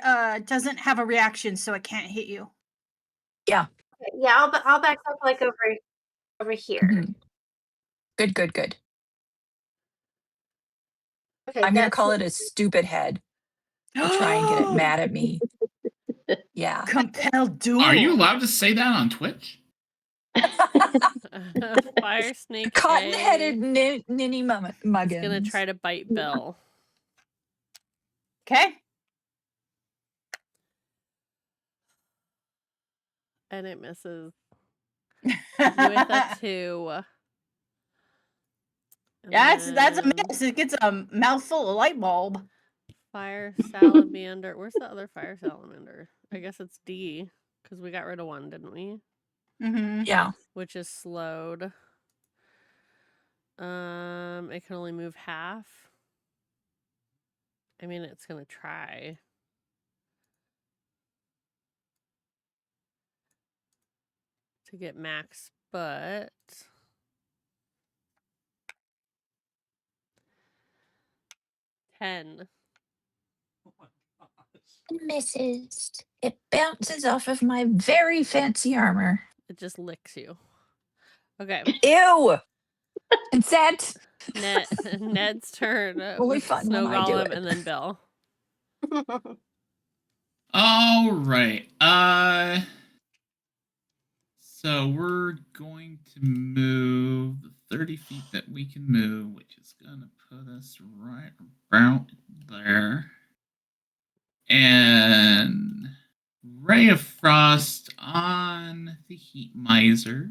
doesn't have a reaction, so it can't hit you. Yeah. Yeah, I'll back up like over here. Mhm. Good. Okay, I'm going to that's call it a stupid head to try and get it mad at me. Yeah. Compel duel. Are you allowed to say that on Twitch? Fire snake Cotton-headed ninny is muggins. gonna try to bite Belle. Okay. And it misses. With a 2. And That's a then miss. It gets a mouthful of light bulb. Fire salamander. Where's the other fire salamander? I guess it's D, because we got rid of one, didn't we? Mm-hmm. Yeah. Which is slowed. It can only move half. I mean, it's gonna try. To get max, but 10. Oh my gosh. It misses. It bounces off of my very fancy armor. It just licks you. Okay. Ew! Consent! Ned's turn Only with fun Snow when I do Golem it. and then Bill. All right. So we're going to move the 30 feet that we can move, which is gonna put us right about there. And Ray of Frost on the Heat Miser.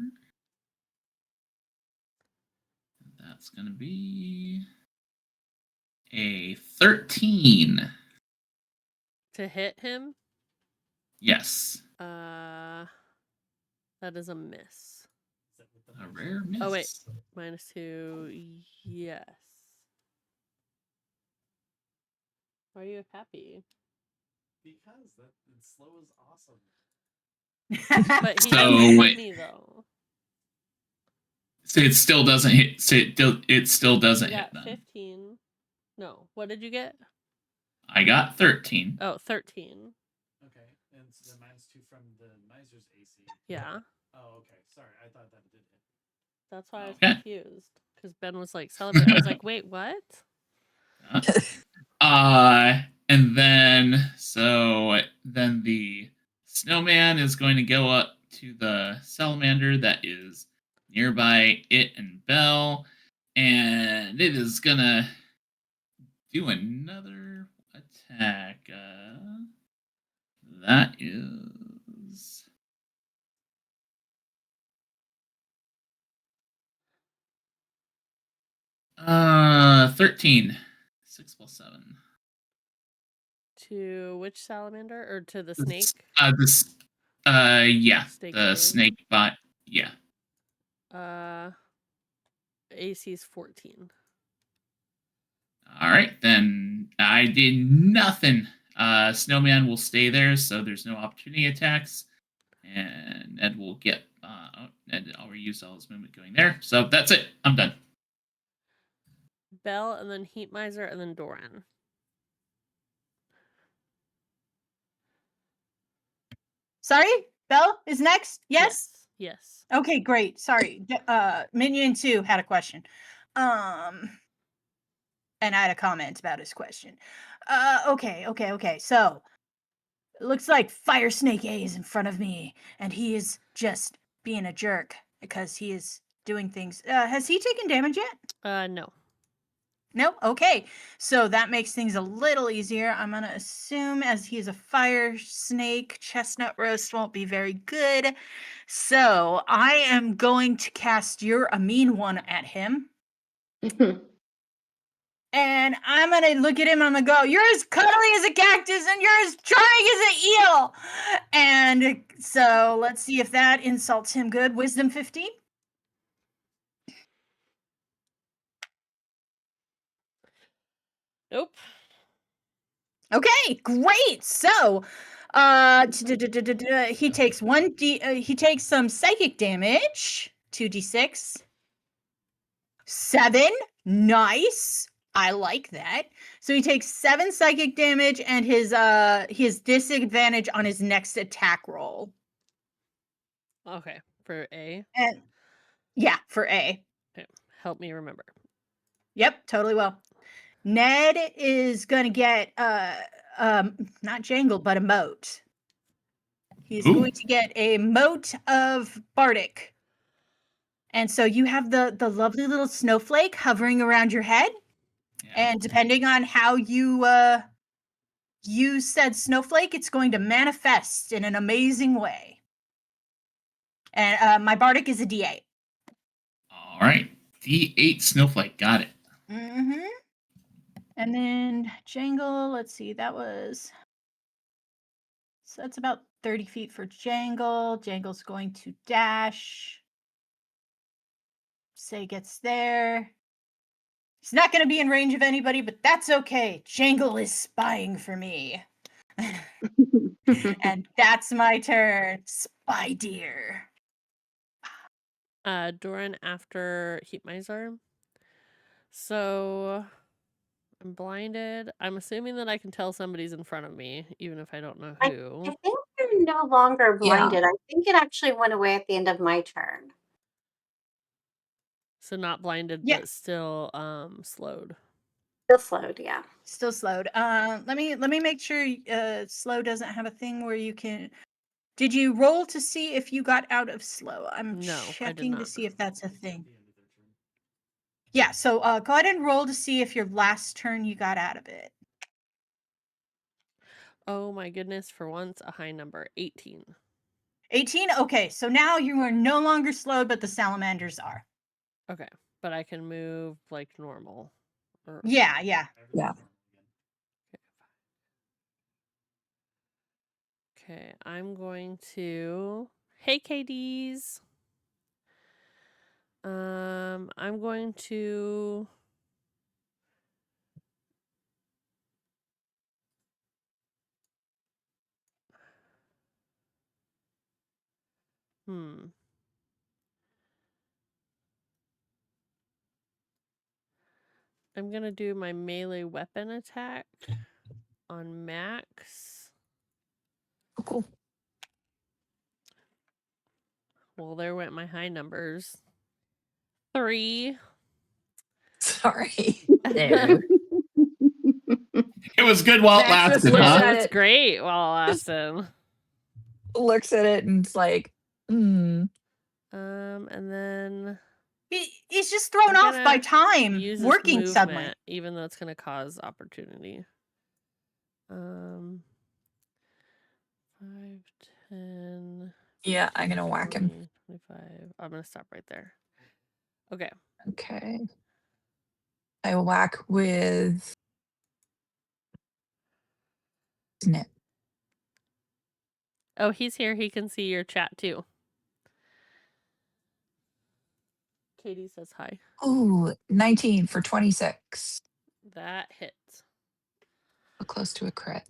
That's gonna be a 13. To hit him? Yes. That is a miss. A rare miss. Oh, wait. -2. Yes. Why are you happy? Because that slow is awesome. But he So, doesn't hit me, though. So it still doesn't hit. So it still doesn't You hit got then. 15. No. What did you get? I got 13. Oh, 13. Okay, and so the -2 from the miser's AC. Yeah. Oh, okay. Sorry, I thought that did hit. That's why I was Okay. confused. Because Ben was like, celebrate. I was like, wait, what? And then then the snowman is going to go up to the salamander that is nearby it and Belle, and it is gonna do another attack. That is 13. 6 plus 7. To which salamander? Or to the snake? Yeah, Snake the thing. snake bot. Yeah. AC is 14. All right, then I did nothing. Snowman will stay there, so there's no opportunity attacks, and Ned will get. Ned already used all his movement going there, so that's it. I'm done. Belle, and then Heat Miser, and then Doran. Sorry, Belle is next. Yes? Yes. Okay, great. Sorry. Minion 2 had a question. And I had a comment about his question. Okay. So it looks like Fire Snake A is in front of me, and he is just being a jerk because he is doing things. Has he taken damage yet? No. No? Okay. So that makes things a little easier. I'm going to assume as he's a fire snake, chestnut roast won't be very good. So I am going to cast You're a Mean One at him. And I'm going to look at him. I'm going to go, you're as cuddly as a cactus and you're as charming as an eel. And so let's see if that insults him good. Wisdom 15. Nope. Okay, great. So, he takes he takes some psychic damage, 2d6. 7. Nice. I like that. So he takes 7 psychic damage and his disadvantage on his next attack roll. Okay. For A? And yeah, for A. Okay. Help me remember. Yep, totally will. Ned is gonna get not jangle, but a moat. He's Ooh. going to get a moat of Bardic. And so you have the lovely little snowflake hovering around your head. Yeah. And depending on how you use said snowflake, it's going to manifest in an amazing way. And my Bardic is a D8. All right. D8 snowflake. Got it. Mm-hmm. And then Jangle, let's see, so that's about 30 feet for Jangle. Jangle's going to dash. Say gets there. He's not going to be in range of anybody, but that's okay. Jangle is spying for me. And that's my turn. Spy deer. Doran after Heat Miser. So I'm blinded. I'm assuming that I can tell somebody's in front of me, even if I don't know I who. think you're no longer Yeah. blinded. I think it actually went away at the end of my turn. So not blinded, Yeah. but still slowed. Still slowed, yeah. Still slowed. Let me make sure slow doesn't have a thing where you can. Did you roll to see if you got out of slow? I'm No, I did checking to not. see if that's a thing. At the end of their turn. Yeah, so go ahead and roll to see if your last turn you got out of it. Oh my goodness, for once a high number, 18. 18? Okay, so now you are no longer slowed, but the salamanders are. Okay, but I can move like normal. Or Yeah. Yeah. Everything's normal again. okay, I'm going to hey KDs. I'm going to I'm gonna do my melee weapon attack on Max. Oh, cool. Well, there went my high numbers. 3. Sorry. No. It was good while it Max just lasted, looks huh? at It's it, great while lasting. looks at it, and it's like, And then He's just thrown I'm off by gonna time use this working movement, suddenly. even though it's gonna cause opportunity. 5, 10. yeah, I'm gonna whack him. 20, 25. I'm gonna stop right there. Okay. Okay. I whack with snip. Oh, he's here. He can see your chat too. Katie says hi. Ooh, 19 for 26. That hits. So close to a crit.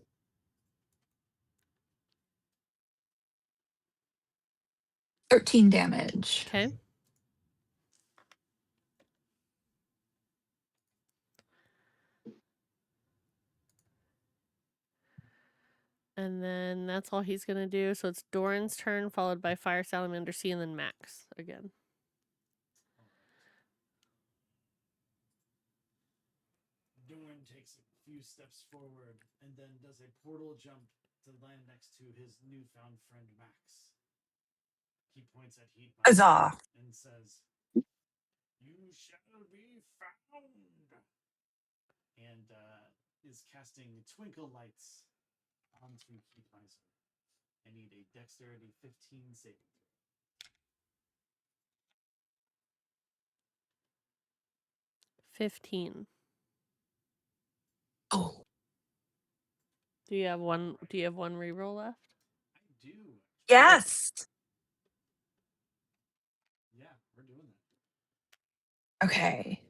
13 damage. Okay. And then that's all he's gonna do. So it's Doran's turn, followed by Fire Salamander C, and then Max again. Doran takes a few steps forward and then does a portal jump to land next to his newfound friend Max. He points at Heat Huzzah. and says, "You shall be found," and is casting twinkle lights onto Heat Miser. I need a dexterity 15 saving throw. 15. Oh, Do you have one reroll left? I do. yes. Yeah, we're doing that. Okay.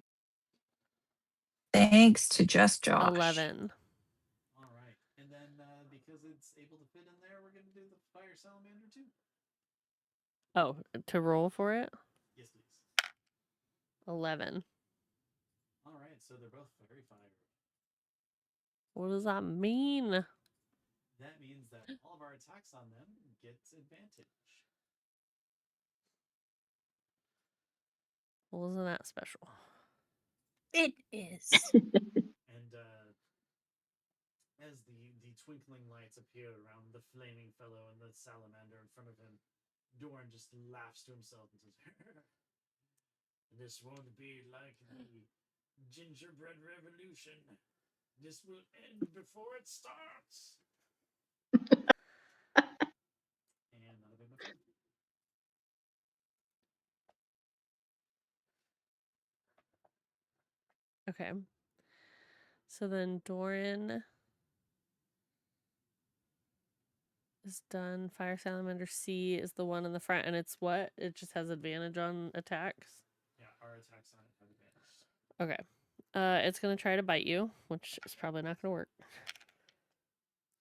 Thanks to Just Josh. 11. All right, and then because it's able to fit in there, we're gonna do the fire salamander too. Oh, to roll for it? Yes, please. 11. All right, so they're both fairy fire. What does that mean? That means that all of our attacks on them get advantage. Well, isn't that special? It is. And twinkling lights appear around the flaming fellow and the salamander in front of him. Doran just laughs to himself and says, "This won't be like the gingerbread revolution. This will end before it starts." And that'll be my turn. Okay. So then Doran is done. Fire Salamander C is the one in the front, and it's what? It just has advantage on attacks? Yeah, our attacks on it have advantage. Okay. It's gonna try to bite you, which is probably not gonna work.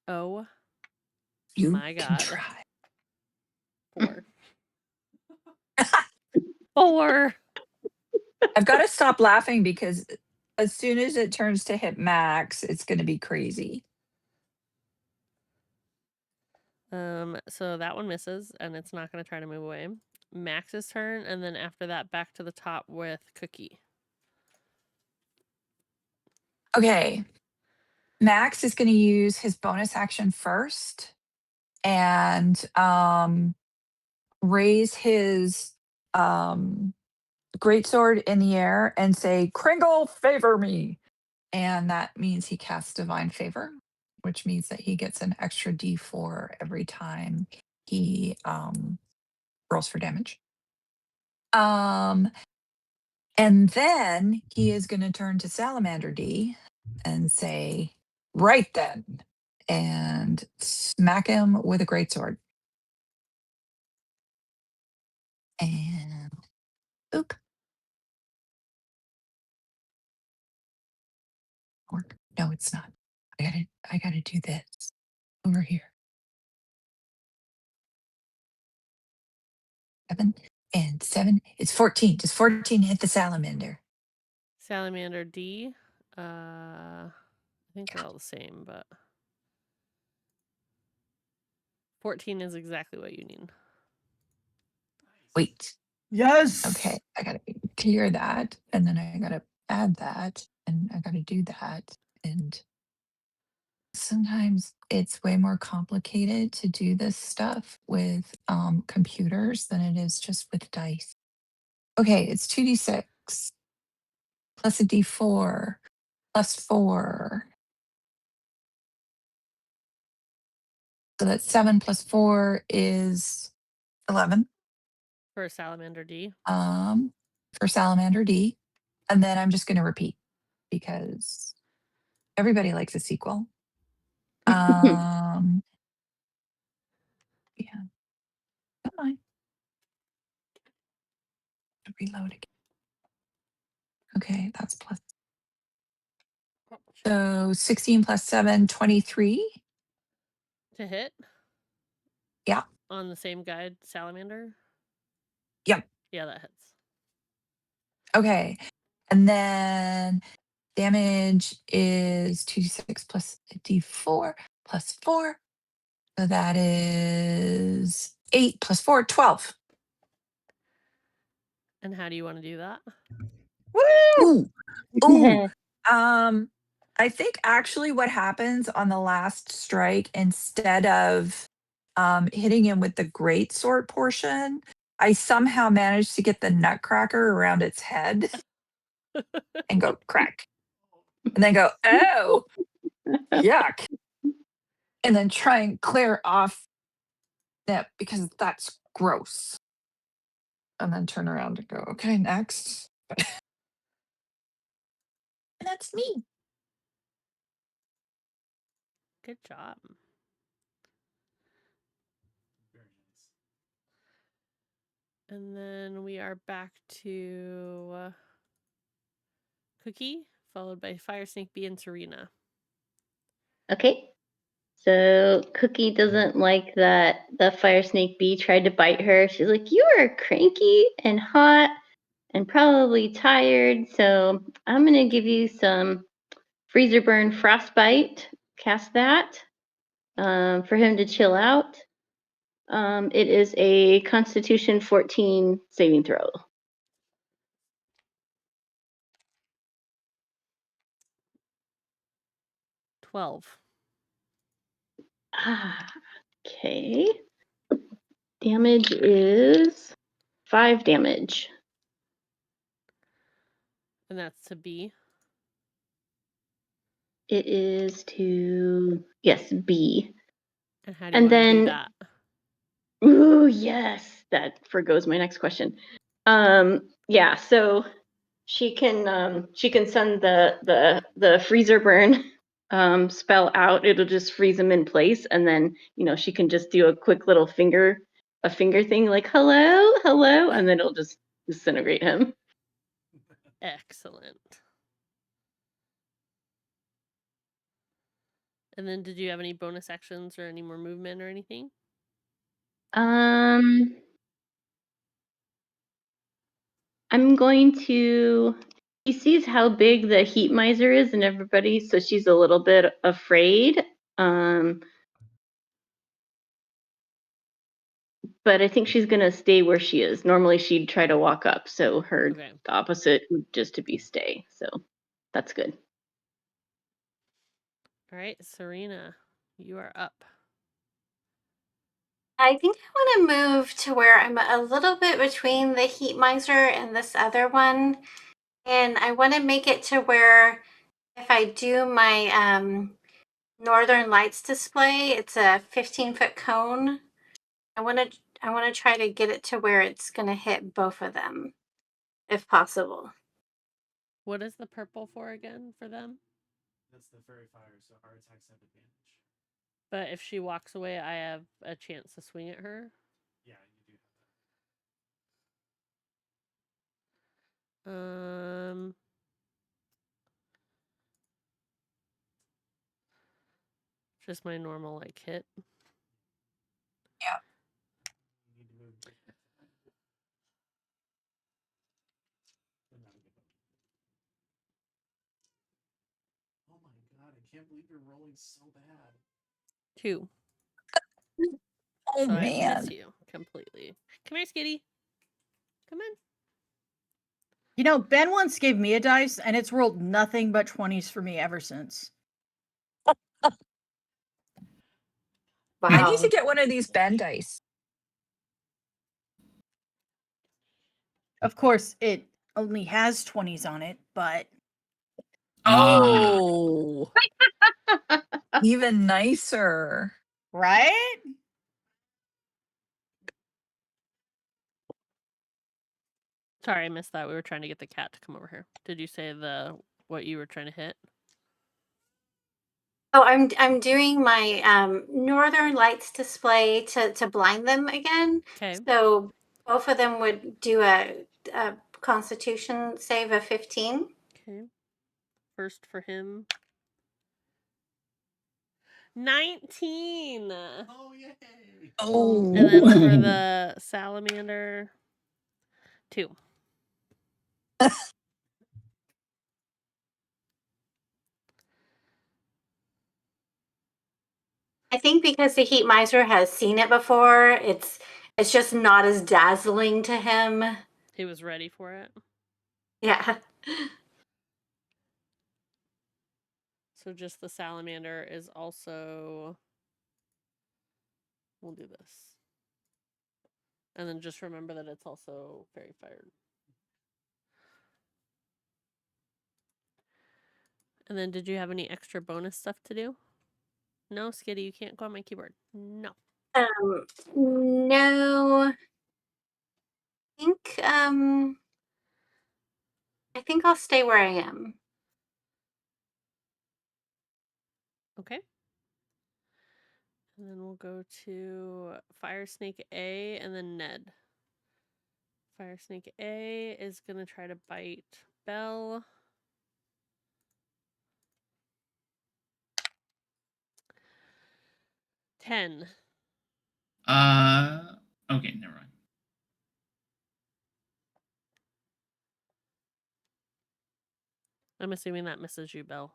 Oh You my can god. try. 4. 4! I've got to stop laughing because as soon as it turns to hit Max, it's going to be crazy. So that one misses, and it's not gonna try to move away. Max's turn, and then after that, back to the top with Cookie. Okay. Max is going to use his bonus action first and raise his greatsword in the air and say, "Kringle, favor me." And that means he casts divine favor, which means that he gets an extra d4 every time he rolls for damage. And then he is going to turn to Salamander D and say, "Right then," and smack him with a greatsword. And oop. Work. No, it's not. I gotta do this over here. 7 and 7. It's 14. Does 14 hit the salamander? Salamander D. I think they're all the same, but 14 is exactly what you need. Wait. Yes. Okay. I gotta clear that. And then I gotta add that. And I gotta do that. And sometimes it's way more complicated to do this stuff with computers than it is just with dice. Okay, it's 2d6 plus a d4 plus 4. So that's 7 plus 4 is 11 For Salamander D. for Salamander D. And then I'm just going to repeat because everybody likes a sequel. Yeah. Come on. Reload again. Okay, that's plus. So 16 plus 7, 23. To hit? Yeah. On the same guide, Salamander? Yep. Yeah, that hits. Okay. And then damage is 2d6 plus a d4 plus 4. So that is 8 plus 4, 12. And how do you want to do that? Ooh. Ooh. I think actually what happens on the last strike, instead of hitting him with the great sword portion, I somehow managed to get the nutcracker around its head and go crack. And then go, "Oh, yuck." And then try and clear off that because that's gross. And then turn around and go, "Okay, next." And that's me. Good job. Very nice. And then we are back to Cookie, followed by Fire Snake B and Serena. Okay. So Cookie doesn't like that the fire snake bee tried to bite her. She's like, "You are cranky and hot and probably tired. So I'm gonna give you some freezer burn frostbite. Cast that for him to chill out. It is a Constitution 14 saving throw. 12. Okay. Damage is 5 damage. And that's to B. It is to, yes, B. And how do you And want to do then, that? ooh, yes, that forgoes my next question. Yeah, so she can send the freezer burn spell out. It'll just freeze him in place, and then she can just do a quick little finger thing like hello, and then it'll just disintegrate him. Excellent. And then did you have any bonus actions or any more movement or anything? I'm going to. He sees how big the heat miser is and everybody, so she's a little bit afraid. But I think she's gonna stay where she is. Normally she'd try to walk up, so her the opposite would just to be stay. So that's good. All right, Serena, you are up. I think I want to move to where I'm a little bit between the heat miser and this other one. And I want to make it to where if I do my Northern Lights display, it's a 15-foot cone. I want to try to get it to where it's going to hit both of them, if possible. What is the purple for again for them? That's the fairy fire, so our attacks have advantage. But if she walks away, I have a chance to swing at her. Yeah, you do have that. Just my normal like hit. Yeah. You need to move. Oh my god, I can't believe you're rolling so bad. 2. Oh, So I miss man. you completely. Come here, Skitty. Come on. Ben once gave me a dice, and it's rolled nothing but 20s for me ever since. I need to Wow. get one of these Ben dice. Of course, it only has 20s on it, but Oh, even nicer. right? Sorry, I missed that. We were trying to get the cat to come over here. Did you say what you were trying to hit? Oh, I'm doing my Northern Lights display to blind them again. Okay. So both of them would do a Constitution save of 15. Okay. First for him. 19. Oh, yay! Oh. And then for the salamander, 2. I think because the heat miser has seen it before, it's just not as dazzling to him. He was ready for it. Yeah. So just the salamander is also. We'll do this. And then just remember that it's also fairy fired. And then did you have any extra bonus stuff to do? No, Skitty, you can't go on my keyboard. No. No. I think I'll stay where I am. Okay. And then we'll go to Fire Snake A and then Ned. Fire Snake A is going to try to bite Belle. $10. Okay, never mind. I'm assuming that misses you, Belle.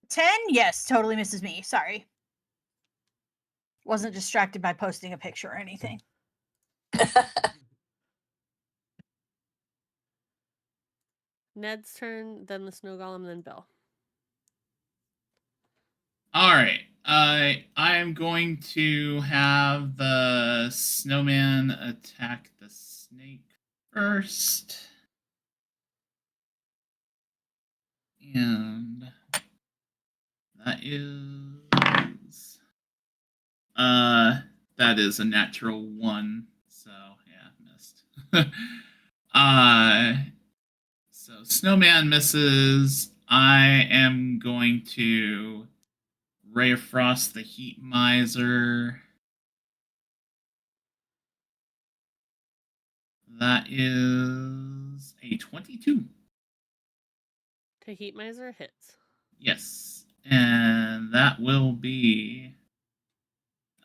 10? Yes, totally misses me. Sorry. Wasn't distracted by posting a picture or anything. Ned's turn, then the snow golem, then Belle. All right. I am going to have the snowman attack the snake first. And that is that is a natural 1. So, yeah, missed. uh so snowman misses. I am going to Ray of Frost the Heat Miser. That is a 22. To Heat Miser hits. Yes. And that will be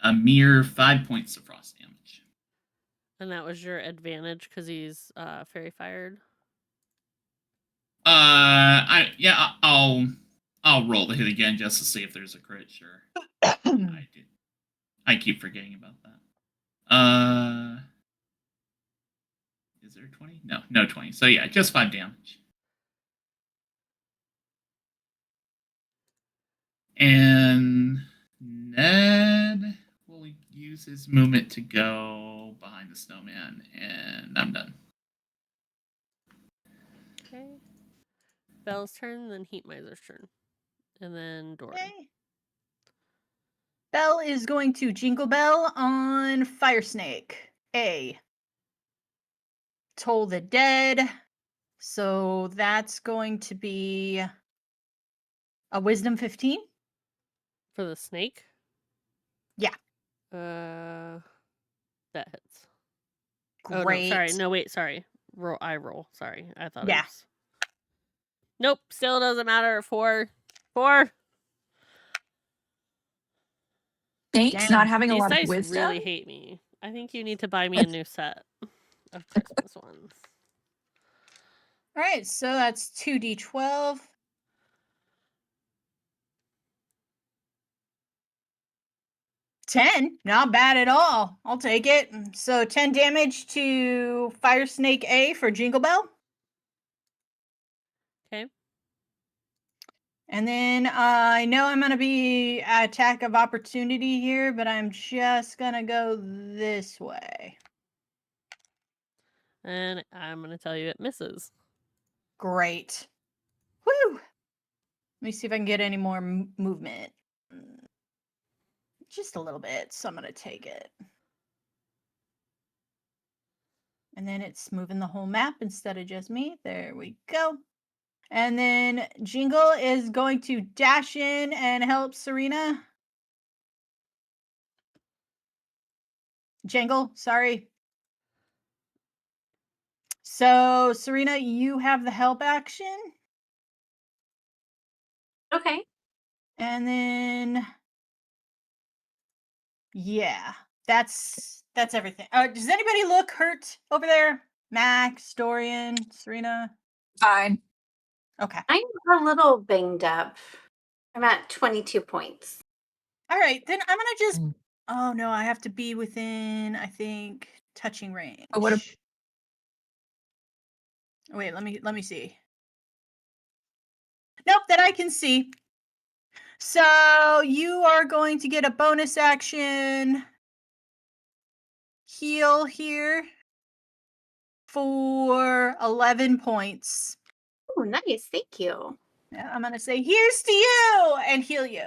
a mere 5 points of frost damage. And that was your advantage because he's fairy fired. I'll roll the hit again just to see if there's a crit. Sure. I keep forgetting about that. Is there 20? No 20. So yeah, just 5 damage. And Ned will use his movement to go behind the snowman, and I'm done. Okay. Belle's turn, then Heat Miser's turn. And then Doran. Okay. Belle is going to Jingle Bell on Fire Snake. A. Toll the Dead. So that's going to be a Wisdom 15. For the snake? Yeah. That hits. Great. Oh, no, sorry. No, wait, sorry. I roll. Sorry. I thought it Yeah. was... Nope, still doesn't matter. 4. 4. Snake's Damn. not having a These lot of dice wisdom. really hate me. I think you need to buy me a new set of Christmas ones. All right, so that's 2d12. $10, not bad at all. I'll take it. So 10 damage to Fire Snake A for Jingle Bell. Okay. And then I know I'm going to be attack of opportunity here, but I'm just going to go this way. And I'm going to tell you it misses. Great. Woo! Let me see if I can get any more movement. Just a little bit, so I'm going to take it. And then it's moving the whole map instead of just me. There we go. And then Jingle is going to dash in and help Serena. Jingle, sorry. So, Serena, you have the help action. Okay. And then, yeah, that's everything. Does anybody look hurt over there? Max, Dorian, Serena? Fine. Okay. I'm a little banged up. I'm at 22 points. All right, then I'm gonna just. Mm. Oh no, I have to be within, I think, touching range. But what? Wait, let me see. Nope, that I can see. So you are going to get a bonus action heal here for 11 points. Oh, nice. Thank you. Yeah, I'm gonna say here's to you and heal you.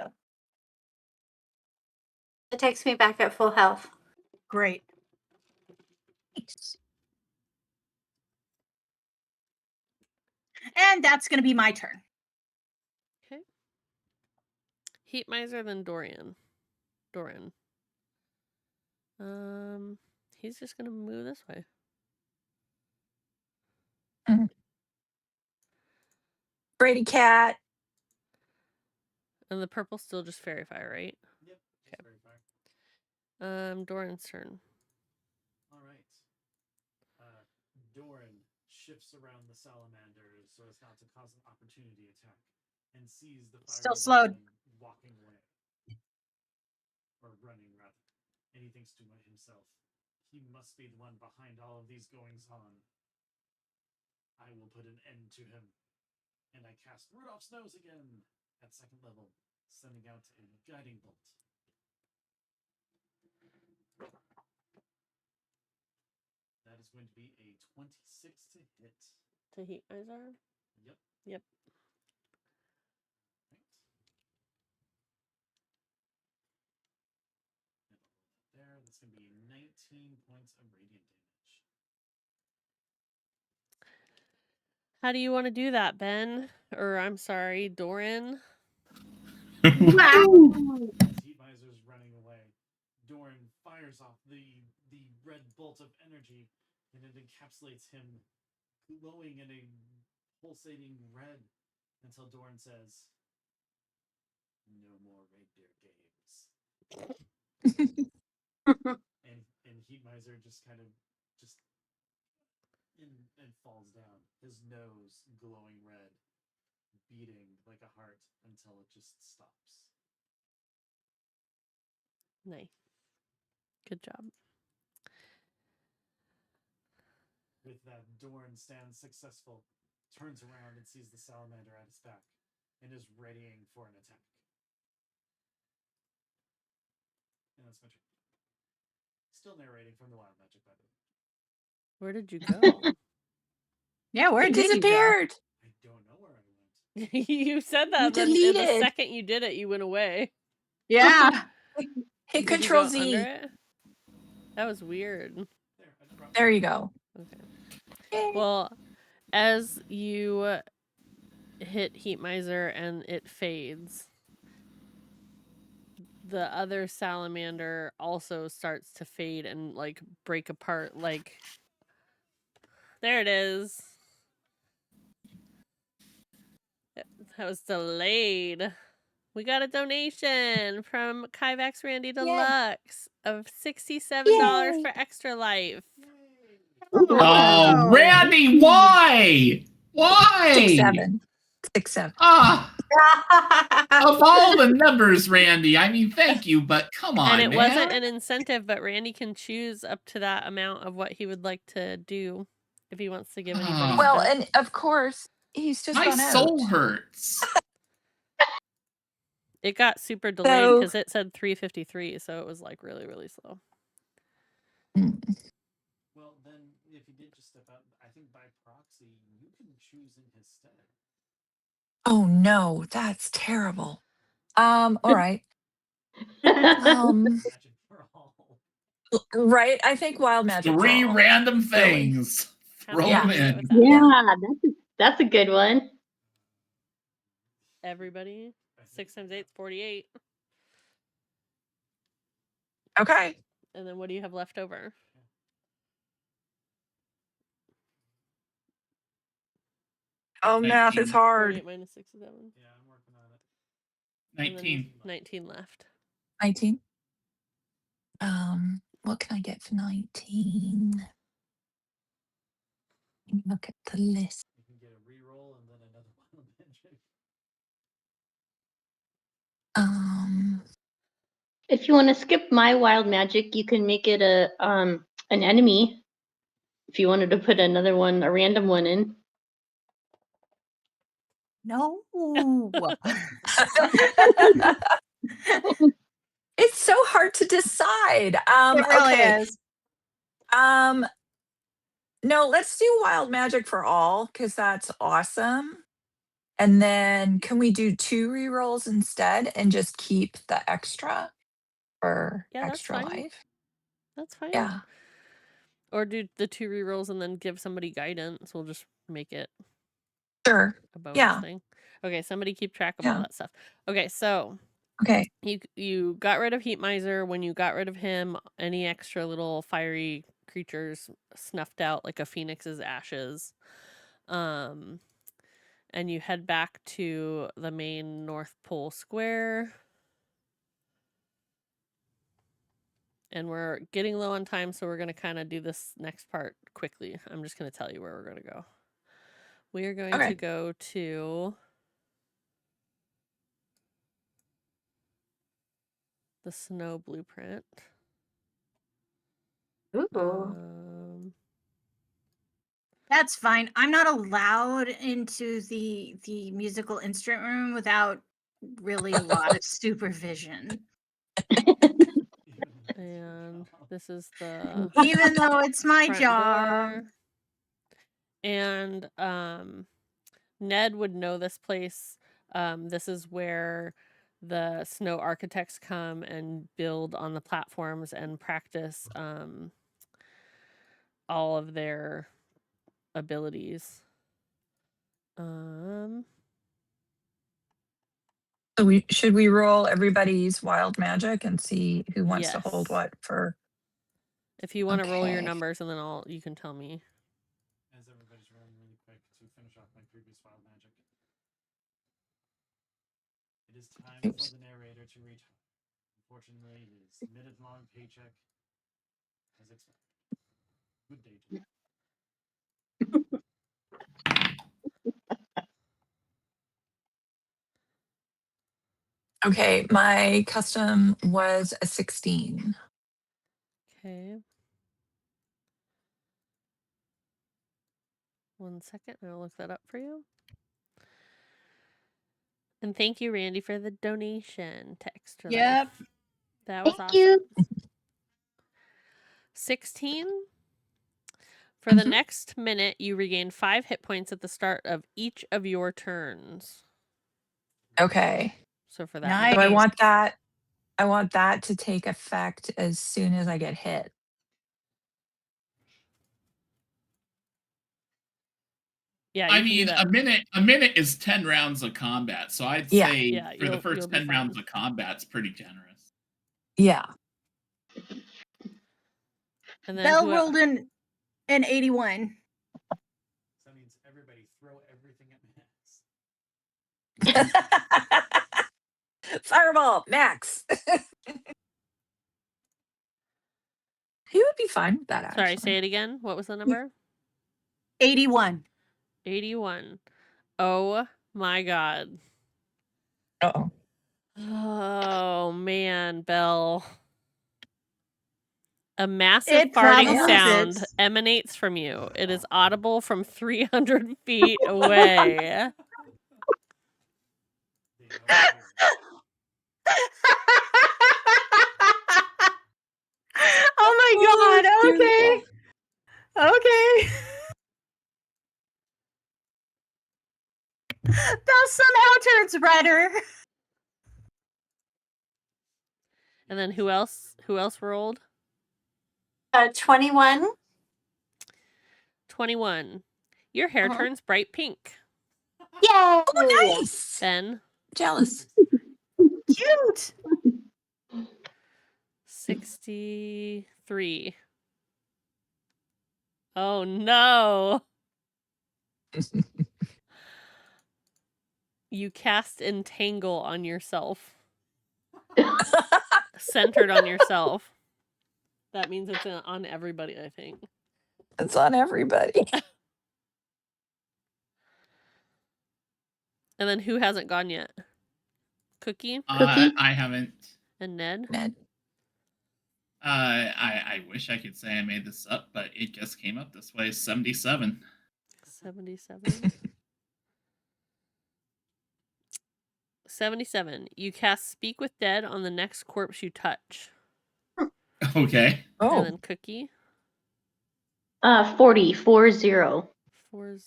It takes me back at full health. Great. And that's gonna be my turn. Okay. Heat Miser, then Doran. He's just going to move this way. Brady cat. And the purple's still just fairy fire, right? Yep. Okay. Fairy fire. Doran's turn. All right. Doran shifts around the salamanders so as not to cause an opportunity attack, and sees the Still slowed. walking away, or running rather, and he thinks to himself, "He must be the one behind all of these goings on. I will put an end to him." And I cast Rudolph's Nose again at 2nd level. sending out a guiding bolt. That is going to be a 26 to hit. To Heat Miser? Yep. Yep. Right. There, that's going to be 19 points of radiant damage. How do you want to do that, Ben? Or I'm sorry, Doran? Wow. As Heat Miser's running away, Doran fires off the red bolt of energy, and it encapsulates him, glowing in a pulsating red, until Doran says, "No more reindeer games." and Heat Miser just kind of and falls down, his nose glowing red, beating like a heart until it just stops. Nice. Good job. With that, Dorn stands successful, turns around and sees the salamander at his back, and is readying for an attack. And that's my turn. Still narrating from the wild magic, by the way. Where did you go? Yeah, where It did you go? disappeared. I don't know where I went. You said that, You and then the deleted. second you did it, you went away. Yeah. Hit Did you Control go Z. under it? That was weird. There, I just brought There you go. Okay. Yay. Well, as you hit Heat Miser and it fades, the other salamander also starts to fade and like break apart. Like, there it is. That was delayed. We got a donation from Kyvax Randy Deluxe of $67 Yay. for Extra Life. Oh, Wow. Randy, why? Why? 6-7. 6-7. Ah, of all the numbers, Randy. I mean, thank you, but come on, And it man. wasn't an incentive, but Randy can choose up to that amount of what he would like to do if he wants to give anybody Well, stuff. and of course, he's just My gone soul out. hurts. It got super delayed So- because it said 3:53, so it was like really, really slow. Well, then, if he did just step out, I think by proxy, you can choose in his stead. Oh no, that's terrible. All right. Magic for all. Right. I think wild magic. for 3 all. random Really. things. How Throw many them did you get in. with that? Yeah, that's a good one. Everybody? 6 times 8 is 48. Okay. And then what do you have left over? Oh, math is 19. hard. 48 minus 67. Yeah, I'm working on it. 19. 19 left. 19. What can I get for 19? Let me look at the list. You can get a reroll and then another wild magic. If you want to skip my wild magic, you can make it an enemy. If you wanted to put another one, a random one in. No. It's so hard to decide. It really Okay. is. No, let's do wild magic for all because that's awesome. And then can we do 2 rerolls instead and just keep the extra for Yeah, that's extra fine. life? That's fine. Yeah. Or do the 2 rerolls and then give somebody guidance. We'll just make it Sure. a bonus Yeah. thing. Okay, somebody keep track of all Yeah. that stuff. Okay, so Okay. you got rid of Heat Miser. When you got rid of him, any extra little fiery creatures snuffed out like a phoenix's ashes. And you head back to the main North Pole Square. And we're getting low on time, so we're going to kind of do this next part quickly. I'm just going to tell you where we're going to go. We are going to go to the snow blueprint. Ooh. That's fine. I'm not allowed into the musical instrument room without really a lot of supervision. And this is the Even though it's my front job. door. And Ned would know this place. This is where the snow architects come and build on the platforms and practice all of their abilities. So should we roll everybody's wild magic and see who wants to hold Yes. what for? If you want to roll your Okay. numbers, and then you can tell me. As everybody's rolling really quick to finish off my previous wild magic. It is time for Oops. the narrator to retire. Unfortunately, his minute-long paycheck has expired. Good day to you. Okay, my custom was a 16. Okay. 1 second, I'll look that up for you. And thank you, Randy, for the donation to Extra Yep. Life. That was Thank awesome. you. 16. For the Mhm. next minute, you regain 5 hit points at the start of each of your turns. Okay. So for that Nice. So minute. I want that to take effect as soon as I get hit. Yeah, you I can do mean, that. a minute is 10 rounds of combat, so I'd Yeah. say Yeah, for the you'll first be 10 rounds fine. of combat's pretty generous. Yeah. And then Bell rolled an 81. So that means everybody throw everything at Max. Fireball, Max. He would be fine with that, actually. Sorry, say it again. What was the number? 81. 81. Oh my god. Uh-oh. Oh man, Belle. A massive It farting probably sound is. emanates from you. It is audible from 300 feet away. They know we're here. Oh my Oh, god. that's beautiful. Okay. Bell somehow turns redder. And then who else rolled? 21. 21. Your hair Uh-huh. turns bright pink. Yay! Oh, nice. Ben? Jealous. 63. Cute. 63. Oh no. You cast Entangle on yourself. Centered on yourself. That means it's on everybody, I think. It's on everybody. And then who hasn't gone yet? Cookie? Cookie? I haven't. And Ned? Ned. I wish I could say I made this up, but it just came up this way. 77. 77. 77. You cast Speak with Dead on the next corpse you touch. Okay. Oh. And then Cookie? 40. 40. 40.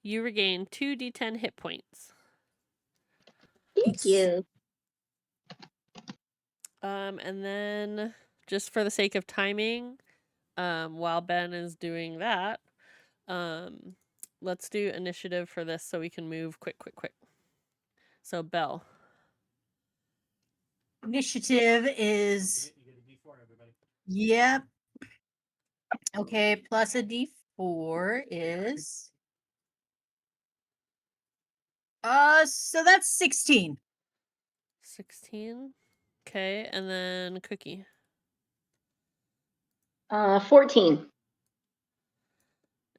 You regain 2d10 hit points. Thank you. And then just for the sake of timing, while Ben is doing that, let's do initiative for this so we can move quick. So Belle. Initiative is. You get a D4, everybody. Yep. Okay, plus a D4 is. So that's 16. 16. Okay, and then Cookie. 14.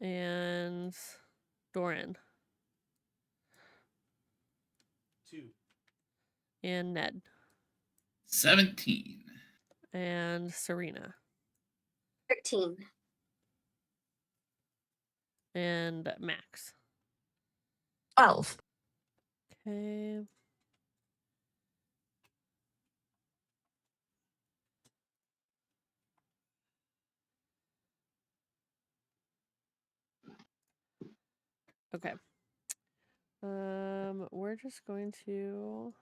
And Doran. 2. And Ned. 17. And Serena. 13. And Max. 12. Okay. Okay. We're just going to.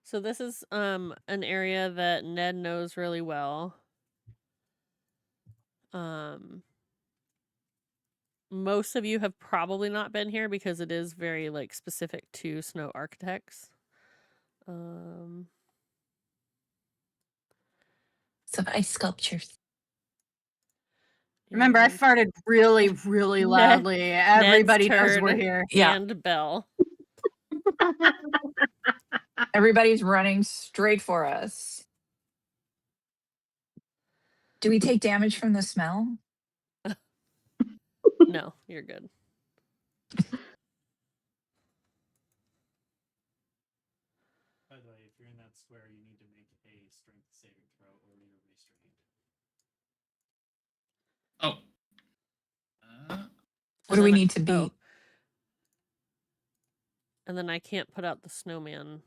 So this is an area that Ned knows really well. Most of you have probably not been here because it is very like specific to snow architects. Some ice sculptures. Remember, I farted really, really loudly. Everybody knows we're turn here. Yeah. and Belle. Everybody's running straight for us. Do we take damage from the smell? No, you're good. By the way, if you're in that square, you need to make a strength saving throw or you're restrained. Oh. What do we need to beat? And then I can't put out the snowman.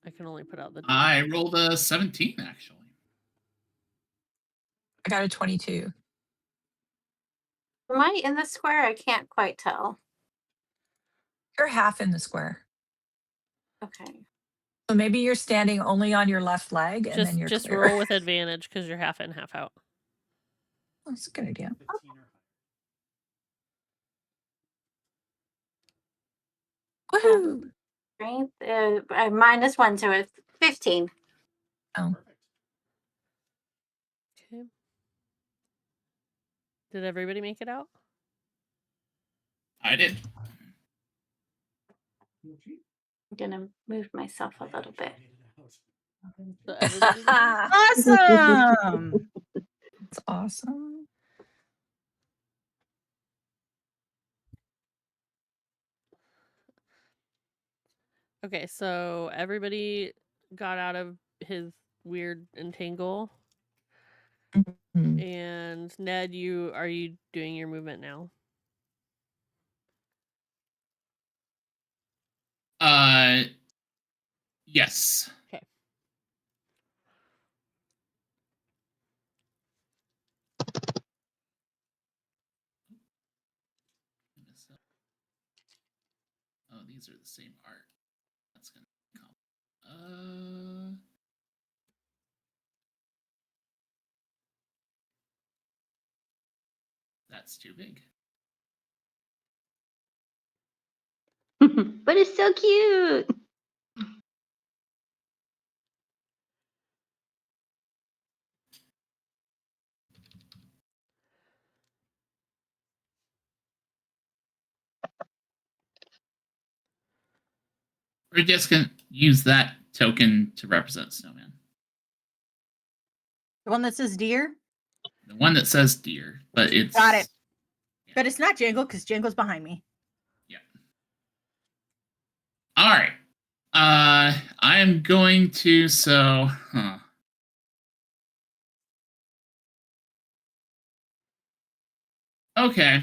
I can only put out the. I rolled a 17, actually. I got a 22. Am I in the square? I can't quite tell. You're half in the square. Okay. So maybe you're standing only on your left leg and then you're just clear. roll with advantage because you're half in, half out. That's a good idea. 15 or higher. Woohoo! Strength, -1, so it's 15. Oh. Perfect. Okay. Did everybody make it out? I did. I'm gonna move myself a little bit. So everybody did it? Awesome. That's awesome. Okay, so everybody got out of his weird entangle. Mhm. And Ned, are you doing your movement now? Yes. Okay. Oh, these are the same art. That's gonna come. That's too big. But it's so cute. We're just gonna use that token to represent Snowman. The one that says deer? The one that says deer, but it's Got it. Yeah. But it's not Jangle because Jangle's behind me. Yeah. All right. I am going to Okay.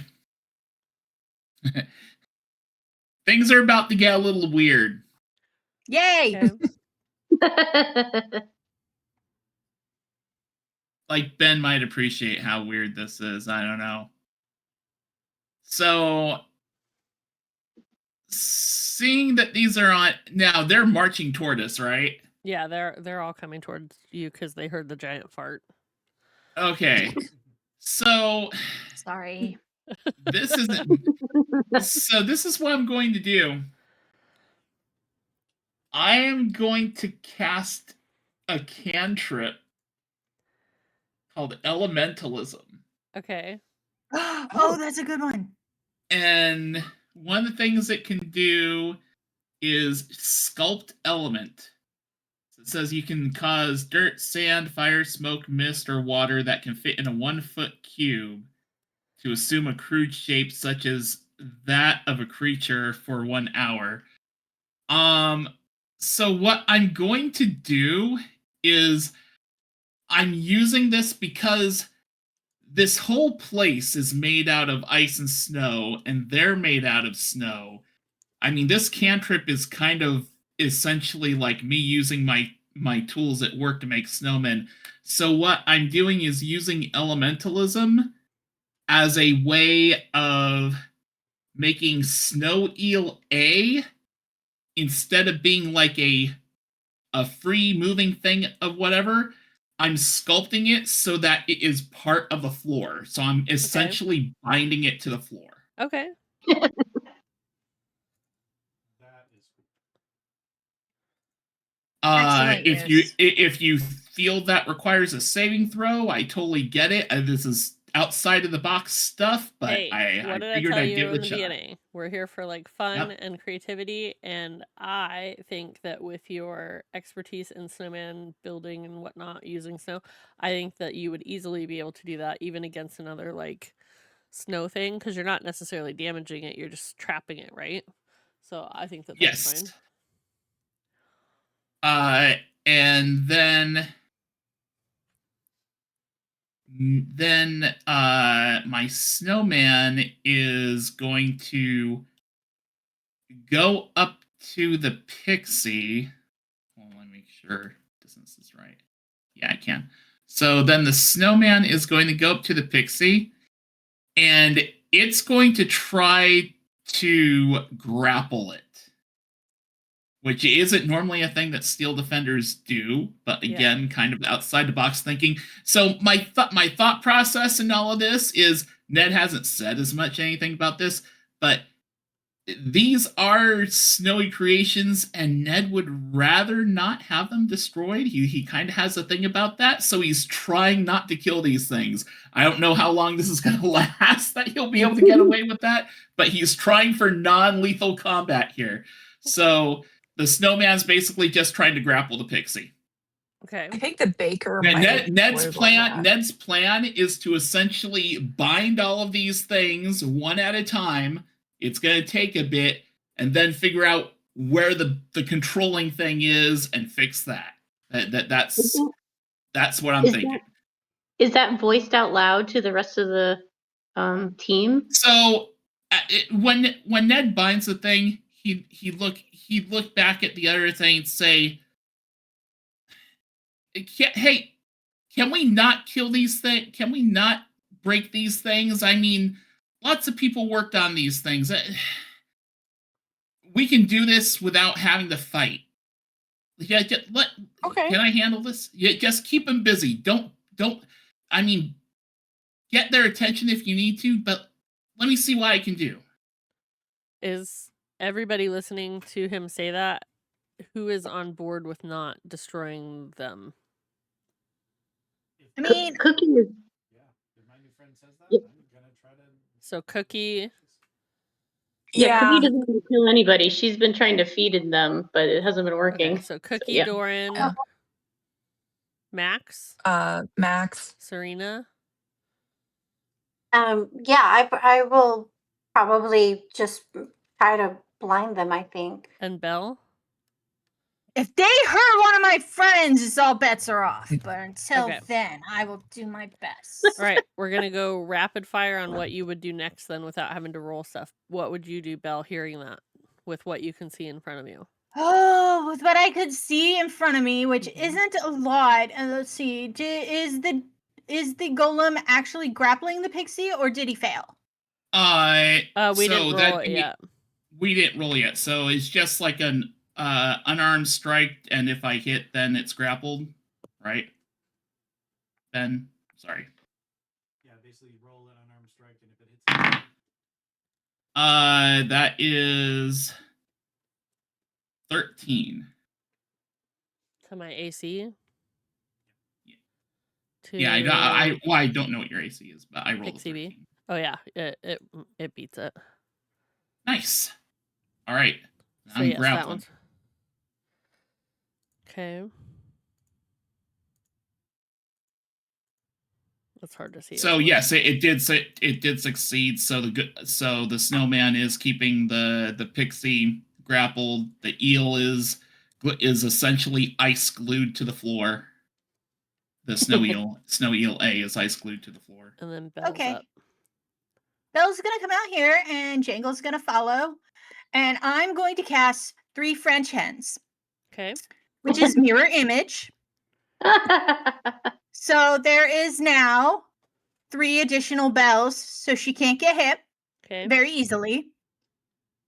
Things are about to get a little weird. Yay! Okay. Like Ben might appreciate how weird this is. I don't know. So seeing that these are on now, they're marching toward us, right? Yeah, they're all coming towards you because they heard the giant fart. Okay. So sorry. This isn't so this is what I'm going to do. I am going to cast a cantrip called Elementalism. Okay. Oh, that's a good one. And one of the things it can do is sculpt element. So it says you can cause dirt, sand, fire, smoke, mist, or water that can fit in a 1-foot cube to assume a crude shape such as that of a creature for 1 hour. So what I'm going to do is I'm using this because this whole place is made out of ice and snow, and they're made out of snow. I mean, this cantrip is kind of essentially like me using my tools at work to make snowmen. So what I'm doing is using elementalism as a way of making Snow Eel A, instead of being like a free moving thing of whatever, I'm sculpting it so that it is part of the floor. So I'm essentially binding it to the floor. Okay. That is cool. Excellent, yes. If you feel that requires a saving throw, I totally get it. This is outside of the box stuff, but Hey, I what did I figured tell I'd give you it in a the shot. beginning? We're here for like fun Yep. and creativity, and I think that with your expertise in snowman building and whatnot using snow, I think that you would easily be able to do that even against another like snow thing, because you're not necessarily damaging it, you're just trapping it, right? So I think that that's fine. Yes. And then my snowman is going to go up to the pixie. Well, let me make sure distance is right. Yeah, I can. So then the snowman is going to go up to the pixie, and it's going to try to grapple it, which isn't normally a thing that steel defenders do, but again, kind of outside the box thinking. So my thought process in all of this is, Ned hasn't said as much anything about this, but these are snowy creations, and Ned would rather not have them destroyed. He kind of has a thing about that, so he's trying not to kill these things. I don't know how long this is going to last that he'll be able to get away with that, but he's trying for non-lethal combat here. So the snowman's basically just trying to grapple the pixie. Okay. I think the baker Now, might Ned's foil plan. that. Ned's plan is to essentially bind all of these things one at a time. It's going to take a bit, and then figure out where the controlling thing is and fix that. That's what I'm thinking. Is that voiced out loud to the rest of the team? So when Ned binds the thing, he'd look back at the other thing and say, "Hey, can we not kill these things? Can we not break these things? I mean, lots of people worked on these things. We can do this without having to fight. Yeah, Okay. Can I handle this? Yeah, just keep them busy. Don't. I mean, get their attention if you need to, but let me see what I can do." Is everybody listening to him say that? Who is on board with not destroying them? I mean, Cookie is. Yeah, if my new friend says that, I'm gonna try to. So Cookie. Yeah, Cookie Yeah. doesn't want to kill anybody. She's been trying to feed them, but it hasn't been working. Okay, so Cookie, yeah. Doran, Yeah. Max, Max. Serena. Yeah, I will probably just try to blind them, I think. And Belle. if they hurt one of my friends, all bets are off. But until Okay. then, I will do my best. All right, we're gonna go rapid fire on what you would do next, then, without having to roll stuff. What would you do, Belle, hearing that, with what you can see in front of you? Oh, with what I could see in front of me, which isn't a lot. And let's see, is the golem actually grappling the pixie, or did he fail? We didn't roll it yet. We didn't roll yet, so it's just like an unarmed strike, and if I hit, then it's grappled, right? Ben, sorry. Yeah, basically roll an unarmed strike, and if it hits. That is 13. To my AC. Yeah, I don't know what your AC is, but I rolled a Pixie 13. B. Oh yeah, it beats it. Nice. All right. So I'm yes, grappling. that one's okay. That's hard to see. So yes, it did succeed. So the snowman is keeping the pixie grappled. The eel is essentially ice glued to the floor. the snow eel A is ice glued to the floor. And then Belle's Okay. up. Belle's gonna come out here, and Jangle's gonna follow, and I'm going to cast 3 French hens, Okay. which is mirror image. So there is now 3 additional bells, so she can't get hit Okay. very easily.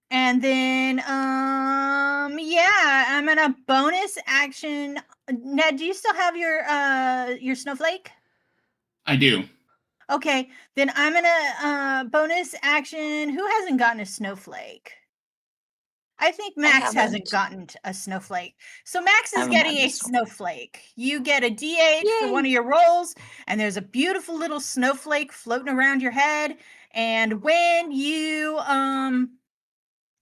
And then, yeah, I'm gonna bonus action. Ned, do you still have your snowflake? I do. Okay, then I'm gonna bonus action. Who hasn't gotten a snowflake? I think Max hasn't gotten a snowflake. So Max is getting a snowflake. You get a D8 for one of your rolls, and there's a beautiful little snowflake floating around your head. And when you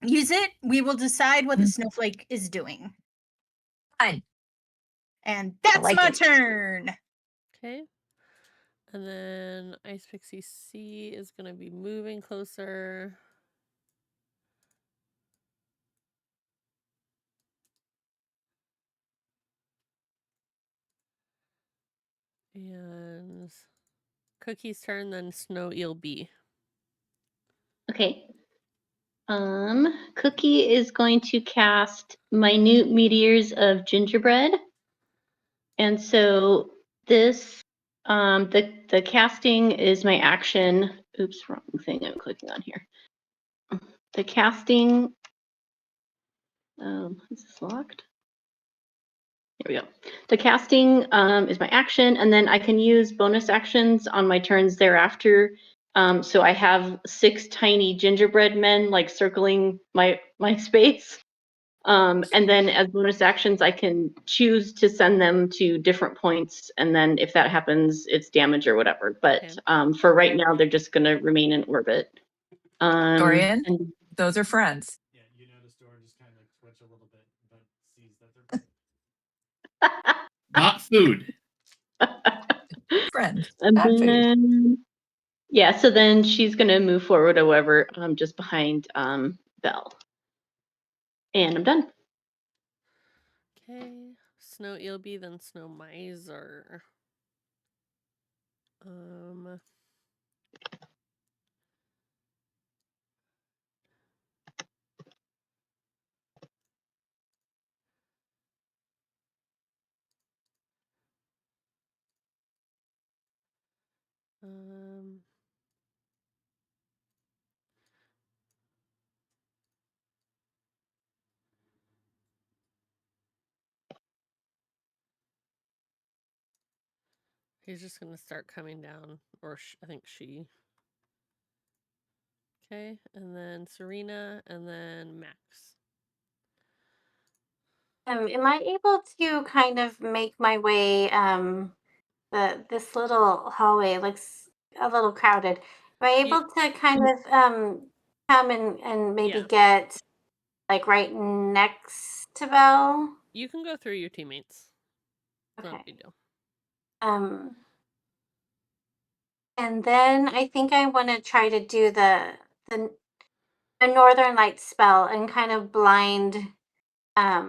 use it, we will decide what the snowflake is doing. Fine. And that's like my it. turn. Okay. And then Ice Pixie C is going to be moving closer. And Cookie's turn, then Snow Eel B. Okay. Cookie is going to cast minute meteors of gingerbread. And so this, the casting is my action. Oops, wrong thing I'm clicking on here. The casting, is this locked? Here we go. The casting is my action, and then I can use bonus actions on my turns thereafter. So I have 6 tiny gingerbread men like circling my space. And then as bonus actions, I can choose to send them to different points. And then if that happens, it's damage or whatever. But for right now, they're just going to remain in orbit. Dorian, those are friends. Yeah, you notice Dorian just kind of like twitch a little bit, but sees that they're friends. Not food. Friend. And Not food. then, yeah, so then she's going to move forward, however, just behind Belle. And I'm done. Okay. Snow Eel B, then Snow Miser. He's just going to start coming down, or I think she. Okay, and then Serena, and then Max. Am I able to kind of make my way? This little hallway looks a little crowded. Am I able to kind of come and maybe get like right next to Belle? You can go through your teammates. It's not a big deal. And then I think I want to try to do the Northern Light spell and kind of blind. I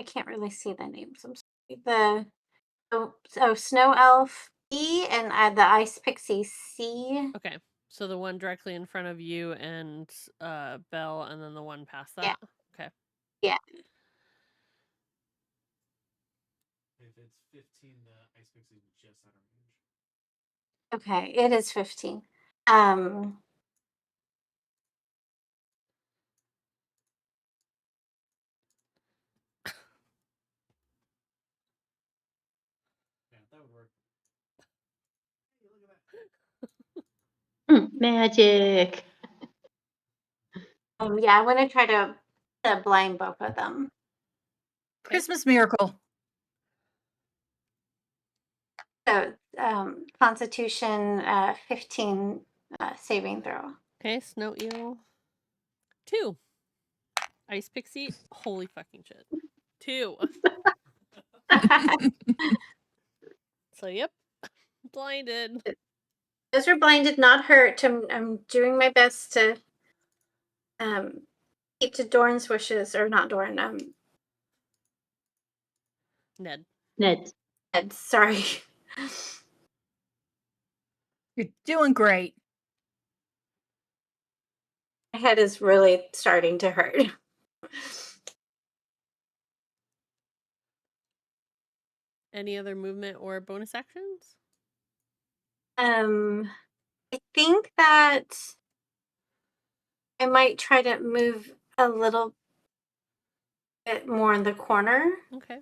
can't really see the names. I'm sorry. So Snow Elf E and the Ice Pixie C. Okay, so the one directly in front of you and Belle, and then the one past that. Yeah. Okay. Yeah. If it's 15, the Ice Pixie is just out of range. Okay, it is 15. Yeah, that would work. Hey, look at that. Magic. Yeah, I want to try to blind both of them. Christmas miracle. So, Constitution 15 saving throw. Okay, Snow Eel 2. Ice Pixie, holy fucking shit. 2. So yep, blinded. Those are blinded, not hurt. I'm doing my best to keep to Doran's wishes, or not Doran. Ned. Sorry. You're doing great. My head is really starting to hurt. Any other movement or bonus actions? I think that I might try to move a little bit more in the corner. Okay.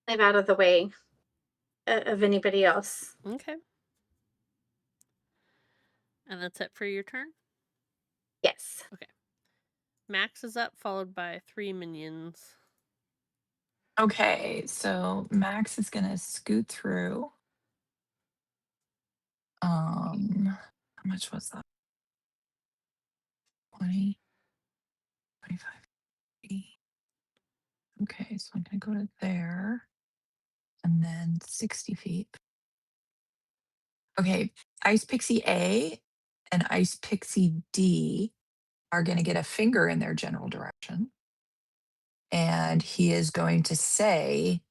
Live out of the way of anybody else. Okay. And that's it for your turn? Yes. Okay. Max is up, followed by 3 minions. Okay, so Max is gonna scoot through. How much was that? 20, 25, 30. Okay, so I'm gonna go to there and then 60 feet. Okay, Ice Pixie A and Ice Pixie D are gonna get a finger in their general direction. And he is going to say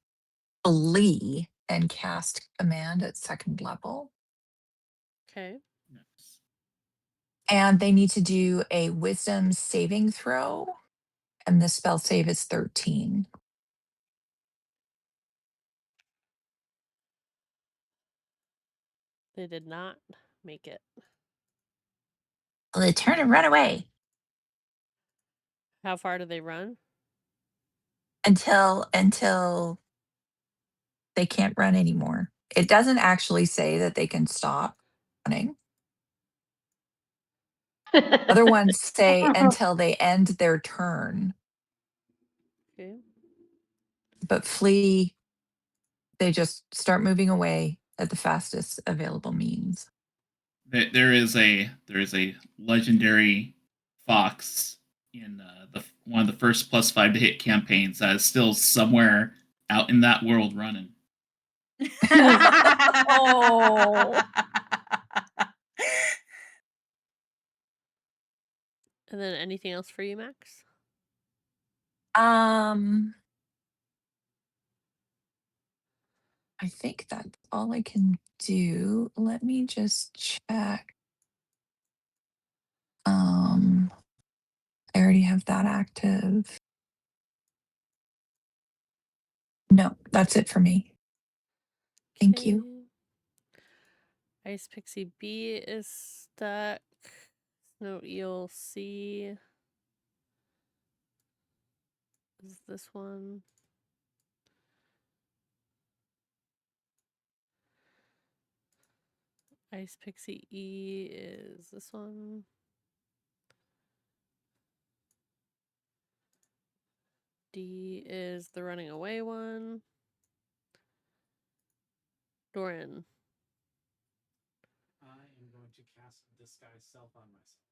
flee and cast command at 2nd level. Okay. Nice. And they need to do a wisdom saving throw. And the spell save is 13. They did not make it. Well, they turn and run away How far do they run? until they can't run anymore. It doesn't actually say that they can stop running. Other ones say until they end their turn, Okay. but flee, they just start moving away at the fastest available means. There is a legendary fox in one of the first +5 to hit campaigns that is still somewhere out in that world running. Oh. And then anything else for you, Max? I think that's all I can do. Let me just check. I already have that active. No, that's it for me. Thank you. Okay. Ice Pixie B is stuck. Snow Eel C is this one. Ice Pixie E is this one. D is the running away one. Doran. I am going to cast Disguise Self on myself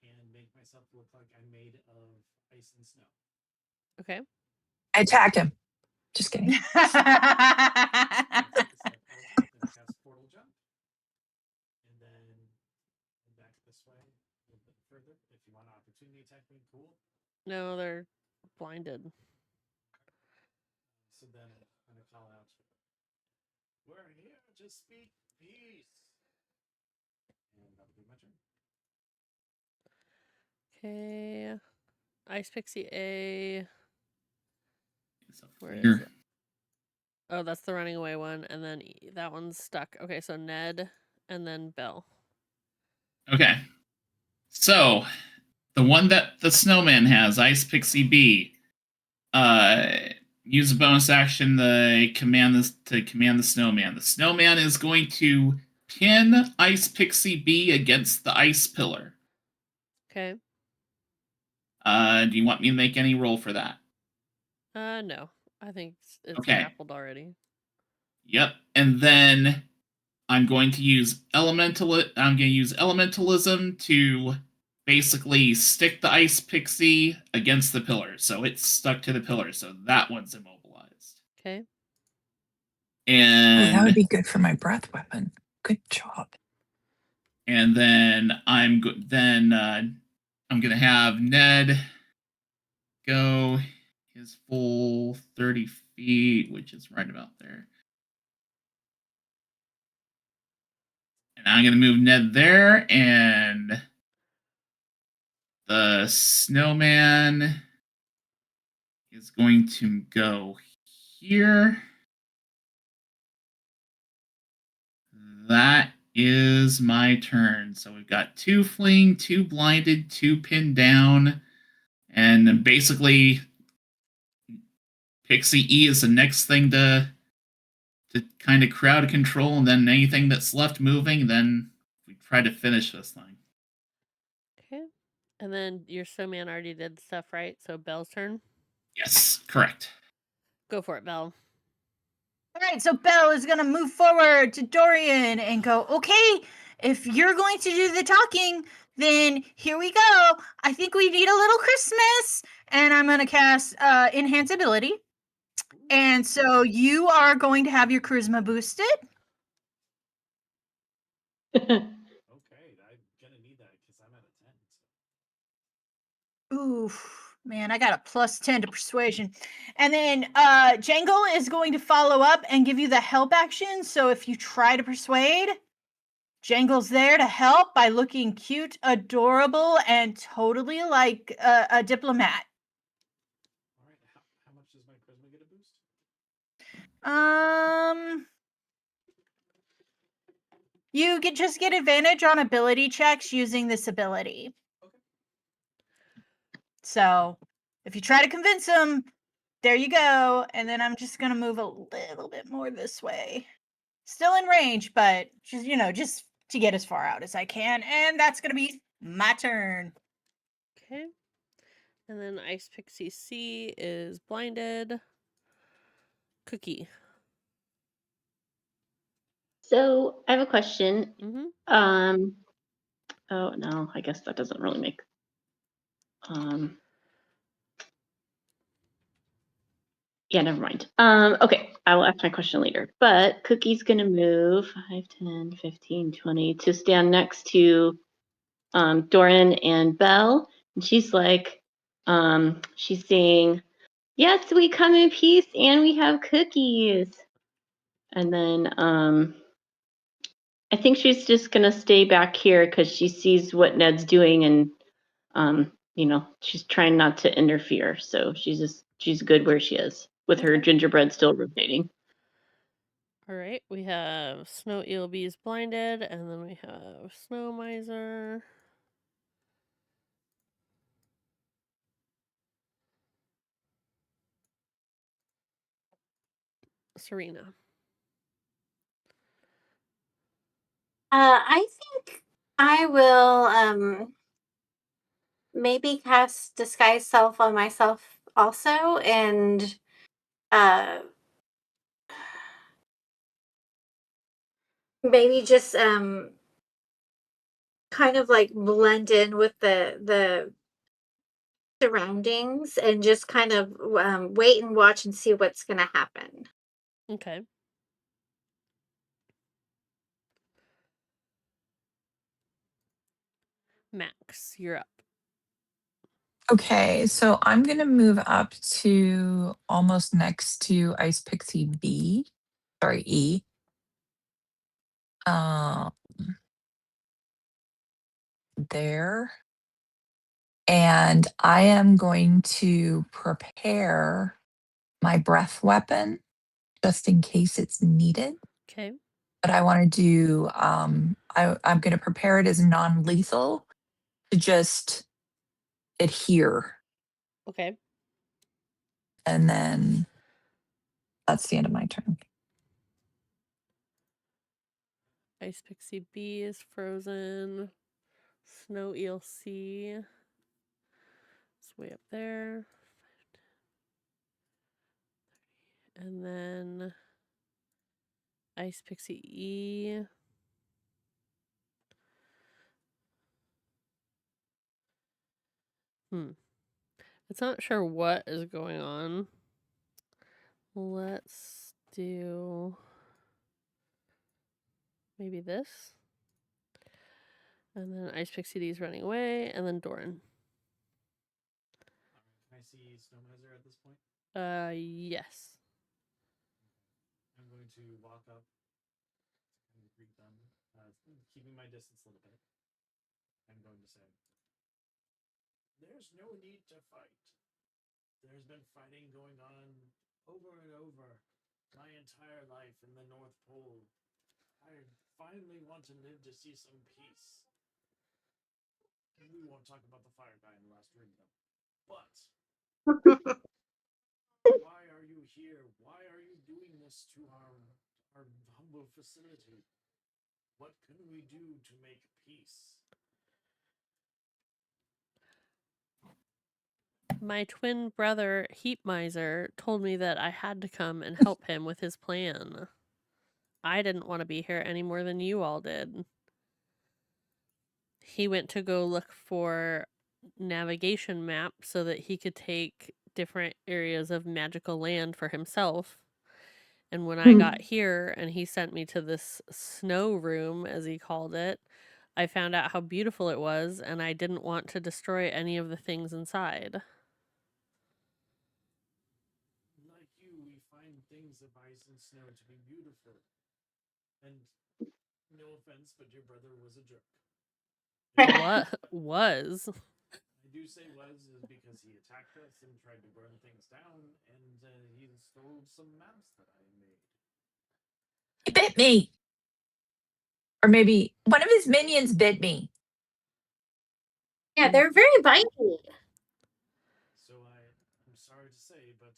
and make myself look like I'm made of ice and snow. Okay. I attacked him. Just kidding. Like I said, I was going to cast Portal Jump and then back this way a little bit further. If you want to opportunity attack me, cool. No, they're blinded. So then I'm going to call out, "We're here to speak peace." And that'll be my turn. Okay. Ice Pixie A. Where is Here. it? Oh, that's the running away one. And then that one's stuck. Okay, so Ned and then Bill. Okay. So, the one that the snowman has, Ice Pixie B, use a bonus action to command the snowman. The snowman is going to pin Ice Pixie B against the ice pillar. Okay. Do you want me to make any roll for that? No. I think it's Okay. grappled already. Yep. And then I'm going to use elementalism to basically stick the ice pixie against the pillar. So it's stuck to the pillar. So that one's immobilized. Okay. Oh, that would And be good for my breath weapon. Good job. and then I'm going to have Ned go his full 30 feet, which is right about there. And I'm going to move Ned there, and the snowman is going to go here. That is my turn. So we've got 2 fleeing, 2 blinded, 2 pinned down, and basically Pixie E is the next thing to kind of crowd control, and then anything that's left moving, then we try to finish this thing. Okay. And then your snowman already did stuff, right? So Belle's turn. Yes, correct. Go for it, Belle. All right, so Belle is going to move forward to Dorian and go, okay, if you're going to do the talking, then here we go. I think we need a little Christmas. And I'm going to cast Enhance Ability. And so you are going to have your charisma boosted. Okay, I'm gonna need that because I'm at a 10. Oof, man, I got a +10 to persuasion. And then Jangle is going to follow up and give you the help action. So if you try to persuade, Jangle's there to help by looking cute, adorable, and totally like a diplomat. All right, how much does my charisma get a boost? You just get advantage on ability checks using this ability. Okay. So if you try to convince him, there you go. And then I'm just gonna move a little bit more this way. Still in range, but just to get as far out as I can. And that's gonna be my turn. Okay. And then Ice Pixie C is blinded. Cookie. So I have a question. Mm-hmm. Oh no, I guess that doesn't really make. Yeah, never mind. Okay, I will ask my question later. But Cookie's gonna move 5, 10, 15, 20 to stand next to Doran and Belle. And she's like, she's saying, yes, we come in peace and we have cookies. And then I think she's just gonna stay back here because she sees what Ned's doing, and she's trying not to interfere. So she's good where she is with her Okay. gingerbread still rotating. All right. We have Snow Eel Bees blinded, and then we have Snow Miser. Serena. I think I will maybe cast Disguise Self on myself also, and maybe just kind of like blend in with the surroundings and just kind of wait and watch and see what's going to happen. Okay. Max, you're up. Okay, so I'm going to move up to almost next to Ice Pixie B. Sorry, E. Um, there. And I am going to prepare my breath weapon just in case it's needed. Okay. But I want to do, I'm going to prepare it as non lethal to just adhere. Okay. And then that's the end of my turn. Ice Pixie B is frozen. Snow Eel C. It's way up there. And then Ice Pixie E. It's not sure what is going on. Let's do maybe this. And then Ice Pixie D is running away, and then Doran. Can I see Snowmiser at this point? Yes. I'm going to walk up and greet them, keeping my distance a little bit. I'm going to say, there's no need to fight. There's been fighting going on over and over my entire life in the North Pole. I finally want to live to see some peace. We won't talk about the fire guy in the last room, though. But why are you here? Why are you doing this to our humble facility? What can we do to make peace? My twin brother, Heat Miser, told me that I had to come and help him with his plan. I didn't want to be here any more than you all did. He went to go look for navigation map so that he could take different areas of magical land for himself. And when I got here and he sent me to this snow room, as he called it, I found out how beautiful it was, and I didn't want to destroy any of the things inside. Like you, we find things of ice and snow to be beautiful. And no offense, but your brother was a jerk. What was? I do say was is because he attacked us and tried to burn things down, and he stole some maps that I made. He bit me. Or maybe one of his minions bit me. Yeah, they're very bitey. So I'm sorry to say, but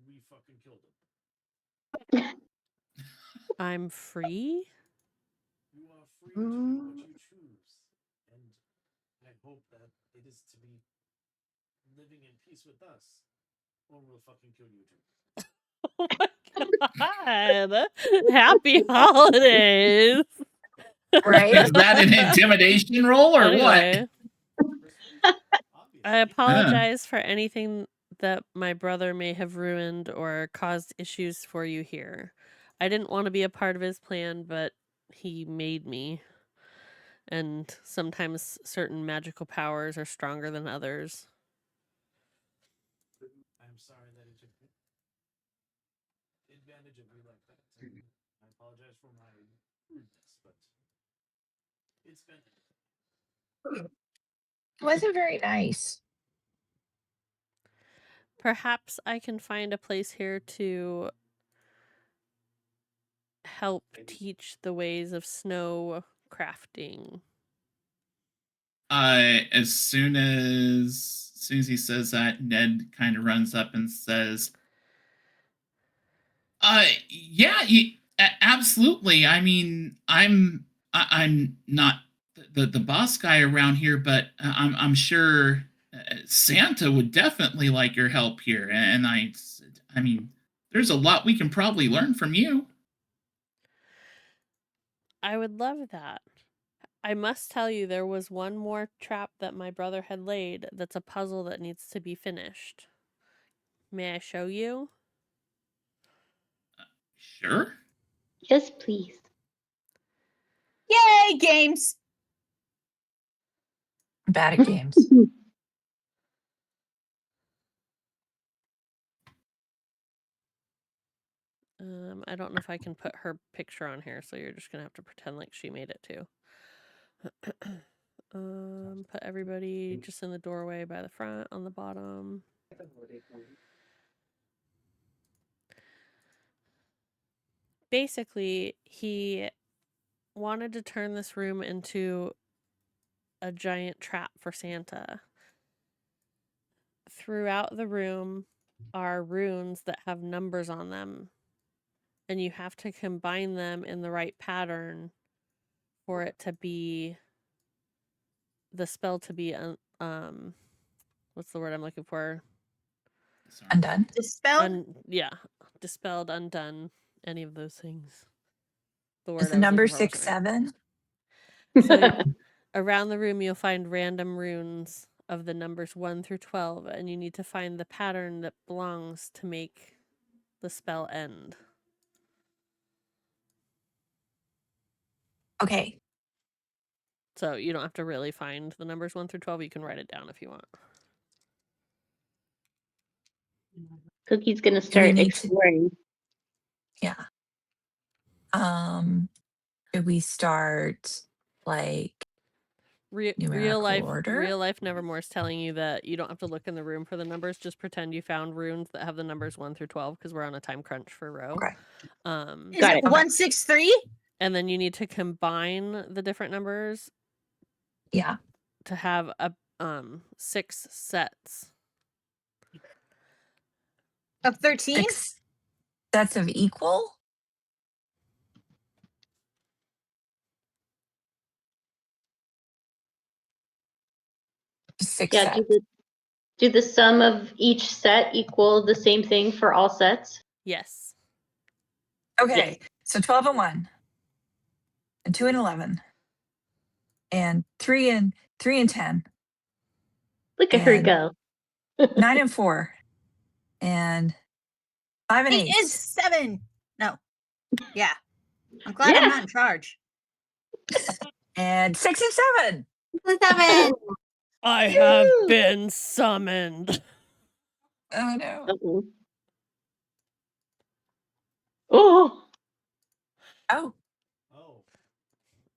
we fucking killed him. I'm free? You are free to do what you choose, and I hope that it is to be living in peace with us, or we'll fucking kill you too. Oh my god. Happy holidays. Right? Is that an intimidation roll or Anyway, Persuasion, I obviously. apologize for anything that my brother may have ruined or caused issues for you here. I didn't want to be a part of his plan, but he made me. And sometimes certain magical powers are stronger than others. I'm sorry that he took advantage of you like that, and I apologize for my rudeness, but it's been. It wasn't very nice. Perhaps I can find a place here to help teach the ways of snow crafting. As soon as he says that, Ned kind of runs up and says, yeah, absolutely. I mean, I'm not the boss guy around here, but I'm sure Santa would definitely like your help here. And I mean, there's a lot we can probably learn from you. I would love that. I must tell you, there was one more trap that my brother had laid that's a puzzle that needs to be finished. May I show you? Sure. Yes, please. Yay, games! I'm bad at games. I don't know if I can put her picture on here, so you're just gonna have to pretend like she made it too. Put everybody just in the doorway by the front on the bottom. Basically, he wanted to turn this room into a giant trap for Santa. Throughout the room are runes that have numbers on them, and you have to combine them in the right pattern for it to be the spell to be what's the word I'm looking for? Undone. Dispelled? Dispelled, undone, any of those things. The Is word the I was number looking for wasn't right. 6-7? So around the room you'll find random runes of the numbers 1 through 12, and you need to find the pattern that belongs to make the spell end. Okay. So you don't have to really find the numbers 1 through 12. You can write it down if you want. Cookie's gonna Do we start need exploring. Yeah. Should we start like numerical order? Real life Nevermore is telling you that you don't have to look in the room for the numbers. Just pretend you found runes that have the numbers 1 through 12 because we're on a time crunch for row. Okay. Is Got it it. 163? And then you need to combine the different numbers Yeah. to have a 6 sets. Of 13? 6 sets of equal? Six Yeah, sets. do the sum of each set equal the same thing for all sets? Yes. Okay. So 12 and 1. And 2 and 11. And 3 and 10. Look at her And go. 9 and 4. And 5 and 8 8. and 7. No. Yeah. I'm glad I'm Yeah. not in charge. And 6 and 7. 7. I have been summoned. Oh no. Uh-oh. Oh, Oh. Oh,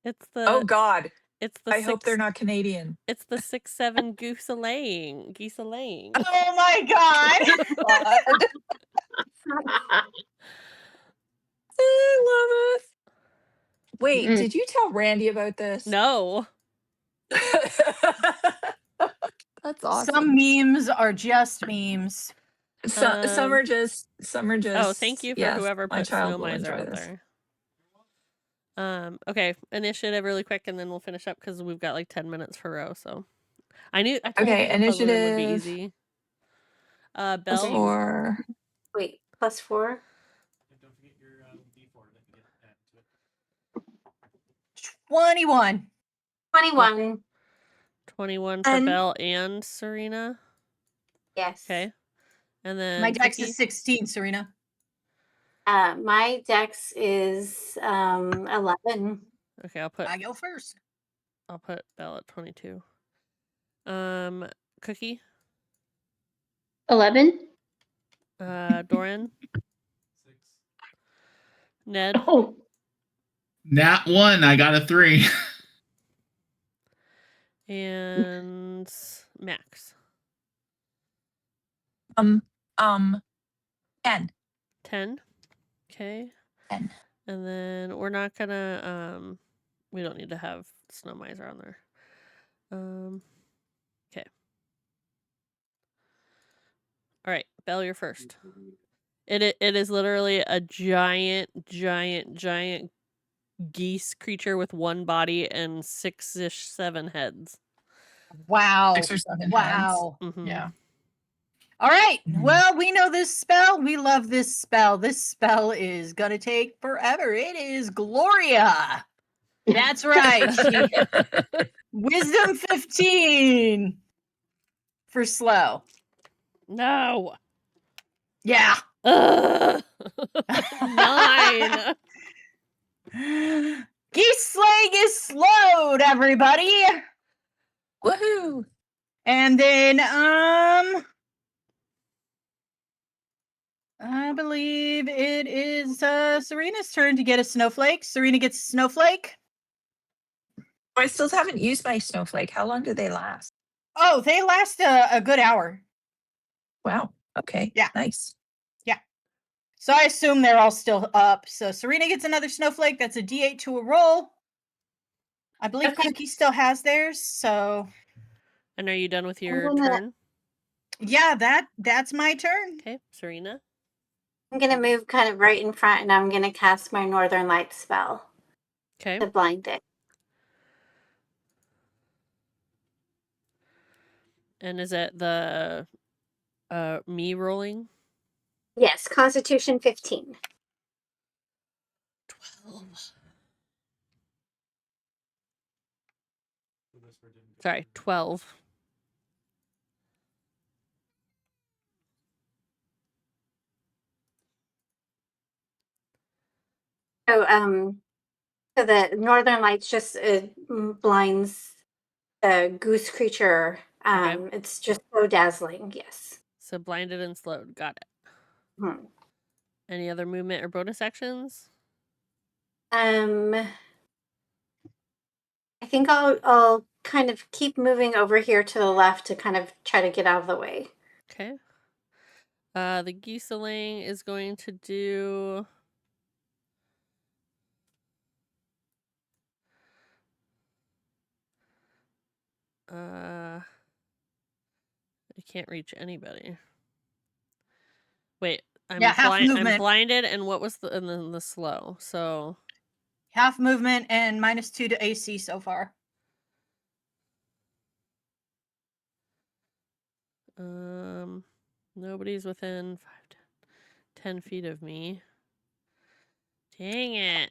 It's the Oh God. it's the I hope they're 6 not Canadian. It's the 6-7 goose a laying. Geese a laying. Oh my god. God. I love it. Wait, Mm. did you tell Randy about this? No. That's awesome. Some memes are just memes. Some are just Oh, thank you for yes, whoever my put child Snow will Miser enjoy out this. there. Okay, initiative really quick, and then we'll finish up because we've got like 10 minutes for row. So, I told Okay, you the puzzle room would be initiative. easy. Plus Belle, 4. Wait, plus 4? and don't forget your D4 that you get added to it. 21. 21. 21 for And- Belle and Serena. Yes. Okay, and then My dex Cookie? is 16, Serena. My dex is 11. Okay, I go first. I'll put Belle at 22. Cookie, 11? Doran, 6. Ned, Oh, Nat 1, I got a 3. and Max. 10. 10. Okay. 10. And then we're not gonna we don't need to have Snow Miser on there. Okay. All right, Belle, you're first. It is literally a giant geese creature with one body and 6-ish 7 heads. Wow. 6 or 7 heads. Wow. Mhm. Yeah. All right. Mhm. Well, we know this spell. We love this spell. This spell is going to take forever. It is Gloria. That's right. Wisdom 15 for slow. No. Yeah. Ugh. 9. Geese slaying is slowed, everybody. Woohoo. And then, I believe it is Serena's turn to get a snowflake. Serena gets a snowflake. I still haven't used my snowflake. How long do they last? Oh, they last a good hour. Wow. Okay. Yeah. Nice. So I assume they're all still up. So Serena gets another snowflake. That's a D8 to a roll. I believe Okay. Cookie still has theirs. So And are you done with your gonna- turn? yeah, that's my turn. Okay, Serena. I'm going to move kind of right in front and I'm going to cast my Northern Lights spell Okay. to blind it. And is it the me rolling? Yes, Constitution 15. 12. The whisper didn't get Sorry, 12. So the Northern Lights just blinds the goose creature. Okay. It's just so dazzling. Yes. So blinded and slowed. Got it. Hmm. Any other movement or bonus actions? I think I'll kind of keep moving over here to the left to kind of try to get out of the way. Okay. The Gieseling is going to do. I can't reach anybody. Wait, I'm Yeah, half I'm movement. blinded, and what was and then the slow? So Half movement and -2 to AC so far. Nobody's within 10 feet of me. Dang it.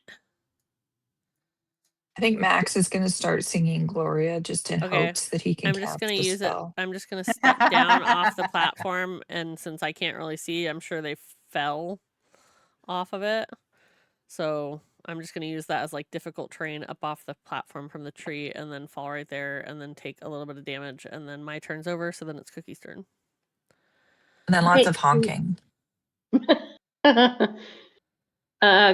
I think Max is going to start singing Gloria just in Okay. hopes that he can I'm just cast gonna the use it. spell. I'm just gonna step down off the platform, and since I can't really see, I'm sure they fell off of it. So I'm just gonna use that as like difficult terrain up off the platform from the tree, and then fall right there, and then take a little bit of damage, and then my turn's over. So then it's Cookie's turn. And then lots Okay. of honking.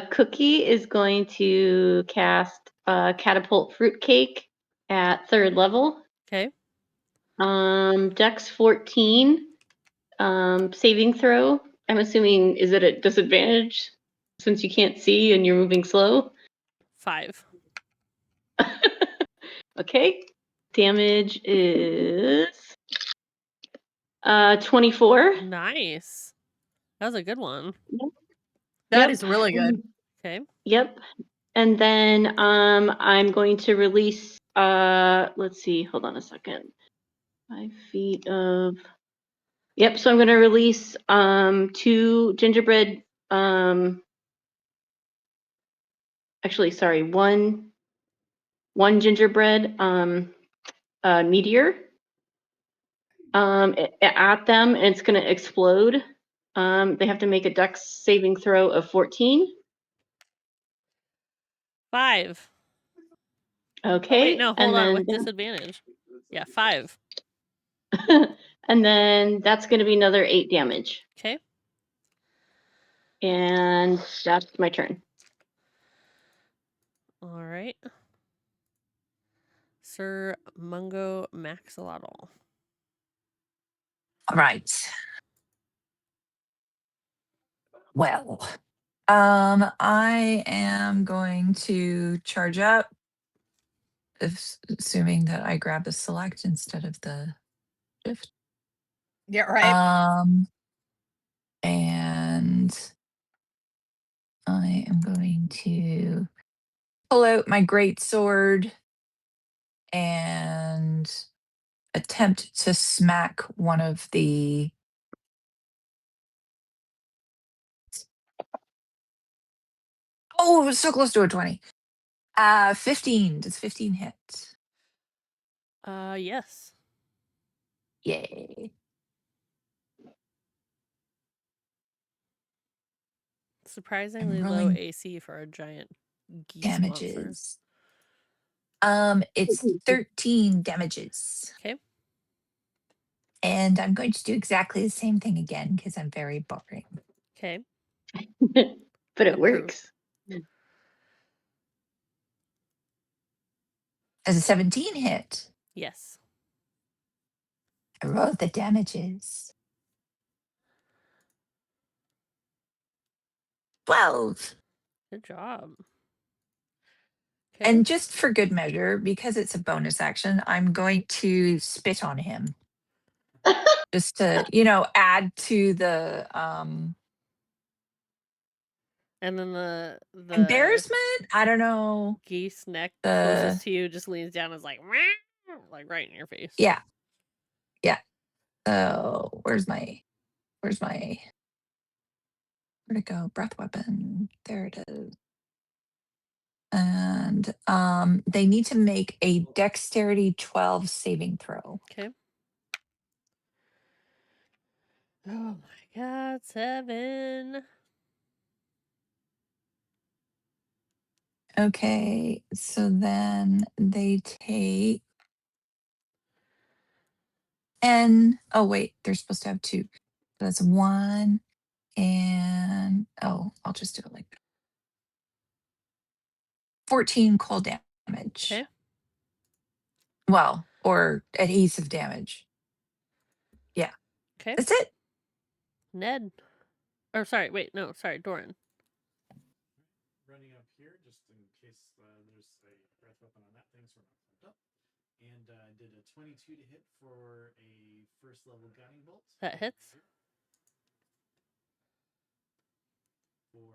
Cookie is going to cast Catapult Fruitcake at 3rd level. Okay. Dex 14. Saving throw. I'm assuming, is it at disadvantage since you can't see and you're moving slow? 5. Okay. Damage is 24. Nice. That was a good one. That Yep. is really good. Okay. Yep. And then I'm going to release let's see, hold on a second. 5 feet of Yep, so I'm gonna release 2 gingerbread actually sorry, one gingerbread meteor at them, and it's gonna explode. They have to make a dex saving throw of 14. 5. Okay. Wait, no, hold and on. then With disadvantage. Yeah, 5. and then that's gonna be another 8 damage. Okay. And that's my turn. All right. Sir Mungo Maxolotl. All right. Well, I am going to charge up, assuming that I grab the select instead of the shift. Yeah, right. And I am going to pull out my great sword and attempt to smack one of the Oh, it was so close to a 20. 15. Does 15 hit? Yes. Yay. I'm Surprisingly low rolling AC for a giant geese monster. damages. It's 13 damages. Okay. And I'm going to do exactly the same thing again because I'm very boring. Okay. But it Approve. works. As a 17 hit, Yes. I rolled the damages. 12. Good job. Okay. And just for good measure, because it's a bonus action, I'm going to spit on him. Just to, add to the And then the embarrassment. I don't know. geese neck The closest to you just leans down and is like right in your face. yeah. So where'd it go? Breath weapon. There it is. And they need to make a dexterity 12 saving throw. Okay. Oh my god, 7. Okay, so then they take oh wait, they're supposed to have 2. That's 1 and I'll just do it like that. 14 cold damage. Okay. Well, or adhesive damage. Yeah. Okay. That's it. Ned. Or sorry, wait, no, sorry, Doran. Running up here, just in case there's a breath weapon on that thing, so we're not clumped up. And did a 22 to hit for a first level guiding bolt. That hits. For 9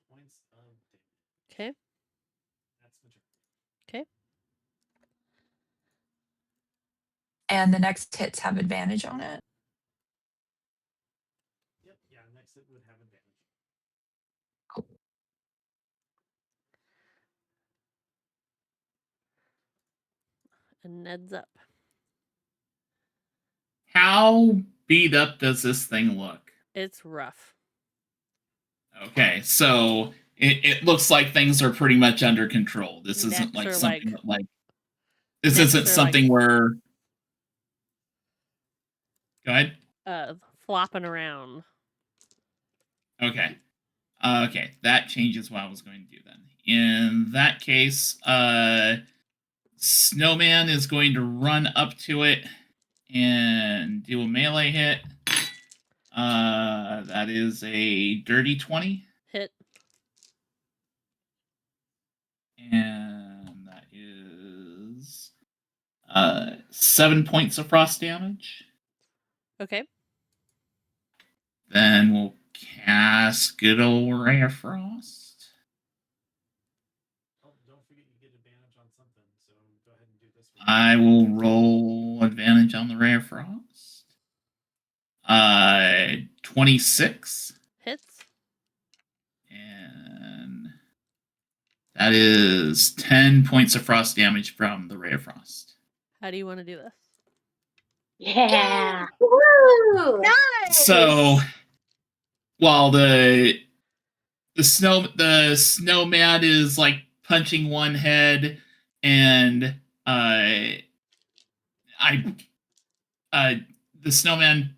points of damage. Okay. That's my turn. Okay. And the next hits have advantage on it. Yep, yeah, next hit would have advantage. Cool. And Ned's up. How beat up does this thing look? It's rough. Okay, so it looks like things are pretty much under control. This isn't Necks like are something like- that, like this necks isn't are something like- where. Go ahead. Flopping around. Okay. Okay, that changes what I was going to do then. In that case, Snowman is going to run up to it and do a melee hit. That is a dirty 20. Hit. And that is 7 points of frost damage. Okay. Then we'll cast good old Ray of Frost. Oh, don't forget you get advantage on something, so go ahead and do this one. I will roll advantage on the Ray of Frost. 26. Hits. And that is 10 points of frost damage from the Ray of Frost. How do you want to do this? Yeah. Woo! Nice. So while the snowman is like punching one head, and the snowman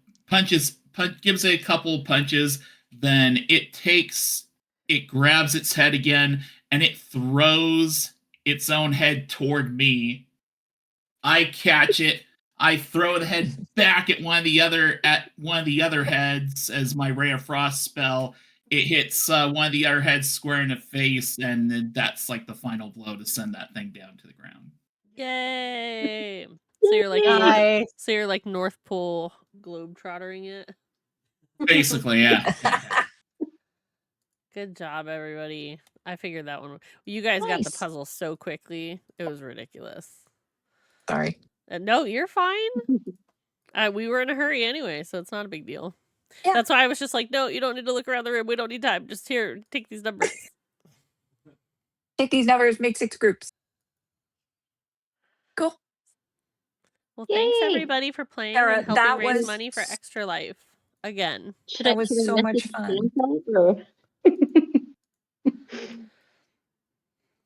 gives it a couple punches, then it grabs its head again and it throws its own head toward me. I catch it. I throw the head back at one of the other heads as my Ray of Frost spell. It hits one of the other heads square in the face, and then that's like the final blow to send that thing down to the ground. Yay! So you're like Nice. so you're like North Pole globetrottering it. Basically, yeah. Good job, everybody. I figured that one. You guys got the Nice. puzzle so quickly. It was ridiculous. Sorry. No, you're fine. We were in a hurry anyway, so it's not a big deal. Yeah. That's why I was just like, no, you don't need to look around the room. We don't need time. Just here, take these numbers. Take these numbers, make 6 groups. Cool. Well, thanks Yay. everybody for playing Sarah, and helping that raise was- money for Extra Life again. Should That I was should I so much message fun. Santa,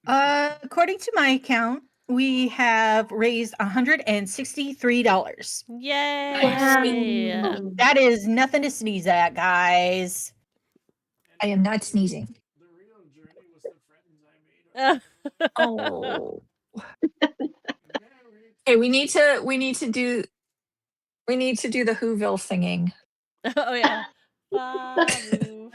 or- According to my account, we have raised $163. Yay! Wow. That is nothing to sneeze at, guys. I am not sneezing. The real journey was the friends I made. Oh. Very Okay, we need to do the Whoville singing. Oh yeah. Fabu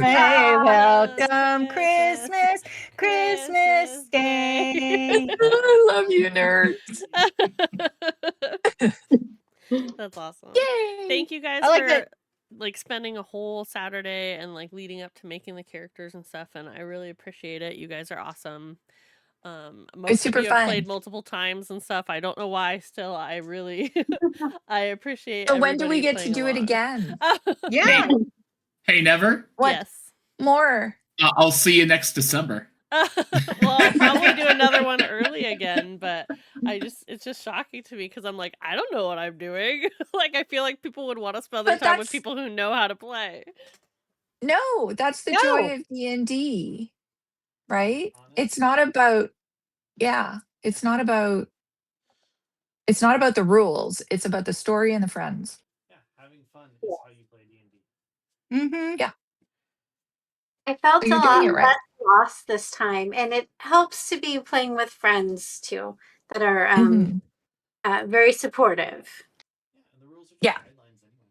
Hey, welcome Forest, Christmas, Christmas Day. I love you, nerds. That's awesome. Yay! Thank you guys I like for that- like spending a whole Saturday and like leading up to making the characters and stuff, and I really appreciate it. You guys are awesome. Most super of you have fun. played multiple times and stuff. I don't know why. Still, I really I appreciate. So when do we everybody get to do it playing again? along. Yeah. Hey, never. What Yes. more? I'll see you next December. Well, I'll probably do another one early again, but it's just shocking to me because I'm like, I don't know what I'm doing. Like, I feel like people would want to spend their But time with that's- people who know how to play. No, that's the No. joy of D&D, right? It's not about, yeah, it's not about It's not about the rules. It's about the story and the friends. Yeah, having fun is how you play D&D. Mm-hmm. Yeah. I felt So a you're doing lot it right. less lost this time, and it helps to be playing with friends too that are Mhm. very supportive. Yeah, and the rules are just Yeah. guidelines anyway.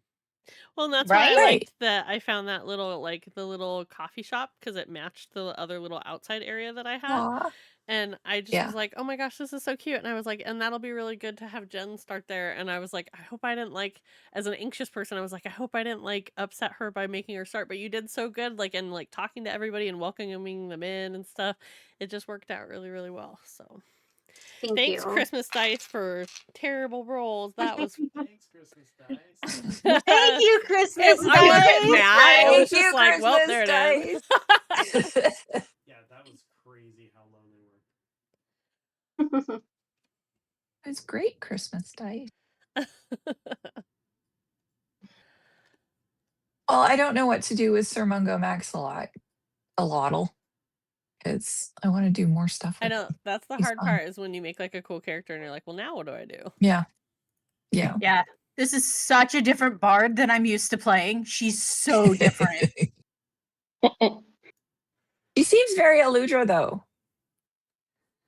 Well, and that's Right? why I Right. liked that I found that little the little coffee shop because it matched the other little outside area that I had. Aw. And I just Yeah. was like, oh my gosh, this is so cute. And I was like, and that'll be really good to have Jen start there. And I was like, I hope I didn't as an anxious person, I was like, I hope I didn't upset her by making her start. But you did so good, and talking to everybody and welcoming them in and stuff. It just worked out really, really well. So Thank thanks, you. Christmas Dice, for terrible rolls. That was Thanks, Christmas Dice. Thank you, Christmas I wasn't Dice. mad. It was Thank just you, like, well, Christmas there it is. Dice. Yeah, that was crazy how low they were. It's great, Christmas Dice. Well, I don't know what to do with Sir Mungo Maxalotl. Because I want to do more stuff I with know him. that's the He's hard fun. part is when you make a cool character and you're like, well, now what do I do? Yeah. Yeah. Yeah, this is such a different bard than I'm used to playing. She's so different. He seems very Aludra, though.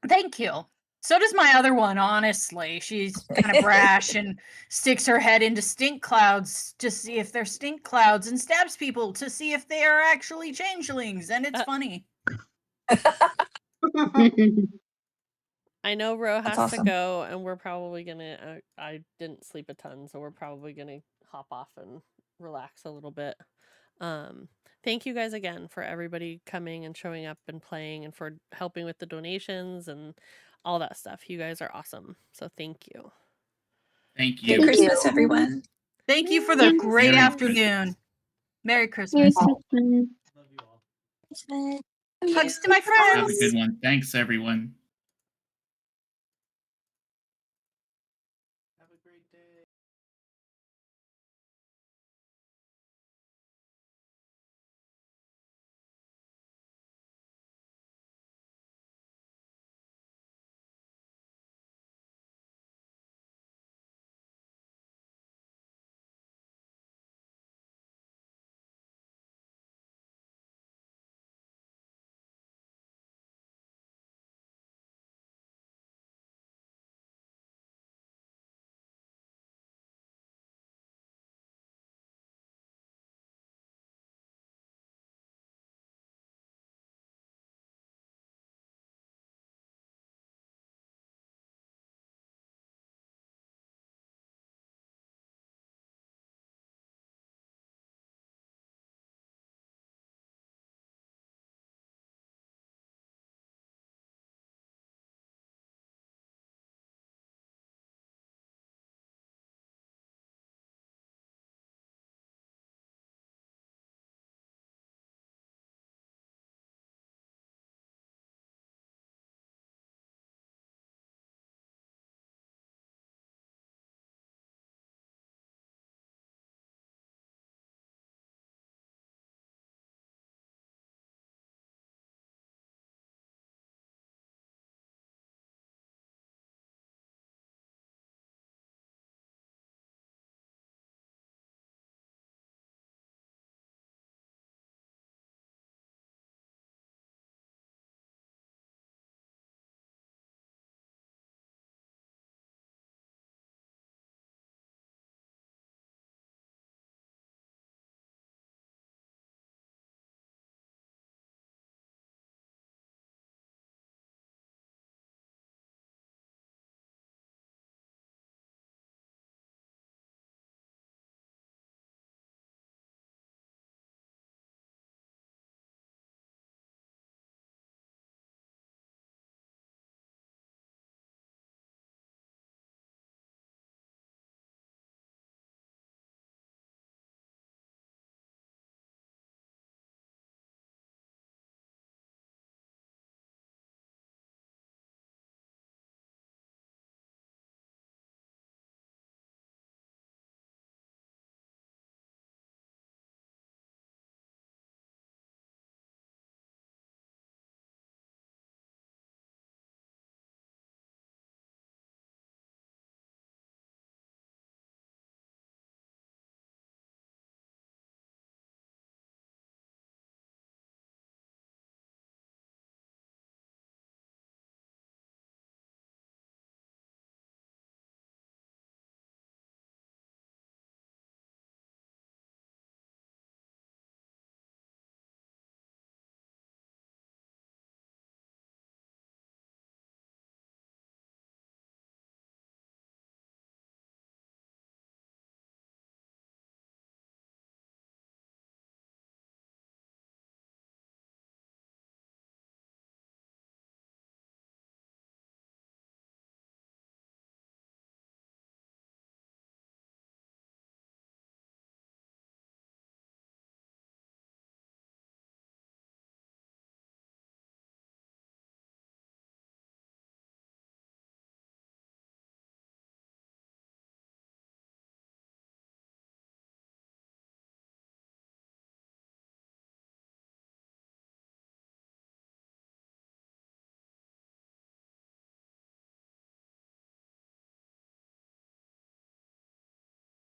Thank you. So does my other one, honestly. She's kind of brash and sticks her head into stink clouds to see if they're stink clouds and stabs people to see if they are actually changelings, and it's funny. I know Ro That's has to awesome. go, and we're probably gonna. I didn't sleep a ton, so we're probably gonna hop off and relax a little bit. Thank you guys again for everybody coming and showing up and playing, and for helping with the donations and all that stuff. You guys are awesome. So thank you. Thank Merry you. Christmas, everyone. Thank you for the Yes. great Merry afternoon. Merry Merry Christmas. Christmas. Love you all. Christmas. Hugs to my Have a friends. good one. Thanks, everyone.